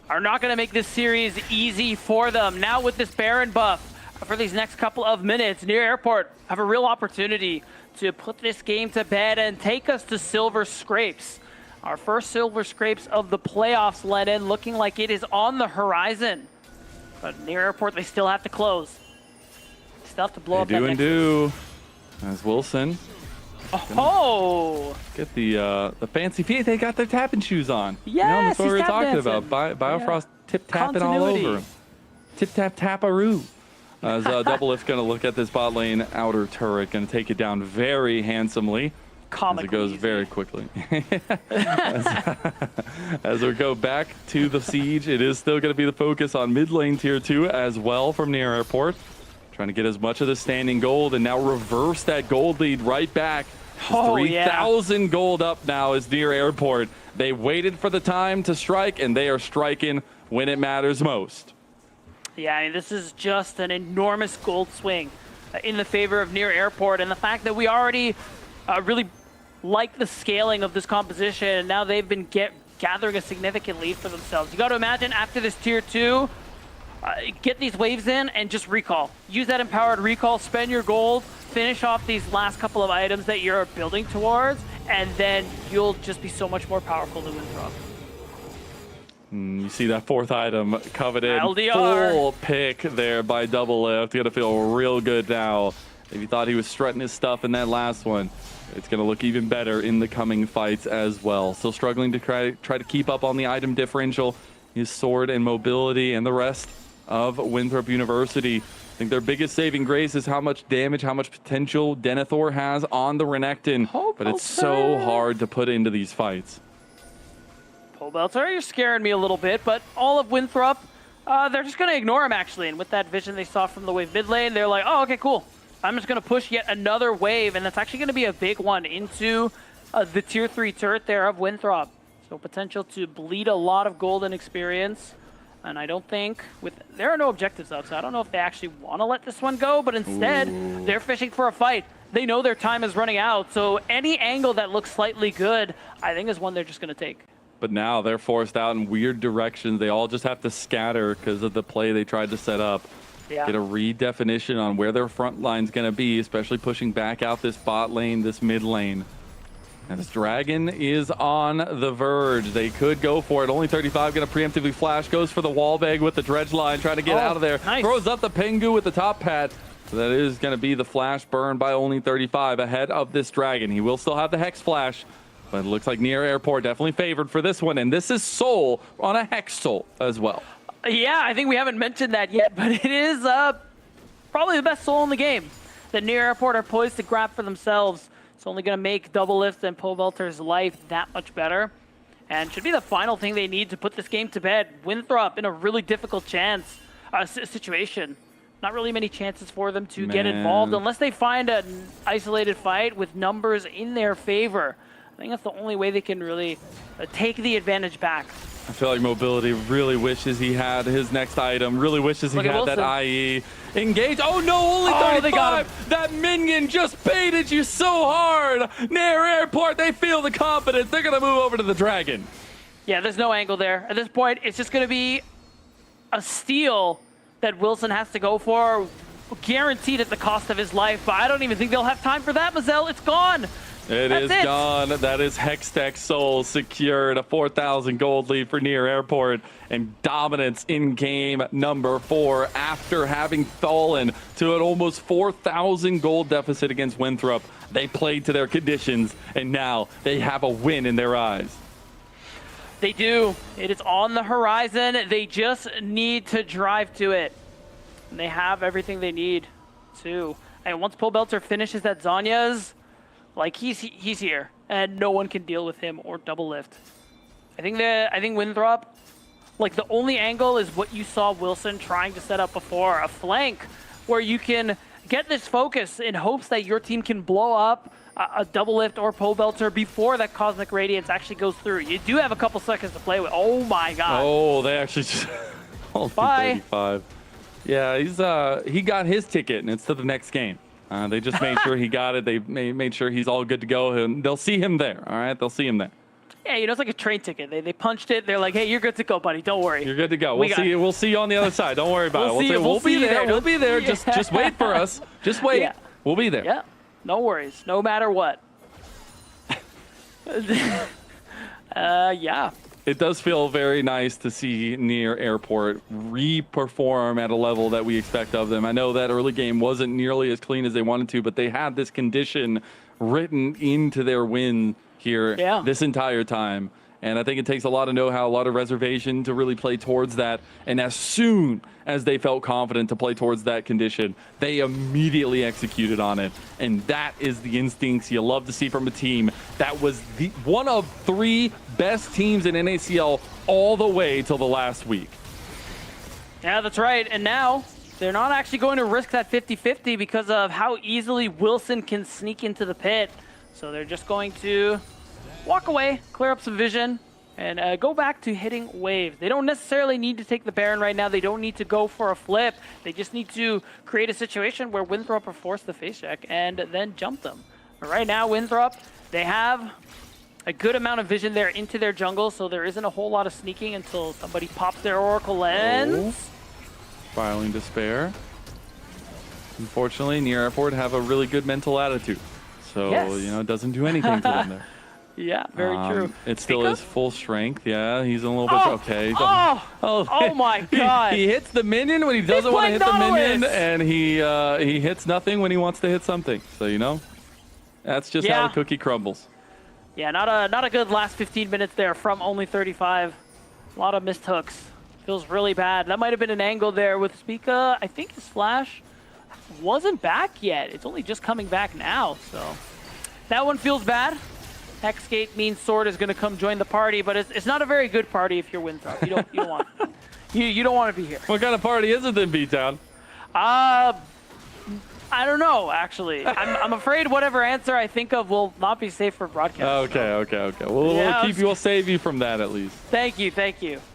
are not going to make this series easy for them. Now with this Baron buff, for these next couple of minutes, Near Airport have a real opportunity to put this game to bed and take us to Silver Scrapes. Our first Silver Scrapes of the playoffs, Lennon, looking like it is on the horizon. But Near Airport, they still have to close. Still have to blow up that next do. As Wilson. Oh! Get the fancy feet. They got their tapping shoes on. Yes, you know, that's what we were talking dancing. about. Biofrost tip-tapping all over him. Tip-tap-tap-a-roo. As Doublelift's going to look at this bot lane outer turret, going to take it down very handsomely. As it goes very quickly. as we go back to the siege, it is still going to be the focus on mid lane tier 2 as well from Near Airport. Trying to get as much of the standing gold and now reverse that gold lead right back. 3,000 gold up now is Near Airport. They waited for the time to strike, and they are striking when it matters most. Yeah, I mean, this is just an enormous gold swing in the favor of Near Airport, and the fact that we already really like the scaling of this composition, and now they've been gathering a significant lead for themselves. You got to imagine after this tier 2, get these waves in and just recall. Use that empowered recall, spend your gold, finish off these last couple of items that you're building towards, and then you'll just be so much more powerful than Winthrop. You see that fourth item coveted. LDR. Full pick there by Doublelift. Gonna feel real good now. If you thought he was strutting his stuff in that last one, it's gonna look even better in the coming fights as well. Still struggling to try to keep up on the item differential, his sword and mobility, and the rest of Winthrop University. I think their biggest saving grace is how much damage, how much potential Denethor has on the Renekton, but it's so hard to put into these fights. Pobelter, you're scaring me a little bit, but all of Winthrop, they're just going to ignore him, actually. And with that vision they saw from the wave mid lane, they're like, oh, okay, cool. I'm just going to push yet another wave, and that's actually going to be a big one into the tier 3 turret there of Winthrop. So potential to bleed a lot of golden experience. And I don't think, there are no objectives up, so I don't know if they actually want to let this one go, but instead, they're fishing for a fight. They know their time is running out, so any angle that looks slightly good, I think is one they're just going to take. But now they're forced out in weird directions. They all just have to scatter because of the play they tried to set up. Yeah. get a redefinition on where their front line's going to be, especially pushing back out this bot lane, this mid lane. And this Dragon is on the verge. They could go for it. Only 35 going to preemptively flash. Goes for the wall bag with the dredge line, trying to get out of there. Nice. Throws up the Pengu with the top pad. So that is going to be the flash burn by only 35 ahead of this Dragon. He will still have the Hex flash, but it looks like Near Airport definitely favored for this one. And this is Soul on a Hex Soul as well. Yeah, I think we haven't mentioned that yet, but it is probably the best Soul in the game. The Near Airport are poised to grab for themselves. It's only going to make Double Lift and Pobelter's life that much better. And should be the final thing they need to put this game to bed. Winthrop in a really difficult situation. Not really many chances for them to get involved unless they find an isolated fight with numbers in their favor. I think that's the only way they can really take the advantage back. I feel like Mobility really wishes he had his next item, really wishes he had that IE. Engage. Oh no, only 35. They got him. That minion just baited you so hard. Near Airport, they feel the confidence. They're going to move over to the Dragon. Yeah, there's no angle there. At this point, it's just going to be a steal that Wilson has to go for, guaranteed at the cost of his life. But I don't even think they'll have time for that, Mazel. It's gone. That's gone. That is Hextech Soul secured. A 4,000 gold lead for Near Airport and dominance in game number 4 after having fallen to an almost 4,000 gold deficit against Winthrop. They played to their conditions and now they have a win in their eyes. They do. It is on the horizon. They just need to drive to it. And they have everything they need to. And once Pobelter finishes that Zanya's, like he's here, and no one can deal with him or Double Lift. I think Winthrop, like the only angle is what you saw Wilson trying to set up before, a flank where you can get this focus in hopes that your team can blow up a Double Lift or Pobelter before that Cosmic Radiance actually goes through. You do have a couple seconds to play with. Oh my god. Oh, they actually just only 35. Yeah, he got his ticket and it's to the next game. They just made sure he got it. They made sure he's all good to go, and they'll see him there. All right, they'll see him there. Yeah, you know, it's like a train ticket. They punched it. They're like, hey, you're good to go, buddy. Don't worry. You're good to go. We'll see you on the other side. Don't worry about it. We'll be there. We'll be there. Just wait for us. Just wait. Yeah. We'll be there. Yeah, no worries. No matter what. Yeah. It does feel very nice to see Near Airport re-perform at a level that we expect of them. I know that early game wasn't nearly as clean as they wanted to, but they had this condition written into their win here this entire time. And I think it takes a lot of know-how, a lot of reservation to really play towards that. And as soon as they felt confident to play towards that condition, they immediately executed on it. And that is the instincts you love to see from a team that was one of 3 best teams in NACL all the way till the last week. Yeah, that's right. And now they're not actually going to risk that 50-50 because of how easily Wilson can sneak into the pit. So they're just going to walk away, clear up some vision, and go back to hitting waves. They don't necessarily need to take the Baron right now. They don't need to go for a flip. They just need to create a situation where Winthrop are forced to face check and then jump them. But right now, Winthrop, they have a good amount of vision there into their jungle, so there isn't a whole lot of sneaking until somebody pops their Oracle Lens. Spiraling Despair. Unfortunately, Near Airport have a really good mental attitude. So, you know, it doesn't do anything to them there. Yeah, very true. It still is full strength. Yeah, he's a little bit okay. Oh my god. He hits the minion when he doesn't want to hit the minion, and he hits nothing when he wants to hit something. So, you know, that's just how the cookie crumbles. Yeah, not a good last 15 minutes there from only 35. A lot of missed hooks. Feels really bad. That might have been an angle there with Spica. I think his flash wasn't back yet. It's only just coming back now, so that one feels bad. Hexgate means Sword is going to come join the party, but it's not a very good party if you're Winthrop. You don't want you don't want to be here. What kind of party is it in B-Town? I don't know, actually. I'm afraid whatever answer I think of will not be safe for broadcast. Okay. We'll save you from that at least. Thank you.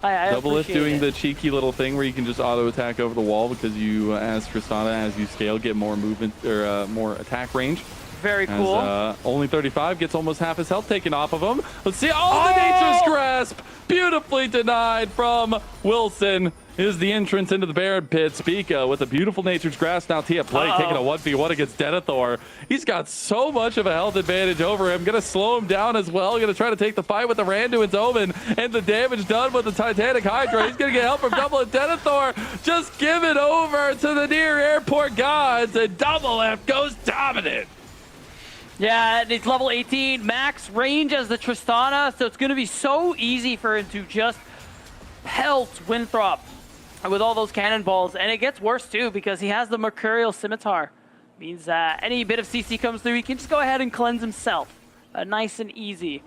I Double Lift doing the cheeky little thing where you can just auto attack over the wall because you, as Tristana, as you scale, get more movement or more attack range. Very cool. Only 35 gets almost half his health taken off of him. Let's see. Oh, the Nature's Grasp! Beautifully denied from Wilson. is the entrance into the Baron pit. Spica with a beautiful Nature's Grass now tee up play, taking a 1v1 against Denethor. He's got so much of a health advantage over him. Gonna slow him down as well. Gonna try to take the fight with the Randuin's Omen, and the damage done with the Titanic Hydra. He's gonna get help from Double and Denethor. Just give it over to the near airport gods, and Double F goes dominant. Yeah, and it's level 18, max range as the Tristana, so it's going to be so easy for him to just pelt Winthrop with all those cannonballs. And it gets worse too because he has the Mercurial Scimitar. Means any bit of CC comes through, he can just go ahead and cleanse himself. Nice and easy.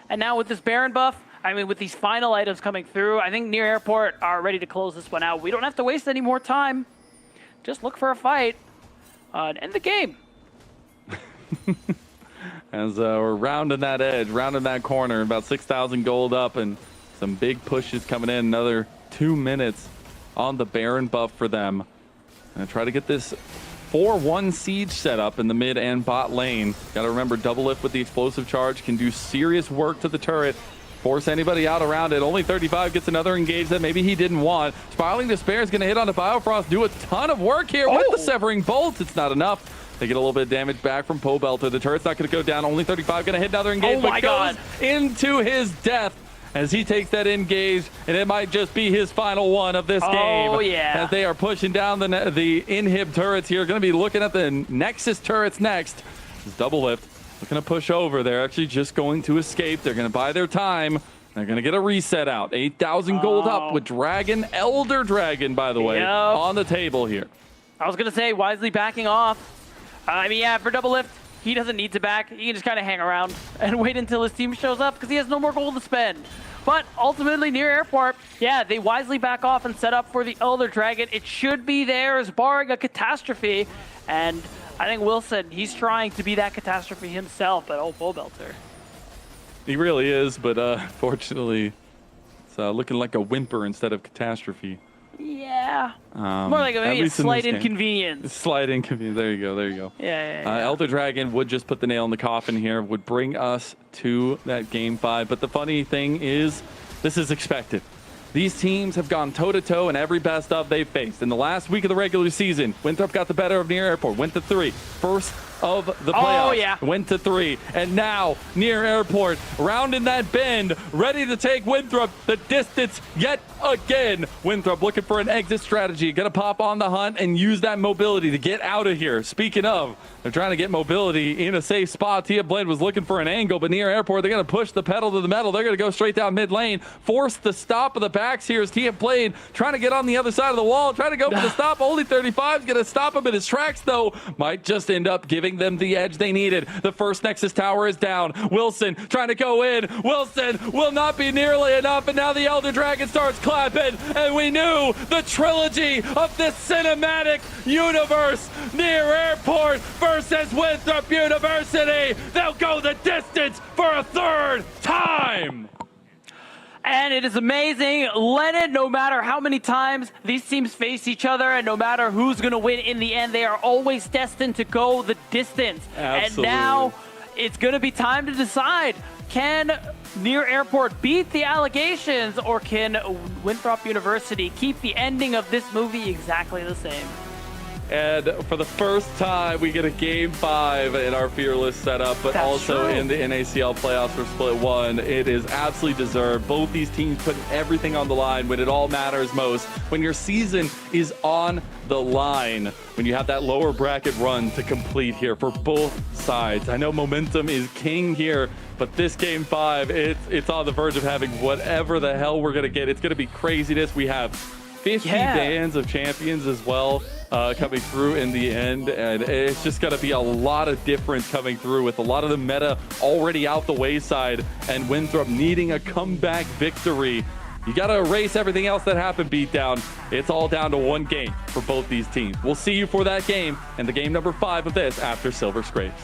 And now with this Baron buff, I mean, with these final items coming through, I think Near Airport are ready to close this one out. We don't have to waste any more time. Just look for a fight and end the game. As we're rounding that edge, rounding that corner, about 6,000 gold up, and some big pushes coming in. Another 2 minutes on the Baron buff for them. And try to get this 4-1 siege set up in the mid and bot lane. Got to remember, Double Lift with the explosive charge can do serious work to the turret. Force anybody out around it. Only 35 gets another engage that maybe he didn't want. Spiraling Despair is going to hit onto Biofrost, do a ton of work here with the Severing Bolt. It's not enough. They get a little bit of damage back from Pobelter. The turret's not going to go down. Only 35 going to hit another engage, but goes into his death as he takes that engage, and it might just be his final one of this game. Oh, yeah. As they are pushing down the inhib turrets here. Going to be looking at the Nexus turrets next. It's Double Lift looking to push over. They're actually just going to escape. They're going to buy their time. They're going to get a reset out. 8,000 gold up with Dragon, Elder Dragon, by the way, on the table here. I was going to say, wisely backing off. I mean, yeah, for Double Lift, he doesn't need to back. He can just kind of hang around and wait until his team shows up because he has no more gold to spend. But ultimately, Near Airport, yeah, they wisely back off and set up for the Elder Dragon. It should be theirs, barring a catastrophe. And I think Wilson, he's trying to be that catastrophe himself, but Pobelter. He really is, but fortunately, it's looking like a whimper instead of catastrophe. Yeah. More like maybe a slight inconvenience. Slight inconvenience. There you go. There you go. Yeah. Elder Dragon would just put the nail in the coffin here, would bring us to that game 5. But the funny thing is, this is expected. These teams have gone toe-to-toe in every best of they've faced. In the last week of the regular season, Winthrop got the better of Near Airport, went to 3. First of the playoffs, went to 3. And now, Near Airport, rounding that bend, ready to take Winthrop the distance yet again. Winthrop looking for an exit strategy, gonna pop on the hunt and use that mobility to get out of here. Speaking of, they're trying to get mobility in a safe spot. Tia Blade was looking for an angle, but Near Airport, they're gonna push the pedal to the metal. They're gonna go straight down mid lane, force the stop of the backs here as Tia Blade trying to get on the other side of the wall, trying to go for the stop. Only 35 is gonna stop him in his tracks though. Might just end up giving them the edge they needed. The first Nexus tower is down. Wilson trying to go in. Wilson will not be nearly enough, and now the Elder Dragon starts clapping, and we knew the trilogy of this cinematic universe. Near Airport versus Winthrop University. They'll go the distance for a 3rd time. And it is amazing. Lennon, no matter how many times these teams face each other and no matter who's going to win in the end, they are always destined to go the distance. Absolutely. And now it's going to be time to decide, can Near Airport beat the allegations or can Winthrop University keep the ending of this movie exactly the same? And for the first time, we get a game 5 in our Fearless setup, but also in the NACL playoffs for Split 1. It is absolutely deserved. Both these teams putting everything on the line when it all matters most. When your season is on the line, when you have that lower bracket run to complete here for both sides. I know momentum is king here, but this game 5, it's on the verge of having whatever the hell we're going to get. It's going to be craziness. We have 50 bands of champions as well coming through in the end, and it's just going to be a lot of difference coming through with a lot of the meta already out the wayside and Winthrop needing a comeback victory. You got to erase everything else that happened, Beatdown. It's all down to one game for both these teams. We'll see you for that game and the game number 5 of this after Silver Scrapes.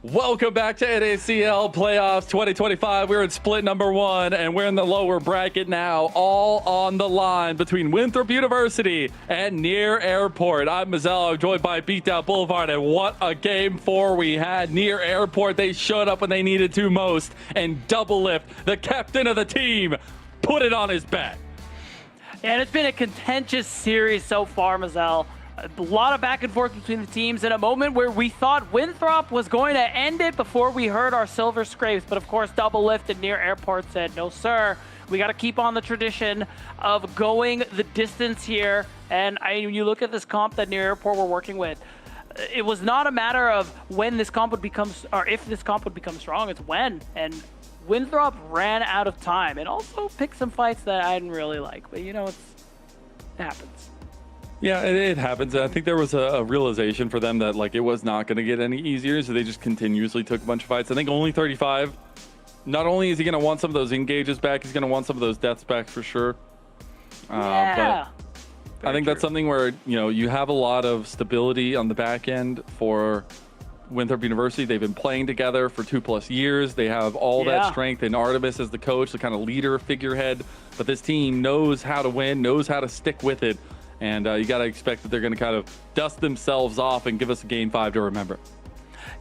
Welcome back to NACL Playoffs 2025. We're in split number 1, and we're in the lower bracket now, all on the line between Winthrop University and Near Airport. I'm Mazel. I'm joined by Beatdown Boulevard, and what a game 4 we had. Near Airport, they showed up when they needed to most, and Double Lift, the captain of the team, put it on his back. And it's been a contentious series so far, Mazel. A lot of back and forth between the teams in a moment where we thought Winthrop was going to end it before we heard our silver scrapes. But of course, Double Lift and Near Airport said, no, sir. We got to keep on the tradition of going the distance here. And when you look at this comp that Near Airport were working with, it was not a matter of when this comp would become, or if this comp would become strong, it's when. And Winthrop ran out of time and also picked some fights that I didn't really like. But, you know, it happens. Yeah, it happens. I think there was a realization for them that like it was not going to get any easier, so they just continuously took a bunch of fights. I think only 35. Not only is he going to want some of those engages back, he's going to want some of those deaths back for sure. Yeah. But I think that's something where you have a lot of stability on the back end for Winthrop University. They've been playing together for 2+ years. They have all that strength, and Artemis as the coach, the kind of leader figurehead. But this team knows how to win, knows how to stick with it. And you got to expect that they're going to kind of dust themselves off and give us a game 5 to remember.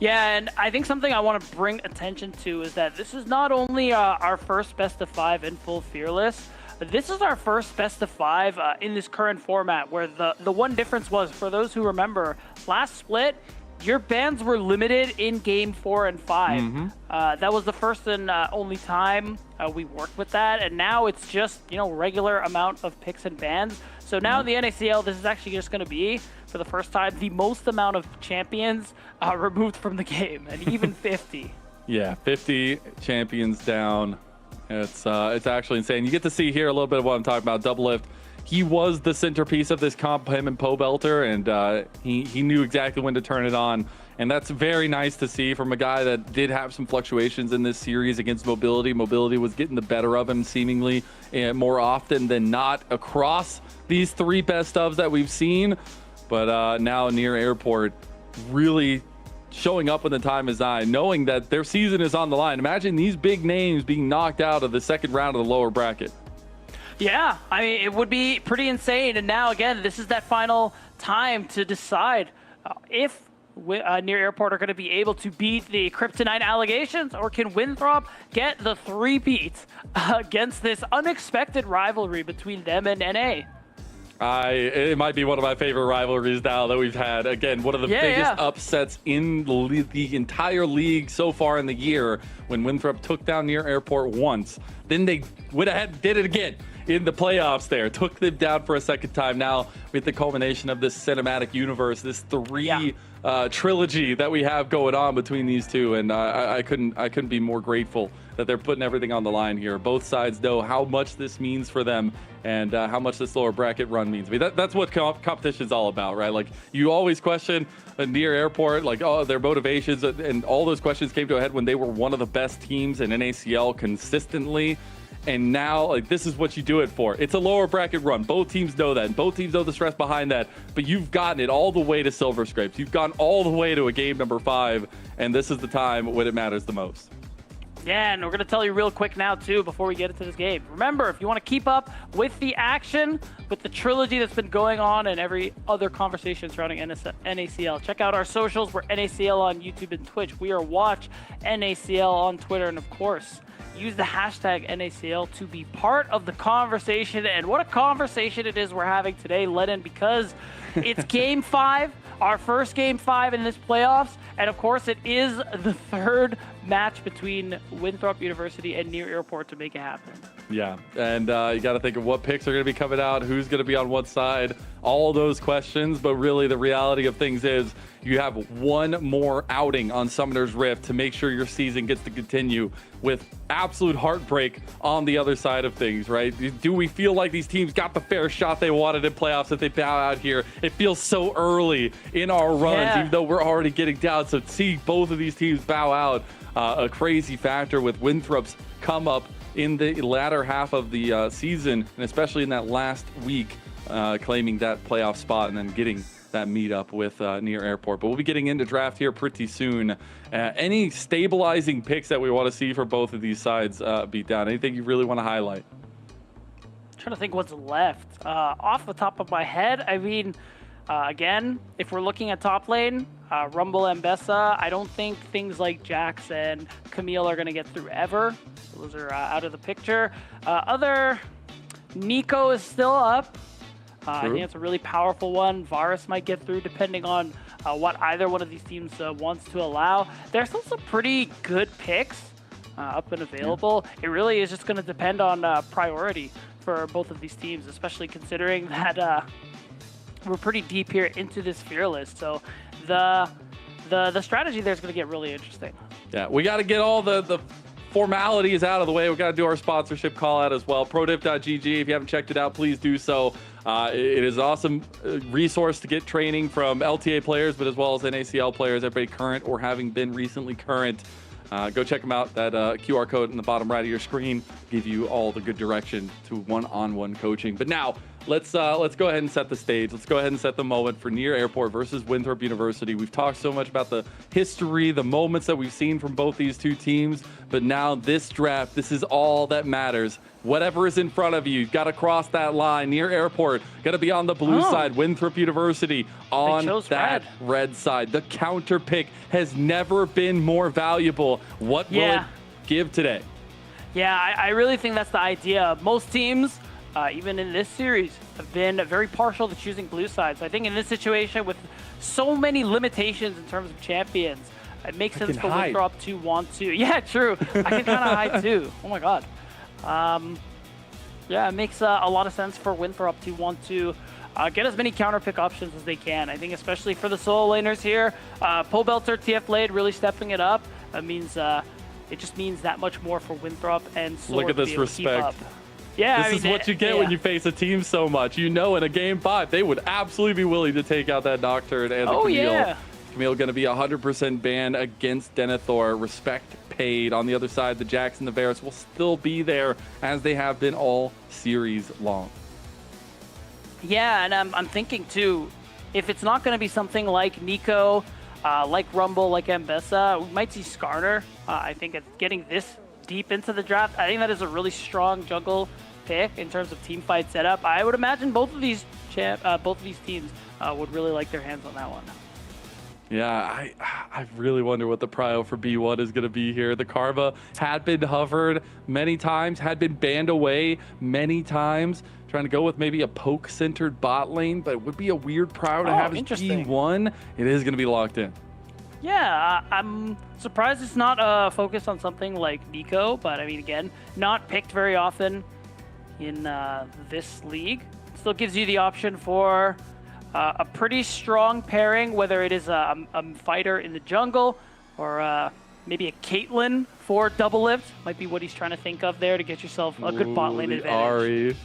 Yeah, and I think something I want to bring attention to is that this is not only our first best of 5 in full Fearless, but this is our first best of 5 in this current format, where the one difference was, for those who remember, last split, your bans were limited in game 4 and 5. That was the first and only time we worked with that, and now it's just regular amount of picks and bans. So now in the NACL, this is actually just going to be, for the first time, the most amount of champions removed from the game, and even 50. Yeah, 50 champions down. It's actually insane. You get to see here a little bit of what I'm talking about. Double Lift. He was the centerpiece of this comp, him and Poe Belter, and he knew exactly when to turn it on. And that's very nice to see from a guy that did have some fluctuations in this series against Mobility. Mobility was getting the better of him seemingly more often than not across these 3 best ofs that we've seen. But now Near Airport really showing up when the time is nigh, knowing that their season is on the line. Imagine these big names being knocked out of the second round of the lower bracket. Yeah, I mean, it would be pretty insane. And now, again, this is that final time to decide if Near Airport are going to be able to beat the Kryptonite allegations, or can Winthrop get the three-peat against this unexpected rivalry between them and NA? It might be one of my favorite rivalries now that we've had. Again, one of the biggest upsets in the entire league so far in the year, when Winthrop took down Near Airport once. Then they went ahead and did it again in the playoffs there. Took them down for a second time. Now, with the culmination of this cinematic universe, this trilogy that we have going on between these two, and I couldn't be more grateful that they're putting everything on the line here. Both sides know how much this means for them, and how much this lower bracket run means. I mean, that's what competition's all about, right? Like, you always question a Near Airport, like, oh, their motivations, and all those questions came to a head when they were one of the best teams in NACL consistently. And now, like, this is what you do it for. It's a lower bracket run. Both teams know that. And both teams know the stress behind that. But you've gotten it all the way to Silver Scrapes. You've gone all the way to a game number 5. And this is the time when it matters the most. Yeah, and we're going to tell you real quick now, too, before we get into this game. Remember, if you want to keep up with the action, with the trilogy that's been going on and every other conversation surrounding NACL, check out our socials. We're NACL on YouTube and Twitch. We are Watch NACL on Twitter. And, of course, use the hashtag NACL to be part of the conversation. And what a conversation it is we're having today, Lennon, because it's Game 5, our first Game 5 in this playoffs. And, of course, it is the third match between Winthrop University and Near Airport to make it happen. Yeah, and you got to think of what picks are going to be coming out, who's going to be on what side, all those questions. But really, the reality of things is you have one more outing on Summoner's Rift to make sure your season gets to continue, with absolute heartbreak on the other side of things, right? Do we feel like these teams got the fair shot they wanted in playoffs if they bow out here? It feels so early in our runs, even though we're already getting down. So see both of these teams bow out, a crazy factor with Winthrop's come up in the latter half of the season, and especially in that last week, claiming that playoff spot and then getting that meetup with Near Airport. But we'll be getting into draft here pretty soon. Any stabilizing picks that we want to see for both of these sides beat down? Anything you really want to highlight? I'm trying to think what's left. Off the top of my head, I mean, again, if we're looking at top lane, Rumble and Bessa, I don't think things like Jax and Camille are going to get through ever. Those are out of the picture. Nico is still up. I think it's a really powerful one. Varus might get through depending on what either one of these teams wants to allow. There's still some pretty good picks up and available. It really is just going to depend on priority for both of these teams, especially considering that we're pretty deep here into this Fearless. So the strategy there is going to get really interesting. Yeah, we got to get all the formalities out of the way. We got to do our sponsorship call out as well. ProDiv.gg. If you haven't checked it out, please do so. It is an awesome resource to get training from LTA players, but as well as NACL players, everybody current or having been recently current. Go check them out. That QR code in the bottom right of your screen give you all the good direction to one-on-one coaching. But now, let's go ahead and set the stage. Let's go ahead and set the moment for Near Airport versus Winthrop University. We've talked so much about the history, the moments that we've seen from both these two teams, but now this draft, this is all that matters. Whatever is in front of you, you've got to cross that line. Near Airport, got to be on the blue side. Winthrop University on that red side. The counter pick has never been more valuable. What will it give today? Yeah, I really think that's the idea. Most teams, even in this series, have been very partial to choosing blue sides. I think in this situation, with so many limitations in terms of champions, it makes sense for Winthrop to want to. Yeah, true. I can kind of hide too. Oh my god. Yeah, it makes a lot of sense for Winthrop to want to get as many counter pick options as they can. I think especially for the solo laners here, Pobelter, TF Blade really stepping it up. That means it just means that much more for Winthrop and Sword. Look at this respect. Yeah, this is what you get when you face a team so much. You know, in a game 5, they would absolutely be willing to take out that Nocturne and the Camille. Yeah. Camille going to be 100% banned against Denethor. Respect paid. On the other side, the Jax and the Varus will still be there as they have been all series long. Yeah, and I'm thinking too, if it's not going to be something like Nico, like Rumble, like Mbessa, we might see Skarner. I think it's getting this deep into the draft. I think that is a really strong jungle pick in terms of team fight setup. I would imagine both of these teams would really like their hands on that one. Yeah, I really wonder what the prio for B1 is going to be here. The Karma had been hovered many times, had been banned away many times, trying to go with maybe a poke-centered bot lane, but it would be a weird prio to have as B1. It is going to be locked in. Yeah, I'm surprised it's not focused on something like Nico, but I mean, again, not picked very often in this league. Still gives you the option for a pretty strong pairing, whether it is a fighter in the jungle or maybe a Caitlyn for double lift. Might be what he's trying to think of there to get yourself a good bot lane advantage. Ahri.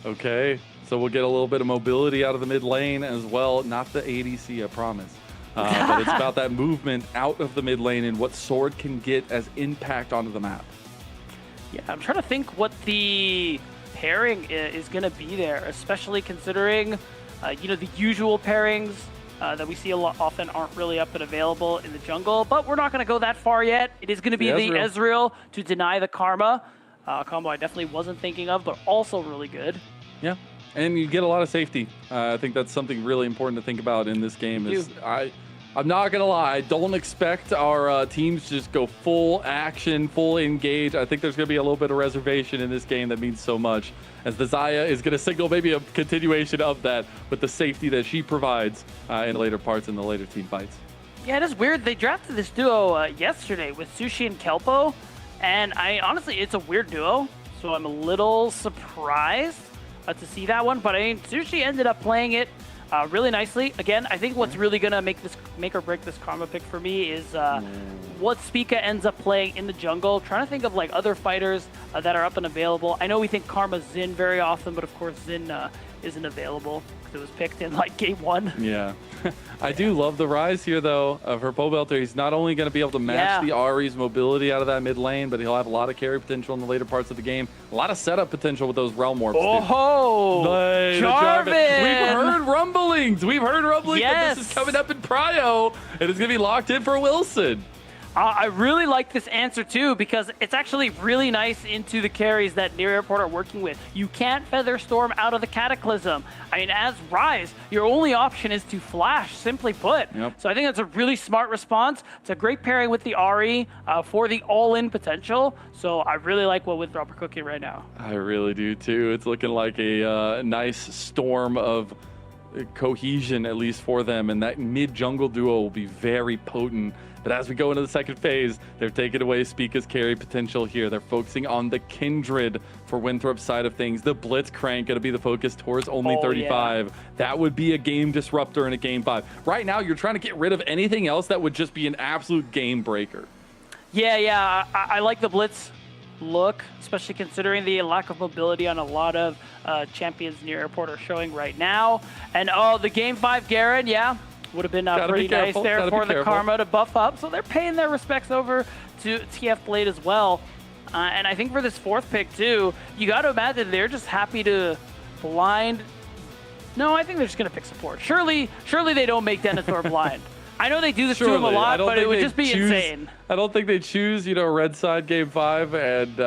Okay, so we'll get a little bit of mobility out of the mid lane as well. Not the ADC, I promise. But it's about that movement out of the mid lane and what Sword can get as impact onto the map. Yeah, I'm trying to think what the pairing is going to be there, especially considering, the usual pairings that we see a lot often aren't really up and available in the jungle. But we're not going to go that far yet. It is going to be the Ezreal to deny the Karma. Combo I definitely wasn't thinking of, but also really good. Yeah, and you get a lot of safety. I think that's something really important to think about in this game. I'm not going to lie, I don't expect our teams to just go full action, full engage. I think there's going to be a little bit of reservation in this game that means so much, as the Xayah is going to signal maybe a continuation of that with the safety that she provides in later parts in the later team fights. Yeah, it is weird. They drafted this duo yesterday with Sushi and Kelpo, and honestly, it's a weird duo, so I'm a little surprised to see that one. But I mean, Sushi ended up playing it really nicely. Again, I think what's really gonna make or break this Karma pick for me is what Spica ends up playing in the jungle. Trying to think of like other fighters that are up and available. I know we think Karma's Xin very often, but of course Xin isn't available because it was picked in like game 1. Yeah. I do love the rise here, though, of her Bow Belter. He's not only going to be able to match the Ahri's mobility out of that mid lane, but he'll have a lot of carry potential in the later parts of the game. A lot of setup potential with those Realm Warps. Oh, Jarvan! We've heard rumblings. That this is coming up in Prio, and it's going to be locked in for Wilson. I really like this answer too, because it's actually really nice into the carries that Near Airport are working with. You can't Feather Storm out of the Cataclysm. I mean, as Ryze, your only option is to flash, simply put. Yep. So I think that's a really smart response. It's a great pairing with the Ahri for the all-in potential. So I really like what Winthrop are cooking right now. I really do too. It's looking like a nice storm of cohesion, at least for them, and that mid-jungle duo will be very potent. But as we go into the second phase, they're taking away Spica's carry potential here. They're focusing on the Kindred for Winthrop's side of things. The Blitzcrank going to be the focus towards only 35. Yeah. That would be a game disruptor in a game 5. Right now, you're trying to get rid of anything else that would just be an absolute game breaker. Yeah, I like the Blitz look, especially considering the lack of mobility on a lot of champions Near Airport are showing right now. And the game 5 Garen, would have been pretty nice there for the Karma to buff up. So they're paying their respects over to TF Blade as well. And I think for this 4th pick too, you got to imagine they're just happy to blind. No, I think they're just going to pick support. Surely they don't make Denethor blind. I know they do this to him a lot, but it would just be insane. I don't think they choose, red side game 5 and,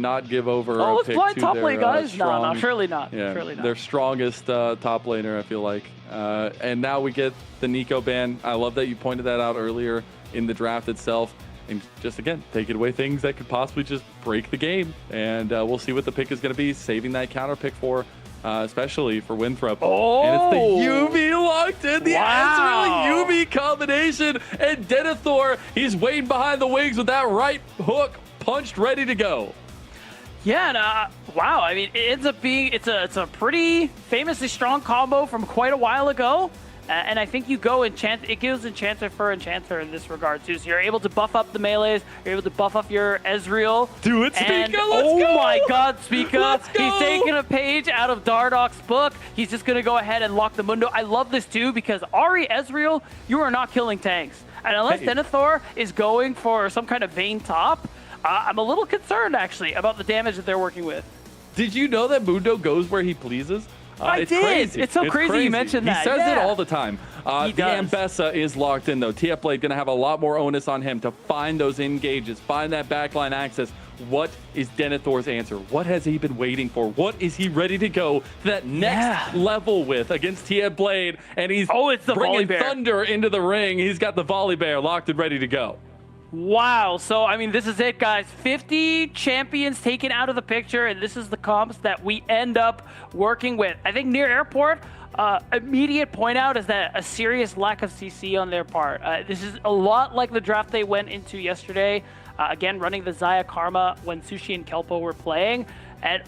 not give over let's pick blind to top their, lane, guys. strong, No, surely not. Yeah, surely not. Their strongest top laner, I feel like. And now we get the Nico ban. I love that you pointed that out earlier in the draft itself. And just, again, taking away things that could possibly just break the game. And we'll see what the pick is going to be, saving that counter pick for especially for Winthrop. And it's the Yuumi locked in, the Ezreal Yuumi combination, and Denethor, he's waiting behind the wings with that right hook punched, ready to go. Yeah, and wow, I mean, it ends up being, it's a pretty famously strong combo from quite a while ago. And I think you go it gives Enchanter for Enchanter in this regard too. So you're able to buff up the melees, you're able to buff up your Ezreal. Do it, Spica, let's go! Oh my god, Spica! He's taking a page out of Dardok's book. He's just gonna go ahead and lock the Mundo. I love this too, because Ahri Ezreal, you are not killing tanks. And unless Denethor is going for some kind of Vayne top, I'm a little concerned actually about the damage that they're working with. Did you know that Mundo goes where he pleases? I did. Crazy. It's so crazy you mentioned that. He says it all the time. The Ambessa is locked in, though. TF Blade going to have a lot more onus on him to find those engages, find that backline access, What is Denethor's answer? What has he been waiting for? What is he ready to go to that next level with against Tia Blade? And he's it's the bringing volley bear. Thunder into the ring. He's got the volley bear locked and ready to go. Wow. So, I mean, this is it, guys. 50 champions taken out of the picture, and this is the comps that we end up working with. I think near airport, immediate point out is that a serious lack of CC on their part. This is a lot like the draft they went into yesterday. Again, running the Xayah Karma when Sushi and Kelpo were playing.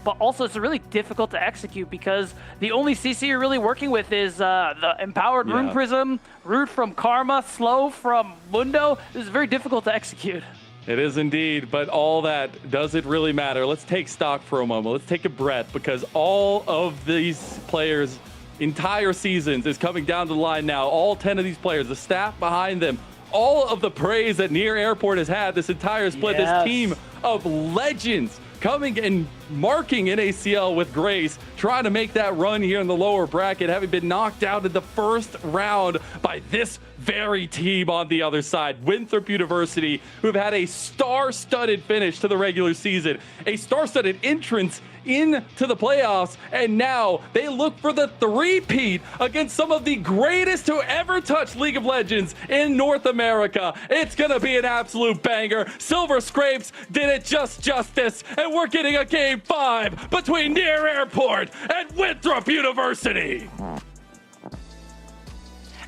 But also, it's really difficult to execute because the only CC you're really working with is the Empowered Rune Prism, Root from Karma, Slow from Mundo. This is very difficult to execute. It is indeed, but all that, does it really matter? Let's take stock for a moment. Let's take a breath because all of these players' entire seasons is coming down to the line now. All 10 of these players, the staff behind them, all of the praise that Near Airport has had this entire split, this team of legends coming and marking NACL with grace, trying to make that run here in the lower bracket, having been knocked out in the first round by this very team on the other side, Winthrop University, who've had a star-studded finish to the regular season, a star-studded entrance into the playoffs, and now they look for the three-peat against some of the greatest to ever touch League of Legends in North America. It's gonna be an absolute banger. Silver Scrapes did it justice, and we're getting a Game 5 between Near Airport and Winthrop University.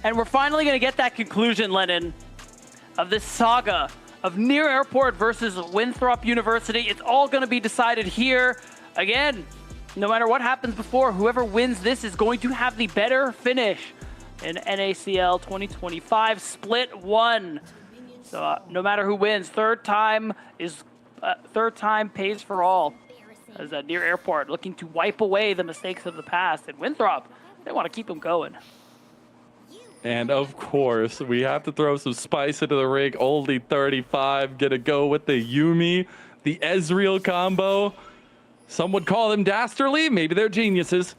And we're finally going to get that conclusion, Lennon, of this saga of Near Airport versus Winthrop University. It's all going to be decided here. Again, no matter what happens before, whoever wins this is going to have the better finish in NACL 2025 Split 1. So no matter who wins, third time pays for all. As Near Airport looking to wipe away the mistakes of the past. And Winthrop, they want to keep them going. And of course, we have to throw some spice into the ring. Oldie 35 gonna go with the Yumi, the Ezreal combo. Some would call them dastardly, maybe they're geniuses.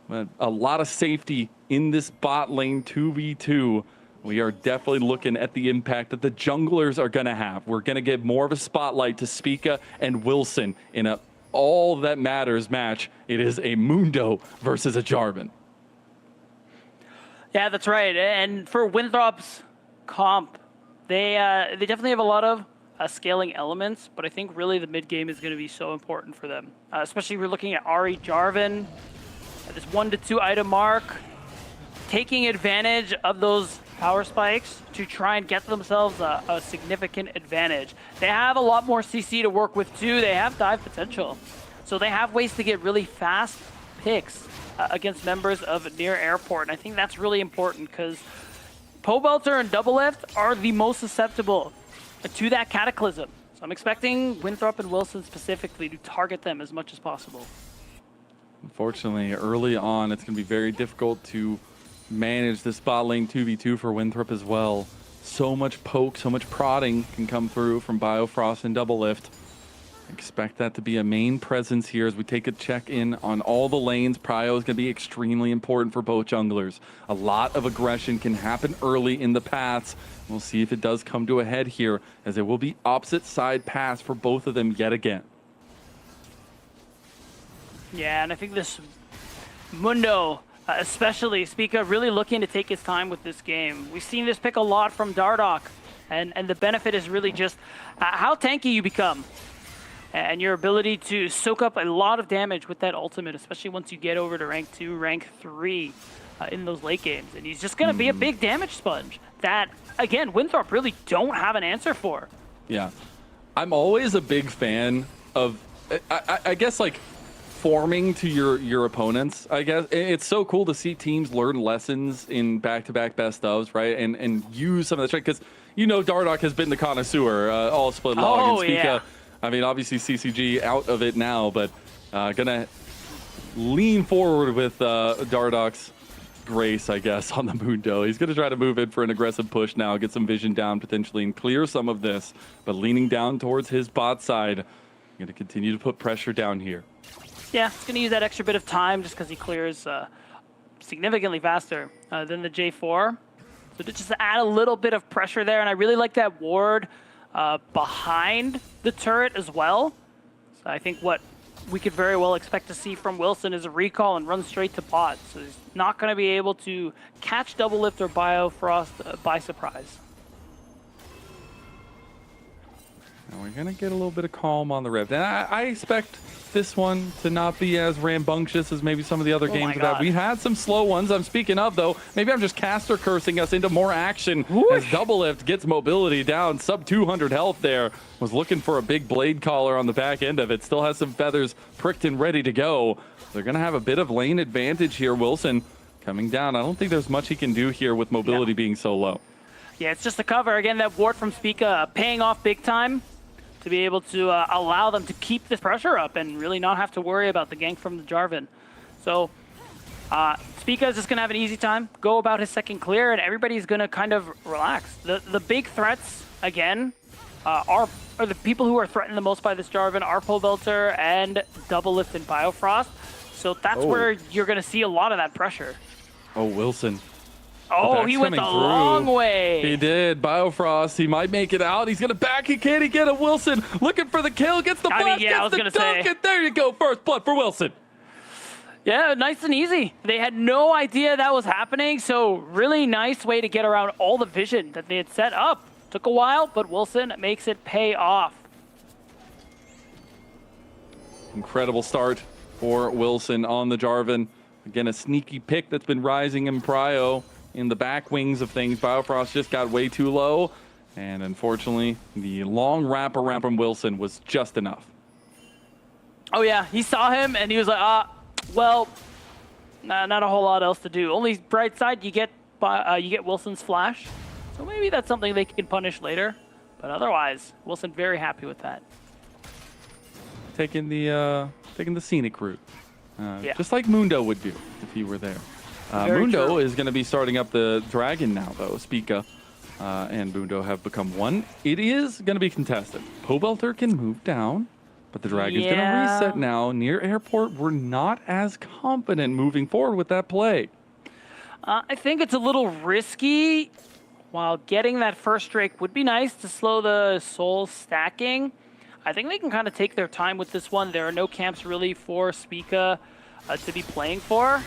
But a lot of safety in this bot lane 2v2. We are definitely looking at the impact that the junglers are gonna have. We're gonna give more of a spotlight to Spica and Wilson in a all that matters match. It is a Mundo versus a Jarvan. Yeah, that's right. And for Winthrop's comp, they definitely have a lot of scaling elements, but I think really the mid game is going to be so important for them. Especially if we're looking at Ari Jarvan at this 1 to 2 item mark, taking advantage of those power spikes to try and get themselves a significant advantage. They have a lot more CC to work with too. They have dive potential. So they have ways to get really fast picks against members of Near Airport. And I think that's really important because Pobelter and Double Lift are the most susceptible to that cataclysm. So I'm expecting Winthrop and Wilson specifically to target them as much as possible. Unfortunately, early on, it's going to be very difficult to manage the spot lane 2v2 for Winthrop as well. So much poke, so much prodding can come through from Biofrost and Double Lift. Expect that to be a main presence here as we take a check-in on all the lanes. Prio is going to be extremely important for both junglers. A lot of aggression can happen early in the paths. We'll see if it does come to a head here, as it will be opposite side paths for both of them yet again. Yeah, and I think this Mundo, especially Spica, really looking to take his time with this game. We've seen this pick a lot from Dardoch, and the benefit is really just how tanky you become. And your ability to soak up a lot of damage with that ultimate, especially once you get over to rank 2, rank 3 in those late games. And he's just going to be a big damage sponge that, again, Winthrop really don't have an answer for. Yeah. I'm always a big fan of, I guess, like, forming to your opponents. I guess it's so cool to see teams learn lessons in back-to-back best ofs, right? And use some of that, right? Because, you know, Dardoch has been the connoisseur, all split log and Spica. Yeah. I mean, obviously CCG out of it now, but gonna lean forward with Dardoch's grace, I guess, on the Mundo. He's gonna try to move in for an aggressive push now, get some vision down potentially and clear some of this, but leaning down towards his bot side. Gonna continue to put pressure down here. Yeah, he's gonna use that extra bit of time just because he clears significantly faster than the J4. So to just add a little bit of pressure there, and I really like that ward behind the turret as well. So I think what we could very well expect to see from Wilson is a recall and run straight to bot. So he's not going to be able to catch Double Lift or Biofrost by surprise. And we're going to get a little bit of calm on the Rift. And I expect this one to not be as rambunctious as maybe some of the other games that we had some slow ones. I'm speaking of, though. Maybe I'm just caster cursing us into more action as Double Lift gets mobility down. Sub 200 health there. Was looking for a big blade collar on the back end of it. Still has some feathers pricked and ready to go. They're going to have a bit of lane advantage here. Wilson coming down. I don't think there's much he can do here with mobility being so low. Yeah, it's just a cover. Again, that ward from Spica paying off big time to be able to allow them to keep this pressure up and really not have to worry about the gank from the Jarvan. So Spica is just going to have an easy time, go about his second clear, and everybody's going to kind of relax. The big threats, again, are the people who are threatened the most by this Jarvan are Pobelter and Double Lift and Biofrost. So that's where you're going to see a lot of that pressure. Oh, Wilson. Oh, he went the long way. He did. Biofrost, he might make it out. He's going to back it. Can he get a Wilson? Looking for the kill. Gets the flash. Yeah, gets the dunk. And there you go. First blood for Wilson. Yeah, nice and easy. They had no idea that was happening, so really nice way to get around all the vision that they had set up. Took a while, but Wilson makes it pay off. Incredible start for Wilson on the Jarvan. Again, a sneaky pick that's been rising in prio. In the back wings of things, Biofrost just got way too low, and unfortunately, the long wraparound from Wilson was just enough. Oh yeah, he saw him, and he was like, well, not a whole lot else to do. Only bright side, you get Wilson's flash, so maybe that's something they can punish later, but otherwise, Wilson very happy with that. Taking the scenic route, just like Mundo would do if he were there. Mundo is going to be starting up the Dragon now, though. Spica and Mundo have become one. It is going to be contested. Pobelter can move down, but the Dragon's going to reset now. Near airport, we're not as confident moving forward with that play. I think it's a little risky. While getting that first Drake would be nice to slow the soul stacking, I think they can kind of take their time with this one. There are no camps really for Spica to be playing for.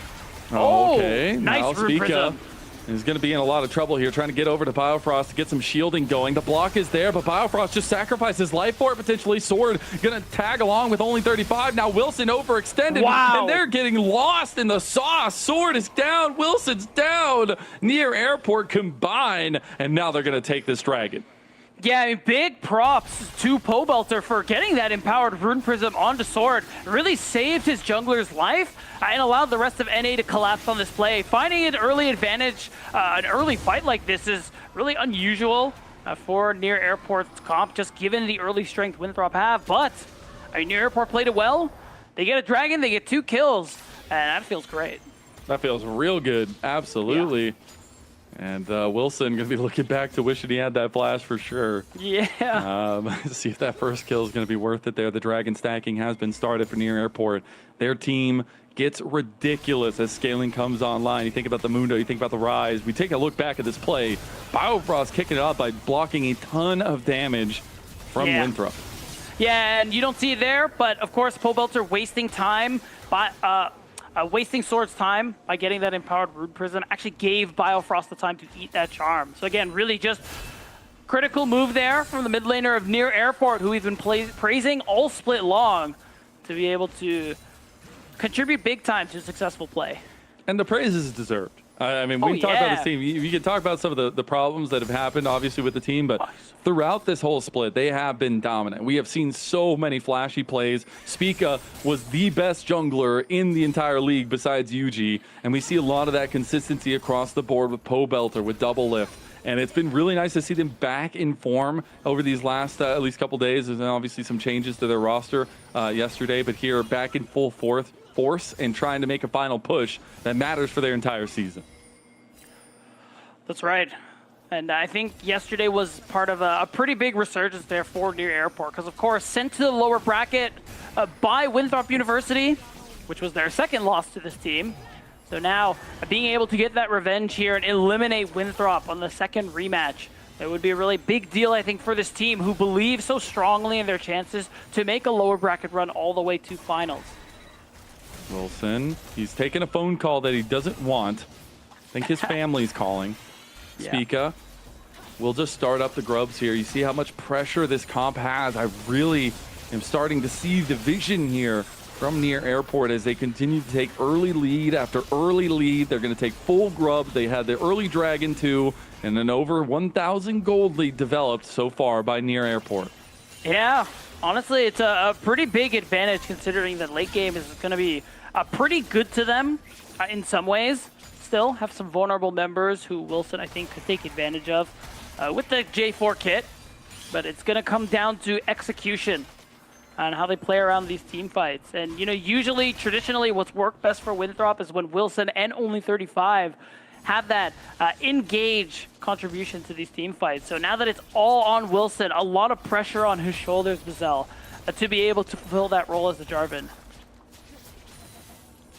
Oh, okay. Nice now Spica is going to be in a lot of trouble here, trying to get over to Biofrost to get some shielding going. The block is there, but Biofrost just sacrificed his life for it, potentially. Sword going to tag along with only 35. Now Wilson overextended, and they're getting lost in the sauce. Sword is down, Wilson's down. Near airport combine, and now they're going to take this Dragon. Yeah, I mean, big props to Pobelter for getting that empowered Rune Prism onto Sword. Really saved his jungler's life and allowed the rest of NA to collapse on this play. Finding an early advantage, an early fight like this is really unusual for Near Airport's comp, just given the early strength Winthrop have. But, I mean, Near Airport played it well. They get a Dragon, they get 2 kills, and that feels great. That feels real good, absolutely. Yeah. And Wilson going to be looking back to wishing he had that flash for sure. Yeah. See if that first kill is going to be worth it there. The Dragon stacking has been started for Near Airport. Their team gets ridiculous as scaling comes online. You think about the Mundo, you think about the Rise. We take a look back at this play. Biofrost kicking it up by blocking a ton of damage from Winthrop. Yeah, and you don't see it there, but of course Pobelter wasting time by wasting Sword's time by getting that empowered Rune Prism actually gave Biofrost the time to eat that charm. So again, really just critical move there from the mid laner of Near Airport, who we've been praising all split long, to be able to contribute big time to a successful play. And the praise is deserved. I mean, we can talk about this team. You can talk about some of the problems that have happened, obviously, with the team, but throughout this whole split, they have been dominant. We have seen so many flashy plays. Spica was the best jungler in the entire league besides UG, and we see a lot of that consistency across the board with Pobelter, with Double Lift. And it's been really nice to see them back in form over these last at least couple days. There's obviously some changes to their roster yesterday, but here back in full force and trying to make a final push that matters for their entire season. That's right. And I think yesterday was part of a pretty big resurgence there for Near Airport, because of course sent to the lower bracket by Winthrop University, which was their second loss to this team. So now being able to get that revenge here and eliminate Winthrop on the second rematch It would be a really big deal, I think, for this team who believe so strongly in their chances to make a lower bracket run all the way to finals. Wilson, he's taking a phone call that he doesn't want. I think his family's calling. Yeah. Spica will just start up the grubs here. You see how much pressure this comp has. I really am starting to see the vision here from Near Airport as they continue to take early lead after early lead. They're going to take full grub. They had the early Dragon 2 and an over 1,000 gold lead developed so far by Near Airport. Yeah, honestly, it's a pretty big advantage considering that late game is going to be pretty good to them in some ways. Still have some vulnerable members who Wilson, I think, could take advantage of with the J4 kit. But it's going to come down to execution on how they play around these team fights. And, you know, usually, traditionally, what's worked best for Winthrop is when Wilson and only 35 have that engage contribution to these team fights. So now that it's all on Wilson, a lot of pressure on his shoulders, Mazel, to be able to fulfill that role as the Jarvan.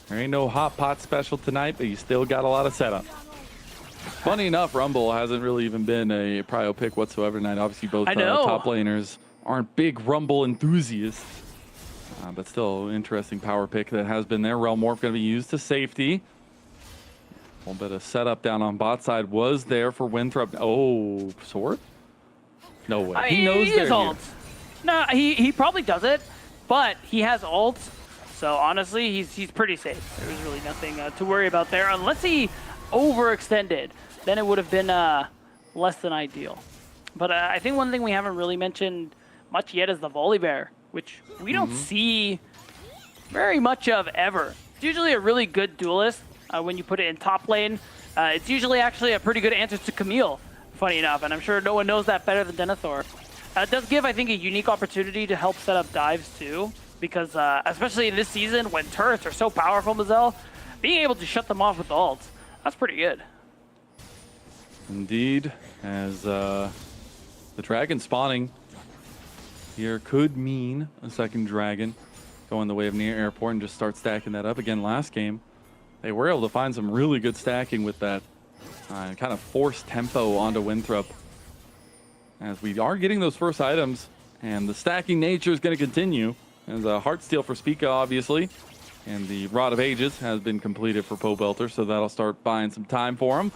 There ain't no hot pot special tonight, but you still got a lot of setup. Funny enough, Rumble hasn't really even been a prio pick whatsoever tonight. Obviously, both top laners aren't big Rumble enthusiasts. But still, interesting power pick that has been there. Realm Morph going to be used to safety. A little bit of setup down on bot side was there for Winthrop. Oh, sword? No way. He knows they're here. No, he probably does it, but he has ults. So honestly, he's pretty safe. There's really nothing to worry about there. Unless he overextended, then it would have been less than ideal. But I think one thing we haven't really mentioned much yet is the Volibear, which we don't see very much of ever. It's usually a really good duelist when you put it in top lane. It's usually actually a pretty good answer to Camille, funny enough, and I'm sure no one knows that better than Denethor. It does give, I think, a unique opportunity to help set up dives too, because especially in this season when turrets are so powerful, Mazel, being able to shut them off with ults, that's pretty good. Indeed, as the dragon spawning here could mean a second dragon going the way of Near Airport and just start stacking that up. Again, last game, they were able to find some really good stacking with that kind of forced tempo onto Winthrop. As we are getting those first items, and the stacking nature is going to continue. As a Heartsteel for Spica, obviously, and the Rod of Ages has been completed for Pobelter, so that'll start buying some time for him.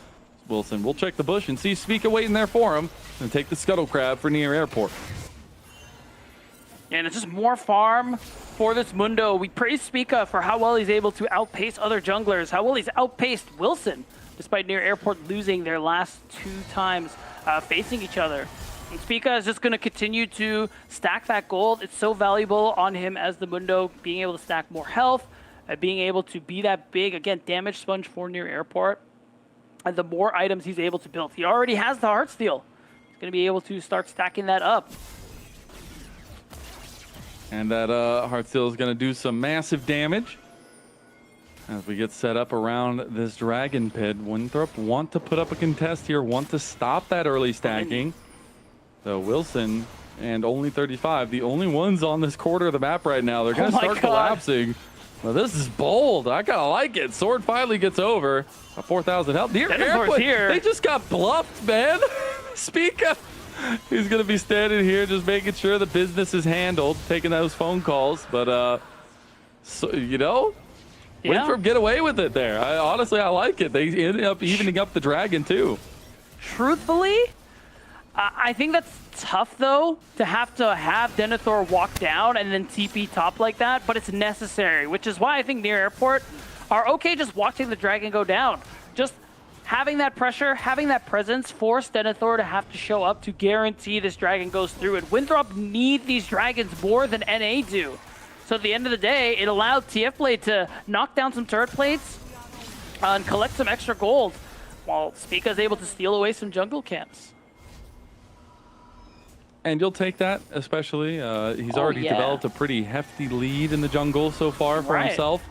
Wilson will check the bush and see Spica waiting there for him, and take the Scuttle Crab for Near Airport. And it's just more farm for this Mundo. We praise Spica for how well he's able to outpace other junglers, how well he's outpaced Wilson, despite Near Airport losing their last 2 times facing each other. And Spica is just going to continue to stack that gold. It's so valuable on him as the Mundo, being able to stack more health, being able to be that big, again, damage sponge for Near Airport. And the more items he's able to build. He already has the Heartsteel. He's going to be able to start stacking that up. And that Heartsteel is going to do some massive damage. As we get set up around this Dragon Pit, Winthrop want to put up a contest here, want to stop that early stacking. So Wilson and only 35, the only ones on this quarter of the map right now. They're going to start collapsing. Well, this is bold. I kind of like it. Sword finally gets over. 4,000 health. Near Airport here. They just got bluffed, man. Spica. He's going to be standing here just making sure the business is handled, taking those phone calls. But, so, you know, Winthrop get away with it there. Honestly, I like it. They ended up evening up the dragon, too. Truthfully, I think that's tough, though, to have Denethor walk down and then TP top like that, but it's necessary, which is why I think Near Airport are okay just watching the dragon go down. Just having that pressure, having that presence, force Denethor to have to show up to guarantee this dragon goes through. And Winthrop need these dragons more than NA do. So at the end of the day, it allowed TF Blade to knock down some turret plates and collect some extra gold, while Spica is able to steal away some jungle camps. And you'll take that, especially. He's already developed a pretty hefty lead in the jungle so far for himself.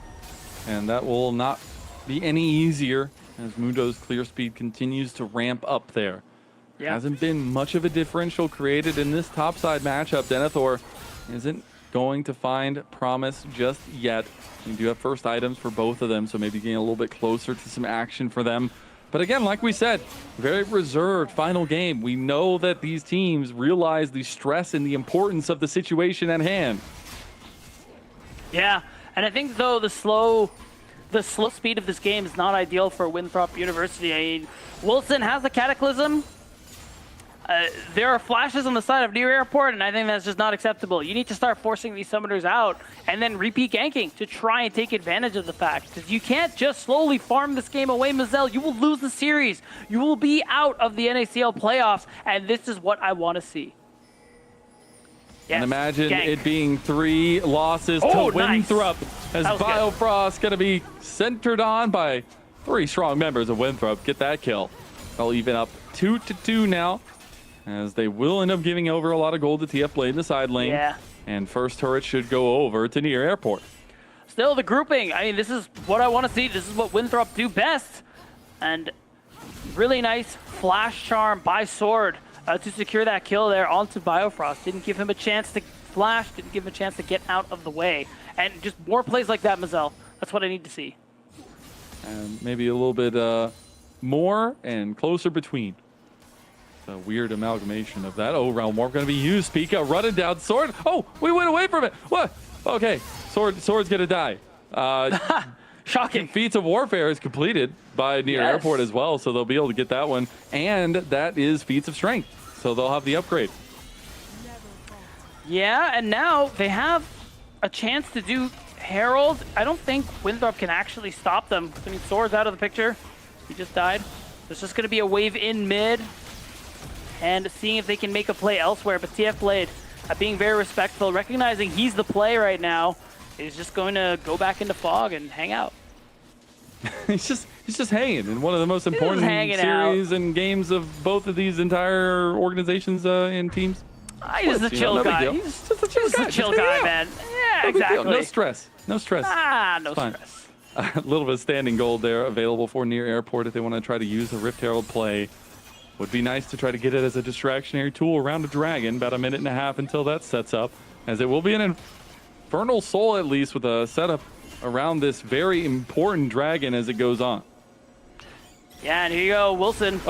And that will not be any easier as Mundo's clear speed continues to ramp up there. Hasn't been much of a differential created in this topside matchup. Denethor isn't going to find promise just yet. You do have first items for both of them, so maybe getting a little bit closer to some action for them. But again, like we said, very reserved final game. We know that these teams realize the stress and the importance of the situation at hand. Yeah, and I think though the slow speed of this game is not ideal for Winthrop University. I mean, Wilson has a Cataclysm. There are flashes on the side of near airport, and I think that's just not acceptable. You need to start forcing these summoners out and then repeat ganking to try and take advantage of the fact. Because you can't just slowly farm this game away, Mazel. You will lose the series. You will be out of the NACL playoffs, and this is what I want to see. Yes, and imagine gank. it being 3 losses to Winthrop, as Biofrost going to be centered on by 3 strong members of Winthrop. Get that kill. They'll even up 2-2 now, as they will end up giving over a lot of gold to TF Blade in the side lane. Yeah. And first turret should go over to near airport. Still, the grouping. I mean, this is what I want to see. This is what Winthrop do best. And really nice flash charm by Sword to secure that kill there onto Biofrost. Didn't give him a chance to flash, didn't give him a chance to get out of the way. And just more plays like that, Mazel. That's what I need to see. And maybe a little bit more and closer between. A weird amalgamation of that. Oh, Realm Warp going to be used. Pika running down Sword. Oh, we went away from it. What? Okay, Sword's going to die. Shocking. Feats of Warfare is completed by near airport as well, so they'll be able to get that one. And that is Feats of Strength, so they'll have the upgrade. Yeah, and now they have a chance to do Herald. I don't think Winthrop can actually stop them. I mean, Sword's out of the picture. He just died. There's just going to be a wave in mid and seeing if they can make a play elsewhere. But TF Blade, being very respectful, recognizing he's the play right now, is just going to go back into Fog and hang out. he's just hanging in one of the most important series and games of both of these entire organizations and teams. He's a chill guy. He's just a chill guy, man. Yeah, exactly. No stress. No stress. No stress. A little bit of standing gold there available for near airport if they want to try to use a Rift Herald play. Would be nice to try to get it as a distractionary tool around a dragon. About a minute and a half until that sets up, as it will be an Infernal Soul at least with a setup around this very important dragon as it goes on. Yeah, and here you go, Wilson.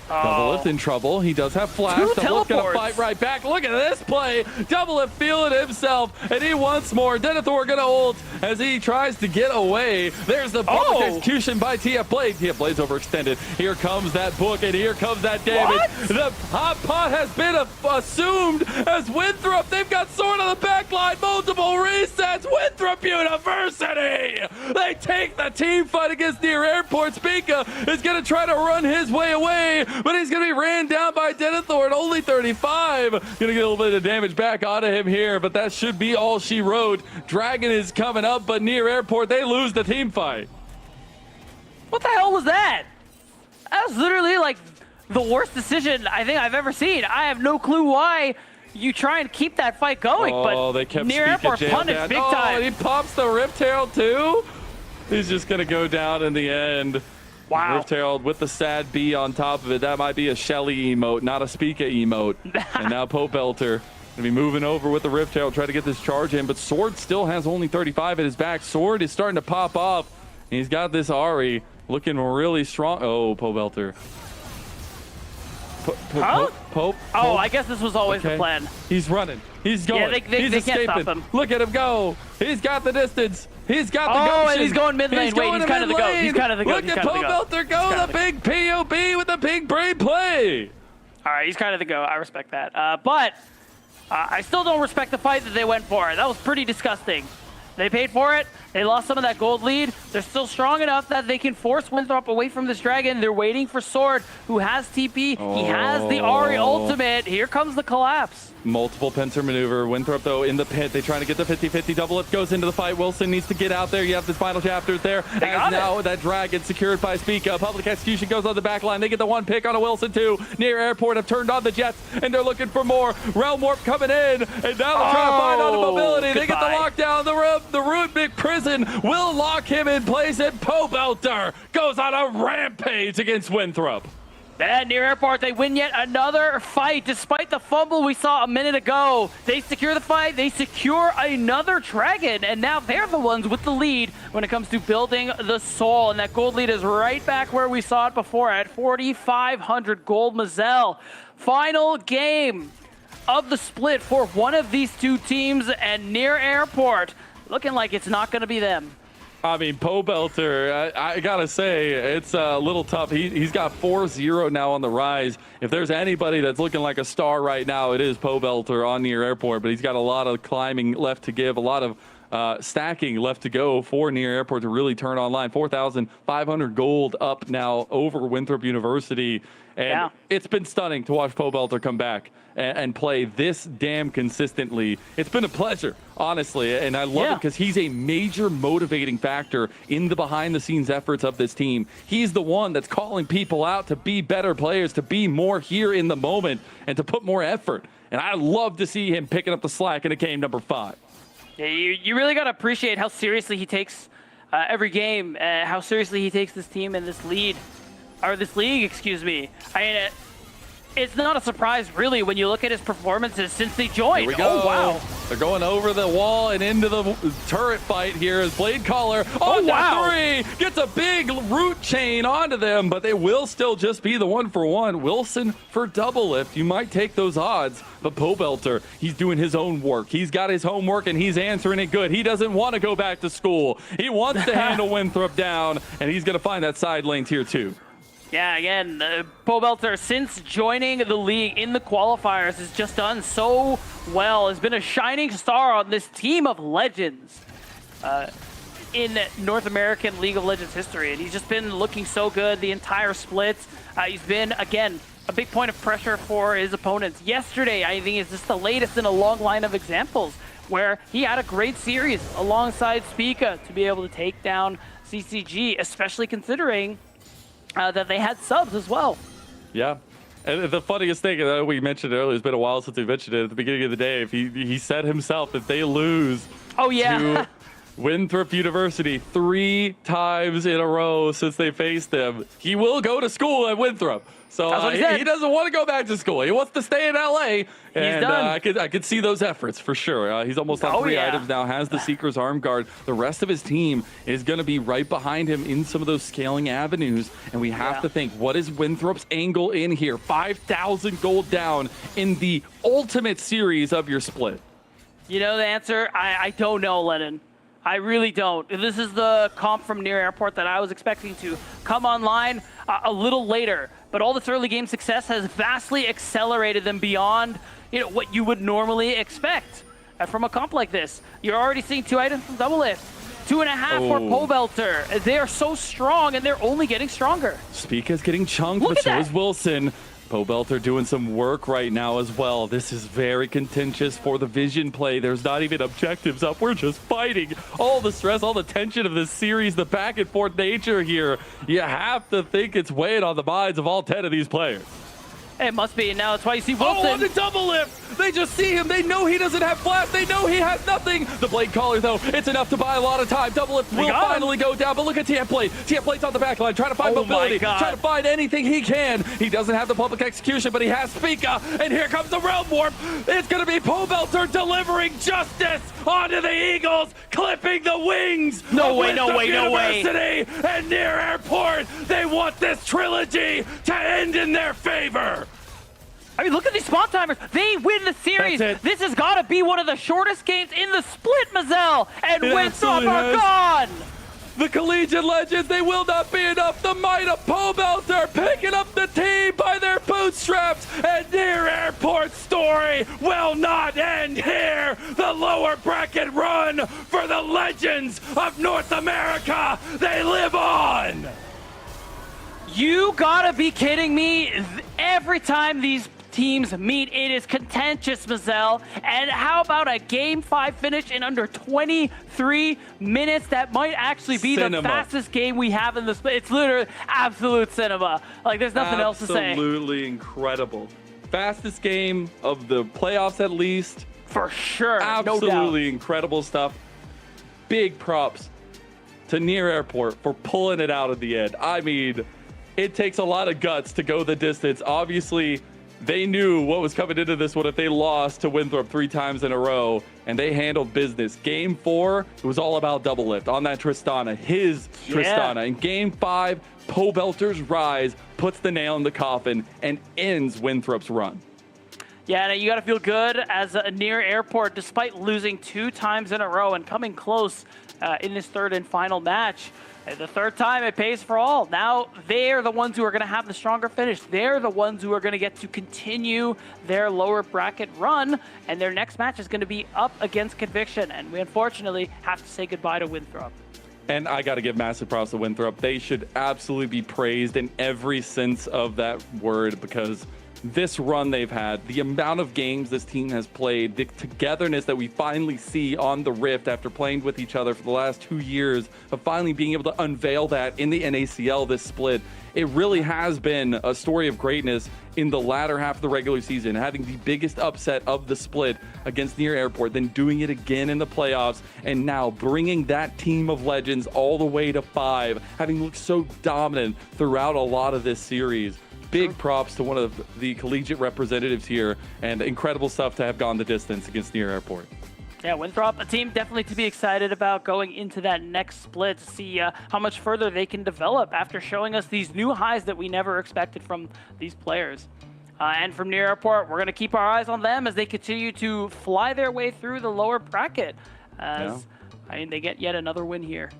Doublelift in trouble. He does have flash. Doublelift gonna fight right back. Look at this play. Doublelift feeling himself, and he wants more. Denethor gonna ult as he tries to get away. There's the perfect execution by TF Blade. TF Blade's overextended. Here comes that book, and here comes that damage. The hot pot has been assumed as Winthrop. They've got Sword on the back line. Multiple resets. Winthrop University. They take the team fight against near airport. Spica is gonna try to run his way away, but he's going to be ran down by Denethor at only 35. Going to get a little bit of damage back onto him here, but that should be all she wrote. Dragon is coming up, but near airport, they lose the team fight. What the hell was that? That was literally like the worst decision I think I've ever seen. I have no clue why you try and keep that fight going, but they kept near airport punished big time. And he pops the Rift Herald too? He's just going to go down in the end. Wow. Rift Herald with the sad B on top of it. That might be a Shelly emote, not a Spica emote. And now Pope Belter gonna be moving over with the Rift Herald, try to get this charge in, but Sword still has only 35 at his back. Sword is starting to pop off. And he's got this Ari looking really strong. Oh, Pope Belter. Pope? Oh, I guess this was always the plan. He's running. He's going. Yeah, he's escaping. Can't stop him. Look at him go. He's got the distance. He's got the gumption. And he's going mid lane. Wait, he's kind of the goat. He's kind of the goat. Look at Pope Belter go. The big POB with the big brain play. All right, he's kind of the goat. I respect that. But I still don't respect the fight that they went for. That was pretty disgusting. They paid for it. They lost some of that gold lead. They're still strong enough that they can force Winthrop away from this dragon. They're waiting for Sword, who has TP. He has the Ari ultimate. Here comes the collapse. Multiple pincer maneuver. Winthrop, though, in the pit. They trying to get the 50-50. Doublelift goes into the fight. Wilson needs to get out there. You have the final chapters there. As now that dragon secured by Spica. Public execution goes on the back line. They get the one pick on a Wilson, too. Near airport have turned on the Jets, and they're looking for more. Realm Warp coming in, and now they're trying to find out the mobility. They get the lockdown. The Runic Prison will lock him in place, and Pope Belter goes on a rampage against Winthrop. And near airport, they win yet another fight. Despite the fumble we saw a minute ago, they secure the fight, they secure another dragon, and now they're the ones with the lead when it comes to building the soul. And that gold lead is right back where we saw it before at 4,500 gold. Mazel, final game of the split for one of these two teams, and near airport looking like it's not going to be them. I mean, Pobelter, I gotta say, it's a little tough. He's got 4-0 now on the rise. If there's anybody that's looking like a star right now, it is Pobelter on near airport, but he's got a lot of climbing left to give, a lot of stacking left to go for near airport to really turn online. 4,500 gold up now over Winthrop University. And it's been stunning to watch Pobelter come back and play this damn consistently. It's been a pleasure, honestly, and I love it because he's a major motivating factor in the behind-the-scenes efforts of this team. He's the one that's calling people out to be better players, to be more here in the moment, and to put more effort. And I love to see him picking up the slack in a game number 5. Yeah, you really got to appreciate how seriously he takes every game, how seriously he takes this team and this lead. Or this league, excuse me. I mean, it's not a surprise, really, when you look at his performances since they joined. Here we go. Oh, wow. They're going over the wall and into the turret fight here as Blade Caller on the 3. Gets a big root chain onto them, but they will still just be the 1-for-1. Wilson for double lift. You might take those odds, but Pobelter, he's doing his own work. He's got his homework, and he's answering it good. He doesn't want to go back to school. He wants to handle Winthrop down, and he's going to find that side lane tier 2. Yeah, again, Pobelter, since joining the league in the qualifiers, has just done so well. Has been a shining star on this team of legends in North American League of Legends history. And he's just been looking so good the entire split. He's been, again, a big point of pressure for his opponents. Yesterday, I think, is just the latest in a long line of examples where he had a great series alongside Spica to be able to take down CCG, especially considering that they had subs as well. Yeah. And the funniest thing, we mentioned earlier, it's been a while since we mentioned it at the beginning of the day, if he said himself that they lose to Winthrop University 3 times in a row since they faced them, he will go to school at Winthrop. So he doesn't want to go back to school. He wants to stay in LA. And I could see those efforts for sure. He's almost on 3 items now, has the Seeker's Arm Guard. The rest of his team is going to be right behind him in some of those scaling avenues. And we have to think, what is Winthrop's angle in here? 5,000 gold down in the ultimate series of your split. You know the answer? I don't know, Lennon. I really don't. This is the comp from near airport that I was expecting to come online a little later. But all this early game success has vastly accelerated them beyond what you would normally expect from a comp like this. You're already seeing 2 items from double lift. 2.5 for Pobelter. They are so strong, and they're only getting stronger. Spica's getting chunked, but so is Wilson. Pobelter doing some work right now as well. This is very contentious for the vision play. There's not even objectives up. We're just fighting. All the stress, all the tension of this series, the back and forth nature here. You have to think it's weighing on the minds of all 10 of these players. It must be, and now that's why you see Wilson. Oh, on the double lift! They just see him. They know he doesn't have flash. They know he has nothing. The Blade Caller, though, it's enough to buy a lot of time. Double lift will finally go down, but look at TF Blade. TF Blade's on the back line, trying to find mobility, trying to find anything he can. He doesn't have the public execution, but he has Spica, and here comes the Realm Warp. It's going to be Pobelter delivering justice onto the Eagles, clipping the wings. No way, no way, no way. University and near airport. They want this trilogy to end in their favor. I mean, look at these spawn timers. They win the series. This has got to be one of the shortest games in the split, Mazel. And Winthrop are gone. The Collegiate Legends, they will not be enough. The might of Pobelter picking up the team by their bootstraps. And near airport story will not end here. The lower bracket run for the Legends of North America. They live on. You gotta be kidding me. Every time these teams meet, it is contentious, Mazel. And how about a Game 5 finish in under 23 minutes? That might actually be the fastest game we have in the split. It's literally absolute cinema. Like, there's nothing else to say. Absolutely incredible. Fastest game of the playoffs, at least. For sure. Absolutely incredible stuff. Big props to Near Airport for pulling it out at the end. I mean, it takes a lot of guts to go the distance. Obviously, they knew what was coming into this one if they lost to Winthrop 3 times in a row, and they handled business. Game 4, it was all about double lift on that Tristana, Tristana. In Game 5, Pobelter's rise puts the nail in the coffin and ends Winthrop's run. Yeah, and you got to feel good as a near airport, despite losing 2 times in a row and coming close in this third and final match. The third time, it pays for all. Now, they're the ones who are going to have the stronger finish. They're the ones who are going to get to continue their lower bracket run, and their next match is going to be up against Conviction, and we unfortunately have to say goodbye to Winthrop. And I got to give massive props to Winthrop. They should absolutely be praised in every sense of that word, because this run they've had, the amount of games this team has played, the togetherness that we finally see on the Rift after playing with each other for the last 2 years, of finally being able to unveil that in the NACL this split. It really has been a story of greatness in the latter half of the regular season, having the biggest upset of the split against Near Airport, then doing it again in the playoffs, and now bringing that team of legends all the way to 5, having looked so dominant throughout a lot of this series. Big props to one of the collegiate representatives here, and incredible stuff to have gone the distance against Near Airport. Yeah, Winthrop, a team definitely to be excited about going into that next split to see how much further they can develop after showing us these new highs that we never expected from these players. And from Near Airport, we're going to keep our eyes on them as they continue to fly their way through the lower bracket. I mean, they get yet another win here.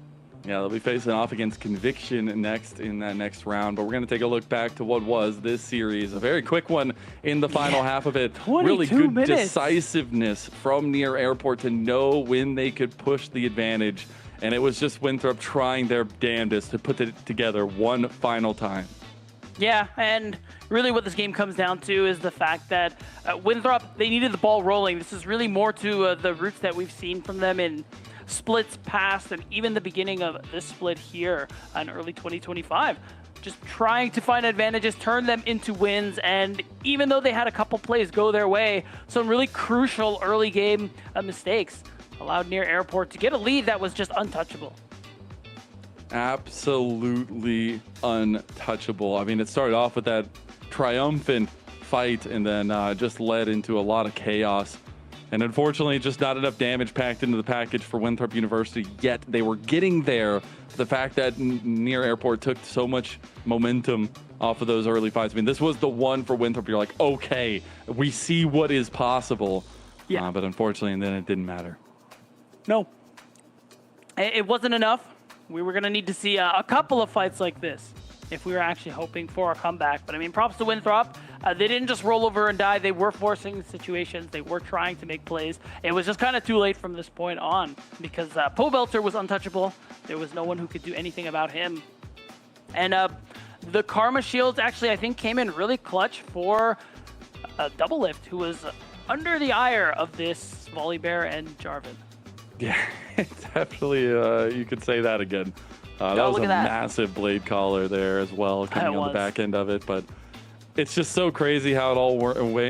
Yeah, they'll be facing off against Conviction next in that next round. But we're going to take a look back to what was this series. A very quick one in the final half of it. Really good decisiveness from Near Airport to know when they could push the advantage. And it was just Winthrop trying their damnedest to put it together one final time. Yeah, and really what this game comes down to is the fact that Winthrop, they needed the ball rolling. This is really more to the roots that we've seen from them in splits past and even the beginning of this split here in early 2025. Just trying to find advantages, turn them into wins, and even though they had a couple plays go their way, some really crucial early game mistakes allowed Near Airport to get a lead that was just untouchable. Absolutely untouchable. I mean, it started off with that triumphant fight and then just led into a lot of chaos. And unfortunately, just not enough damage packed into the package for Winthrop University, yet they were getting there. The fact that Near Airport took so much momentum off of those early fights. I mean, this was the one for Winthrop. You're like, okay, we see what is possible. Yeah. But unfortunately, and then it didn't matter. No. It wasn't enough. We were going to need to see a couple of fights like this if we were actually hoping for a comeback. But I mean, props to Winthrop. They didn't just roll over and die. They were forcing situations. They were trying to make plays. It was just kind of too late from this point on because Pobelter was untouchable. There was no one who could do anything about him. And the Karma Shields actually, I think, came in really clutch for Double Lift, who was under the ire of this Volibear and Jarvan. Yeah, definitely. You could say that again. That was a massive blade collar there as well, coming on the back end of it. But it's just so crazy how it all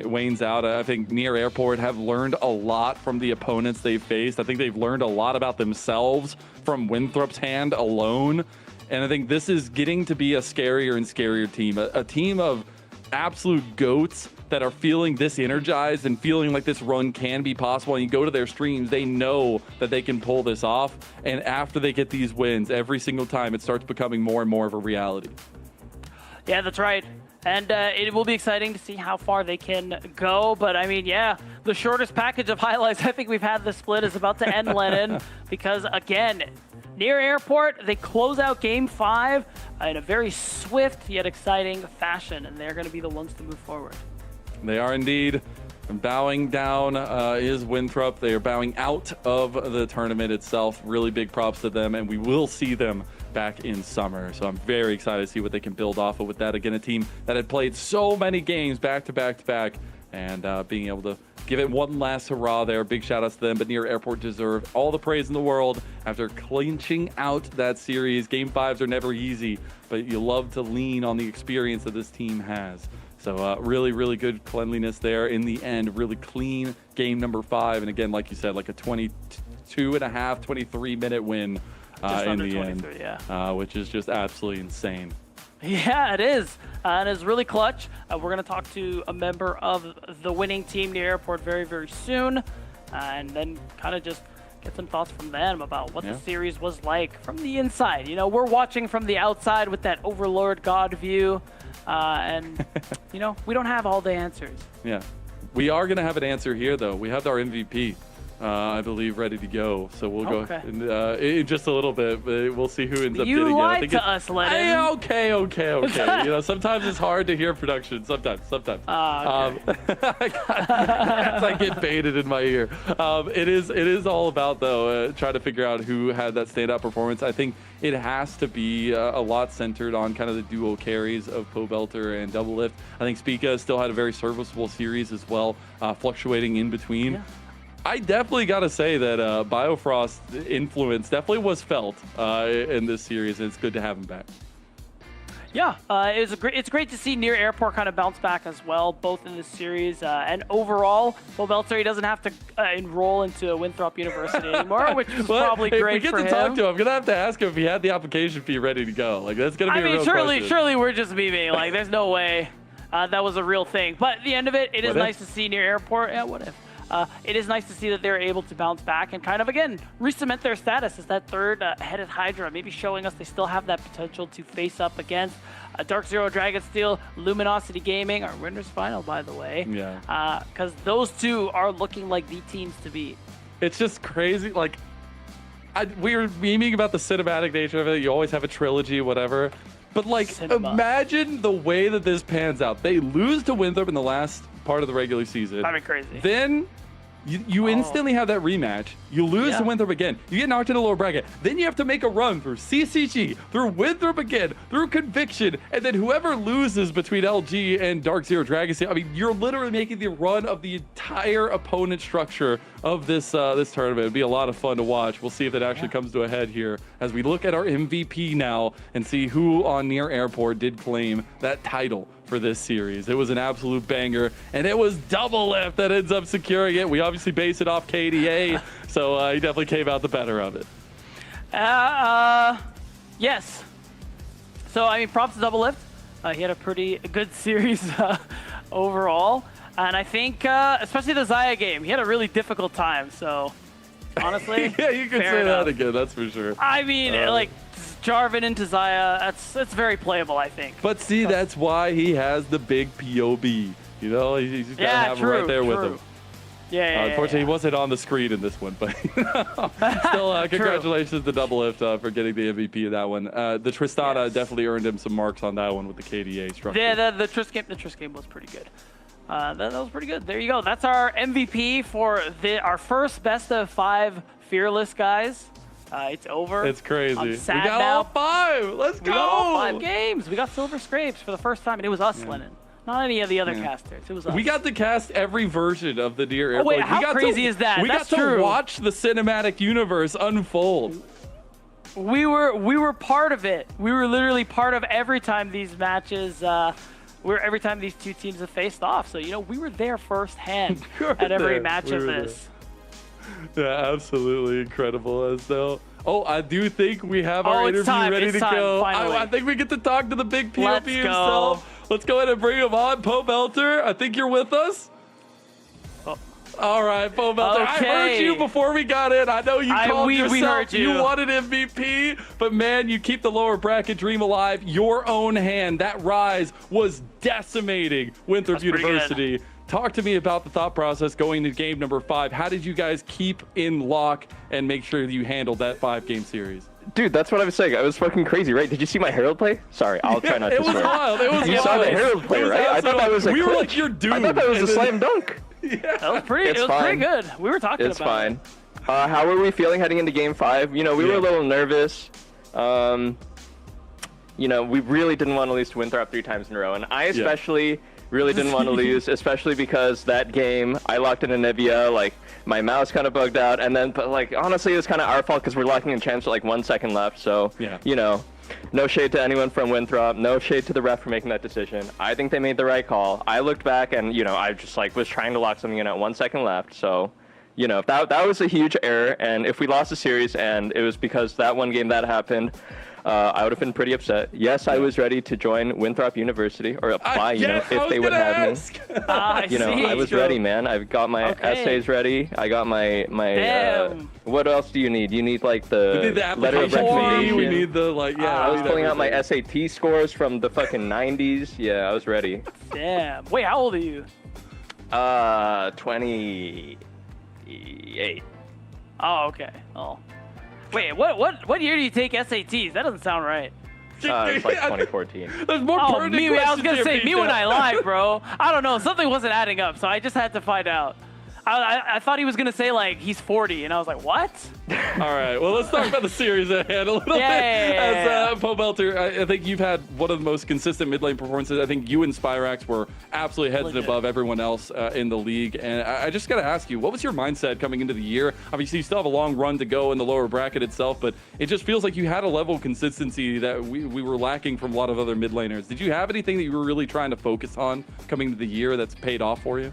wanes out. I think Near Airport have learned a lot from the opponents they've faced. I think they've learned a lot about themselves from Winthrop's hand alone. And I think this is getting to be a scarier and scarier team. A team of absolute goats that are feeling this energized and feeling like this run can be possible. And you go to their streams, they know that they can pull this off. And after they get these wins, every single time it starts becoming more and more of a reality. Yeah, that's right. And it will be exciting to see how far they can go. But I mean, yeah, the shortest package of highlights I think we've had this split is about to end, Lennon. Because again, Near Airport, they close out Game 5 in a very swift yet exciting fashion. And they're going to be the ones to move forward. They are indeed. Bowing down is Winthrop. They are bowing out of the tournament itself. Really big props to them, and we will see them back in summer. So I'm very excited to see what they can build off of with that. Again, a team that had played so many games back to back to back, and being able to give it one last hurrah there. Big shout outs to them, but Near Airport deserve all the praise in the world after clinching out that series. Game 5s are never easy, but you love to lean on the experience that this team has. So really, really good cleanliness there in the end. Really clean game number 5. And again, like you said, like a 23-minute win in the end, which is just absolutely insane. Yeah, it is. And it's really clutch. We're going to talk to a member of the winning team near airport very, very soon. And then kind of just get some thoughts from them about what the series was like from the inside. You know, we're watching from the outside with that Overlord God view. And, you know, we don't have all the answers. Yeah. We are going to have an answer here, though. We have our MVP. I believe ready to go, so we'll go in just a little bit. But we'll see who ends up getting it. You lied to us, Lennon. Okay. You know, sometimes it's hard to hear production. Sometimes. I get baited in my ear. It is all about though trying to figure out who had that standout performance. I think it has to be a lot centered on kind of the duo carries of Pobelter and Double Lift. I think Spica still had a very serviceable series as well, fluctuating in between. Yeah. I definitely got to say that Biofrost's influence definitely was felt in this series, and it's good to have him back. Yeah, it's great to see Near Airport kind of bounce back as well, both in this series and overall. Pobelter, he doesn't have to enroll into Winthrop University anymore, which is probably great for him. If we get to talk to him, I'm gonna have to ask him if he had the application fee ready to go. Like that's gonna be a real question. Surely we're just memeing. Like there's no way that was a real thing. But at the end of it, it is nice to see Near Airport. Yeah, what if? It is nice to see that they're able to bounce back and kind of, again, re-cement their status as that third-headed Hydra, maybe showing us they still have that potential to face up against Dark Zero, Dragonsteel, Luminosity Gaming, our winners final, by the way. Yeah. Because those two are looking like the teams to beat. It's just crazy. Like, we were memeing about the cinematic nature of it. You always have a trilogy, whatever. But, like, imagine the way that this pans out. They lose to Winthrop in the last part of the regular season. That'd be crazy. Then you instantly have that rematch. You lose to Winthrop again. You get knocked in the lower bracket. Then you have to make a run through CCG, through Winthrop again, through Conviction, and then whoever loses between LG and Dark Zero Dragonsteel. I mean, you're literally making the run of the entire opponent structure of this this tournament. It'd be a lot of fun to watch. We'll see if it actually comes to a head here as we look at our MVP now and see who on Near Airport did claim that title for this series. It was an absolute banger, and it was Double Lift that ends up securing it. We obviously base it off KDA, so he definitely came out the better of it. Yes. So, I mean, props to Double Lift. He had a pretty good series overall, and I think, especially the Xayah game, he had a really difficult time, so honestly, yeah, you could say that again, that's for sure. I mean, like, Jarvan into Xayah, that's very playable, I think. But see, that's why he has the big POB. You know, he's got to have him right there with him. Yeah, unfortunately, he wasn't on the screen in this one, but still, congratulations to Double Lift for getting the MVP of that one. The Tristana definitely earned him some marks on that one with the KDA structure. Yeah, the Trist game was pretty good. That was pretty good. There you go. That's our MVP for our first best of 5 Fearless guys. It's over. It's crazy. I'm sad we got now. all 5. Let's go. We got all 5 games. We got Silver Scrapes for the first time, and it was us, Lennon. Not any of the other casters. It was us. We got to cast every version of the Near Airport. Oh, wait, how crazy is that? We got to watch the cinematic universe unfold. We were part of it. We were literally part of every time these matches, every time these two teams have faced off. So, you know, we were there firsthand at every match of this. Yeah, absolutely incredible. As though, I do think we have our interview ready to go. I think we get to talk to the big POP himself. Let's go ahead and bring him on. Pobelter, I think you're with us. All right, Pobelter. Okay. I heard you before we got in. I know you called yourself. We heard you. You wanted MVP, but man, you keep the lower bracket dream alive. Your own hand. That rise was decimating Winthrop University. Talk to me about the thought process going into game number 5. How did you guys keep in lock and make sure that you handled that 5-game series? Dude, that's what I was saying. I was fucking crazy, right? Did you see my Herald play? Sorry, I'll try not to swear. It was wild. It was wild. You saw the Herald play, right? I thought that was we were like, you're doomed. I thought that was a slam dunk. Yeah. That was pretty good. We were talking about it. It's fine. How were we feeling heading into game 5? You know, we were a little nervous. You know, we really didn't want to lose to Winthrop 3 times in a row. And I especially really didn't want to lose, especially because that game, I locked in a Nivea, like, my mouse kind of bugged out. And then, but, like, honestly, it was kind of our fault because we're locking in champs with, like, 1 second left. So, you know, no shade to anyone from Winthrop. No shade to the ref for making that decision. I think they made the right call. I looked back and, you know, I just, like, was trying to lock something in at 1 second left. So, you know, that was a huge error. And if we lost the series and it was because that one game that happened, I would have been pretty upset. Yes, I was ready to join Winthrop University or apply, if they would have me. I was ready, man. I've got my essays ready. I got my what else do you need? You need like the letter of recommendation. We need the I was pulling out my SAT scores from the fucking 90s. Yeah, I was ready. Damn. Wait, how old are you? 28. Oh, okay. Oh. Wait, what year do you take SATs? That doesn't sound right. It's like 2014. There's more pertinent me, I was questions gonna here, say, me Pizza. when I lied, bro. I don't know, something wasn't adding up, so I just had to find out. I thought he was gonna say like he's 40, and I was like, what? All right, well, let's talk about the series at hand a little bit. As Pobelter, I think you've had one of the most consistent mid lane performances. I think you and Spyrax were absolutely heads and above everyone else in the league. And I just got to ask you, what was your mindset coming into the year? Obviously, you still have a long run to go in the lower bracket itself, but it just feels like you had a level of consistency that we were lacking from a lot of other mid laners. Did you have anything that you were really trying to focus on coming into the year that's paid off for you?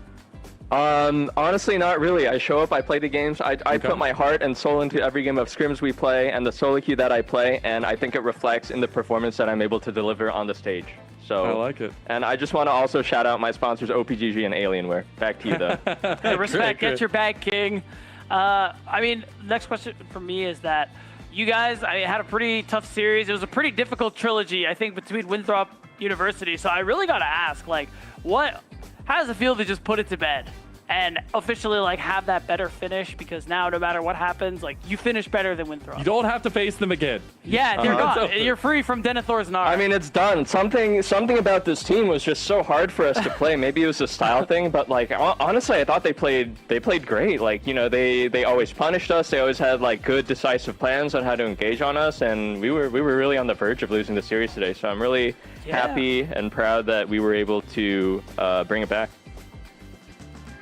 Honestly, not really. I show up, I play the games, I put my heart and soul into every game of scrims we play and the solo queue that I play, and I think it reflects in the performance that I'm able to deliver on the stage. So I like it. And I just want to also shout out my sponsors, OPGG and Alienware. Back to you, though. Hey, respect, get your bag, King. I mean, next question for me is that you guys had a pretty tough series. It was a pretty difficult trilogy, I think, between Winthrop University. So I really got to ask, like, how does it feel to just put it to bed and officially like have that better finish? Because now no matter what happens, like you finish better than Winthrop. You don't have to face them again. Yeah, they're gone. You're free from Denethor's Gnar. I mean, it's done. Something about this team was just so hard for us to play. Maybe it was a style thing, but like honestly, I thought they played great. Like, they always punished us. They always had like good decisive plans on how to engage on us, and we were really on the verge of losing the series today. So I'm really happy and proud that we were able to bring it back.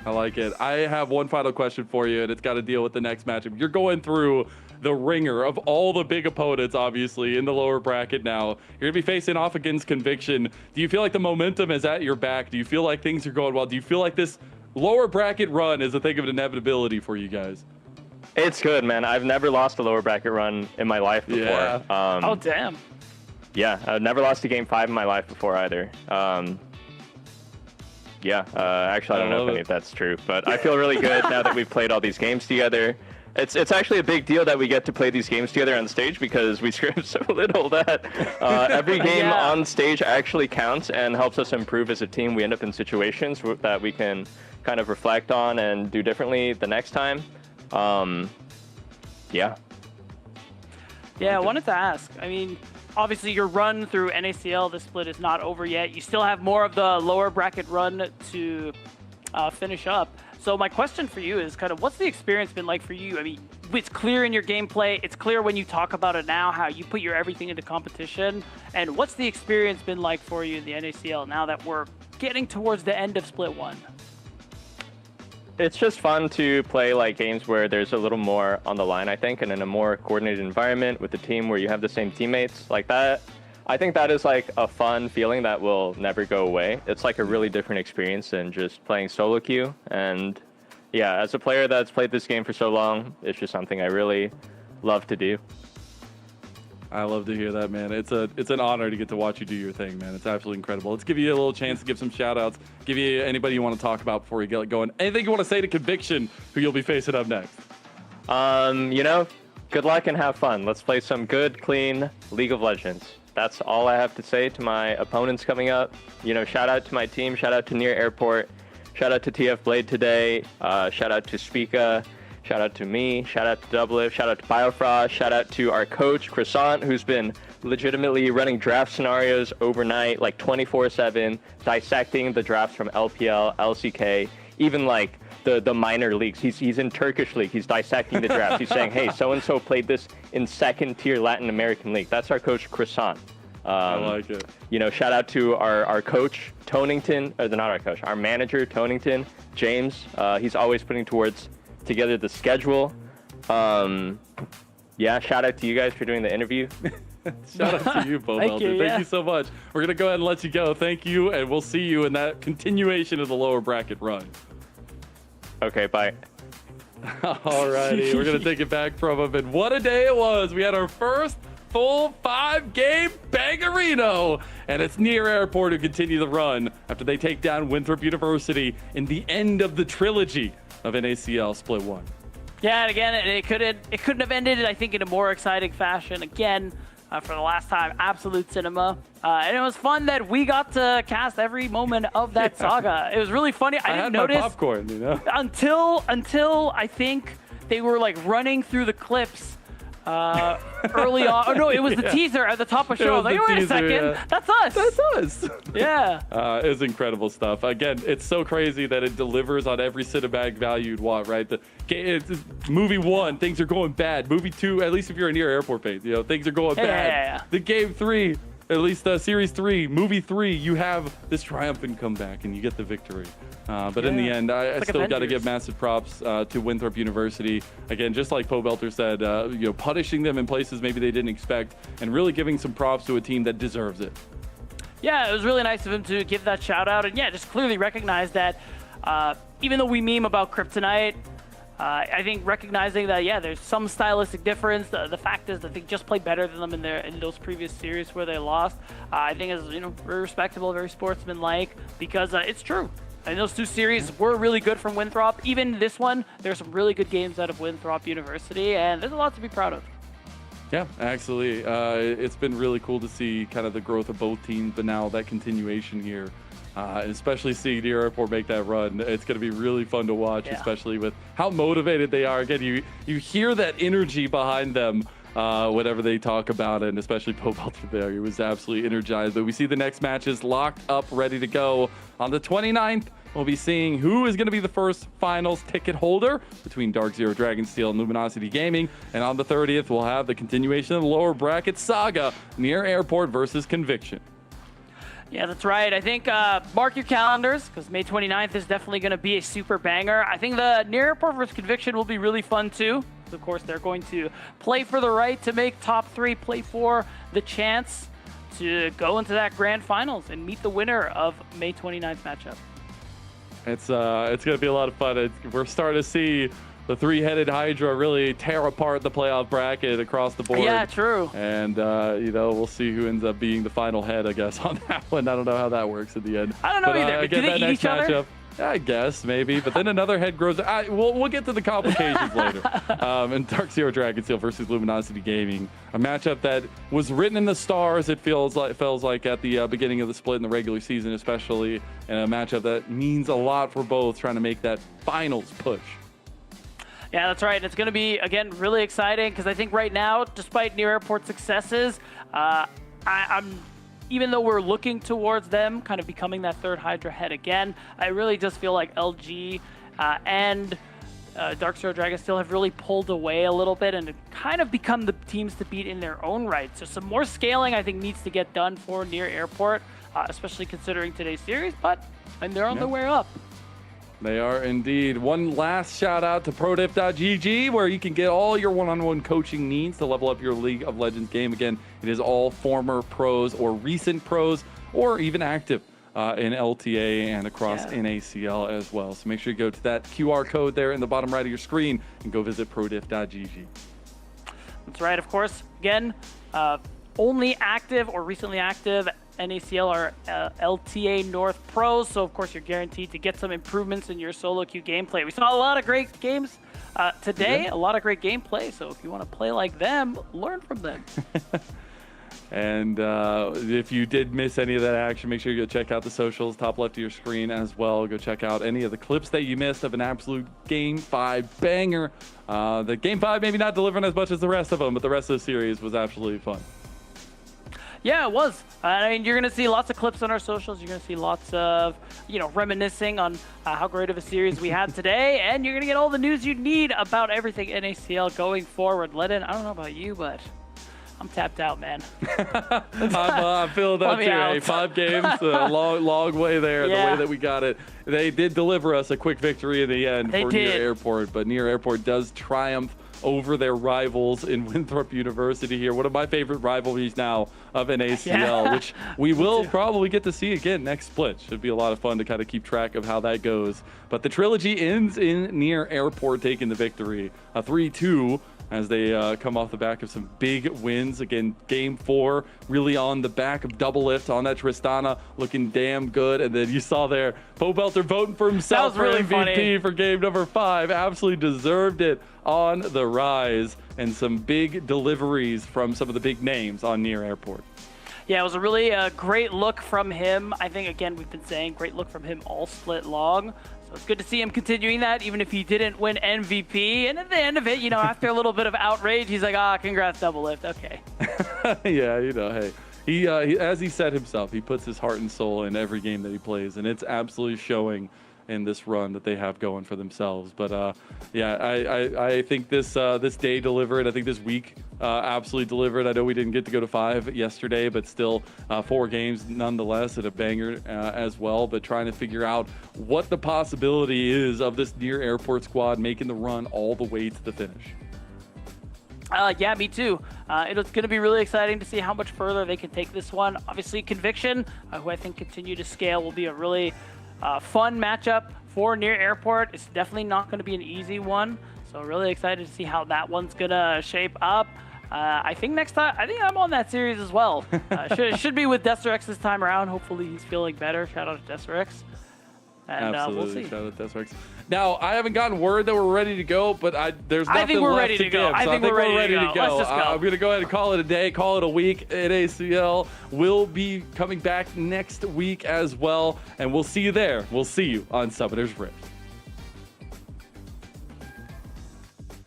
I like it. I have one final question for you, and it's got to deal with the next matchup. You're going through the ringer of all the big opponents, obviously, in the lower bracket now. You're going to be facing off against Conviction. Do you feel like the momentum is at your back? Do you feel like things are going well? Do you feel like this lower bracket run is a thing of inevitability for you guys? It's good, man. I've never lost a lower bracket run in my life before. Yeah. Oh, damn. Yeah, I've never lost a game 5 in my life before either. Actually, I don't know if any of that's true, but I feel really good now that we've played all these games together. It's actually a big deal that we get to play these games together on stage because we scrim so little that every game on stage actually counts and helps us improve as a team. We end up in situations that we can kind of reflect on and do differently the next time. Yeah, I wanted to ask, I mean, obviously your run through NACL, the split is not over yet. You still have more of the lower bracket run to finish up. So my question for you is kind of what's the experience been like for you? I mean, it's clear in your gameplay. It's clear when you talk about it now, how you put your everything into competition. And what's the experience been like for you in the NACL now that we're getting towards the end of split 1? It's just fun to play like games where there's a little more on the line, I think, and in a more coordinated environment with the team where you have the same teammates like that. I think that is like a fun feeling that will never go away. It's like a really different experience than just playing solo queue. And yeah, as a player that's played this game for so long, it's just something I really love to do. I love to hear that, man. It's an honor to get to watch you do your thing, man. It's absolutely incredible. Let's give you a little chance to give some shout outs. Give you anybody you want to talk about before we get going. Anything you want to say to Conviction, who you'll be facing up next? Good luck and have fun. Let's play some good, clean League of Legends. That's all I have to say to my opponents coming up. Shout out to my team. Shout out to Near Airport. Shout out to TF Blade today. Shout out to Spica. Shout out to me. Shout out to Doublelift. Shout out to Biofrost. Shout out to our coach, Croissant, who's been legitimately running draft scenarios overnight, like 24/7, dissecting the drafts from LPL, LCK, even like the minor leagues. He's in Turkish league. He's dissecting the drafts. He's saying, hey, so-and-so played this in second-tier Latin American league. That's our coach, Croissant. I like it. Shout out to our coach, Tonington, or not our coach, our manager, Tonington, James. He's always putting together the schedule. Shout out to you guys for doing the interview. Shout out to you, Bo Belter. Thank you so much. We're going to go ahead and let you go. Thank you, and we'll see you in that continuation of the lower bracket run. Okay, bye. Alrighty, we're going to take it back from him. And what a day it was. We had our first full 5-game bangerino. And it's Near Airport who continue the run after they take down Winthrop University in the end of the trilogy of NACL Split 1. Yeah, and again, it couldn't have ended, I think, in a more exciting fashion. Again, for the last time, absolute cinema. And it was fun that we got to cast every moment of that saga. It was really funny. I didn't notice my popcorn, you know? until I think they were like running through the clips early on. Oh no, it was the teaser at the top of the show. Like, wait a second, that's us. That's us. Yeah. It was incredible stuff. Again, it's so crazy that it delivers on every cinematic value you'd want, right? It's movie 1, things are going bad. Movie 2, at least if you're a Near Airport fan, you know, things are going bad. Yeah. The game 3, at least series 3, movie 3, you have this triumphant comeback and you get the victory. But in the end, I still got to give massive props to Winthrop University. Again, just like Poe Belter said, you know, punishing them in places maybe they didn't expect and really giving some props to a team that deserves it. Yeah, it was really nice of him to give that shout out and just clearly recognize that even though we meme about Kryptonite, I think recognizing that, there's some stylistic difference. The fact is that they just played better than them in those previous series where they lost. I think is, very respectable, very sportsmanlike, because it's true. And those 2 series were really good from Winthrop. Even this one, there's some really good games out of Winthrop University, and there's a lot to be proud of. Yeah, actually, it's been really cool to see kind of the growth of both teams, but now that continuation here, and especially seeing Near Airport make that run, it's going to be really fun to watch, especially with how motivated they are. Again, you hear that energy behind them whenever they talk about it, and especially Poe Belter there. He was absolutely energized. But we see the next matches locked up, ready to go. On the 29th, we'll be seeing who is going to be the first finals ticket holder between Dark Zero Dragonsteel and Luminosity Gaming. And on the 30th, we'll have the continuation of the lower bracket saga, Near Airport versus Conviction. Yeah, that's right. I think mark your calendars, because May 29th is definitely going to be a super banger. I think the Near Airport versus Conviction will be really fun too. Of course, they're going to play for the right to make top 3, play for the chance to go into that grand finals and meet the winner of May 29th matchup. It's going to be a lot of fun. We're starting to see the 3-headed Hydra really tear apart the playoff bracket across the board. Yeah, true. And, we'll see who ends up being the final head, I guess, on that one. I don't know how that works in the end. I don't know either. Again, do they eat each other? I guess, maybe. But then another head grows. We'll get to the complications later. And Dark Zero Dragonsteel versus Luminosity Gaming. A matchup that was written in the stars, it feels like at the beginning of the split in the regular season, especially. And a matchup that means a lot for both, trying to make that finals push. Yeah, that's right. It's going to be, again, really exciting, because I think right now, despite Near Airport successes, I'm even though we're looking towards them kind of becoming that third Hydra head again, I really just feel like LG and Dark Zero Dragonsteel have really pulled away a little bit and kind of become the teams to beat in their own right. So some more scaling, I think, needs to get done for Near Airport, especially considering today's series, and they're on their way up. They are indeed. One last shout out to ProDiff.gg, where you can get all your one-on-one coaching needs to level up your League of Legends game. Again, it is all former pros or recent pros or even active in LTA and across NACL as well. So make sure you go to that QR code there in the bottom right of your screen and go visit ProDiff.gg. That's right. Of course, again, only active or recently active NACL are LTA North pros, so of course you're guaranteed to get some improvements in your solo queue gameplay. We saw a lot of great games today, a lot of great gameplay, so if you want to play like them, learn from them. And if you did miss any of that action, make sure you go check out the socials, top left of your screen as well. Go check out any of the clips that you missed of an absolute Game 5 banger. The Game 5 maybe not delivering as much as the rest of them, but the rest of the series was absolutely fun. Yeah, it was. I mean, you're going to see lots of clips on our socials. You're going to see lots of, reminiscing on how great of a series we had today. And you're going to get all the news you need about everything NACL going forward. I don't know about you, but I'm tapped out, man. I'm feeling that too. Hey, 5 games, a long way there, the way that we got it. They did deliver us a quick victory in the end for Near Airport, but Near Airport does triumph over their rivals in Winthrop University here. One of my favorite rivalries now of NACL, which we will probably get to see again next split. Should be a lot of fun to kind of keep track of how that goes. But the trilogy ends in Near Airport taking the victory. A 3-2 as they come off the back of some big wins. Again, game 4 really on the back of double lift on that Tristana, looking damn good. And then you saw there, Pobelter voting for himself for really MVP funny. for game number 5. Absolutely deserved it on the rise, and some big deliveries from some of the big names on Near Airport. Yeah, it was a really great look from him. I think, again, we've been saying great look from him all split long. So it's good to see him continuing that, even if he didn't win MVP. And at the end of it, you know, after a little bit of outrage, he's like, congrats, double lift. Okay. Yeah, you know, hey. He, as he said himself, he puts his heart and soul in every game that he plays, and it's absolutely showing in this run that they have going for themselves. But yeah, I think this day delivered. I think this week absolutely delivered. I know we didn't get to go to 5 yesterday, but still 4 games nonetheless, and a banger as well. But trying to figure out what the possibility is of this Near Airport squad making the run all the way to the finish. Yeah, me too. It's going to be really exciting to see how much further they can take this one. Obviously, Conviction, who I think continue to scale, will be a really fun matchup for Near Airport. It's definitely not going to be an easy one, so really excited to see how that one's going to shape up. I think next time, I think I'm on that series as well. Should be with Deserex this time around. Hopefully he's feeling better. Shout out to Deserex. And Absolutely, we'll see. shout out to Deserex. Now, I haven't gotten word that we're ready to go, but there's nothing I think we're left ready to go. give, I so think we're ready to go. Let's just go. I'm going to go ahead and call it a day, call it a week. NACL will be coming back next week as well, and we'll see you there. We'll see you on Summoners Rift.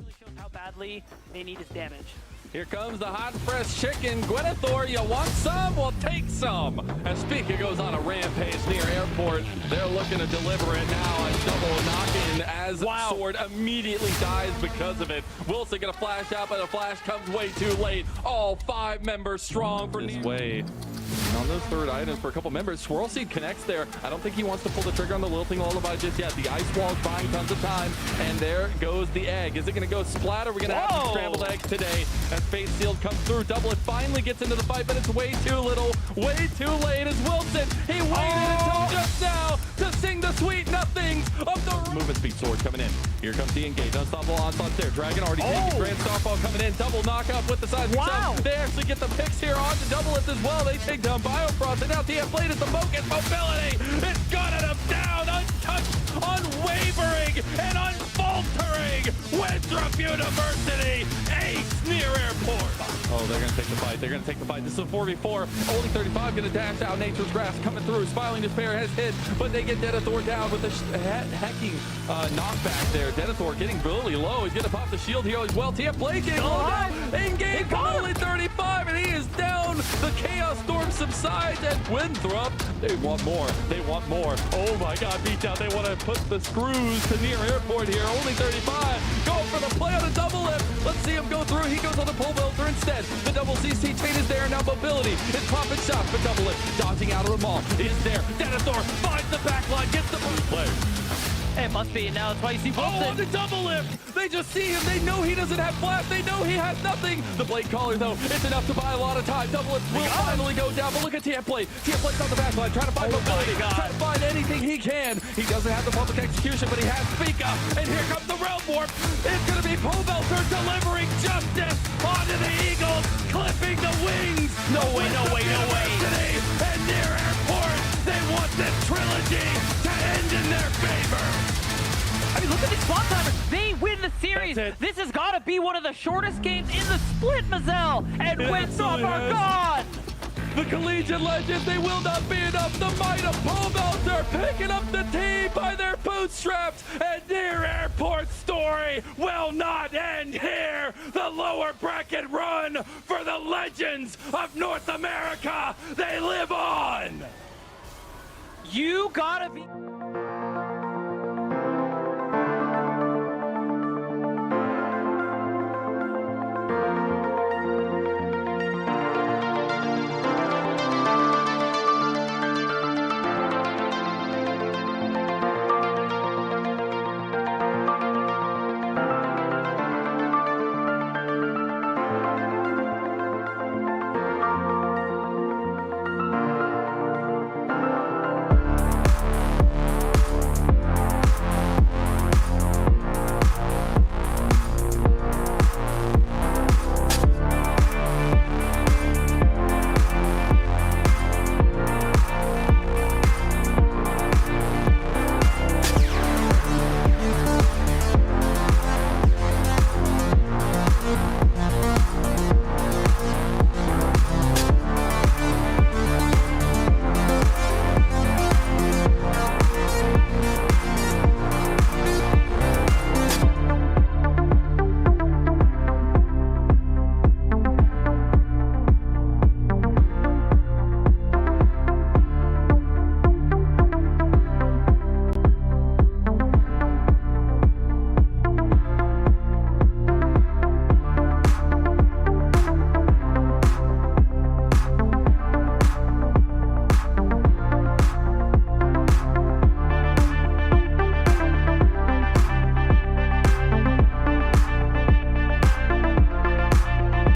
Really shows how badly they need his damage. Here comes the hot fresh chicken. Gwenethor, you want some? Well, take some. As Pika goes on a rampage Near Airport, they're looking to deliver it now. A double knock-in as Sword immediately dies because of it. Wilson gonna flash out, but the flash comes way too late. All 5 members strong for this way. And on those third items for a couple members, Swirl Seed connects there. I don't think he wants to pull the trigger on the Lilting Lullaby just yet. The ice wall's buying tons of time, and there goes the egg. Is it gonna go splat, or are we gonna have some scrambled eggs today? As Face Sealed comes through, Double It finally gets into the fight, but it's way too little, way too late as Wilson. He waited until just now to sing the sweet nothings of the movement speed. Sword coming in. Here comes the engage. Unstoppable onslaught there. Dragon already taken. Grand Starfall coming in. Double knockout with the side. Wow. They actually get the picks here on to Double It as well. They take down Biofrost, and now TF Blade is the Moken mobility. It's gunning them down, untouched, unwavering, and unfaltering. Winthrop University, ace Near Airport. Oh, they're going to take the fight. They're going to take the fight. This is a 4v4. Only 35 going to dash out. Nature's Grasp coming through. Smiling Despair has hit, but they get Denethor down with a hacking knockback there. Denethor getting really low. He's going to pop the shield here as well. TF Blade getting low down. In-game only 35, and he is down. The Chaos Storm subsides, and Winthrop, they want more. They want more. Oh my God, beatdown. They want to put the screws to Near Airport here. Only 35. Going for the play on a double lift. Let's see him go through. He goes on the pole belter instead. The double CC chain is there. Now mobility is popping shots for double lift. Dodging out of the mall is there. Denethor finds the backline, gets the play. It must be, and now that's why you see Wilson. Oh, on the double lift! They just see him. They know he doesn't have flash. They know he has nothing. The Blade Caller, though, it's enough to buy a lot of time. Double lift will finally go down, but look at TF Blade. TF Blade's on the backline, trying to find mobility, trying to find anything he can. He doesn't have the public execution, but he has Pika. And here comes the Realm Warp. It's going to be Pobelter delivering justice onto the Eagles, clipping the wings. No way, no way, no way. And Near Airport, they want this trilogy to end in their favor. I mean, look at these spot timers. They win the series. This has got to be one of the shortest games in the split, Mazel. And Winthrop are gone. The Collegiate Legends, they will not be enough. The might of Pobelter picking up the team by their bootstraps. And Near Airport story will not end here. The lower bracket run for the Legends of North America. They live on. You gotta be...